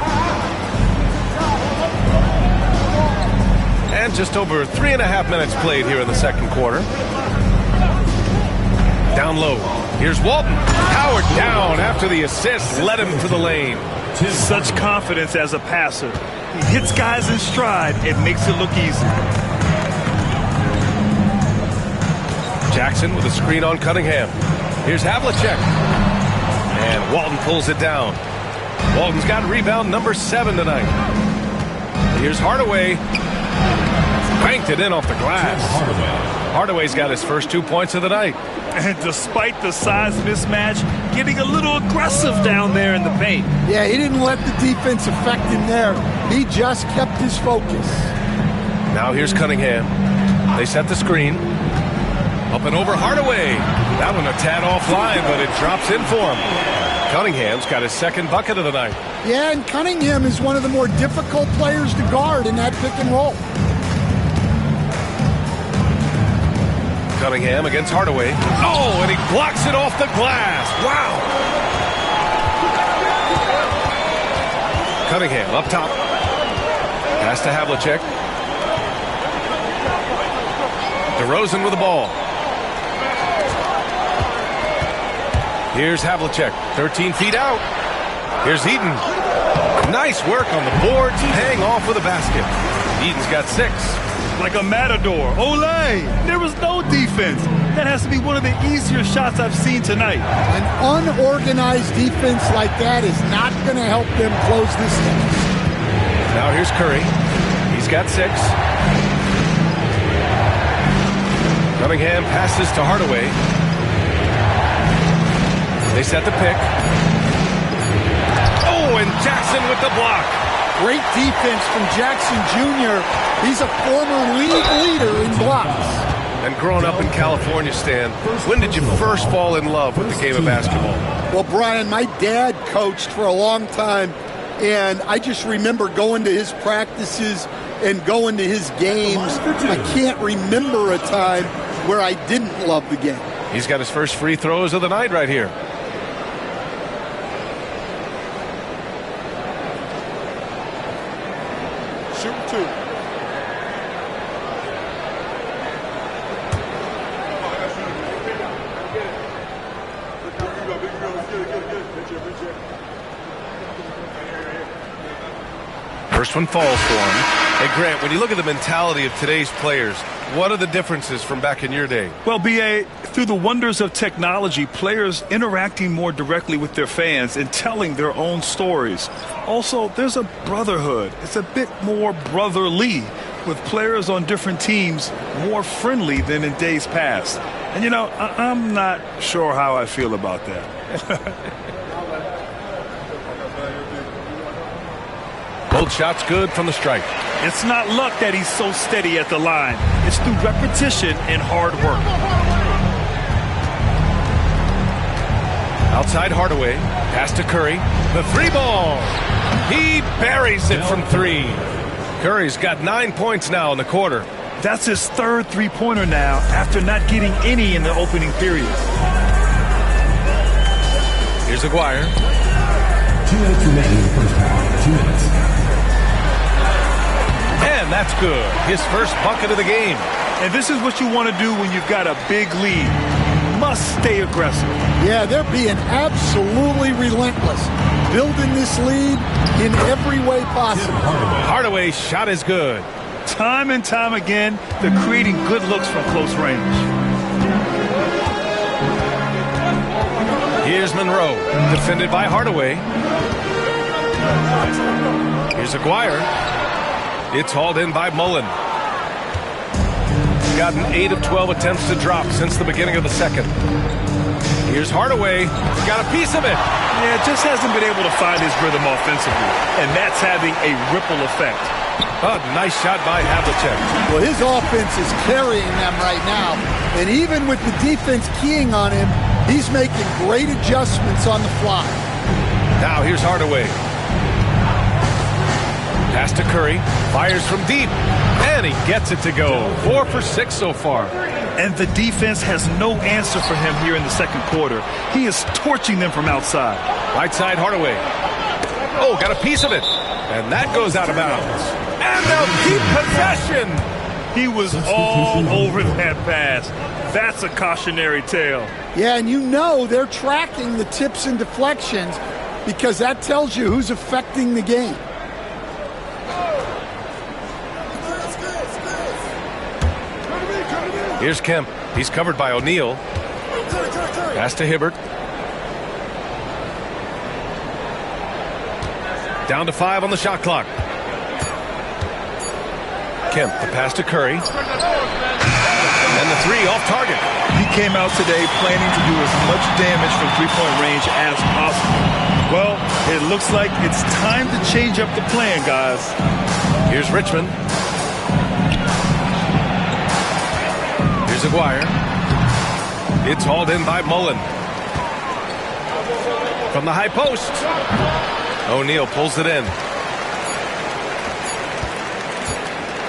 And just over 3.5 minutes played here in the second quarter. Down low. Here's Walton. Powered down after the assist. Led him to the lane. Such confidence as a passer. He hits guys in stride. It makes it look easy. Jackson with a screen on Cunningham. Here's Havlicek. And Walton pulls it down. Walton's got rebound number 7 tonight. Here's Hardaway. Banked it in off the glass. Hardaway's got his first 2 points of the night. And despite the size mismatch, getting a little aggressive down there in the paint. Yeah, he didn't let the defense affect him there. He just kept his focus. Now here's Cunningham. They set the screen. Up and over Hardaway. That one a tad offline, but it drops in for him. Cunningham's got his 2nd bucket of the night. Yeah, and Cunningham is one of the more difficult players to guard in that pick and roll. Cunningham against Hardaway. Oh, and he blocks it off the glass. Wow. Cunningham up top. Pass to Havlicek. DeRozan with the ball. Here's Havlicek. 13 feet out. Here's Eaton. Nice work on the boards. Hang off with a basket. Eaton's got 6. Like a matador. Olay! There was no defense. That has to be one of the easier shots I've seen tonight. An unorganized defense like that is not going to help them close this game. Now here's Curry. He's got 6. Cunningham passes to Hardaway. They set the pick. Oh, and Jackson with the block. Great defense from Jackson Jr. He's a former league leader in blocks. And growing up in California, Stan, when did you first fall in love with the game of basketball? Well, Brian, my dad coached for a long time, and I just remember going to his practices and going to his games. I can't remember a time where I didn't love the game. He's got his first free throws of the night right here. Shoot 2. First one falls for him. Hey, Grant, when you look at the mentality of today's players, what are the differences from back in your day? Well, B.A., through the wonders of technology, players interacting more directly with their fans and telling their own stories. Also, there's a brotherhood. It's a bit more brotherly, with players on different teams more friendly than in days past. And, you know, I'm not sure how I feel about that. Both shots good from the stripe. It's not luck that he's so steady at the line. It's through repetition and hard work. Outside Hardaway. Pass to Curry. The three ball. He buries it from three. Curry's got 9 points now in the quarter. That's his third three-pointer now after not getting any in the opening period. Here's Aguirre. 2 minutes remaining in the first half. 2 minutes. And that's good. His first bucket of the game. And this is what you want to do when you've got a big lead. You must stay aggressive. Yeah, they're being absolutely relentless. Building this lead in every way possible. Hardaway's shot is good. Time and time again, they're creating good looks from close range. Here's Monroe, defended by Hardaway. Here's Aguirre. It's hauled in by Mullen. He's gotten 8 of 12 attempts to drop since the beginning of the second. Here's Hardaway. He's got a piece of it. Yeah, just hasn't been able to find his rhythm offensively, and that's having a ripple effect. Oh, nice shot by Havlicek. Well, his offense is carrying them right now, and even with the defense keying on him, he's making great adjustments on the fly. Now here's Hardaway. Pass to Curry. Fires from deep. And he gets it to go. 4 for 6 so far. And the defense has no answer for him here in the second quarter. He is torching them from outside. Right side Hardaway. Oh, got a piece of it. And that goes out of bounds. And they'll keep possession. He was all over that pass. That's a cautionary tale. Yeah, and you know they're tracking the tips and deflections because that tells you who's affecting the game. Here's Kemp. He's covered by O'Neal. Pass to Hibbert. Down to 5 on the shot clock. Kemp, the pass to Curry. And the three off target. He came out today planning to do as much damage from three-point range as possible. Well, it looks like it's time to change up the plan, guys. Here's Richmond. Here's Aguirre. It's hauled in by Mullen. From the high post. O'Neal pulls it in.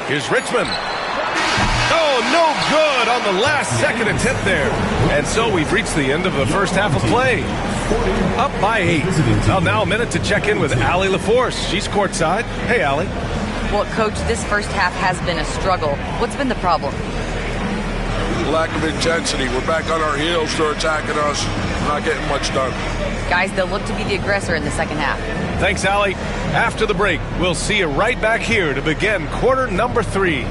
Here's Richmond. Oh, no good on the last second attempt there. And so we've reached the end of the first half of play. Up by 8. Well, now a minute to check in with Allie LaForce. She's courtside. Hey, Allie. Well, Coach, this first half has been a struggle. What's been the problem? Lack of intensity. We're back on our heels. They're attacking us. We're not getting much done. Guys, they'll look to be the aggressor in the second half. Thanks, Allie. After the break, we'll see you right back here to begin quarter number 3.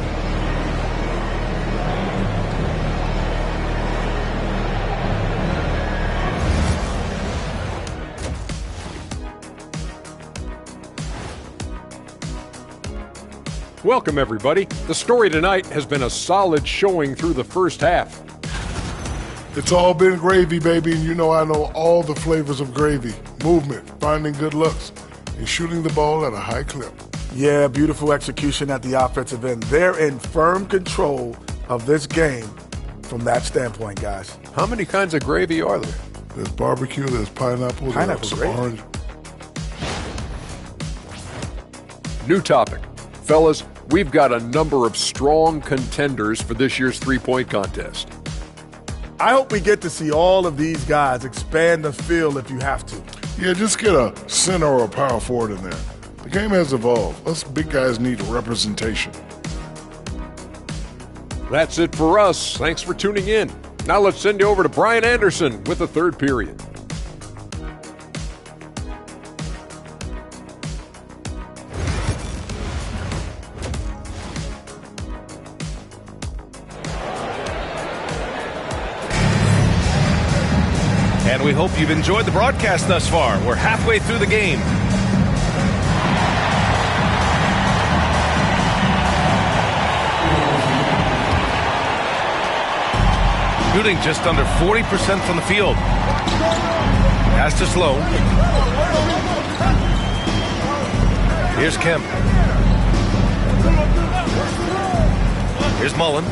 Welcome, everybody. The story tonight has been a solid showing through the first half. It's all been gravy, baby, and you know I know all the flavors of gravy. Movement, finding good looks, and shooting the ball at a high clip. Yeah, beautiful execution at the offensive end. They're in firm control of this game from that standpoint, guys. How many kinds of gravy are there? There's barbecue, there's pineapple, there's orange. New topic. Fellas, we've got a number of strong contenders for this year's three-point contest. I hope we get to see all of these guys expand the field if you have to. Yeah, just get a center or a power forward in there. The game has evolved. Us big guys need representation. That's it for us. Thanks for tuning in. Now let's send you over to Brian Anderson with the third period. And we hope you've enjoyed the broadcast thus far. We're halfway through the game. Shooting just under 40% from the field. Pass to Sloan. Here's Kemp. Here's Mullen.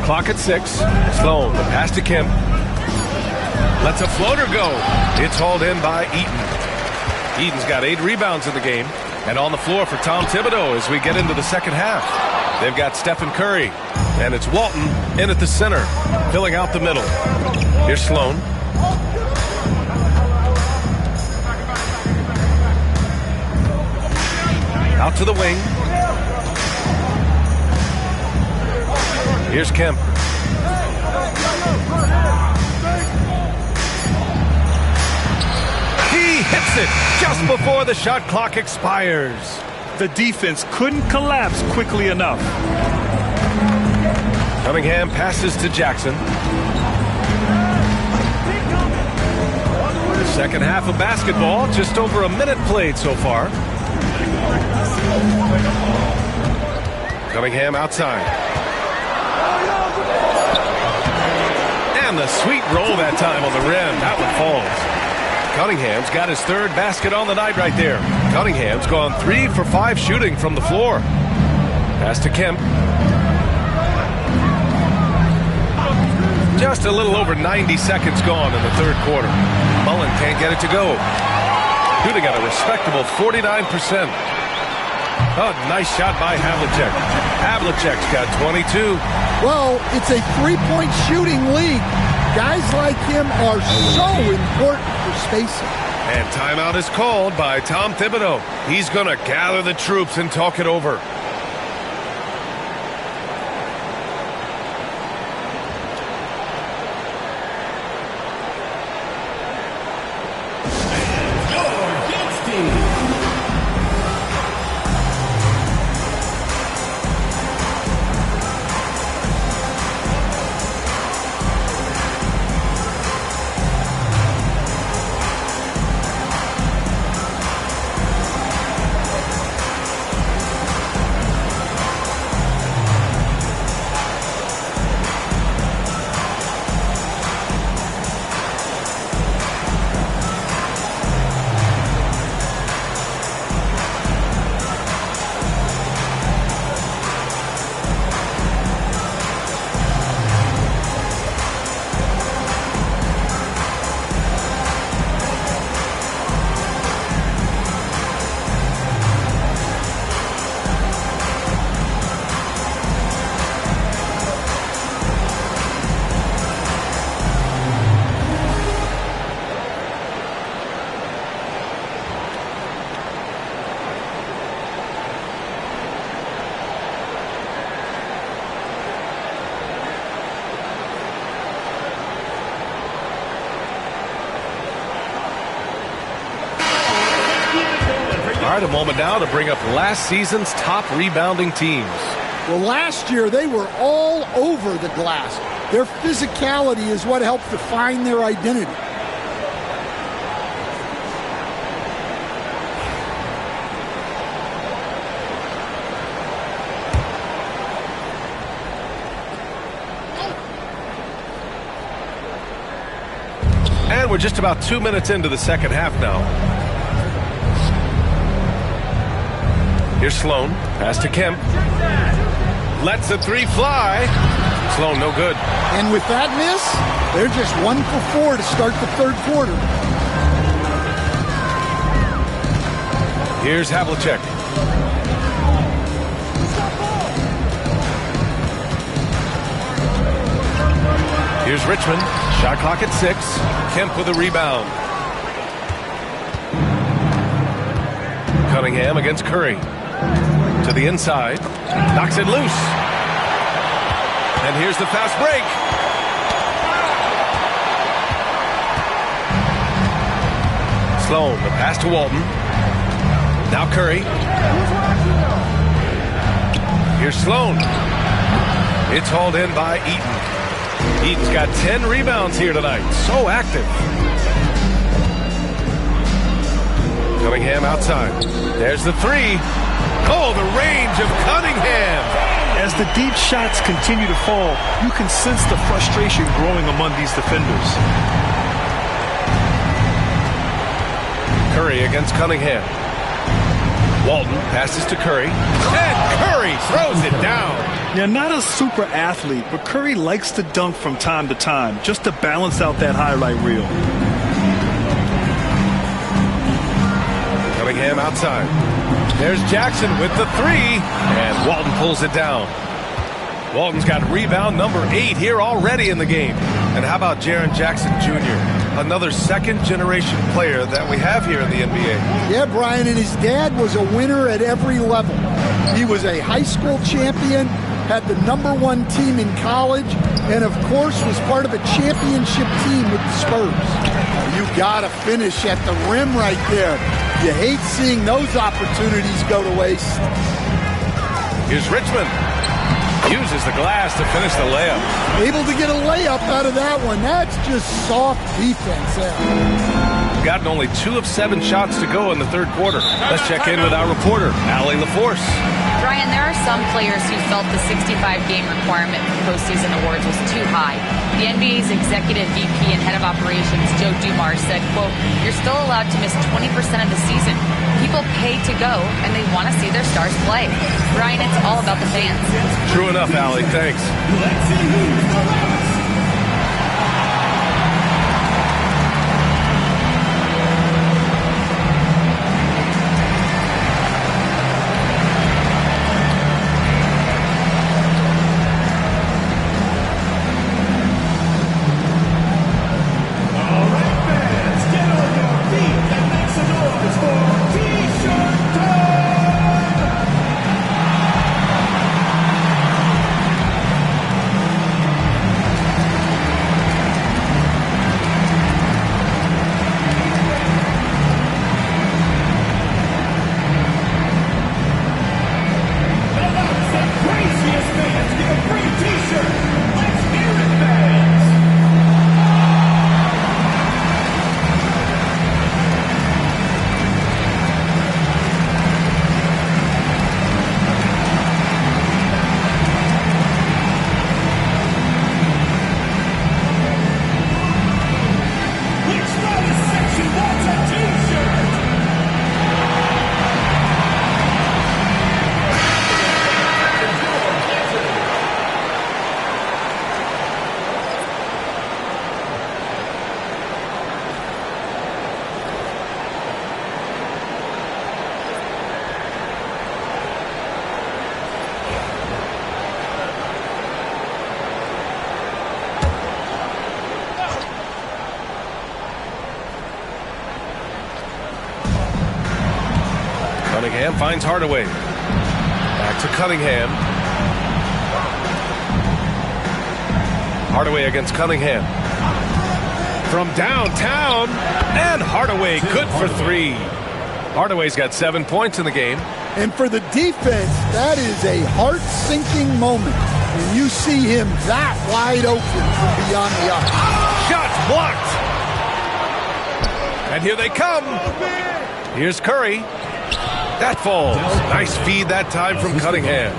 Clock at 6. Sloan, the pass to Kemp. Lets a floater go. It's hauled in by Eaton. Eaton's got 8 rebounds in the game. And on the floor for Tom Thibodeau as we get into the second half. They've got Stephen Curry. And it's Walton in at the center, filling out the middle. Here's Sloan. Out to the wing. Here's Kemp. He hits it just before the shot clock expires. The defense couldn't collapse quickly enough. Cunningham passes to Jackson. The second half of basketball, just over a minute played so far. Cunningham outside. And the sweet roll that time on the rim. That one falls. Cunningham's got his third basket on the night right there. Cunningham's gone 3 for 5 shooting from the floor. Pass to Kemp. Just a little over 90 seconds gone in the third quarter. Mullen can't get it to go. Shooting at a respectable 49%. Oh, nice shot by Havlicek. Havlicek's got 22. Well, it's a three-point shooting league. Guys like him are so important for spacing. And timeout is called by Tom Thibodeau. He's going to gather the troops and talk it over. All right, a moment now to bring up last season's top rebounding teams. Well, last year they were all over the glass. Their physicality is what helped define their identity. And we're just about 2 minutes into the second half now. Here's Sloan. Pass to Kemp. Lets the three fly. Sloan, no good. And with that miss, they're just 1 for 4 to start the third quarter. Here's Havlicek. Here's Richmond. Shot clock at 6. Kemp with a rebound. Cunningham against Curry. To the inside. Knocks it loose. And here's the fast break. Sloan, the pass to Walton. Now Curry. Here's Sloan. It's hauled in by Eaton. Eaton's got 10 rebounds here tonight. So active. Cunningham outside. There's the three. Oh, the range of Cunningham. As the deep shots continue to fall, you can sense the frustration growing among these defenders. Curry against Cunningham. Walton passes to Curry. And Curry throws it down. Now, not a super athlete, but Curry likes to dunk from time to time, just to balance out that highlight reel. Cunningham outside. There's Jackson with the three. And Walton pulls it down. Walton's got rebound number 8 here already in the game. And how about Jaren Jackson Jr., another second-generation player that we have here in the NBA? Yeah, Brian, and his dad was a winner at every level. He was a high school champion, had the #1 team in college, and, of course, was part of a championship team with the Spurs. You got to finish at the rim right there. You hate seeing those opportunities go to waste. Here's Richmond. Uses the glass to finish the layup. Able to get a layup out of that one. That's just soft defense there. Gotten only 2 of 7 shots to go in the third quarter. Let's check in with our reporter, Allie LaForce. Brian, there are some players who felt the 65-game requirement for postseason awards was too high. The NBA's executive VP and head of operations, Joe Dumars, said, quote, "You're still allowed to miss 20% of the season. People pay to go, and they want to see their stars play." Brian, it's all about the fans. True enough, Allie. Thanks. Cunningham finds Hardaway. Back to Cunningham. Hardaway against Cunningham. From downtown, and Hardaway good for 3. Hardaway's got 7 points in the game. And for the defense, that is a heart-sinking moment when you see him that wide open from beyond the arc. Shot blocked. And here they come. Here's Curry. That falls. Nice feed that time from Cunningham.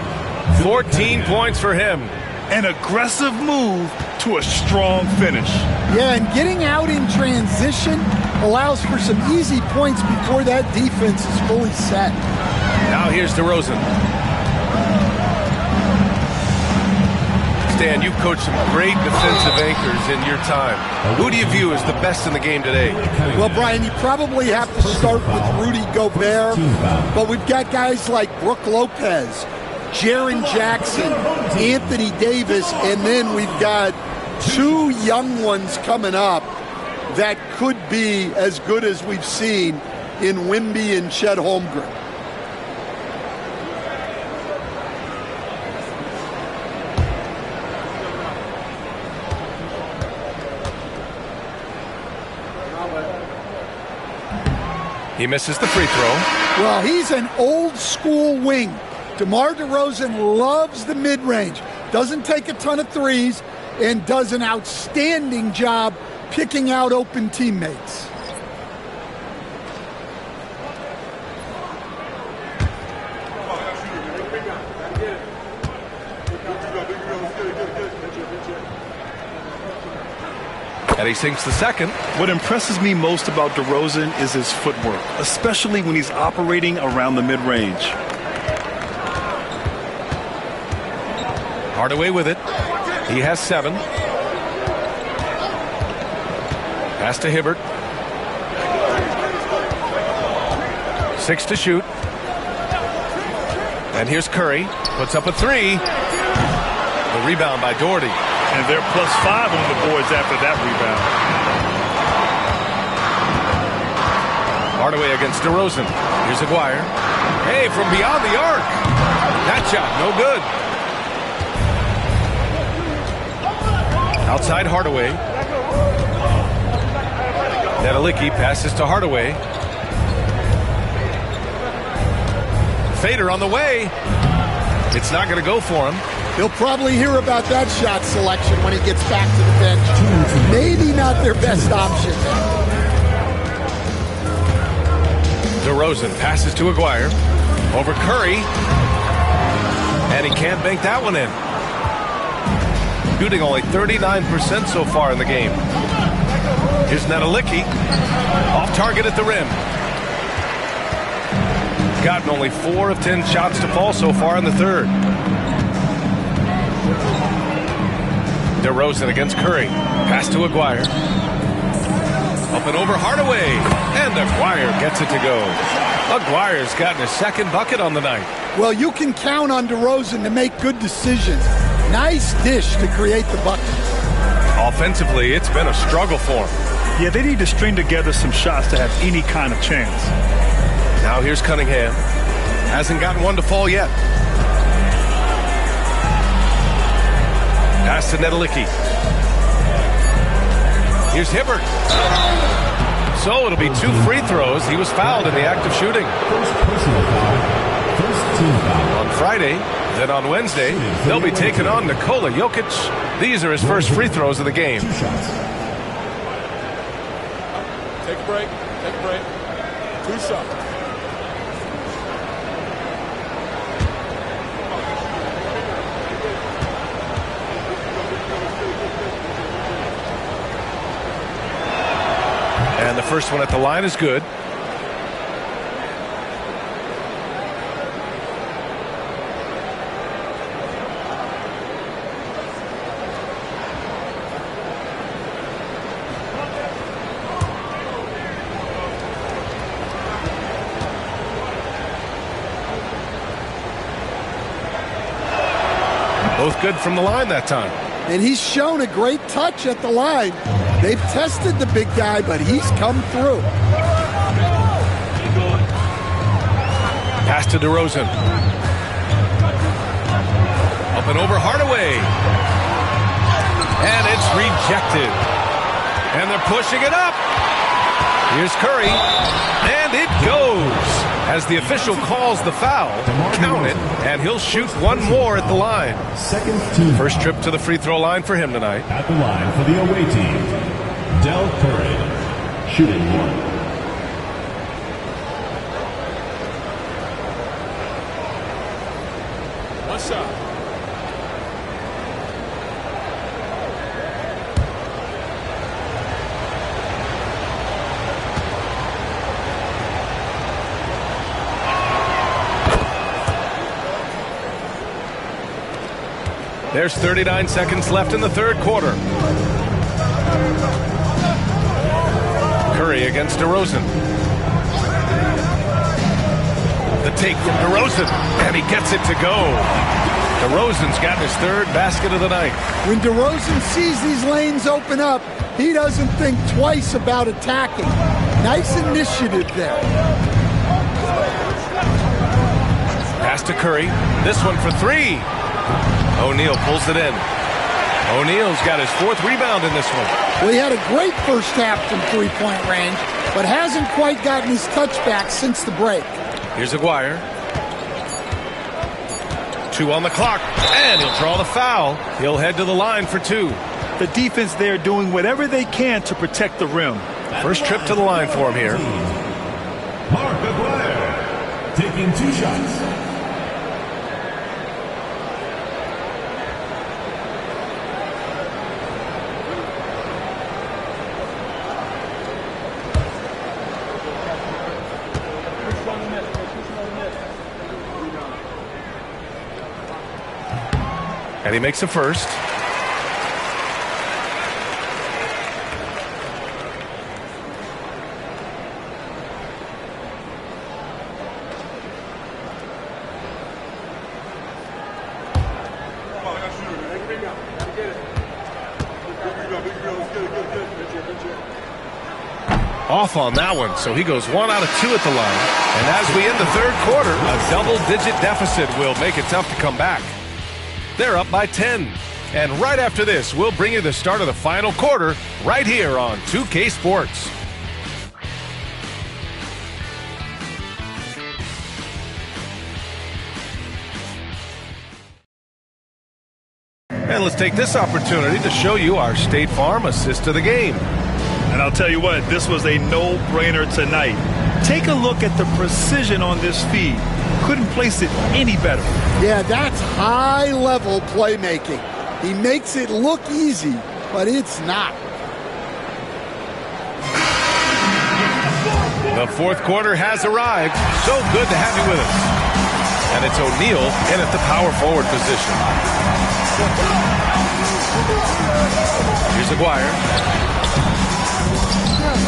14 points for him. An aggressive move to a strong finish. Yeah, and getting out in transition allows for some easy points before that defense is fully set. Now here's DeRozan. Stan, you've coached some great defensive anchors in your time. Who do you view as the best in the game today? Well, Brian, you probably have to start with Rudy Gobert, but we've got guys like Brook Lopez, Jaren Jackson, Anthony Davis, and then we've got 2 young ones coming up that could be as good as we've seen in Wemby and Chet Holmgren. He misses the free throw. Well, he's an old school wing. DeMar DeRozan loves the mid-range. Doesn't take a ton of threes, and does an outstanding job picking out open teammates. And he sinks the second. What impresses me most about DeRozan is his footwork, especially when he's operating around the mid-range. Hardaway with it. He has 7. Pass to Hibbert. 6 to shoot. And here's Curry. Puts up a 3. The rebound by Doherty. And they're +5 on the boards after that rebound. Hardaway against DeRozan. Here's Aguirre. Hey, from beyond the arc. That shot, no good. Outside Hardaway. Nedelicki passes to Hardaway. Fader on the way. It's not going to go for him. He'll probably hear about that shot selection when he gets back to the bench. Maybe not their best option. DeRozan passes to Aguirre. Over Curry. And he can't bank that one in. Shooting only 39% so far in the game. Here's Nedelicki. Off target at the rim. Gotten only 4 of 10 shots to fall so far in the third. DeRozan against Curry. Pass to Aguirre. Up and over Hardaway. And Aguirre gets it to go. Aguirre's gotten his second bucket on the night. Well, you can count on DeRozan to make good decisions. Nice dish to create the bucket. Offensively, it's been a struggle for him. Yeah, they need to string together some shots to have any kind of chance. Now here's Cunningham. Hasn't gotten one to fall yet. Pass to Nedelicki. Here's Hibbert. So it'll be 2 free throws. He was fouled in the act of shooting. On Friday, then on Wednesday, they'll be taking on Nikola Jokic. These are his first free throws of the game. Take a break. Take a break. 2 shots. And the first one at the line is good. Both good from the line that time. And he's shown a great touch at the line. They've tested the big guy, but he's come through. Pass to DeRozan. Up and over Hardaway. And it's rejected. And they're pushing it up. Here's Curry. And it goes. As the official calls the foul, count it, and he'll shoot one more at the line. First trip to the free throw line for him tonight. At the line for the away team, Del Curry, shooting 1. One shot. There's 39 seconds left in the third quarter. Curry against DeRozan. The take from DeRozan, and he gets it to go. DeRozan's got his third basket of the night. When DeRozan sees these lanes open up, he doesn't think twice about attacking. Nice initiative there. Pass to Curry. This one for 3. O'Neal pulls it in. O'Neal's got his 4th rebound in this one. Well, he had a great first half from three-point range, but hasn't quite gotten his touchback since the break. Here's Aguirre. 2 on the clock, and he'll draw the foul. He'll head to the line for 2. The defense there doing whatever they can to protect the rim. First trip to the line for him here. Mark Aguirre taking 2 shots. And he makes a first. Off on that one, so he goes 1 out of 2 at the line. And as we end the third quarter, a double-digit deficit will make it tough to come back. They're up by 10. And right after this, we'll bring you the start of the final quarter right here on 2K Sports. And let's take this opportunity to show you our State Farm assist to the game. And I'll tell you what, this was a no-brainer tonight. Take a look at the precision on this feed. Couldn't place it any better. Yeah, that's high-level playmaking. He makes it look easy, but it's not. The fourth quarter has arrived. So good to have you with us. And it's O'Neal in at the power forward position. Here's Aguirre.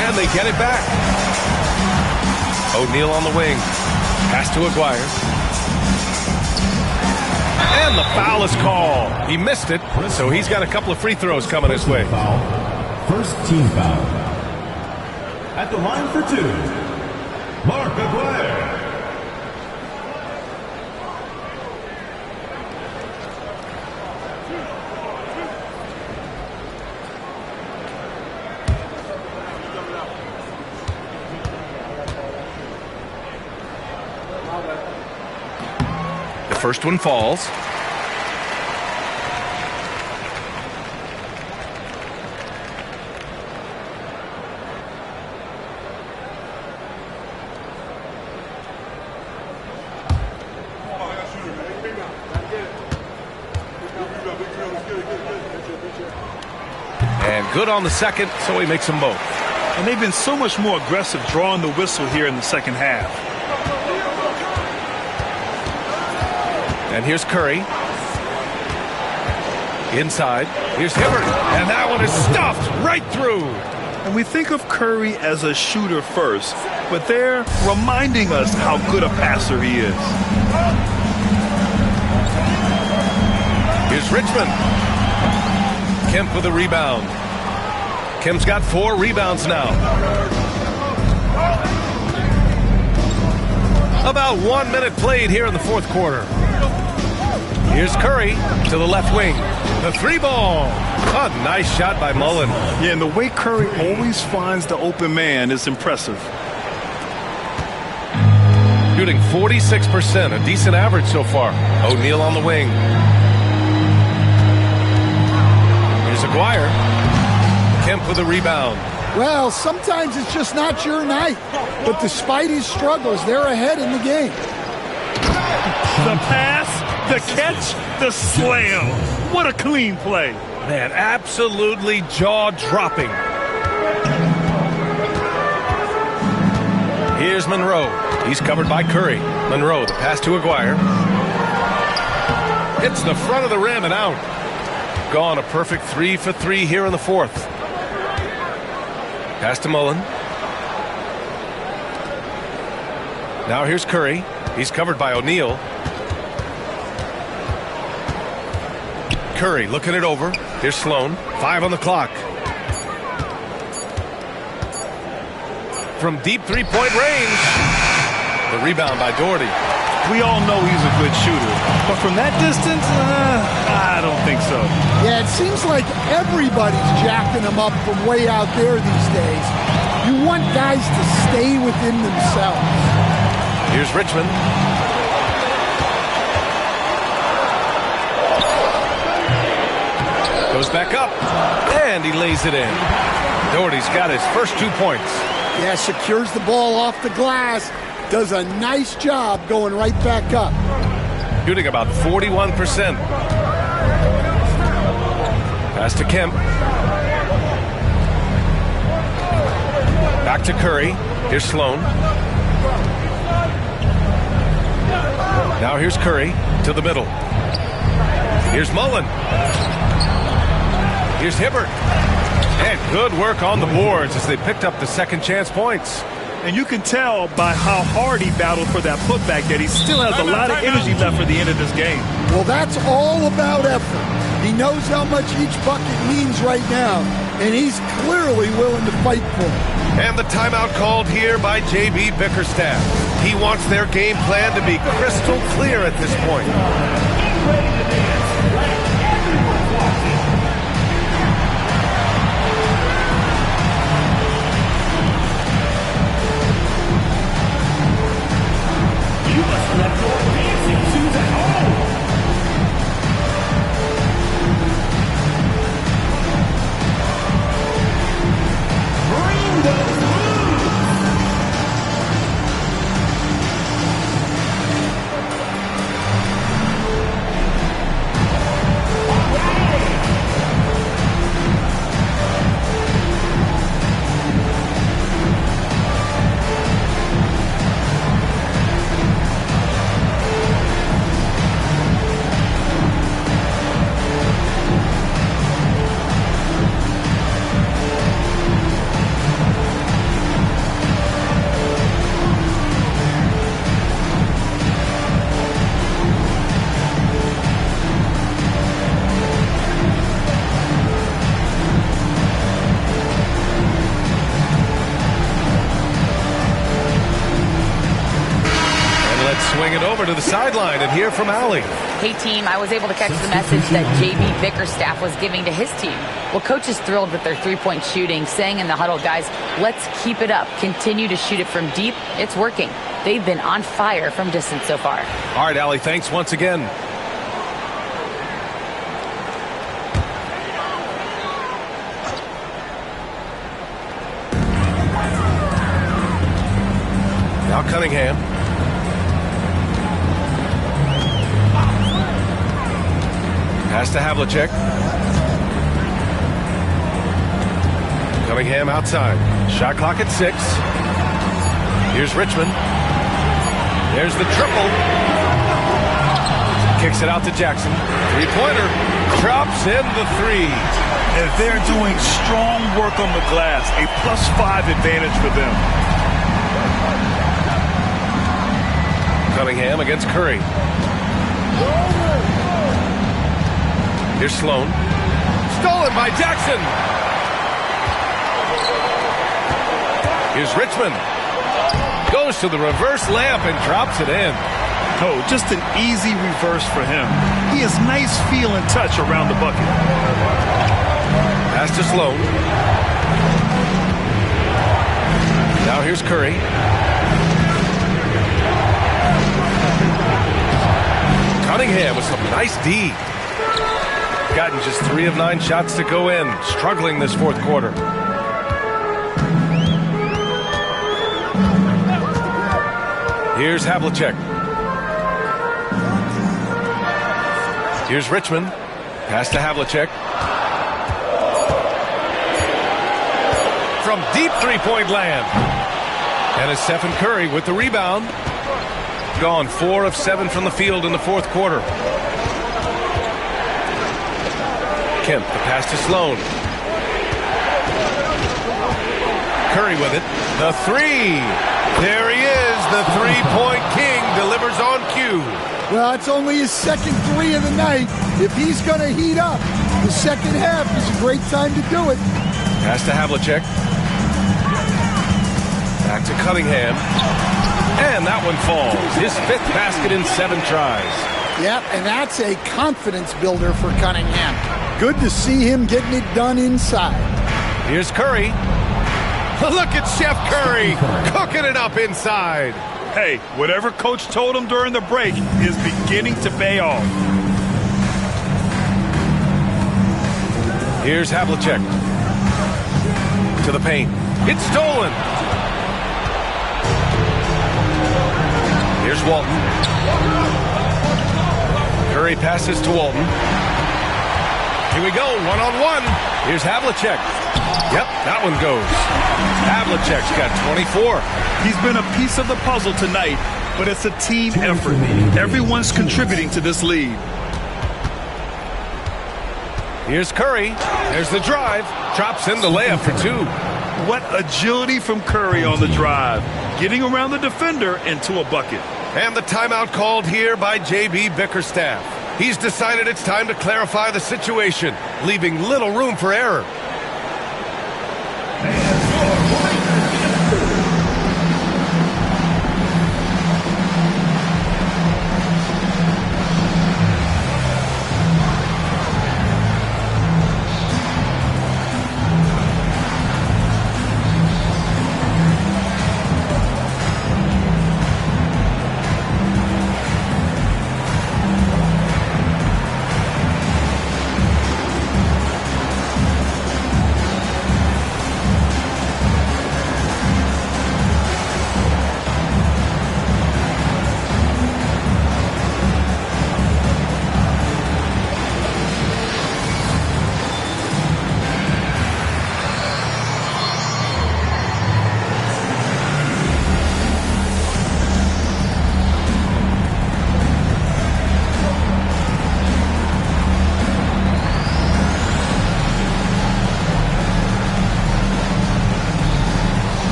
And they get it back. O'Neal on the wing. Pass to Aguirre. And the foul is called. He missed it, so he's got a couple of free throws coming his way. First team foul. At the line for 2, Mark Aguirre. First one falls. And good on the second, so he makes them both. And they've been so much more aggressive drawing the whistle here in the second half. And here's Curry. Inside. Here's Hibbert. And that one is stuffed right through. And we think of Curry as a shooter first, but they're reminding us how good a passer he is. Here's Richmond. Kemp with a rebound. Kemp's got 4 rebounds now. About 1 minute played here in the fourth quarter. Here's Curry to the left wing. The 3-ball. A nice shot by Mullen. Yeah, and the way Curry always finds the open man is impressive. Shooting 46%, a decent average so far. O'Neal on the wing. Here's Aguirre. Kemp with a rebound. Well, sometimes it's just not your night. But despite his struggles, they're ahead in the game. The pass, the catch, the slam. What a clean play. Man, absolutely jaw-dropping. Here's Monroe. He's covered by Curry. Monroe, the pass to Aguirre. Hits the front of the rim and out. Gone a perfect 3 for 3 here in the fourth. Pass to Mullen. Now here's Curry. He's covered by O'Neal. Curry looking it over. Here's Sloan. 5 on the clock. From deep three-point range. The rebound by Doherty. We all know he's a good shooter. But from that distance, I don't think so. Yeah, it seems like everybody's jacking him up from way out there these days. You want guys to stay within themselves. Here's Richmond. Goes back up, and he lays it in. Doherty's got his first 2 points. Yeah, secures the ball off the glass. Does a nice job going right back up. Shooting about 41%. Pass to Kemp. Back to Curry. Here's Sloan. Now here's Curry to the middle. Here's Mullen. Here's Hibbert. And good work on the boards as they picked up the second chance points. And you can tell by how hard he battled for that putback that he still has a lot of energy left for the end of this game. Well, that's all about effort. He knows how much each bucket means right now, and he's clearly willing to fight for it. And the timeout called here by J.B. Bickerstaff. He wants their game plan to be crystal clear at this point. Swing it over to the sideline and hear from Allie. Hey, team, I was able to catch the message that J.B. Bickerstaff was giving to his team. Well, coach is thrilled with their three-point shooting, saying in the huddle, guys, let's keep it up. Continue to shoot it from deep. It's working. They've been on fire from distance so far. All right, Allie, thanks once again. Now Cunningham. Pass to Havlicek. Cunningham outside. Shot clock at 6. Here's Richmond. There's the triple. Kicks it out to Jackson. Three-pointer. Drops in the 3. And they're doing strong work on the glass. A +5 advantage for them. Cunningham against Curry. Here's Sloan. Stolen by Jackson. Here's Richmond. Goes to the reverse layup and drops it in. Oh, just an easy reverse for him. He has nice feel and touch around the bucket. Pass to Sloan. Now here's Curry. Cunningham with some nice D. Gotten just 3 of 9 shots to go in. Struggling this fourth quarter. Here's Havlicek. Here's Richmond. Pass to Havlicek. From deep three-point land. And it's Stephen Curry with the rebound. Gone 4 of 7 from the field in the fourth quarter. Kemp, the pass to Sloan. Curry with it. The 3. There he is. The three-point king delivers on cue. Well, it's only his second 3 of the night. If he's going to heat up, the second half is a great time to do it. Pass to Havlicek. Back to Cunningham. And that one falls. His 5th basket in 7 tries. Yep, and that's a confidence builder for Cunningham. Good to see him getting it done inside. Here's Curry. Look at Chef Curry cooking it up inside. Hey, whatever coach told him during the break is beginning to pay off. Here's Havlicek. To the paint. It's stolen. Here's Walton. Curry passes to Walton. Here we go, one-on-one. Here's Havlicek. Yep, that one goes. Havlicek's got 24. He's been a piece of the puzzle tonight, but it's a team effort. Everyone's contributing to this lead. Here's Curry. There's the drive. Drops in the layup for two. What agility from Curry on the drive. Getting around the defender into a bucket. And the timeout called here by J.B. Bickerstaff. He's decided it's time to clarify the situation, leaving little room for error.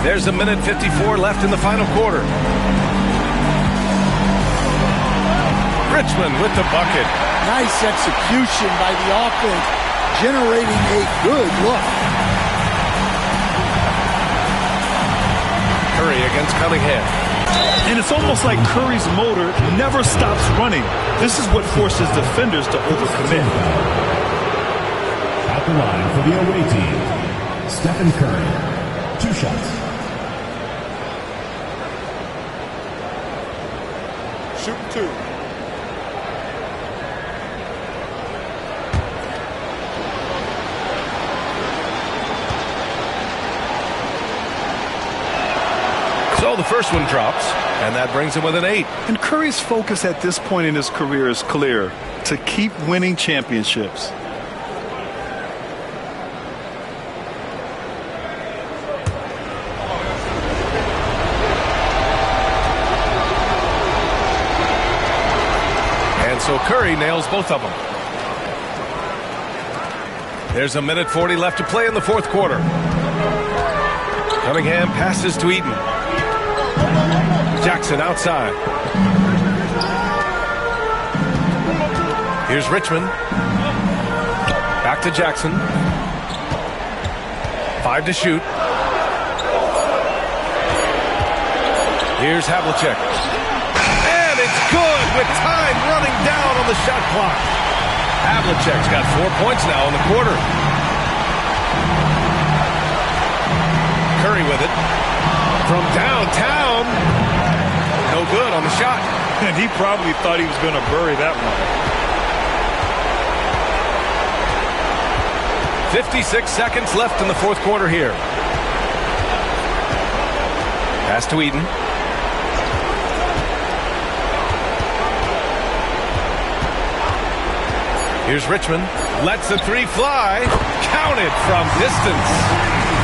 There's a minute 54 left in the final quarter. Richmond with the bucket. Nice execution by the offense, generating a good look. Curry against Cunningham. And it's almost like Curry's motor never stops running. This is what forces defenders to overcommit. At the line for the away team, Stephen Curry. 2 shots. Shoot 2. So the first one drops, and that brings him with an 8. And Curry's focus at this point in his career is clear: to keep winning championships. So Curry nails both of them. There's a minute 40 left to play in the fourth quarter. Cunningham passes to Eaton. Jackson outside. Here's Richmond. Back to Jackson. 5 to shoot. Here's Havlicek. And it's good with time running down on the shot clock. Havlicek's got 4 points now in the quarter. Curry with it. From downtown. No good on the shot. And he probably thought he was going to bury that one. 56 seconds left in the fourth quarter here. Pass to Eaton. Here's Richmond. Lets the 3 fly. Counted from distance.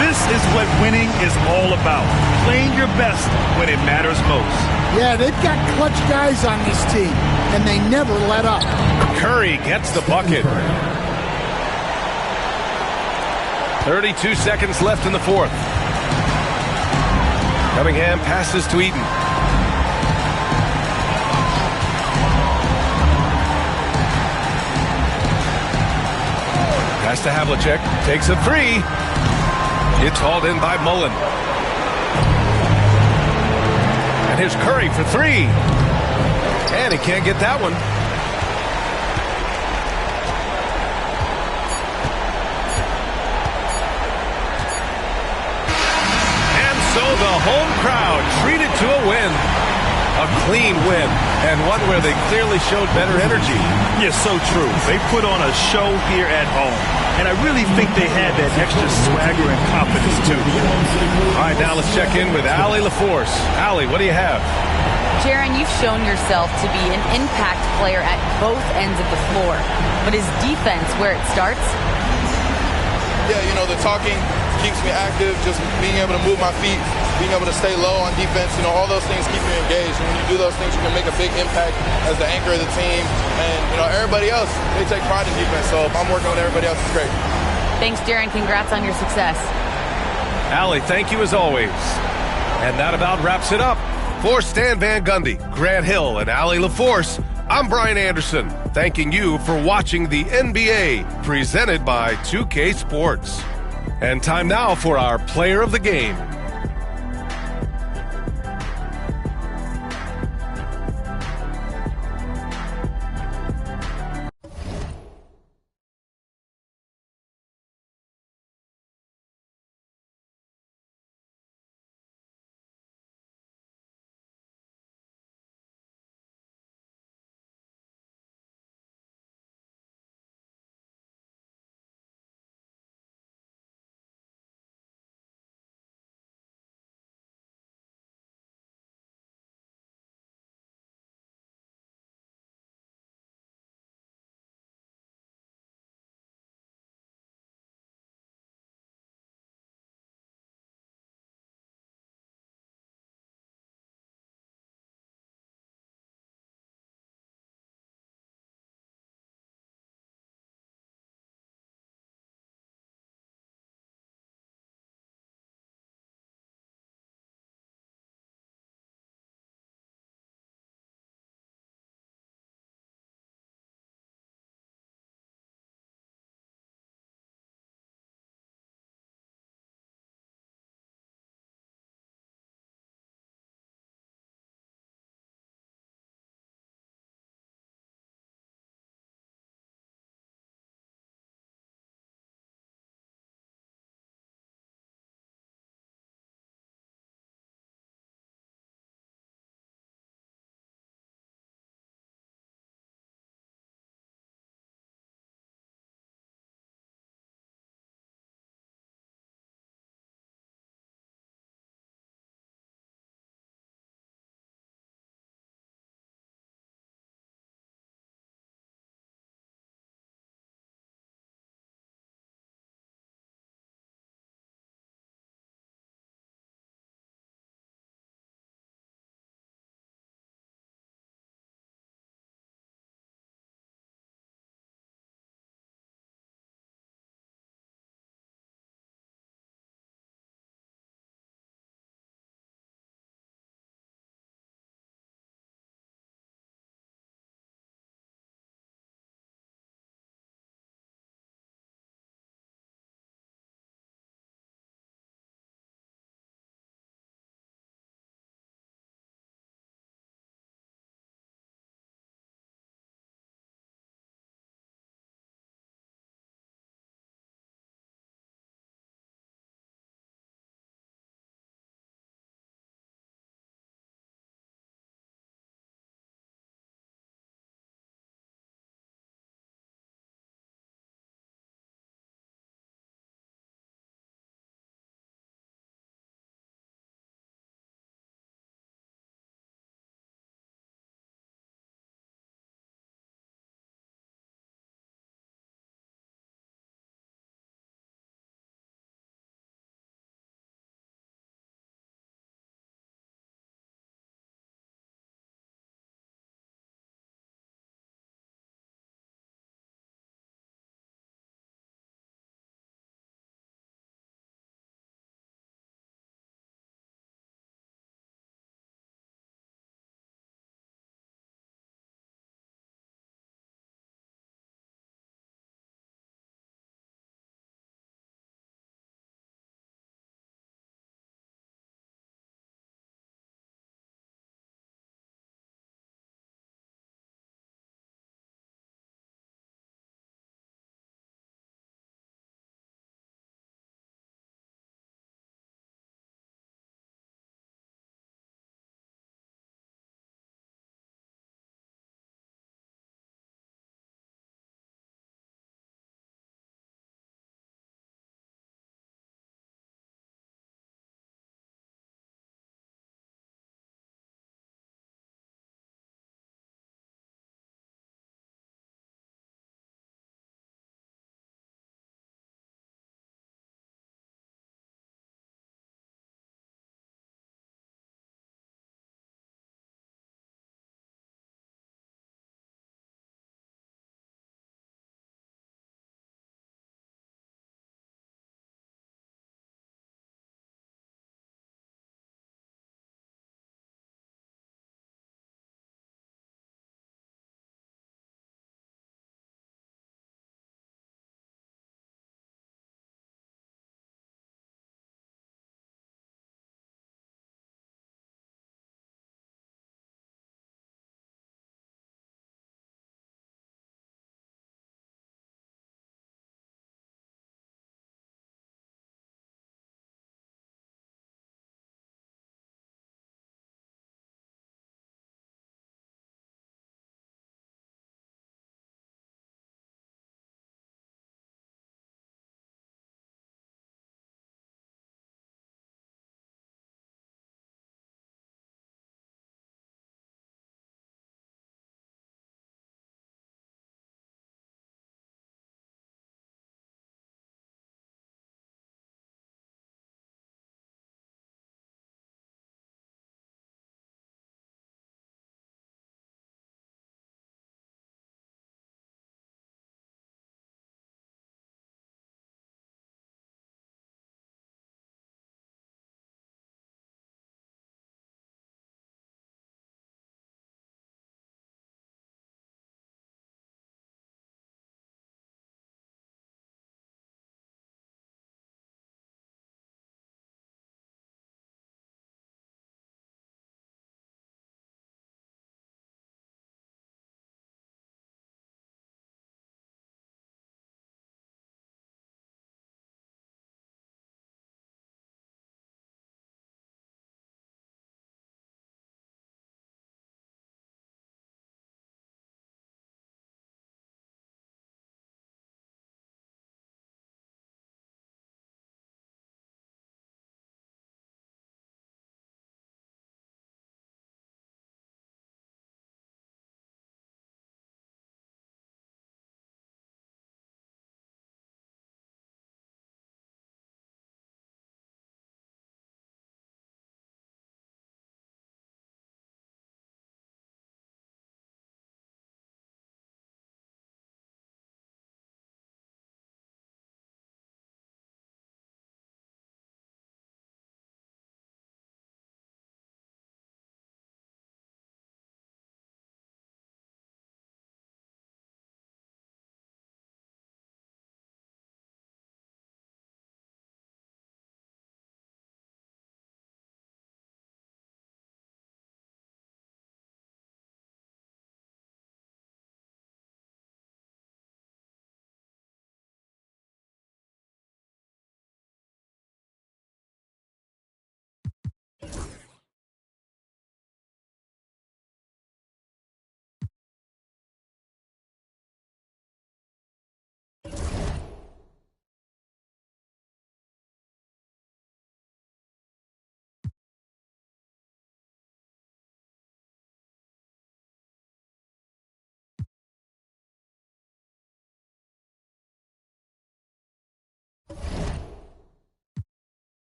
This is what winning is all about. Playing your best when it matters most. Yeah, they've got clutch guys on this team, and they never let up. Curry gets the bucket. 32 seconds left in the fourth. Cunningham passes to Eaton. Pass to Havlicek. Takes a three. It's hauled in by Mullen. And here's Curry for three. And he can't get that one. And so the home crowd treated to a win. A clean win, and one where they clearly showed better energy. Yeah, so true. They put on a show here at home, and I really think they had that extra swagger and confidence, too. All right, now let's check in with Allie LaForce. Allie, what do you have? Jaron, you've shown yourself to be an impact player at both ends of the floor, but is defense where it starts? Yeah, you know, the talking keeps me active, just being able to move my feet, being able to stay low on defense, you know, all those things keep me engaged. And when you do those things, you can make a big impact as the anchor of the team. And, you know, everybody else, they take pride in defense. So if I'm working with everybody else, it's great. Thanks, Jaron. Congrats on your success. Allie, thank you as always. And that about wraps it up. For Stan Van Gundy, Grant Hill, and Allie LaForce, I'm Brian Anderson, thanking you for watching the NBA, presented by 2K Sports. And time now for our player of the game.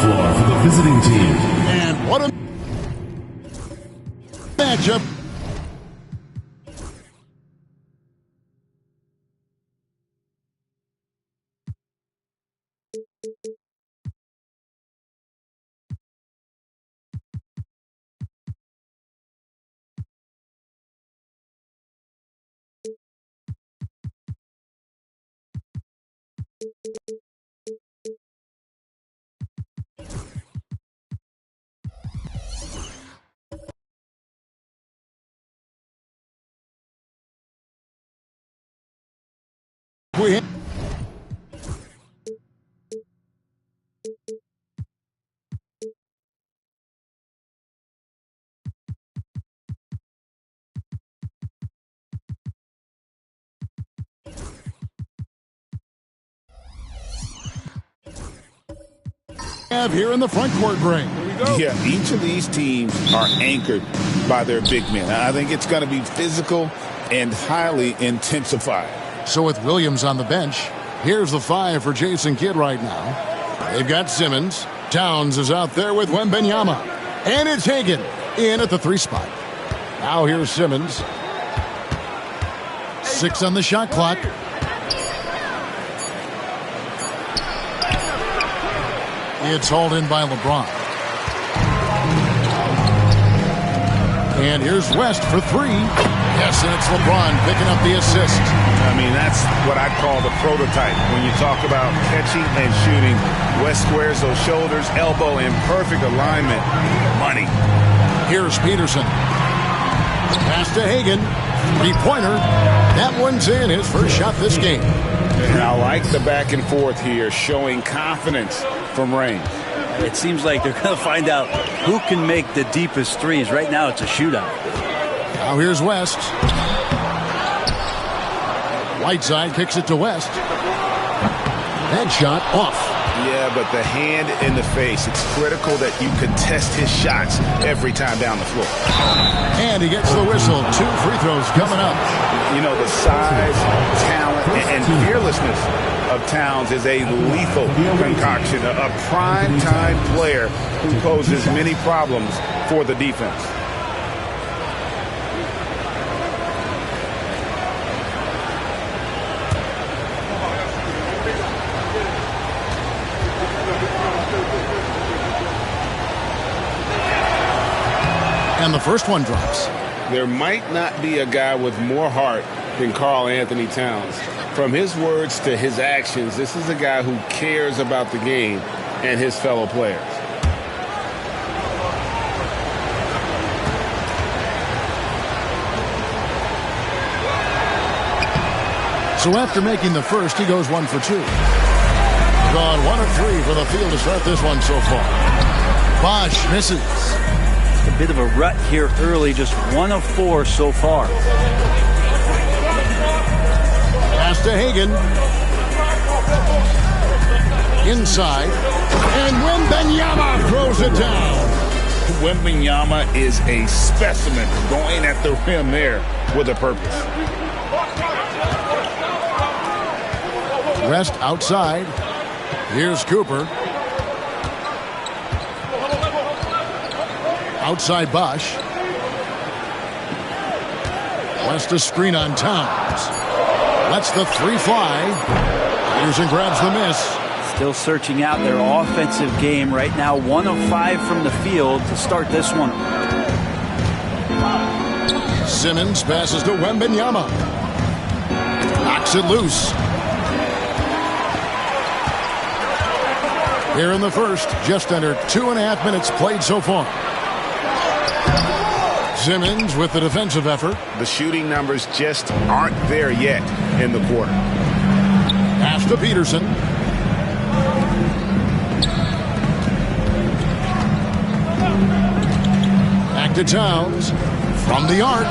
floor for the visiting team. And what a matchup. We have here in the front court, Greg. Yeah, each of these teams are anchored by their big men. I think it's going to be physical and highly intensified. So with Williams on the bench, here's the 5 for Jason Kidd right now. They've got Simmons. Towns is out there with Wembanyama. And it's Hagan in at the 3 spot. Now here's Simmons. 6 on the shot clock. It's hauled in by LeBron. And here's West for 3. Yes, and it's LeBron picking up the assist. I mean, that's what I call the prototype. When you talk about catching and shooting, West squares those shoulders, elbow in perfect alignment. Money. Here's Peterson. Pass to Hagan. 3-pointer. That one's in. His first shot this game. And I like the back and forth here, showing confidence from range. It seems like they're going to find out who can make the deepest threes. Right now, it's a shootout. Now here's West. Whiteside kicks it to West. That shot off. Yeah, but the hand in the face, it's critical that you contest his shots every time down the floor. And he gets the whistle. 2 free throws coming up. You know, the size, talent, and fearlessness of Towns is a lethal concoction, a prime-time player who poses many problems for the defense. And the first one drops. There might not be a guy with more heart than Karl Anthony Towns. From his words to his actions, this is a guy who cares about the game and his fellow players. So after making the first, he goes 1 for 2. Gone 1 of 3 for the field to start this one so far. Bosh misses. A bit of a rut here early, just 1 of 4 so far. Pass to Hagan. Inside. And Wembanyama throws it down. Wembanyama is a specimen, going at the rim there with a purpose. West outside. Here's Cooper. Outside Bosh. West a screen on Towns. Lets the 3 fly. Peterson grabs the miss. Still searching out their offensive game right now. 1 of 5 from the field to start this one. Simmons passes to Wembanyama. Knocks it loose. Here in the first, just under 2.5 minutes played so far. Simmons with the defensive effort. The shooting numbers just aren't there yet in the quarter. Pass to Peterson. Back to Towns. From the arc.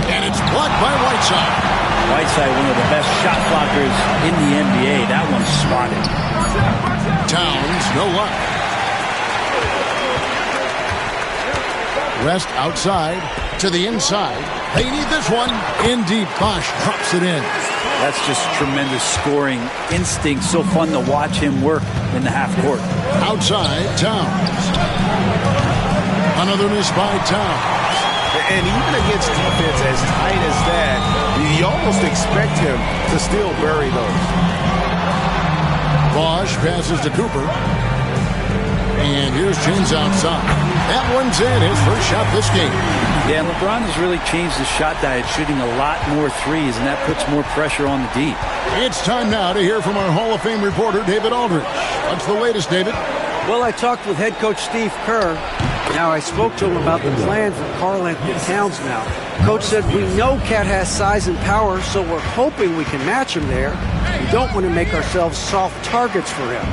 And it's blocked by Whiteside. Whiteside, one of the best shot blockers in the NBA. That one's spotted. Towns, no luck. West outside to the inside. They need this one. In deep, Bosch drops it in. That's just tremendous scoring instinct. So fun to watch him work in the half court. Outside, Towns. Another miss by Towns. And even against defense as tight as that, you almost expect him to still bury those. Bosch passes to Cooper. And here's James outside. That one's in, his first shot this game. Yeah, LeBron has really changed his shot diet, shooting a lot more threes, and that puts more pressure on the D. It's time now to hear from our Hall of Fame reporter, David Aldridge. What's the latest, David? Well, I talked with head coach Steve Kerr. Now, I spoke to him about the plan for Karl-Anthony Towns now. Coach said, we know Cat has size and power, so we're hoping we can match him there. We don't want to make ourselves soft targets for him.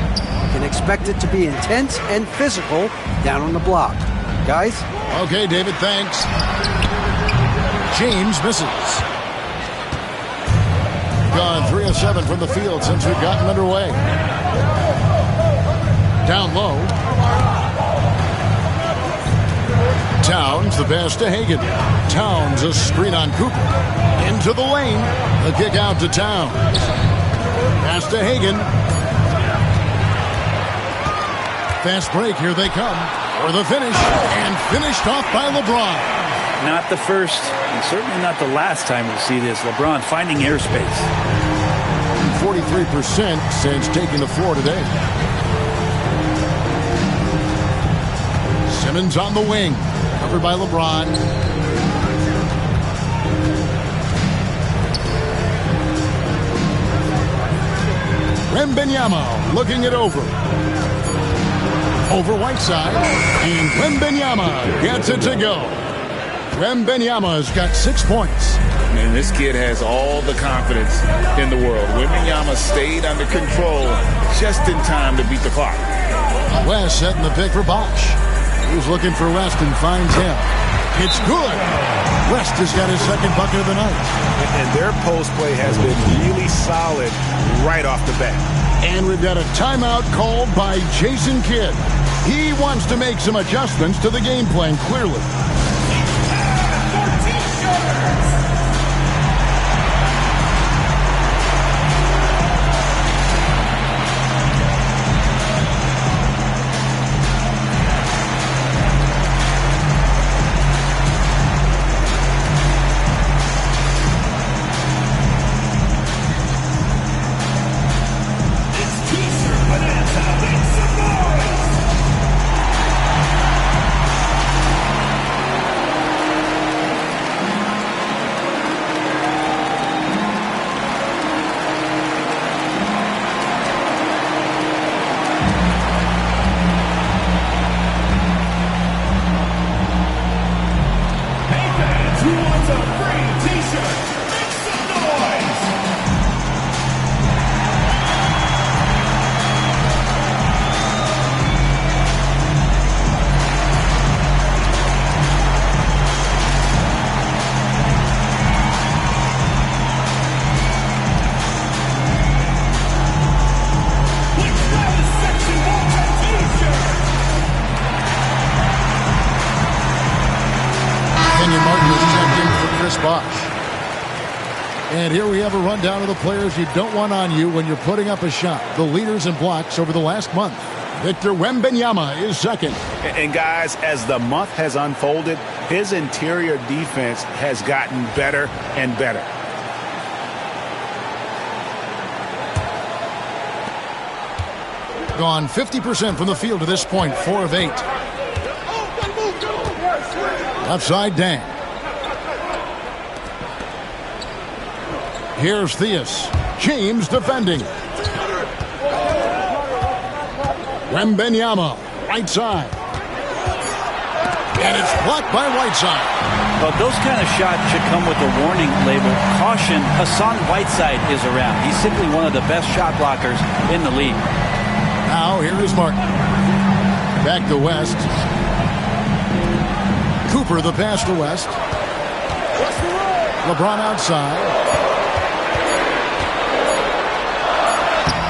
We can expect it to be intense and physical down on the block. Guys? Okay, David, thanks. James misses. Gone 3 of 7 from the field since we've gotten underway. Down low. Towns, the pass to Hagan. Towns, a screen on Cooper. Into the lane. The kick out to Towns. Pass to Hagan. Fast break, here they come. For the finish. And finished off by LeBron. Not the first, and certainly not the last time we'll see this. LeBron finding airspace. 43% since taking the floor today. Simmons on the wing. Covered by LeBron. Wembanyama looking it over. Over Whiteside. And Wembanyama gets it to go. Wembanyama's got 6 points. Man, this kid has all the confidence in the world. Wembanyama stayed under control just in time to beat the clock. West setting the pick for Bosch. Who's looking for West and finds him. It's good. West has got his second bucket of the night. And their post play has been really solid right off the bat. And we've got a timeout called by Jason Kidd. He wants to make some adjustments to the game plan, clearly. And here we have a rundown of the players you don't want on you when you're putting up a shot. The leaders in blocks over the last month. Victor Wembanyama is second. And guys, as the month has unfolded, his interior defense has gotten better and better. Gone 50% from the field to this point, 4 of 8. Left side, Dan. Here's Theus. James defending. Wembanyama, right side. And it's blocked by Whiteside. Well, those kind of shots should come with a warning label. Caution, Hassan Whiteside is around. He's simply one of the best shot blockers in the league. Now, here is Martin. Back to West. Cooper, the pass to West. LeBron outside.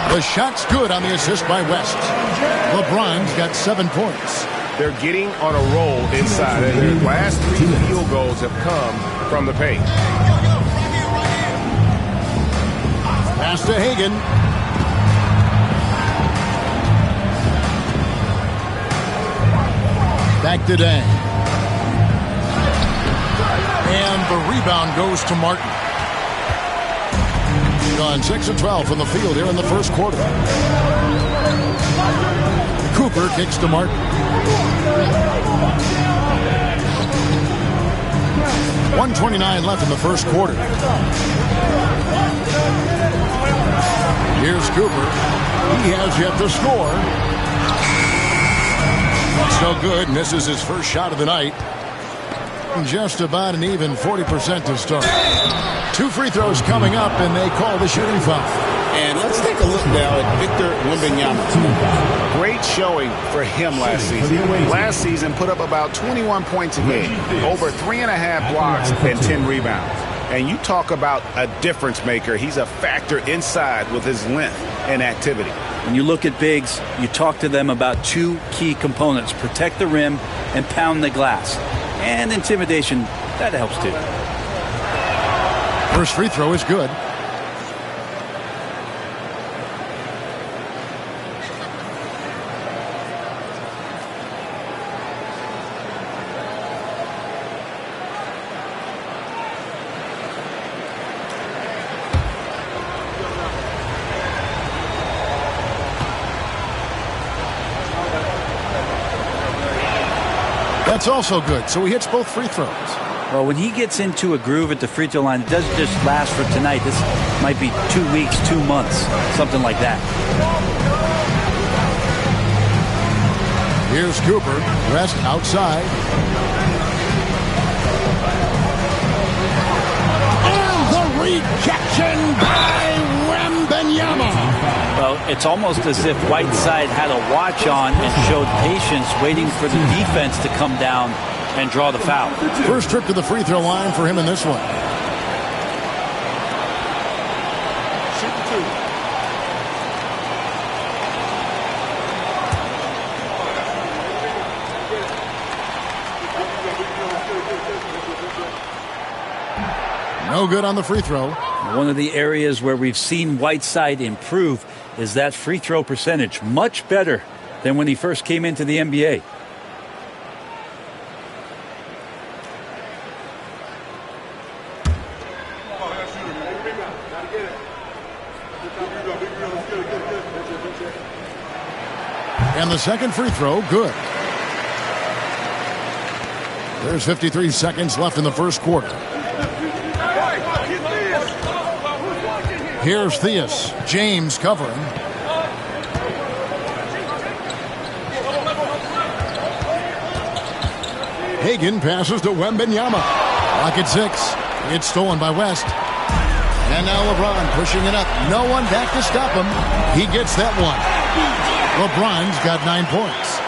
The shot's good on the assist by West. LeBron's got 7 points. They're getting on a roll inside, and their last 3 field goals have come from the paint. Pass to Hagan. Back to Dang. And the rebound goes to Martin. Gone 6 of 12 from the field here in the first quarter. Cooper kicks to Martin. 1:29 left in the first quarter. Here's Cooper. He has yet to score. It's no good. Misses his first shot of the night. Just about an even 40% to start. 2 free throws coming up, and they call the shooting foul. And let's take a look now at Victor Wembanyama. Great showing for him last season. Last season put up about 21 points a game, over 3.5 blocks and 10 rebounds. And you talk about a difference maker. He's a factor inside with his length and activity. When you look at bigs, you talk to them about 2 key components: protect the rim and pound the glass. And intimidation, that helps too. First free throw is good. That's also good. So he hits both free throws. Well, when he gets into a groove at the free throw line, it doesn't just last for tonight. This might be 2 weeks, 2 months, something like that. Here's Cooper. Rest outside. And the rejection by Wembanyama. Well, it's almost as if Whiteside had a watch on and showed patience, waiting for the defense to come down and draw the foul. First trip to the free throw line for him in this one. No good on the free throw. One of the areas where we've seen Whiteside improve is that free throw percentage. Much better than when he first came into the NBA. And the second free throw, good. There's 53 seconds left in the first quarter. Here's Theus. James covering. Hagan passes to Wembanyama. Lock at 6. It's stolen by West. And now LeBron pushing it up. No one back to stop him. He gets that one. LeBron's got 9 points.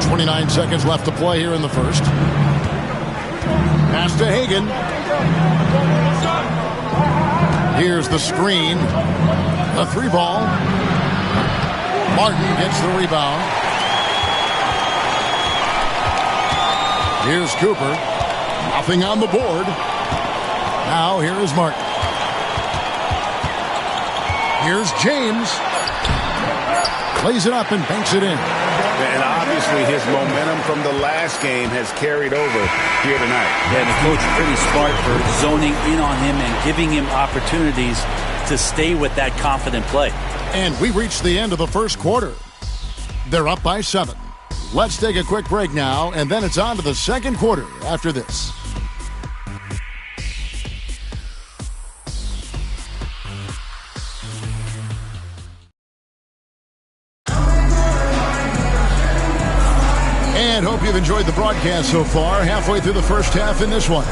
29 seconds left to play here in the first. Pass to Hagan. Here's the screen. A 3-ball. Martin gets the rebound. Here's Cooper. Nothing on the board. Now here is Martin. Here's James. Plays it up and banks it in. And obviously his momentum from the last game has carried over here tonight. Yeah, the coach pretty smart for zoning in on him and giving him opportunities to stay with that confident play. And we reached the end of the first quarter. They're up by 7. Let's take a quick break now, and then it's on to the second quarter after this. And hope you've enjoyed the broadcast so far. Halfway through the first half in this one.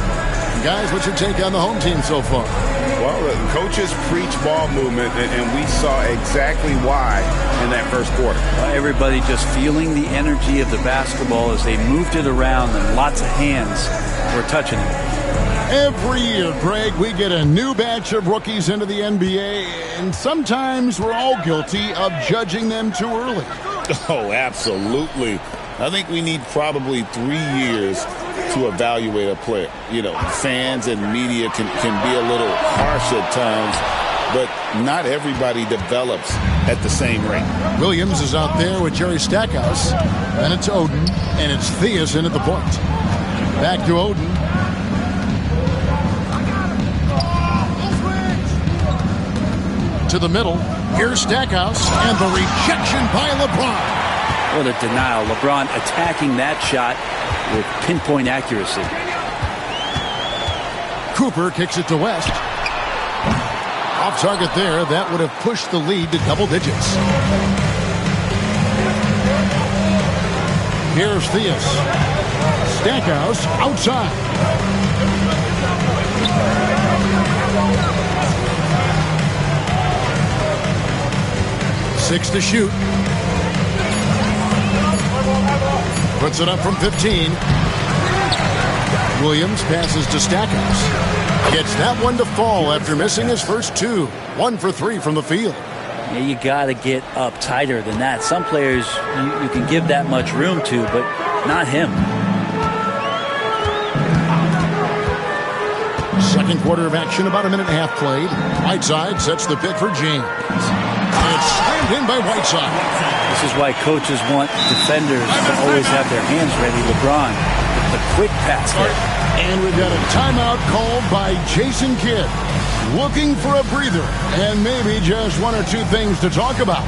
Guys, what's your take on the home team so far? Well, the coaches preach ball movement, and we saw exactly why in that first quarter. Everybody just feeling the energy of the basketball as they moved it around, and lots of hands were touching it. Every year, Greg, we get a new batch of rookies into the NBA, and sometimes we're all guilty of judging them too early. Oh, absolutely. I think we need probably 3 years to evaluate a player. You know, fans and media can be a little harsh at times, but not everybody develops at the same rate. Williams is out there with Jerry Stackhouse. Then it's Oden, and it's Thiessen at the point. Back to Oden. To the middle. Here's Stackhouse, and the rejection by LeBron. What a denial. LeBron attacking that shot with pinpoint accuracy. Cooper kicks it to West. Off target there. That would have pushed the lead to double digits. Here's Theus. Stackhouse outside. Six to shoot. Puts it up from 15. Williams passes to Stackhouse. Gets that one to fall after missing his first two. 1 for 3 from the field. Yeah, you got to get up tighter than that. Some players you can give that much room to, but not him. Second quarter of action, about a minute and a half played. Whiteside sets the pick for James. It's slammed in by Whiteside. This is why coaches want defenders to always have their hands ready. LeBron, the quick pass there. And we've got a timeout called by Jason Kidd. Looking for a breather and maybe just 1 or 2 things to talk about.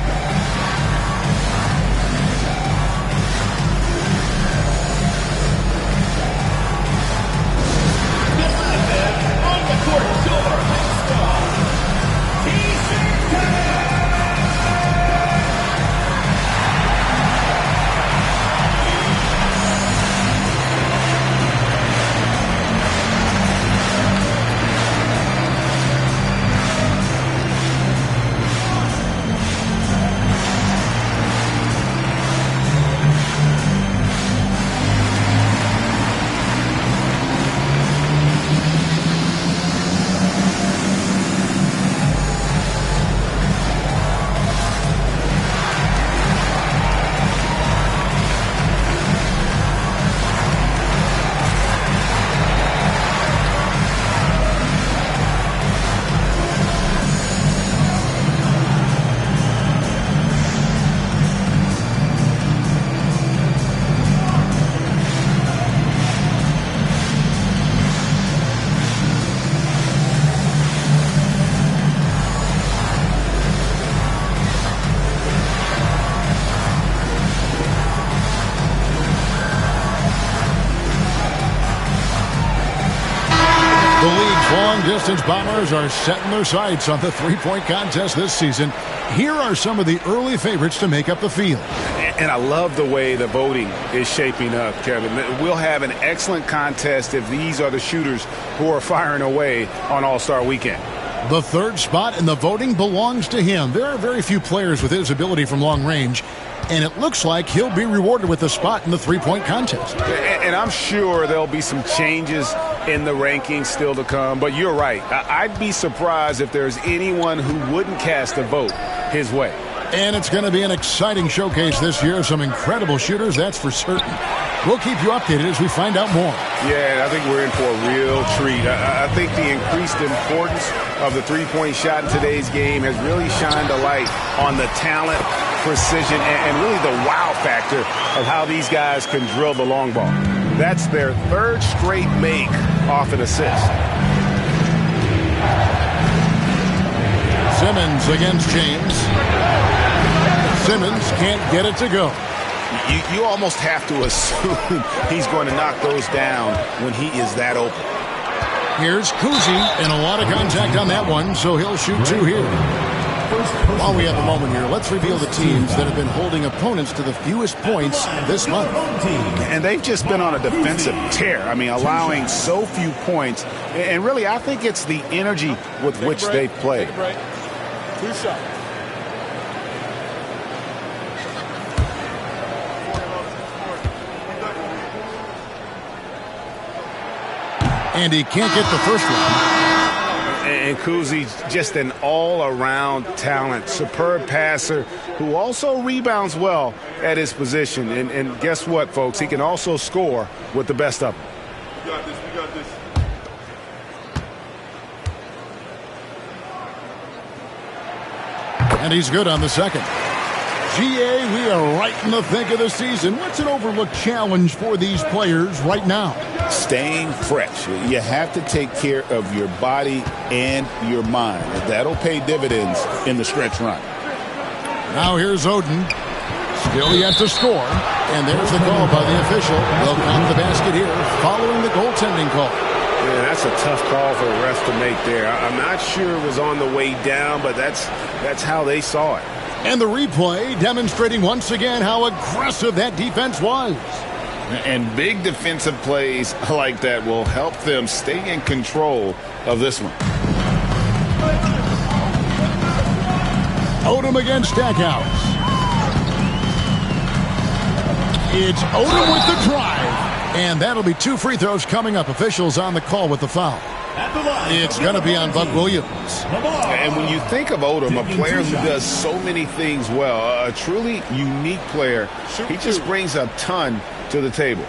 Long-distance Bombers are setting their sights on the three-point contest this season. Here are some of the early favorites to make up the field. And I love the way the voting is shaping up, Kevin. We'll have an excellent contest if these are the shooters who are firing away on All-Star Weekend. The third spot in the voting belongs to him. There are very few players with his ability from long range, and it looks like he'll be rewarded with a spot in the three-point contest. And I'm sure there'll be some changes in the rankings still to come, but you're right. I'd be surprised if there's anyone who wouldn't cast a vote his way. And it's going to be an exciting showcase this year. Some incredible shooters, that's for certain. We'll keep you updated as we find out more. Yeah, I think we're in for a real treat. I think the increased importance of the three-point shot in today's game has really shined a light on the talent, precision, and really the wow factor of how these guys can drill the long ball. That's their third straight make off an assist. Simmons against James. Simmons can't get it to go. You almost have to assume he's going to knock those down when he is that open. Here's Kuzi, and a lot of contact on that one, so he'll shoot two here. While we have a moment here, let's reveal the teams that have been holding opponents to the fewest points this month. And they've just been on a defensive tear. I mean, allowing so few points. And really, I think it's the energy with which they've played. 2 shots. And he can't get the first one. And Kuzi's just an all-around talent, superb passer who also rebounds well at his position. And guess what, folks? He can also score with the best of them. We got this. We got this. And he's good on the second. GA, we are right in the thick of the season. What's an overlooked challenge for these players right now? Staying fresh. You have to take care of your body and your mind. That'll pay dividends in the stretch run. Now here's Oden. Still yet to score. And there's the call by the official. They'll count the basket here following the goaltending call. Yeah, that's a tough call for the refs to make there. I'm not sure it was on the way down, but that's how they saw it. And the replay demonstrating once again how aggressive that defense was. And big defensive plays like that will help them stay in control of this one. Odom against Stackhouse. It's Odom with the drive. And that'll be 2 free throws coming up. Officials on the call with the foul. It's going to be on Buck Williams. And when you think of Odom, a player who does so many things well, a truly unique player, he just brings a ton to the table.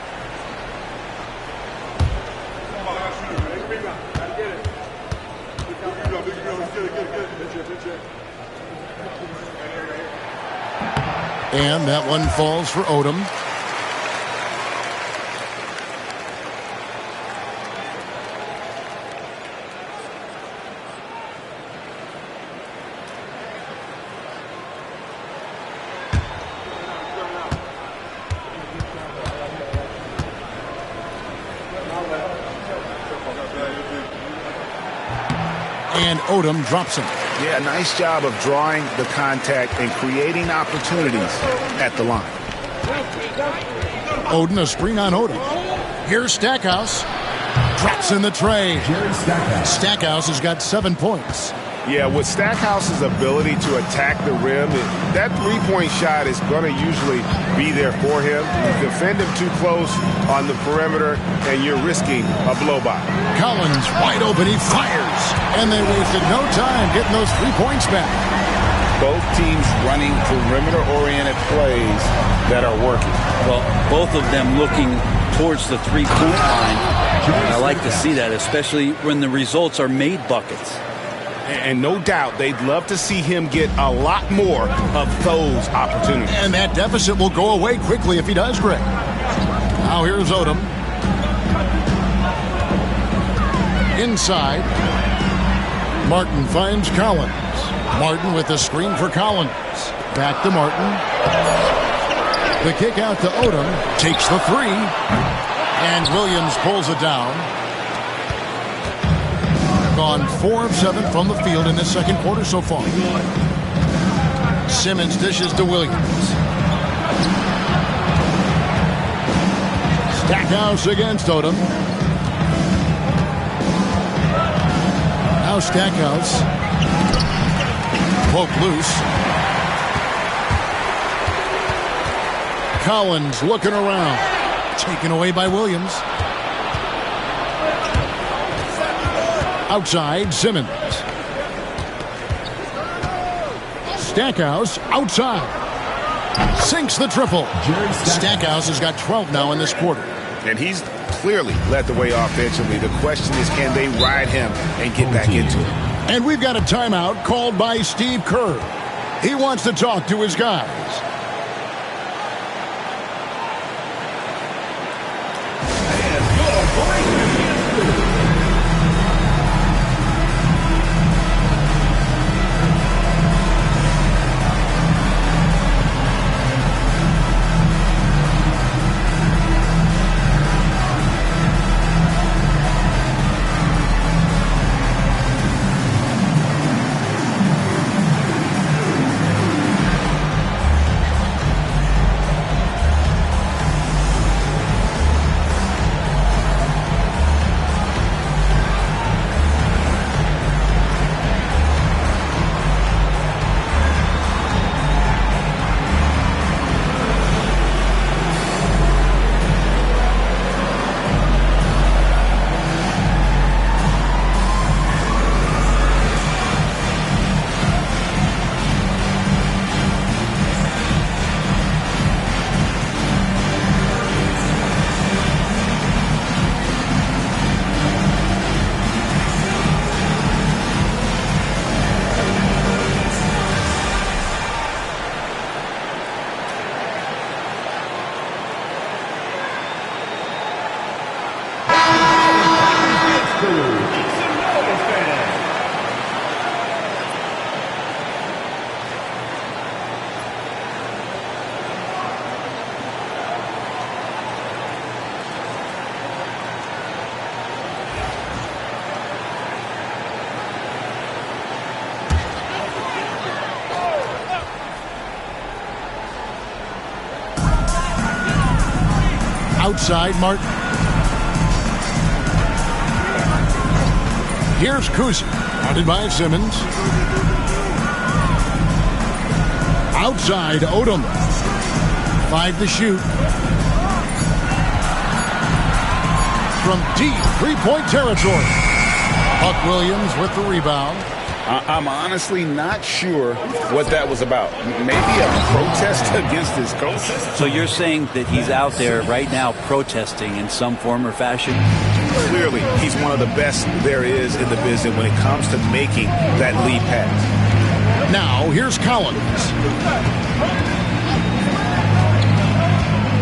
And that one falls for Odom. And Odom drops him. Yeah, nice job of drawing the contact and creating opportunities at the line. Oden, a screen on Odom. Here's Stackhouse. Drops in the tray. Stackhouse has got 7 points. Yeah, with Stackhouse's ability to attack the rim, that three-point shot is going to usually be there for him. You defend him too close on the perimeter, and you're risking a blow-by. Collins wide open, he fires. And they wasted no time getting those 3 points back. Both teams running perimeter-oriented plays that are working. Well, both of them looking towards the three-point line. I like to see that, especially when the results are made buckets. And no doubt they'd love to see him get a lot more of those opportunities. And that deficit will go away quickly if he does, Greg. Now here's Odom. Inside. Martin finds Collins. Martin with the screen for Collins. Back to Martin. The kick out to Odom. Takes the three. And Williams pulls it down. Gone 4 of 7 from the field in this second quarter so far. Simmons dishes to Williams. Stackhouse against Odom. Now Stackhouse. Poke loose. Collins looking around. Taken away by Williams. Outside, Simmons. Stackhouse outside. Sinks the triple. Stackhouse has got 12 now in this quarter. And he's clearly led the way offensively. The question is, can they ride him and get back into it? And we've got a timeout called by Steve Kerr. He wants to talk to his guys. Outside Martin. Here's Kuzi. Guarded by Simmons. Outside Odom. 5 to shoot. From deep three-point territory. Buck Williams with the rebound. I'm honestly not sure what that was about. Maybe a protest against his coach. So you're saying that he's out there right now protesting in some form or fashion? Clearly, he's one of the best there is in the business when it comes to making that lead pass. Now, here's Collins.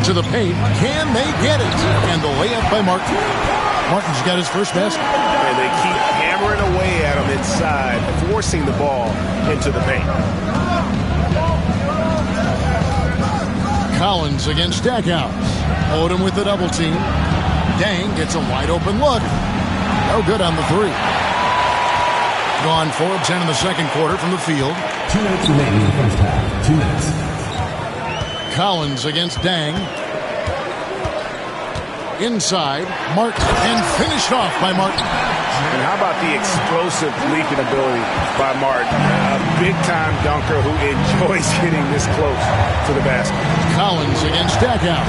To the paint. Can they get it? And the layup by Martin. Martin's got his first basket. And they keep hammering away at him inside, forcing the ball into the paint. Collins against Stackhouse. Odom with the double team. Dang gets a wide open look. No good on the three. Gone 4 of 10 in the second quarter from the field. 2 minutes remaining in the first half. 2 minutes. Collins against Dang. Inside, Martin, and finished off by Martin. And how about the explosive leaping ability by Martin? A big-time dunker who enjoys getting this close to the basket. Collins against Stackhouse.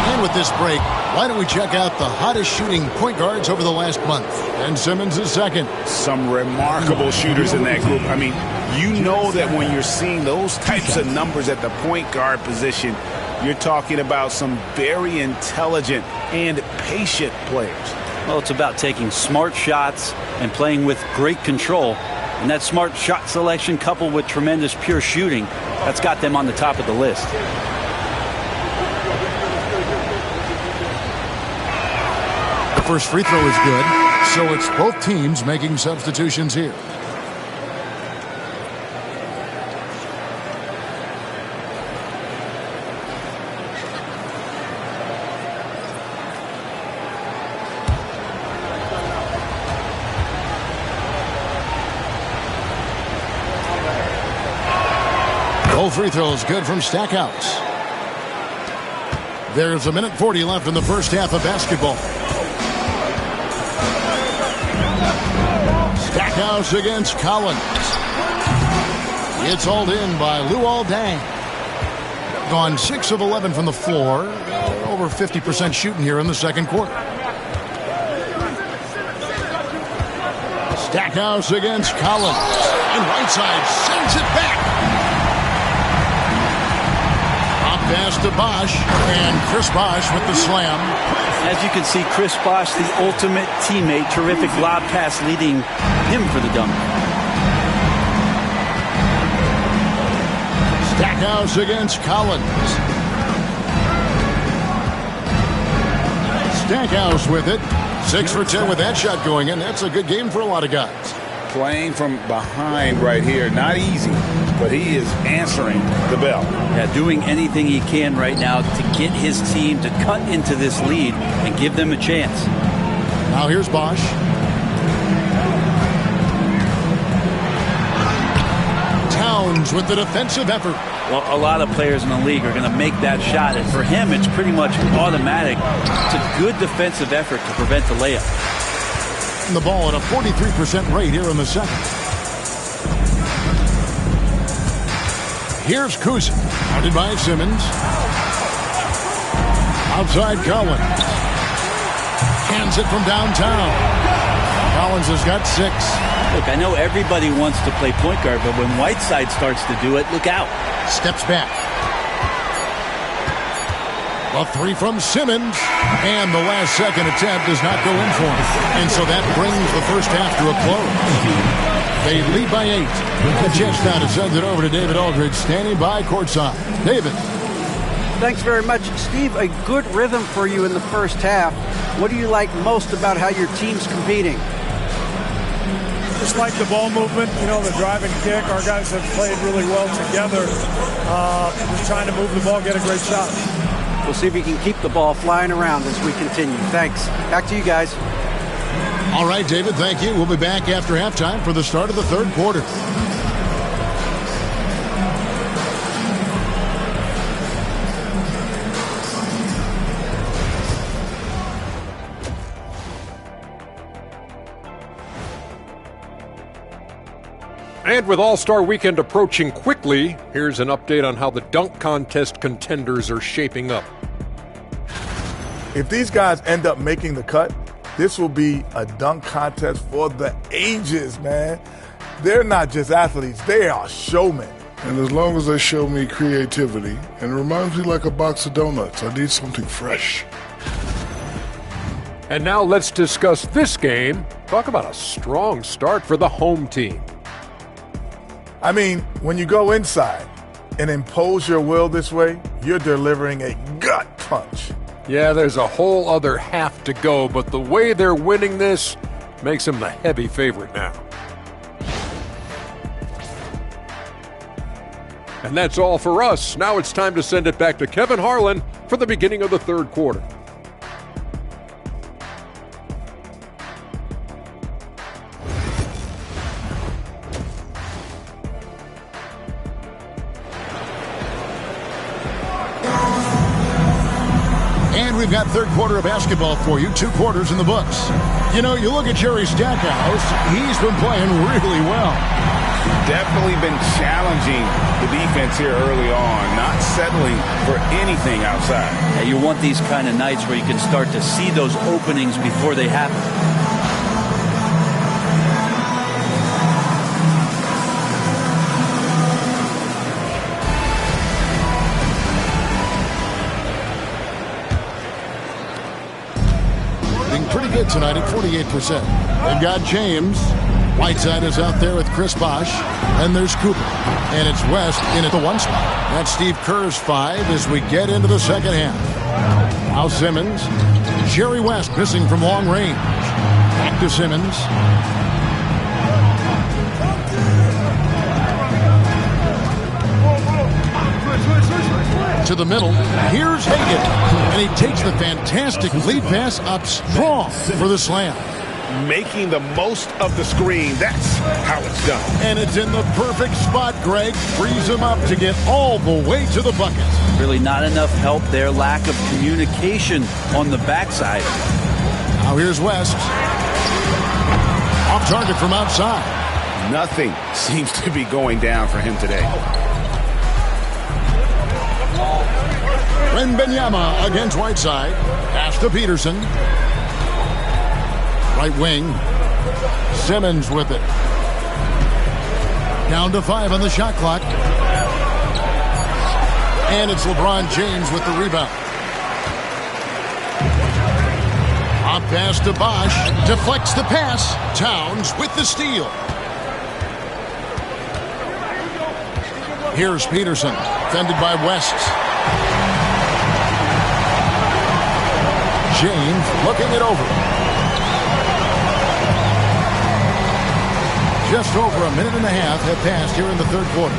And with this break, why don't we check out the hottest shooting point guards over the last month? Ben Simmons is second. Some remarkable shooters in that group. I mean, you know that when you're seeing those types of numbers at the point guard position, you're talking about some very intelligent and patient players. Well, it's about taking smart shots and playing with great control. And that smart shot selection coupled with tremendous pure shooting, that's got them on the top of the list. The first free throw is good, so it's both teams making substitutions here. Both free throws good from Stackhouse. There's 1:40 left in the first half of basketball. Stackhouse against Collins. It's hauled in by Luol Deng. Gone 6 of 11 from the floor. Over 50% shooting here in the second quarter. Stackhouse against Collins. And Whiteside sends it back. Pass to Bosch, and Chris Bosch with the slam. As you can see, Chris Bosch, the ultimate teammate. Terrific lob pass leading him for the dunk. Stackhouse against Collins. Stackhouse with it. 6 for 10 with that shot going in. That's a good game for a lot of guys. Playing from behind right here. Not easy, but he is answering the bell. Yeah, doing anything he can right now to get his team to cut into this lead and give them a chance. Now here's Bosch. Towns with the defensive effort. Well, a lot of players in the league are going to make that shot, and for him, it's pretty much automatic. It's a good defensive effort to prevent the layup. The ball at a 43% rate here in the second. Here's Kuzi, guarded by Simmons. Outside Collins. Hands it from downtown. Collins has got 6. Look, I know everybody wants to play point guard, but when Whiteside starts to do it, look out. Steps back. A 3 from Simmons, and the last second attempt does not go in for him. And so that brings the first half to a close. They lead by 8. A chance now to send it over to David Aldridge, standing by courtside. David. Thanks very much. Steve, a good rhythm for you in the first half. What do you like most about how your team's competing? Just like the ball movement, you know, the drive and kick. Our guys have played really well together. Just trying to move the ball, get a great shot. We'll see if we can keep the ball flying around as we continue. Thanks. Back to you guys. All right, David, thank you. We'll be back after halftime for the start of the third quarter. And with All-Star Weekend approaching quickly, here's an update on how the dunk contest contenders are shaping up. If these guys end up making the cut, this will be a dunk contest for the ages, man. They're not just athletes, they are showmen. And as long as they show me creativity, and it reminds me like a box of donuts, I need something fresh. And now let's discuss this game. Talk about a strong start for the home team. I mean, when you go inside and impose your will this way, you're delivering a gut punch. Yeah, there's a whole other half to go, but the way they're winning this makes them the heavy favorite now. And that's all for us. Now it's time to send it back to Kevin Harlan for the beginning of the third quarter. And we've got third quarter of basketball for you, 2 quarters in the books. You know, you look at Jerry Stackhouse, he's been playing really well. Definitely been challenging the defense here early on, not settling for anything outside. Yeah, you want these kind of nights where you can start to see those openings before they happen. Being pretty good tonight at 48%. They've got James. Whiteside is out there with Chris Bosh. And there's Cooper. And it's West in at the 1 spot. That's Steve Kerr's 5 as we get into the second half. Now Simmons. Jerry West missing from long range. Back to Simmons. To the middle. Here's Hagan. And he takes the fantastic lead pass up strong for the slam. Making the most of the screen. That's how it's done. And it's in the perfect spot, Greg. Frees him up to get all the way to the bucket. Really not enough help there. Lack of communication on the backside. Now here's West. Off target from outside. Nothing seems to be going down for him today. Wembanyama against Whiteside. Pass to Peterson. Right wing. Simmons with it. Down to 5 on the shot clock. And it's LeBron James with the rebound. Up pass to Bosh. Deflects the pass. Towns with the steal. Here's Peterson. Defended by West. James looking it over. Just over a minute and a half have passed here in the third quarter.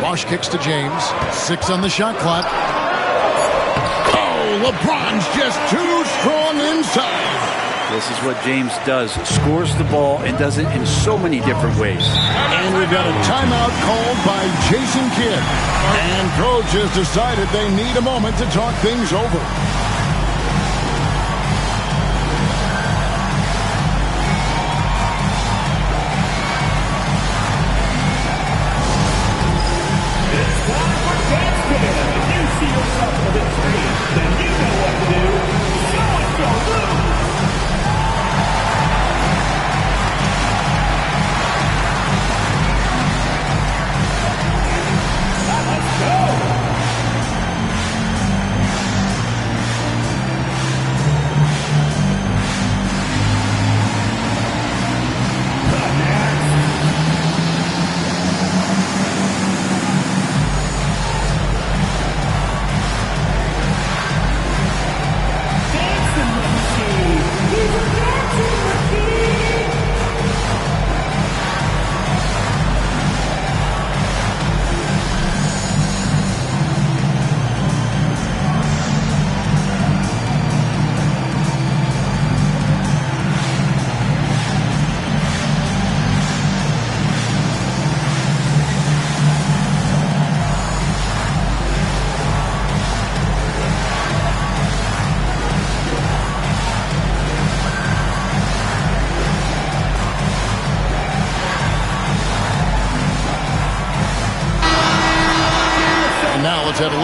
Bosh kicks to James. 6 on the shot clock. Oh, LeBron's just too strong inside. This is what James does. Scores the ball and does it in so many different ways. And we've got a timeout called by Jason Kidd. And coach has decided they need a moment to talk things over.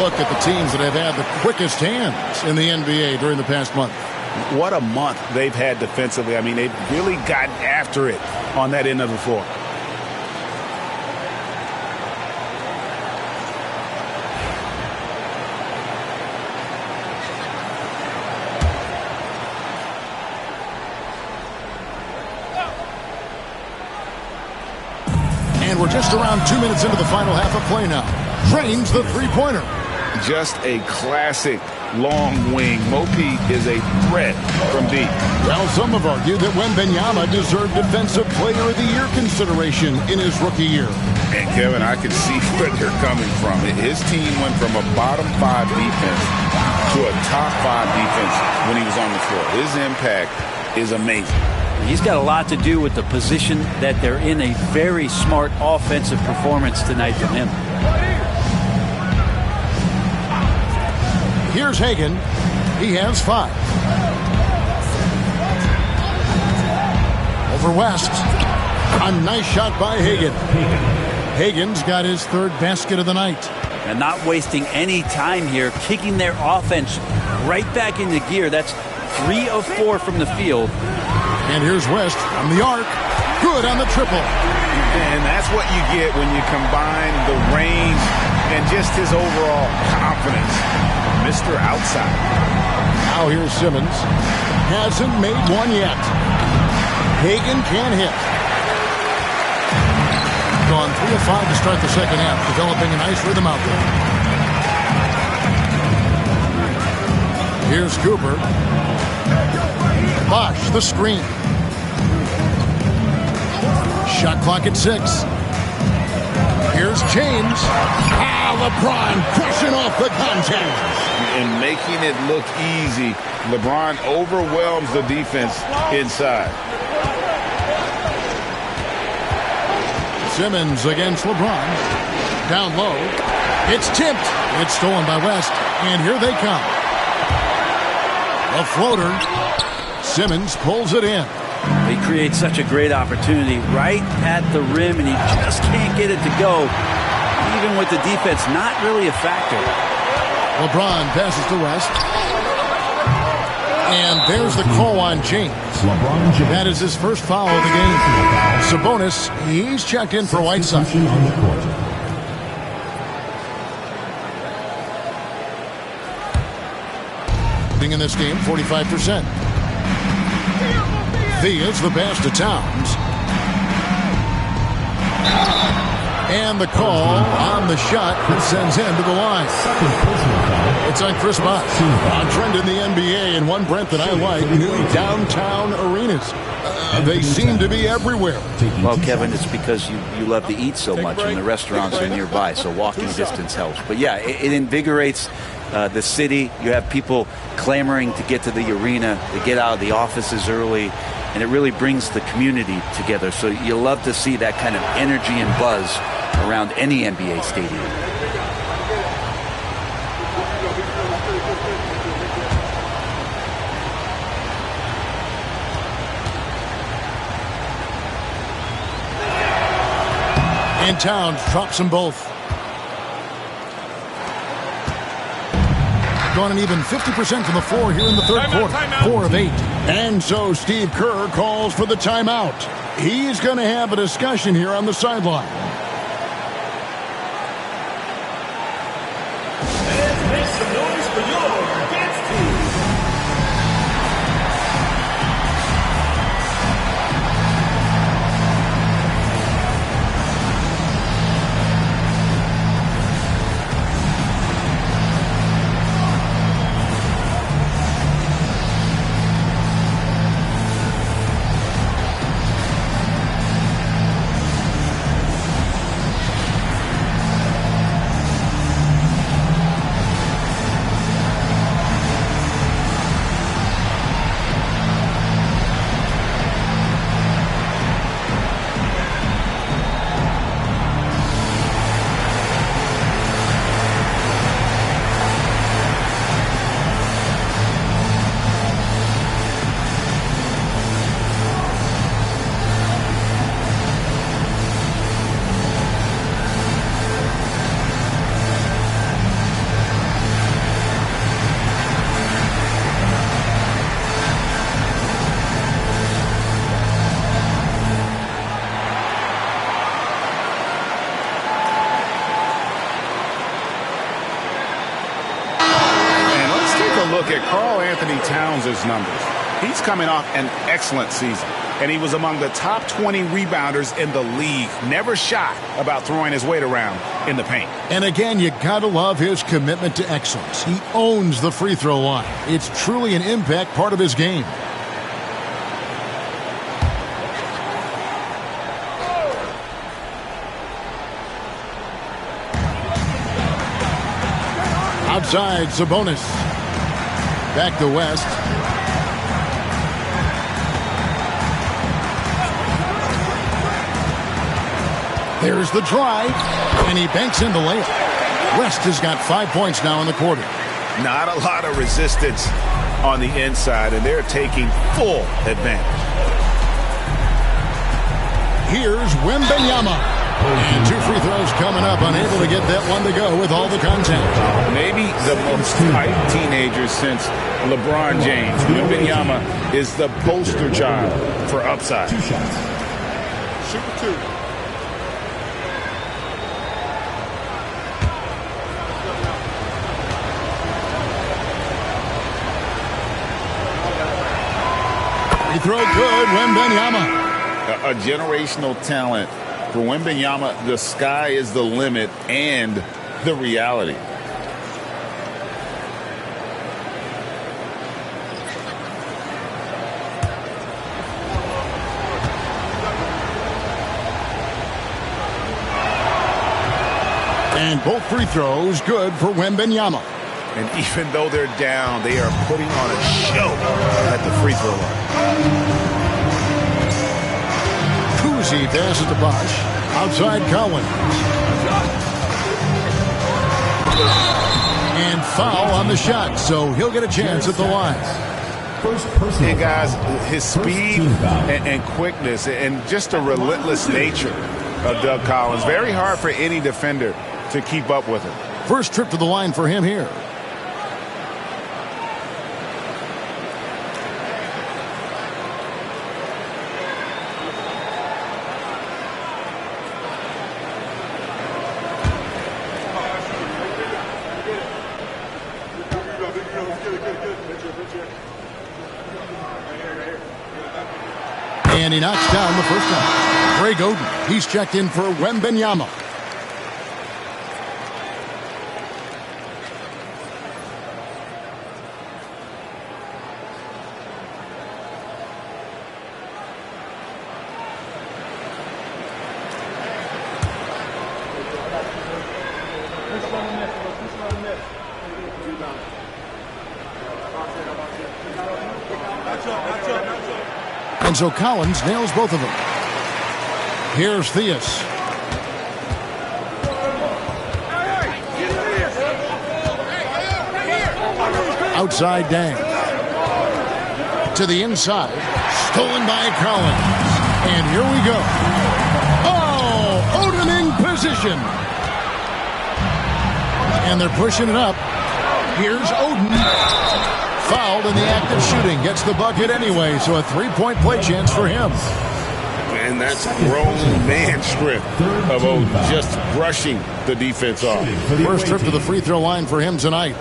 look at the teams that have had the quickest hands in the NBA during the past month. What a month they've had defensively. I mean, they've really gotten after it on that end of the floor. And we're just around 2 minutes into the final half of play now. Drains the three-pointer. Just a classic long wing. Mo Pete is a threat from deep. Well, some have argued that Wembanyama deserved Defensive Player of the Year consideration in his rookie year. And, Kevin, I can see where they're coming from. His team went from a bottom 5 defense to a top 5 defense when he was on the floor. His impact is amazing. He's got a lot to do with the position that they're in. A very smart offensive performance tonight from him. Here's Hagan. He has 5. Over West. A nice shot by Hagan. Hagan's got his 3rd basket of the night. And not wasting any time here, kicking their offense right back into gear. That's 3 of 4 from the field. And here's West from the arc. Good on the triple. And that's what you get when you combine the range and just his overall confidence. Mr. Outside. Now here's Simmons. Hasn't made one yet. Hagan can't hit. Gone 3 of 5 to start the second half, developing a nice rhythm out there. Here's Cooper. Bosh, the screen. Shot clock at 6. Here's James. LeBron crushing off the contact. And making it look easy. LeBron overwhelms the defense inside. Simmons against LeBron. Down low. It's tipped. It's stolen by West. And here they come. A floater. Simmons pulls it in. He creates such a great opportunity right at the rim, and he just can't get it to go. Even with the defense not really a factor. LeBron passes to West. And there's the call on James. That is his first foul of the game. Sabonis, he's checked in for Whiteside. In this game, 45%. Thea's the pass to Towns. And the call on the shot that sends him to the line. It's on Chris Bosh. On trend in the NBA, and one, Brent, that I like, new downtown arenas. They seem to be everywhere. Well, Kevin, it's because you love to eat so much and the restaurants are nearby, so walking distance helps. But yeah, it invigorates the city. You have people clamoring to get to the arena, to get out of the offices early, and it really brings the community together. So you love to see that kind of energy and buzz around any NBA stadium. And Towns drops them both. Gone an even 50% from the floor here in the third quarter. 4 of 8. And so Steve Kerr calls for the timeout. He's going to have a discussion here on the sideline. Let's make some noise for your dance team. look at Karl Anthony Towns' numbers, he's coming off an excellent season. And he was among the top 20 rebounders in the league. Never shy about throwing his weight around in the paint. And again, you gotta love his commitment to excellence. He owns the free throw line. It's truly an impact part of his game. Outside, Sabonis. Back to West. There's the drive, and he banks in the layup. West has got 5 points now in the quarter. Not a lot of resistance on the inside, and they're taking full advantage. Here's Wembanyama. And 2 free throws coming up, unable to get that one to go with all the contact. Maybe the most hyped teenager since LeBron James. Wembanyama is the poster child for upside. 2 shots. Shoot for 2. Free throw good, Wembanyama. A generational talent. For Wembanyama, the sky is the limit and the reality. And both free throws good for Wembanyama. And even though they're down, they are putting on a show at the free throw line. Kuzi passes to Bosh. Outside Collins. And foul on the shot, so he'll get a chance at the line. And guys, his speed and quickness and just the relentless nature of Doug Collins. Very hard for any defender to keep up with him. First trip to the line for him here. And he knocks down the first one. Greg Oden, he's checked in for Wembanyama. And so Collins nails both of them. Here's Theus. Outside Dang. To the inside. Stolen by Collins. And here we go. Oh, Oden in position. And they're pushing it up. Here's Oden. Fouled in the act of shooting. Gets the bucket anyway, so a 3-point play chance for him. And that's grown man strip of Oden, just brushing the defense off. First trip to the free throw line for him tonight.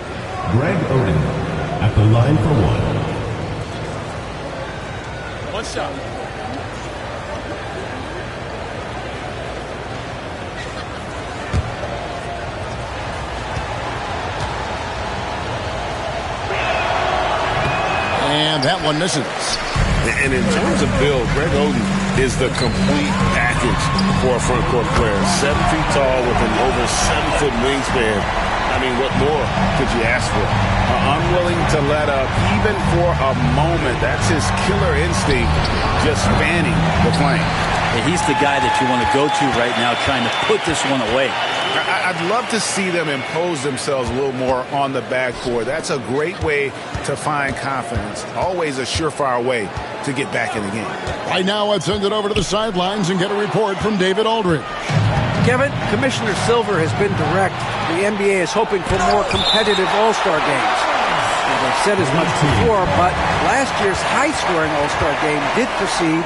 Greg Oden at the line for one. One shot. And that one misses. And in terms of build, Greg Oden is the complete package for a front court player. 7 feet tall with an over 7-foot wingspan. I mean, what more could you ask for? Unwilling to let up even for a moment. That's his killer instinct, just spanning the plane. And he's the guy that you want to go to right now, trying to put this one away. I'd love to see them impose themselves a little more on the backboard. That's a great way to find confidence. Always a surefire way to get back in the game. Right now, let's send it over to the sidelines and get a report from David Aldridge. Kevin, Commissioner Silver has been direct. The NBA is hoping for more competitive All-Star games. As I've said as much before, but last year's high-scoring All-Star game did precede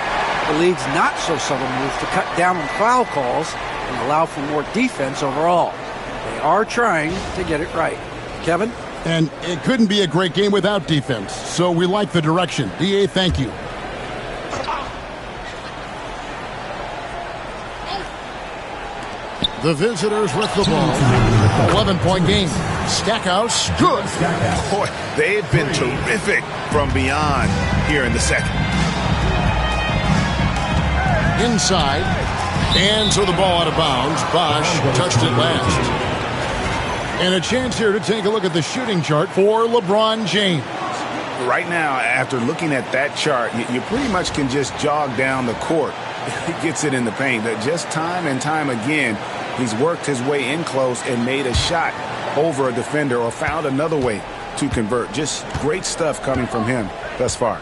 the league's not-so-subtle move to cut down on foul calls and allow for more defense overall. They are trying to get it right. Kevin? And it couldn't be a great game without defense, so we like the direction. DA, thank you. The visitors with the ball. 11-point game. Stackhouse, good. Boy, they've been terrific from beyond here in the second. Inside. And so the ball out of bounds. Bosch touched it last. And a chance here to take a look at the shooting chart for LeBron James. Right now, after looking at that chart, you pretty much can just jog down the court. He gets it in the paint. But just time and time again, he's worked his way in close and made a shot over a defender or found another way to convert. Just great stuff coming from him thus far.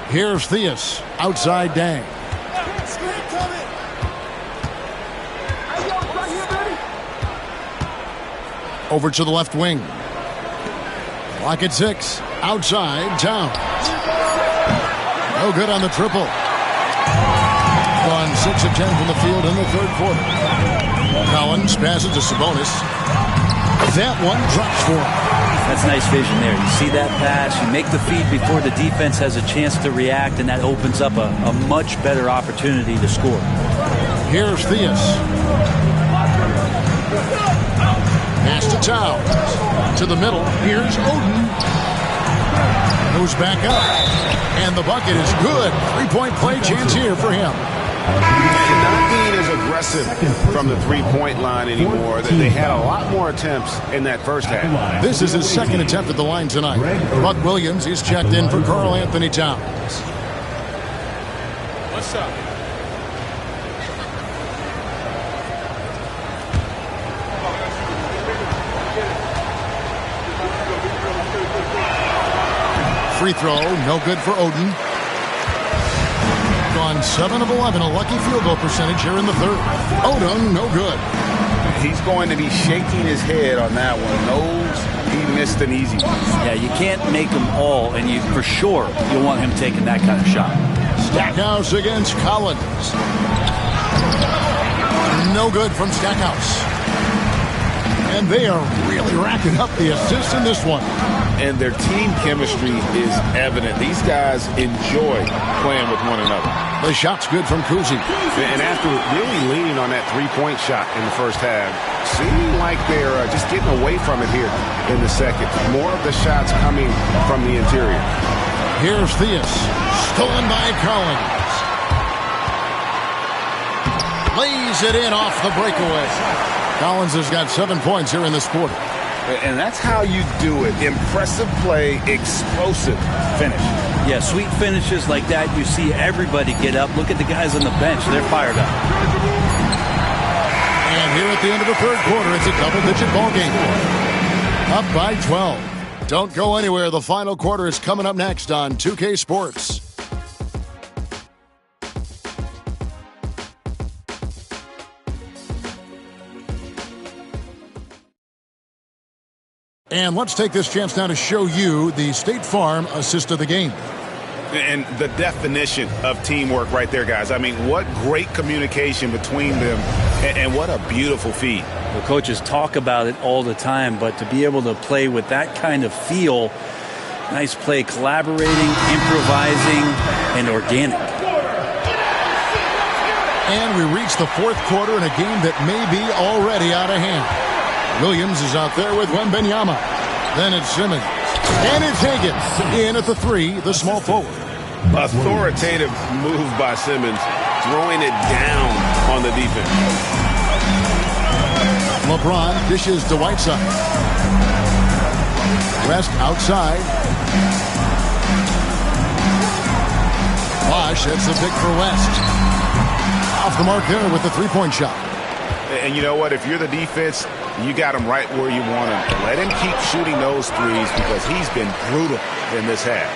Here's Theus. Outside Dang. Over to the left wing. Clock at 6. Outside, Towns. No good on the triple. Gone 6 of 10 from the field in the third quarter. Collins passes to Sabonis. That one drops for him. That's nice vision there. You see that pass, you make the feed before the defense has a chance to react, and that opens up a much better opportunity to score. Here's Theus. Pass to Towns. To the middle. Here's Oden. Goes back up. And the bucket is good. 3-point play chance here for him. And not being as aggressive from the three-point line anymore. They had a lot more attempts in that first half. This is his second attempt at the line tonight. Buck Williams, he's checked in for Karl Anthony Towns. What's up? Free throw, no good for Oden. Gone 7 of 11, a lucky field goal percentage here in the third. Oden, no good. He's going to be shaking his head on that one. Knows he missed an easy one. Yeah, you can't make them all, and you for sure you want him taking that kind of shot. Stackhouse against Collins. No good from Stackhouse. And they are really racking up the assists in this one. And their team chemistry is evident. These guys enjoy playing with one another. The shot's good from Kuzi. And after really leaning on that three-point shot in the first half, seeming like they're just getting away from it here in the second. More of the shots coming from the interior. Here's Theus. Stolen by Collins. Lays it in off the breakaway. Collins has got 7 points here in this quarter. And that's how you do it. Impressive play, explosive finish. Yeah, sweet finishes like that, you see everybody get up. Look at the guys on the bench. They're fired up. And here at the end of the third quarter, it's a double-digit ball game. Up by 12. Don't go anywhere. The final quarter is coming up next on 2K Sports. And let's take this chance now to show you the State Farm assist of the game. And the definition of teamwork right there, guys. I mean, what great communication between them, and what a beautiful feed. The coaches talk about it all the time, but to be able to play with that kind of feel, nice play, collaborating, improvising, and organic. And we reach the fourth quarter in a game that may be already out of hand. Williams is out there with Wembanyama. Then it's Simmons. And it's Hagan in at the 3, the small forward. Authoritative move by Simmons, throwing it down on the defense. LeBron dishes to Whiteside. West outside. Bosch, that's the pick for West. Off the mark there with the three-point shot. And you know what? If you're the defense, you got him right where you want him. Let him keep shooting those threes because he's been brutal in this half.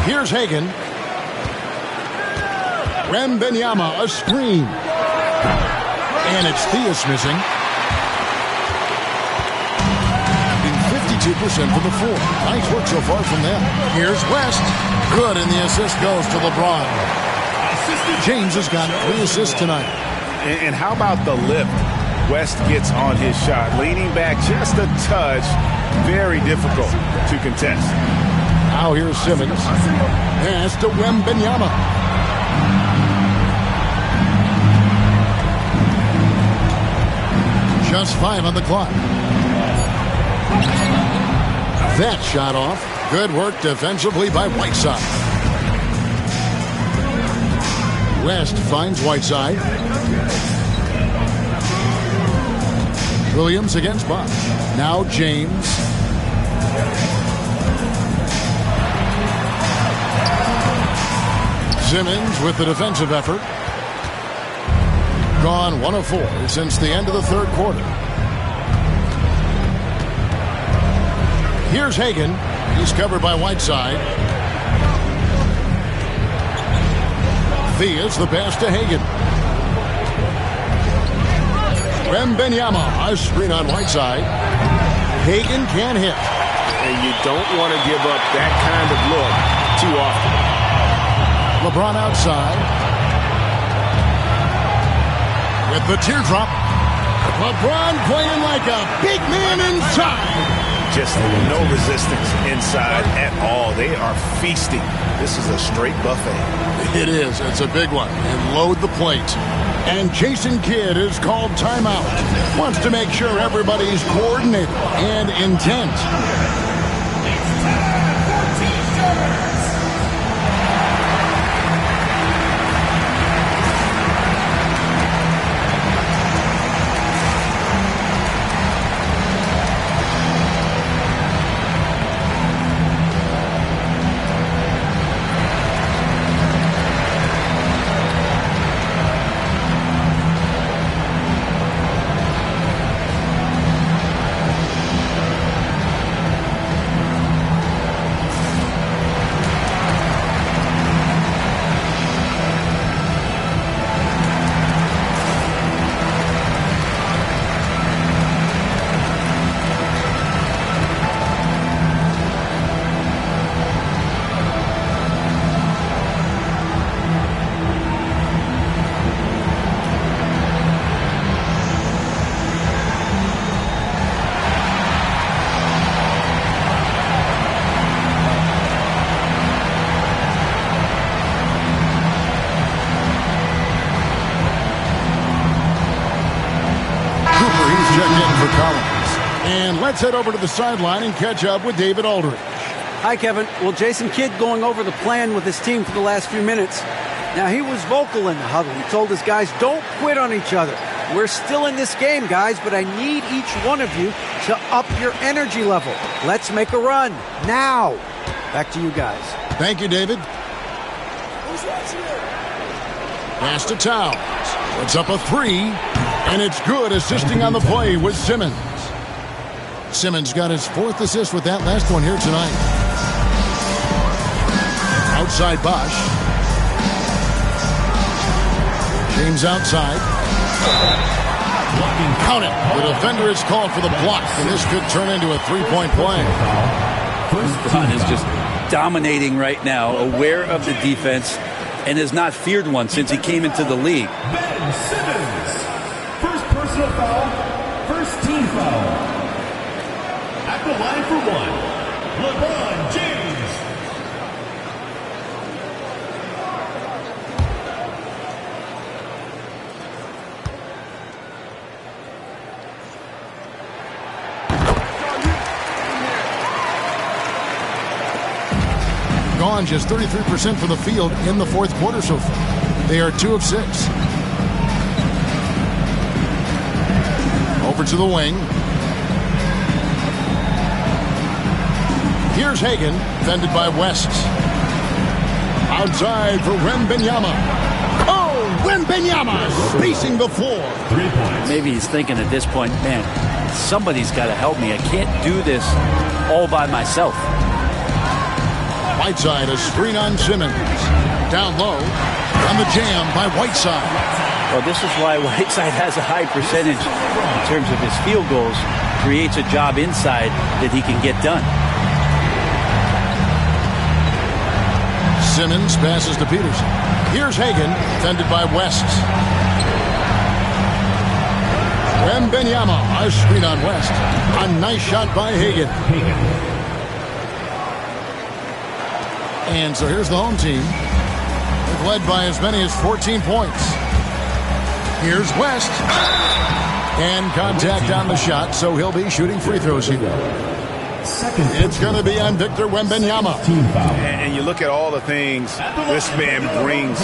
Here's Hagan. Wembanyama, a screen. And it's Theus missing. 52% from the floor. Nice work so far from them. Here's West. Good, and the assist goes to LeBron. James has got 3 assists tonight. And how about the lift West gets on his shot? Leaning back just a touch, very difficult to contest. Now here's Simmons. Pass to Wembanyama. Just 5 on the clock. That shot off. Good work defensively by Whiteside. West finds Whiteside. Williams against Bosch. Now James. Simmons with the defensive effort. Gone 1 of 4 since the end of the third quarter. Here's Hagan. He's covered by Whiteside. Thea's the pass to Hagan. Wembanyama, a screen on Whiteside. Hagan can't hit. And you don't want to give up that kind of look too often. LeBron outside. With the teardrop. LeBron playing like a big man inside. Just no resistance inside at all. They are feasting. This is a straight buffet. It is. It's a big one. And load the plate. And Jason Kidd is called timeout. Wants to make sure everybody's coordinated and intent. Let's head over to the sideline and catch up with David Aldridge. Hi, Kevin. Well, Jason Kidd going over the plan with his team for the last few minutes. Now, he was vocal in the huddle. He told his guys, don't quit on each other. We're still in this game, guys, but I need each one of you to up your energy level. Let's make a run now. Back to you guys. Thank you, David. Pass to Towns. Puts up a 3, and it's good, assisting on the play with Simmons. Simmons got his 4th assist with that last one here tonight. Outside Bosch. James outside. Count it. The defender is called for the block, and this could turn into a 3-point play. LeBron is just dominating right now, aware of the defense, and has not feared one since he came into the league. Ben Simmons. First personal foul, first team foul. At the line for 1, LeBron James. Gone just 33% from the field in the fourth quarter so far. They are 2 of 6. Over to the wing. Here's Hagan, defended by West. Outside for Wembanyama. Oh, Wembanyama spacing the floor. 3 points. Maybe he's thinking at this point, man, somebody's got to help me. I can't do this all by myself. Whiteside, a screen on Simmons. Down low, on the jam by Whiteside. Well, this is why Whiteside has a high percentage in terms of his field goals. Creates a job inside that he can get done. Simmons passes to Peterson. Here's Hagan, defended by West. Wembanyama, a screen on West. A nice shot by Hagan. And so here's the home team. They've led by as many as 14 points. Here's West. And contact on the shot, so he'll be shooting free throws here. It's going to be on Victor Wembanyama. And you look at all the things this man brings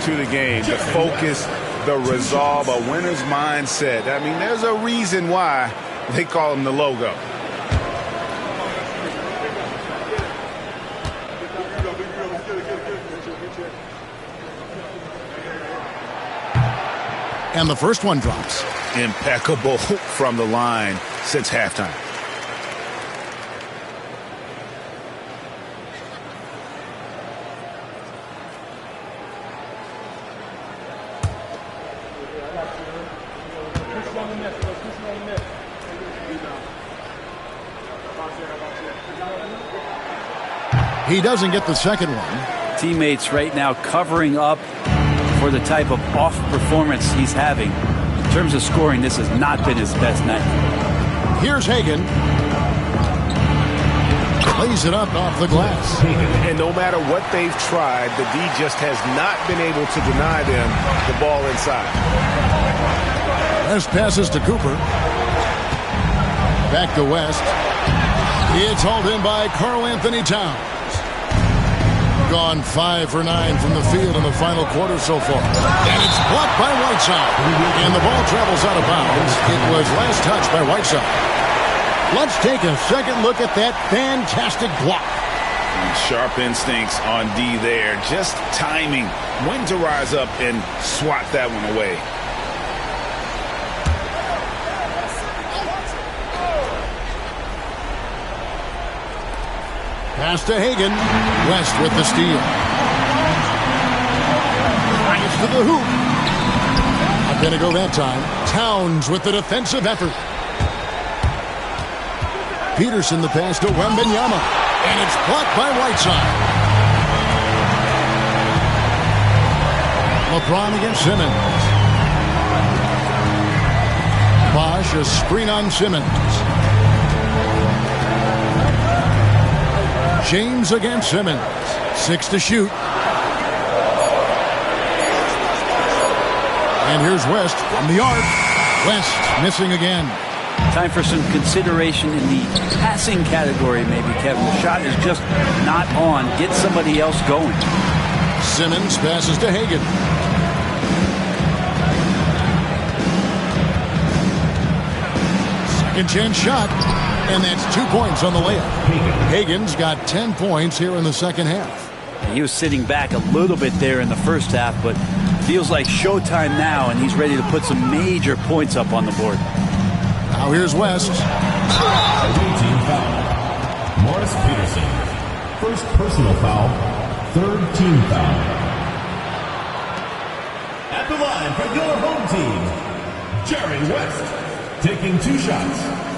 to the game. The focus, the resolve, a winner's mindset. I mean, there's a reason why they call him the logo. And the first one drops. Impeccable from the line since halftime. He doesn't get the second one. Teammates right now covering up for the type of off performance he's having. In terms of scoring, this has not been his best night. Here's Hagan. Lays it up off the glass. And no matter what they've tried, the D just has not been able to deny them the ball inside. West passes to Cooper. Back to West. It's hauled in by Karl Anthony Towns. Gone 5 for 9 from the field in the final quarter so far. And it's blocked by Whiteside. And the ball travels out of bounds. It was last touched by Whiteside. Let's take a second look at that fantastic block. And sharp instincts on D there. Just timing when to rise up and swat that one away. Pass to Hagan. West with the steal. Nice to the hoop. Not going to go that time. Towns with the defensive effort. Peterson the pass to Wembanyama. And it's blocked by Whiteside. LeBron against Simmons. Bosch a screen on Simmons. James against Simmons. 6 to shoot. And here's West from the arc. West missing again. Time for some consideration in the passing category, maybe, Kevin. The shot is just not on. Get somebody else going. Simmons passes to Hagan. Second chance shot. And that's 2 points on the layup. Hagan's got 10 points here in the second half. He was sitting back a little bit there in the first half, but feels like showtime now, and he's ready to put some major points up on the board. Now here's West. Team foul. Morris Peterson. First personal foul. Third team foul. At the line for your home team, Jerry West, taking 2 shots.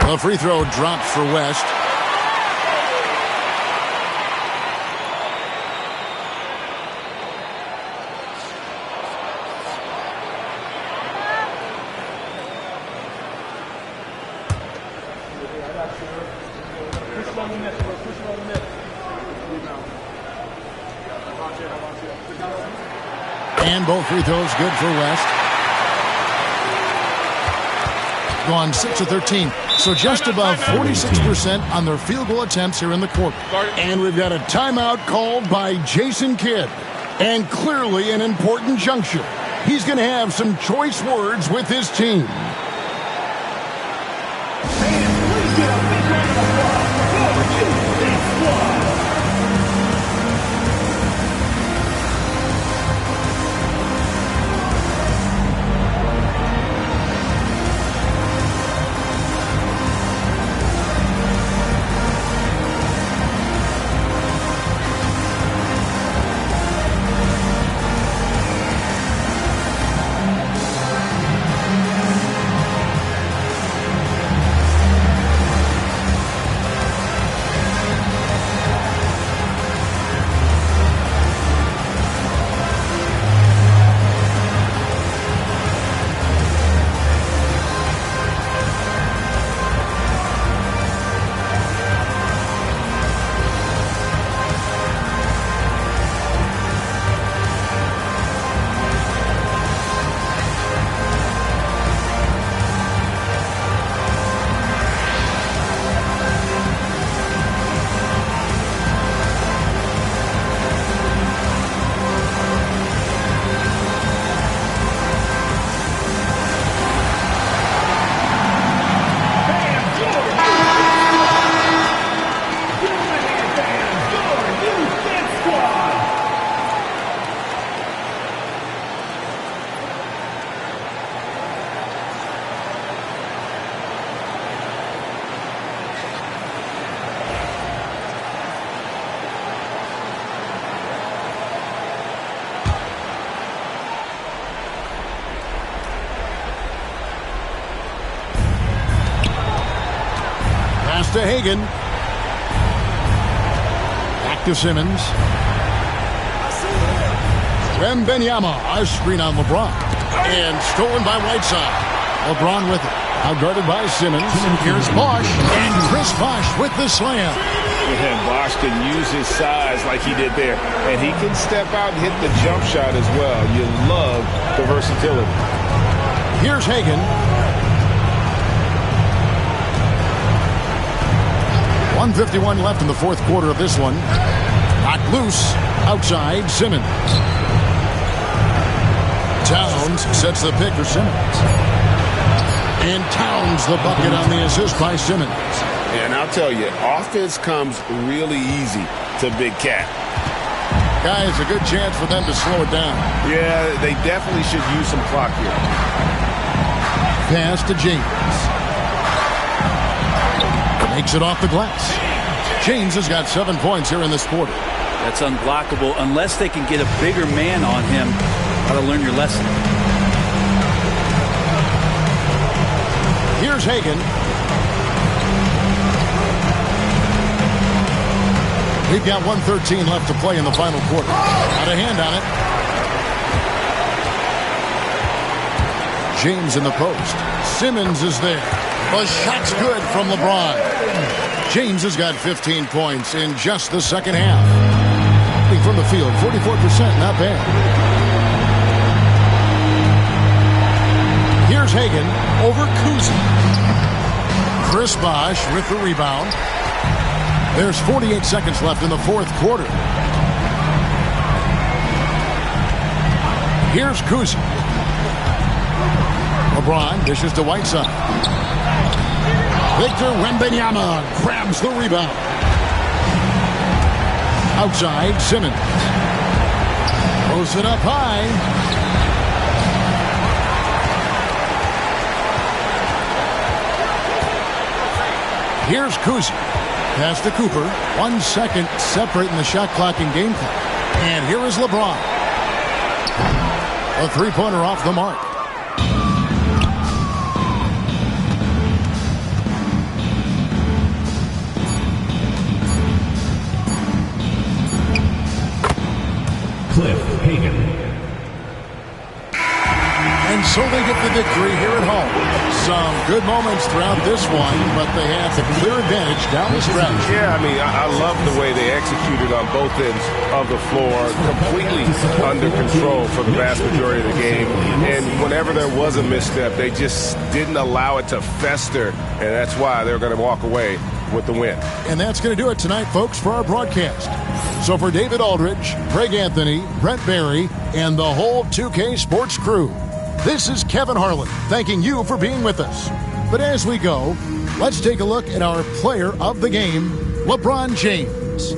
The free throw drops for West. And both free throws good for West. Gone 6 of 13. So just above 46% on their field goal attempts here in the quarter. And we've got a timeout called by Jason Kidd. And clearly an important juncture. He's going to have some choice words with his team. to Hagan. Back to Simmons. Wembanyama, a screen on LeBron. And stolen by Whiteside. LeBron with it. Now guarded by Simmons. Here's Bosh. And Chris Bosh with the slam. And Bosh can use his size like he did there. And he can step out and hit the jump shot as well. You love the versatility. Here's Hagan. 1:51 left in the fourth quarter of this one. Knocked loose. Outside, Simmons. Towns sets the pick for Simmons. And Towns the bucket on the assist by Simmons. And I'll tell you, offense comes really easy to Big Cat. Guys, a good chance for them to slow it down. Yeah, they definitely should use some clock here. Pass to James. Makes it off the glass. James has got 7 points here in this quarter. That's unblockable unless they can get a bigger man on him. How to learn your lesson. Here's Hagan. We've got 1:13 left to play in the final quarter. Got a hand on it. James in the post. Simmons is there. The shot's good from LeBron. James has got 15 points in just the second half. From the field, 44%, not bad. Here's Hagan over Kuzi. Chris Bosh with the rebound. There's 48 seconds left in the fourth quarter. Here's Kuzi. LeBron dishes to Whiteside. Victor Wembanyama grabs the rebound. Outside, Simmons. Throws it up high. Here's Kuzi. Pass to Cooper. 1 second separating the shot clock and game clock. And here is LeBron. A three-pointer off the mark. Cliff Hagan. And so they get the victory here at home. Some good moments throughout this one, but they have the clear advantage down the stretch. Yeah, I mean, I love the way they executed on both ends of the floor, completely under control for the vast majority of the game. And whenever there was a misstep, they just didn't allow it to fester, and that's why they're going to walk away with the win. And that's going to do it tonight, folks, for our broadcast. So for David Aldridge, Greg Anthony, Brent Barry, and the whole 2K Sports crew, this is Kevin Harlan thanking you for being with us. But as we go, let's take a look at our player of the game, LeBron James.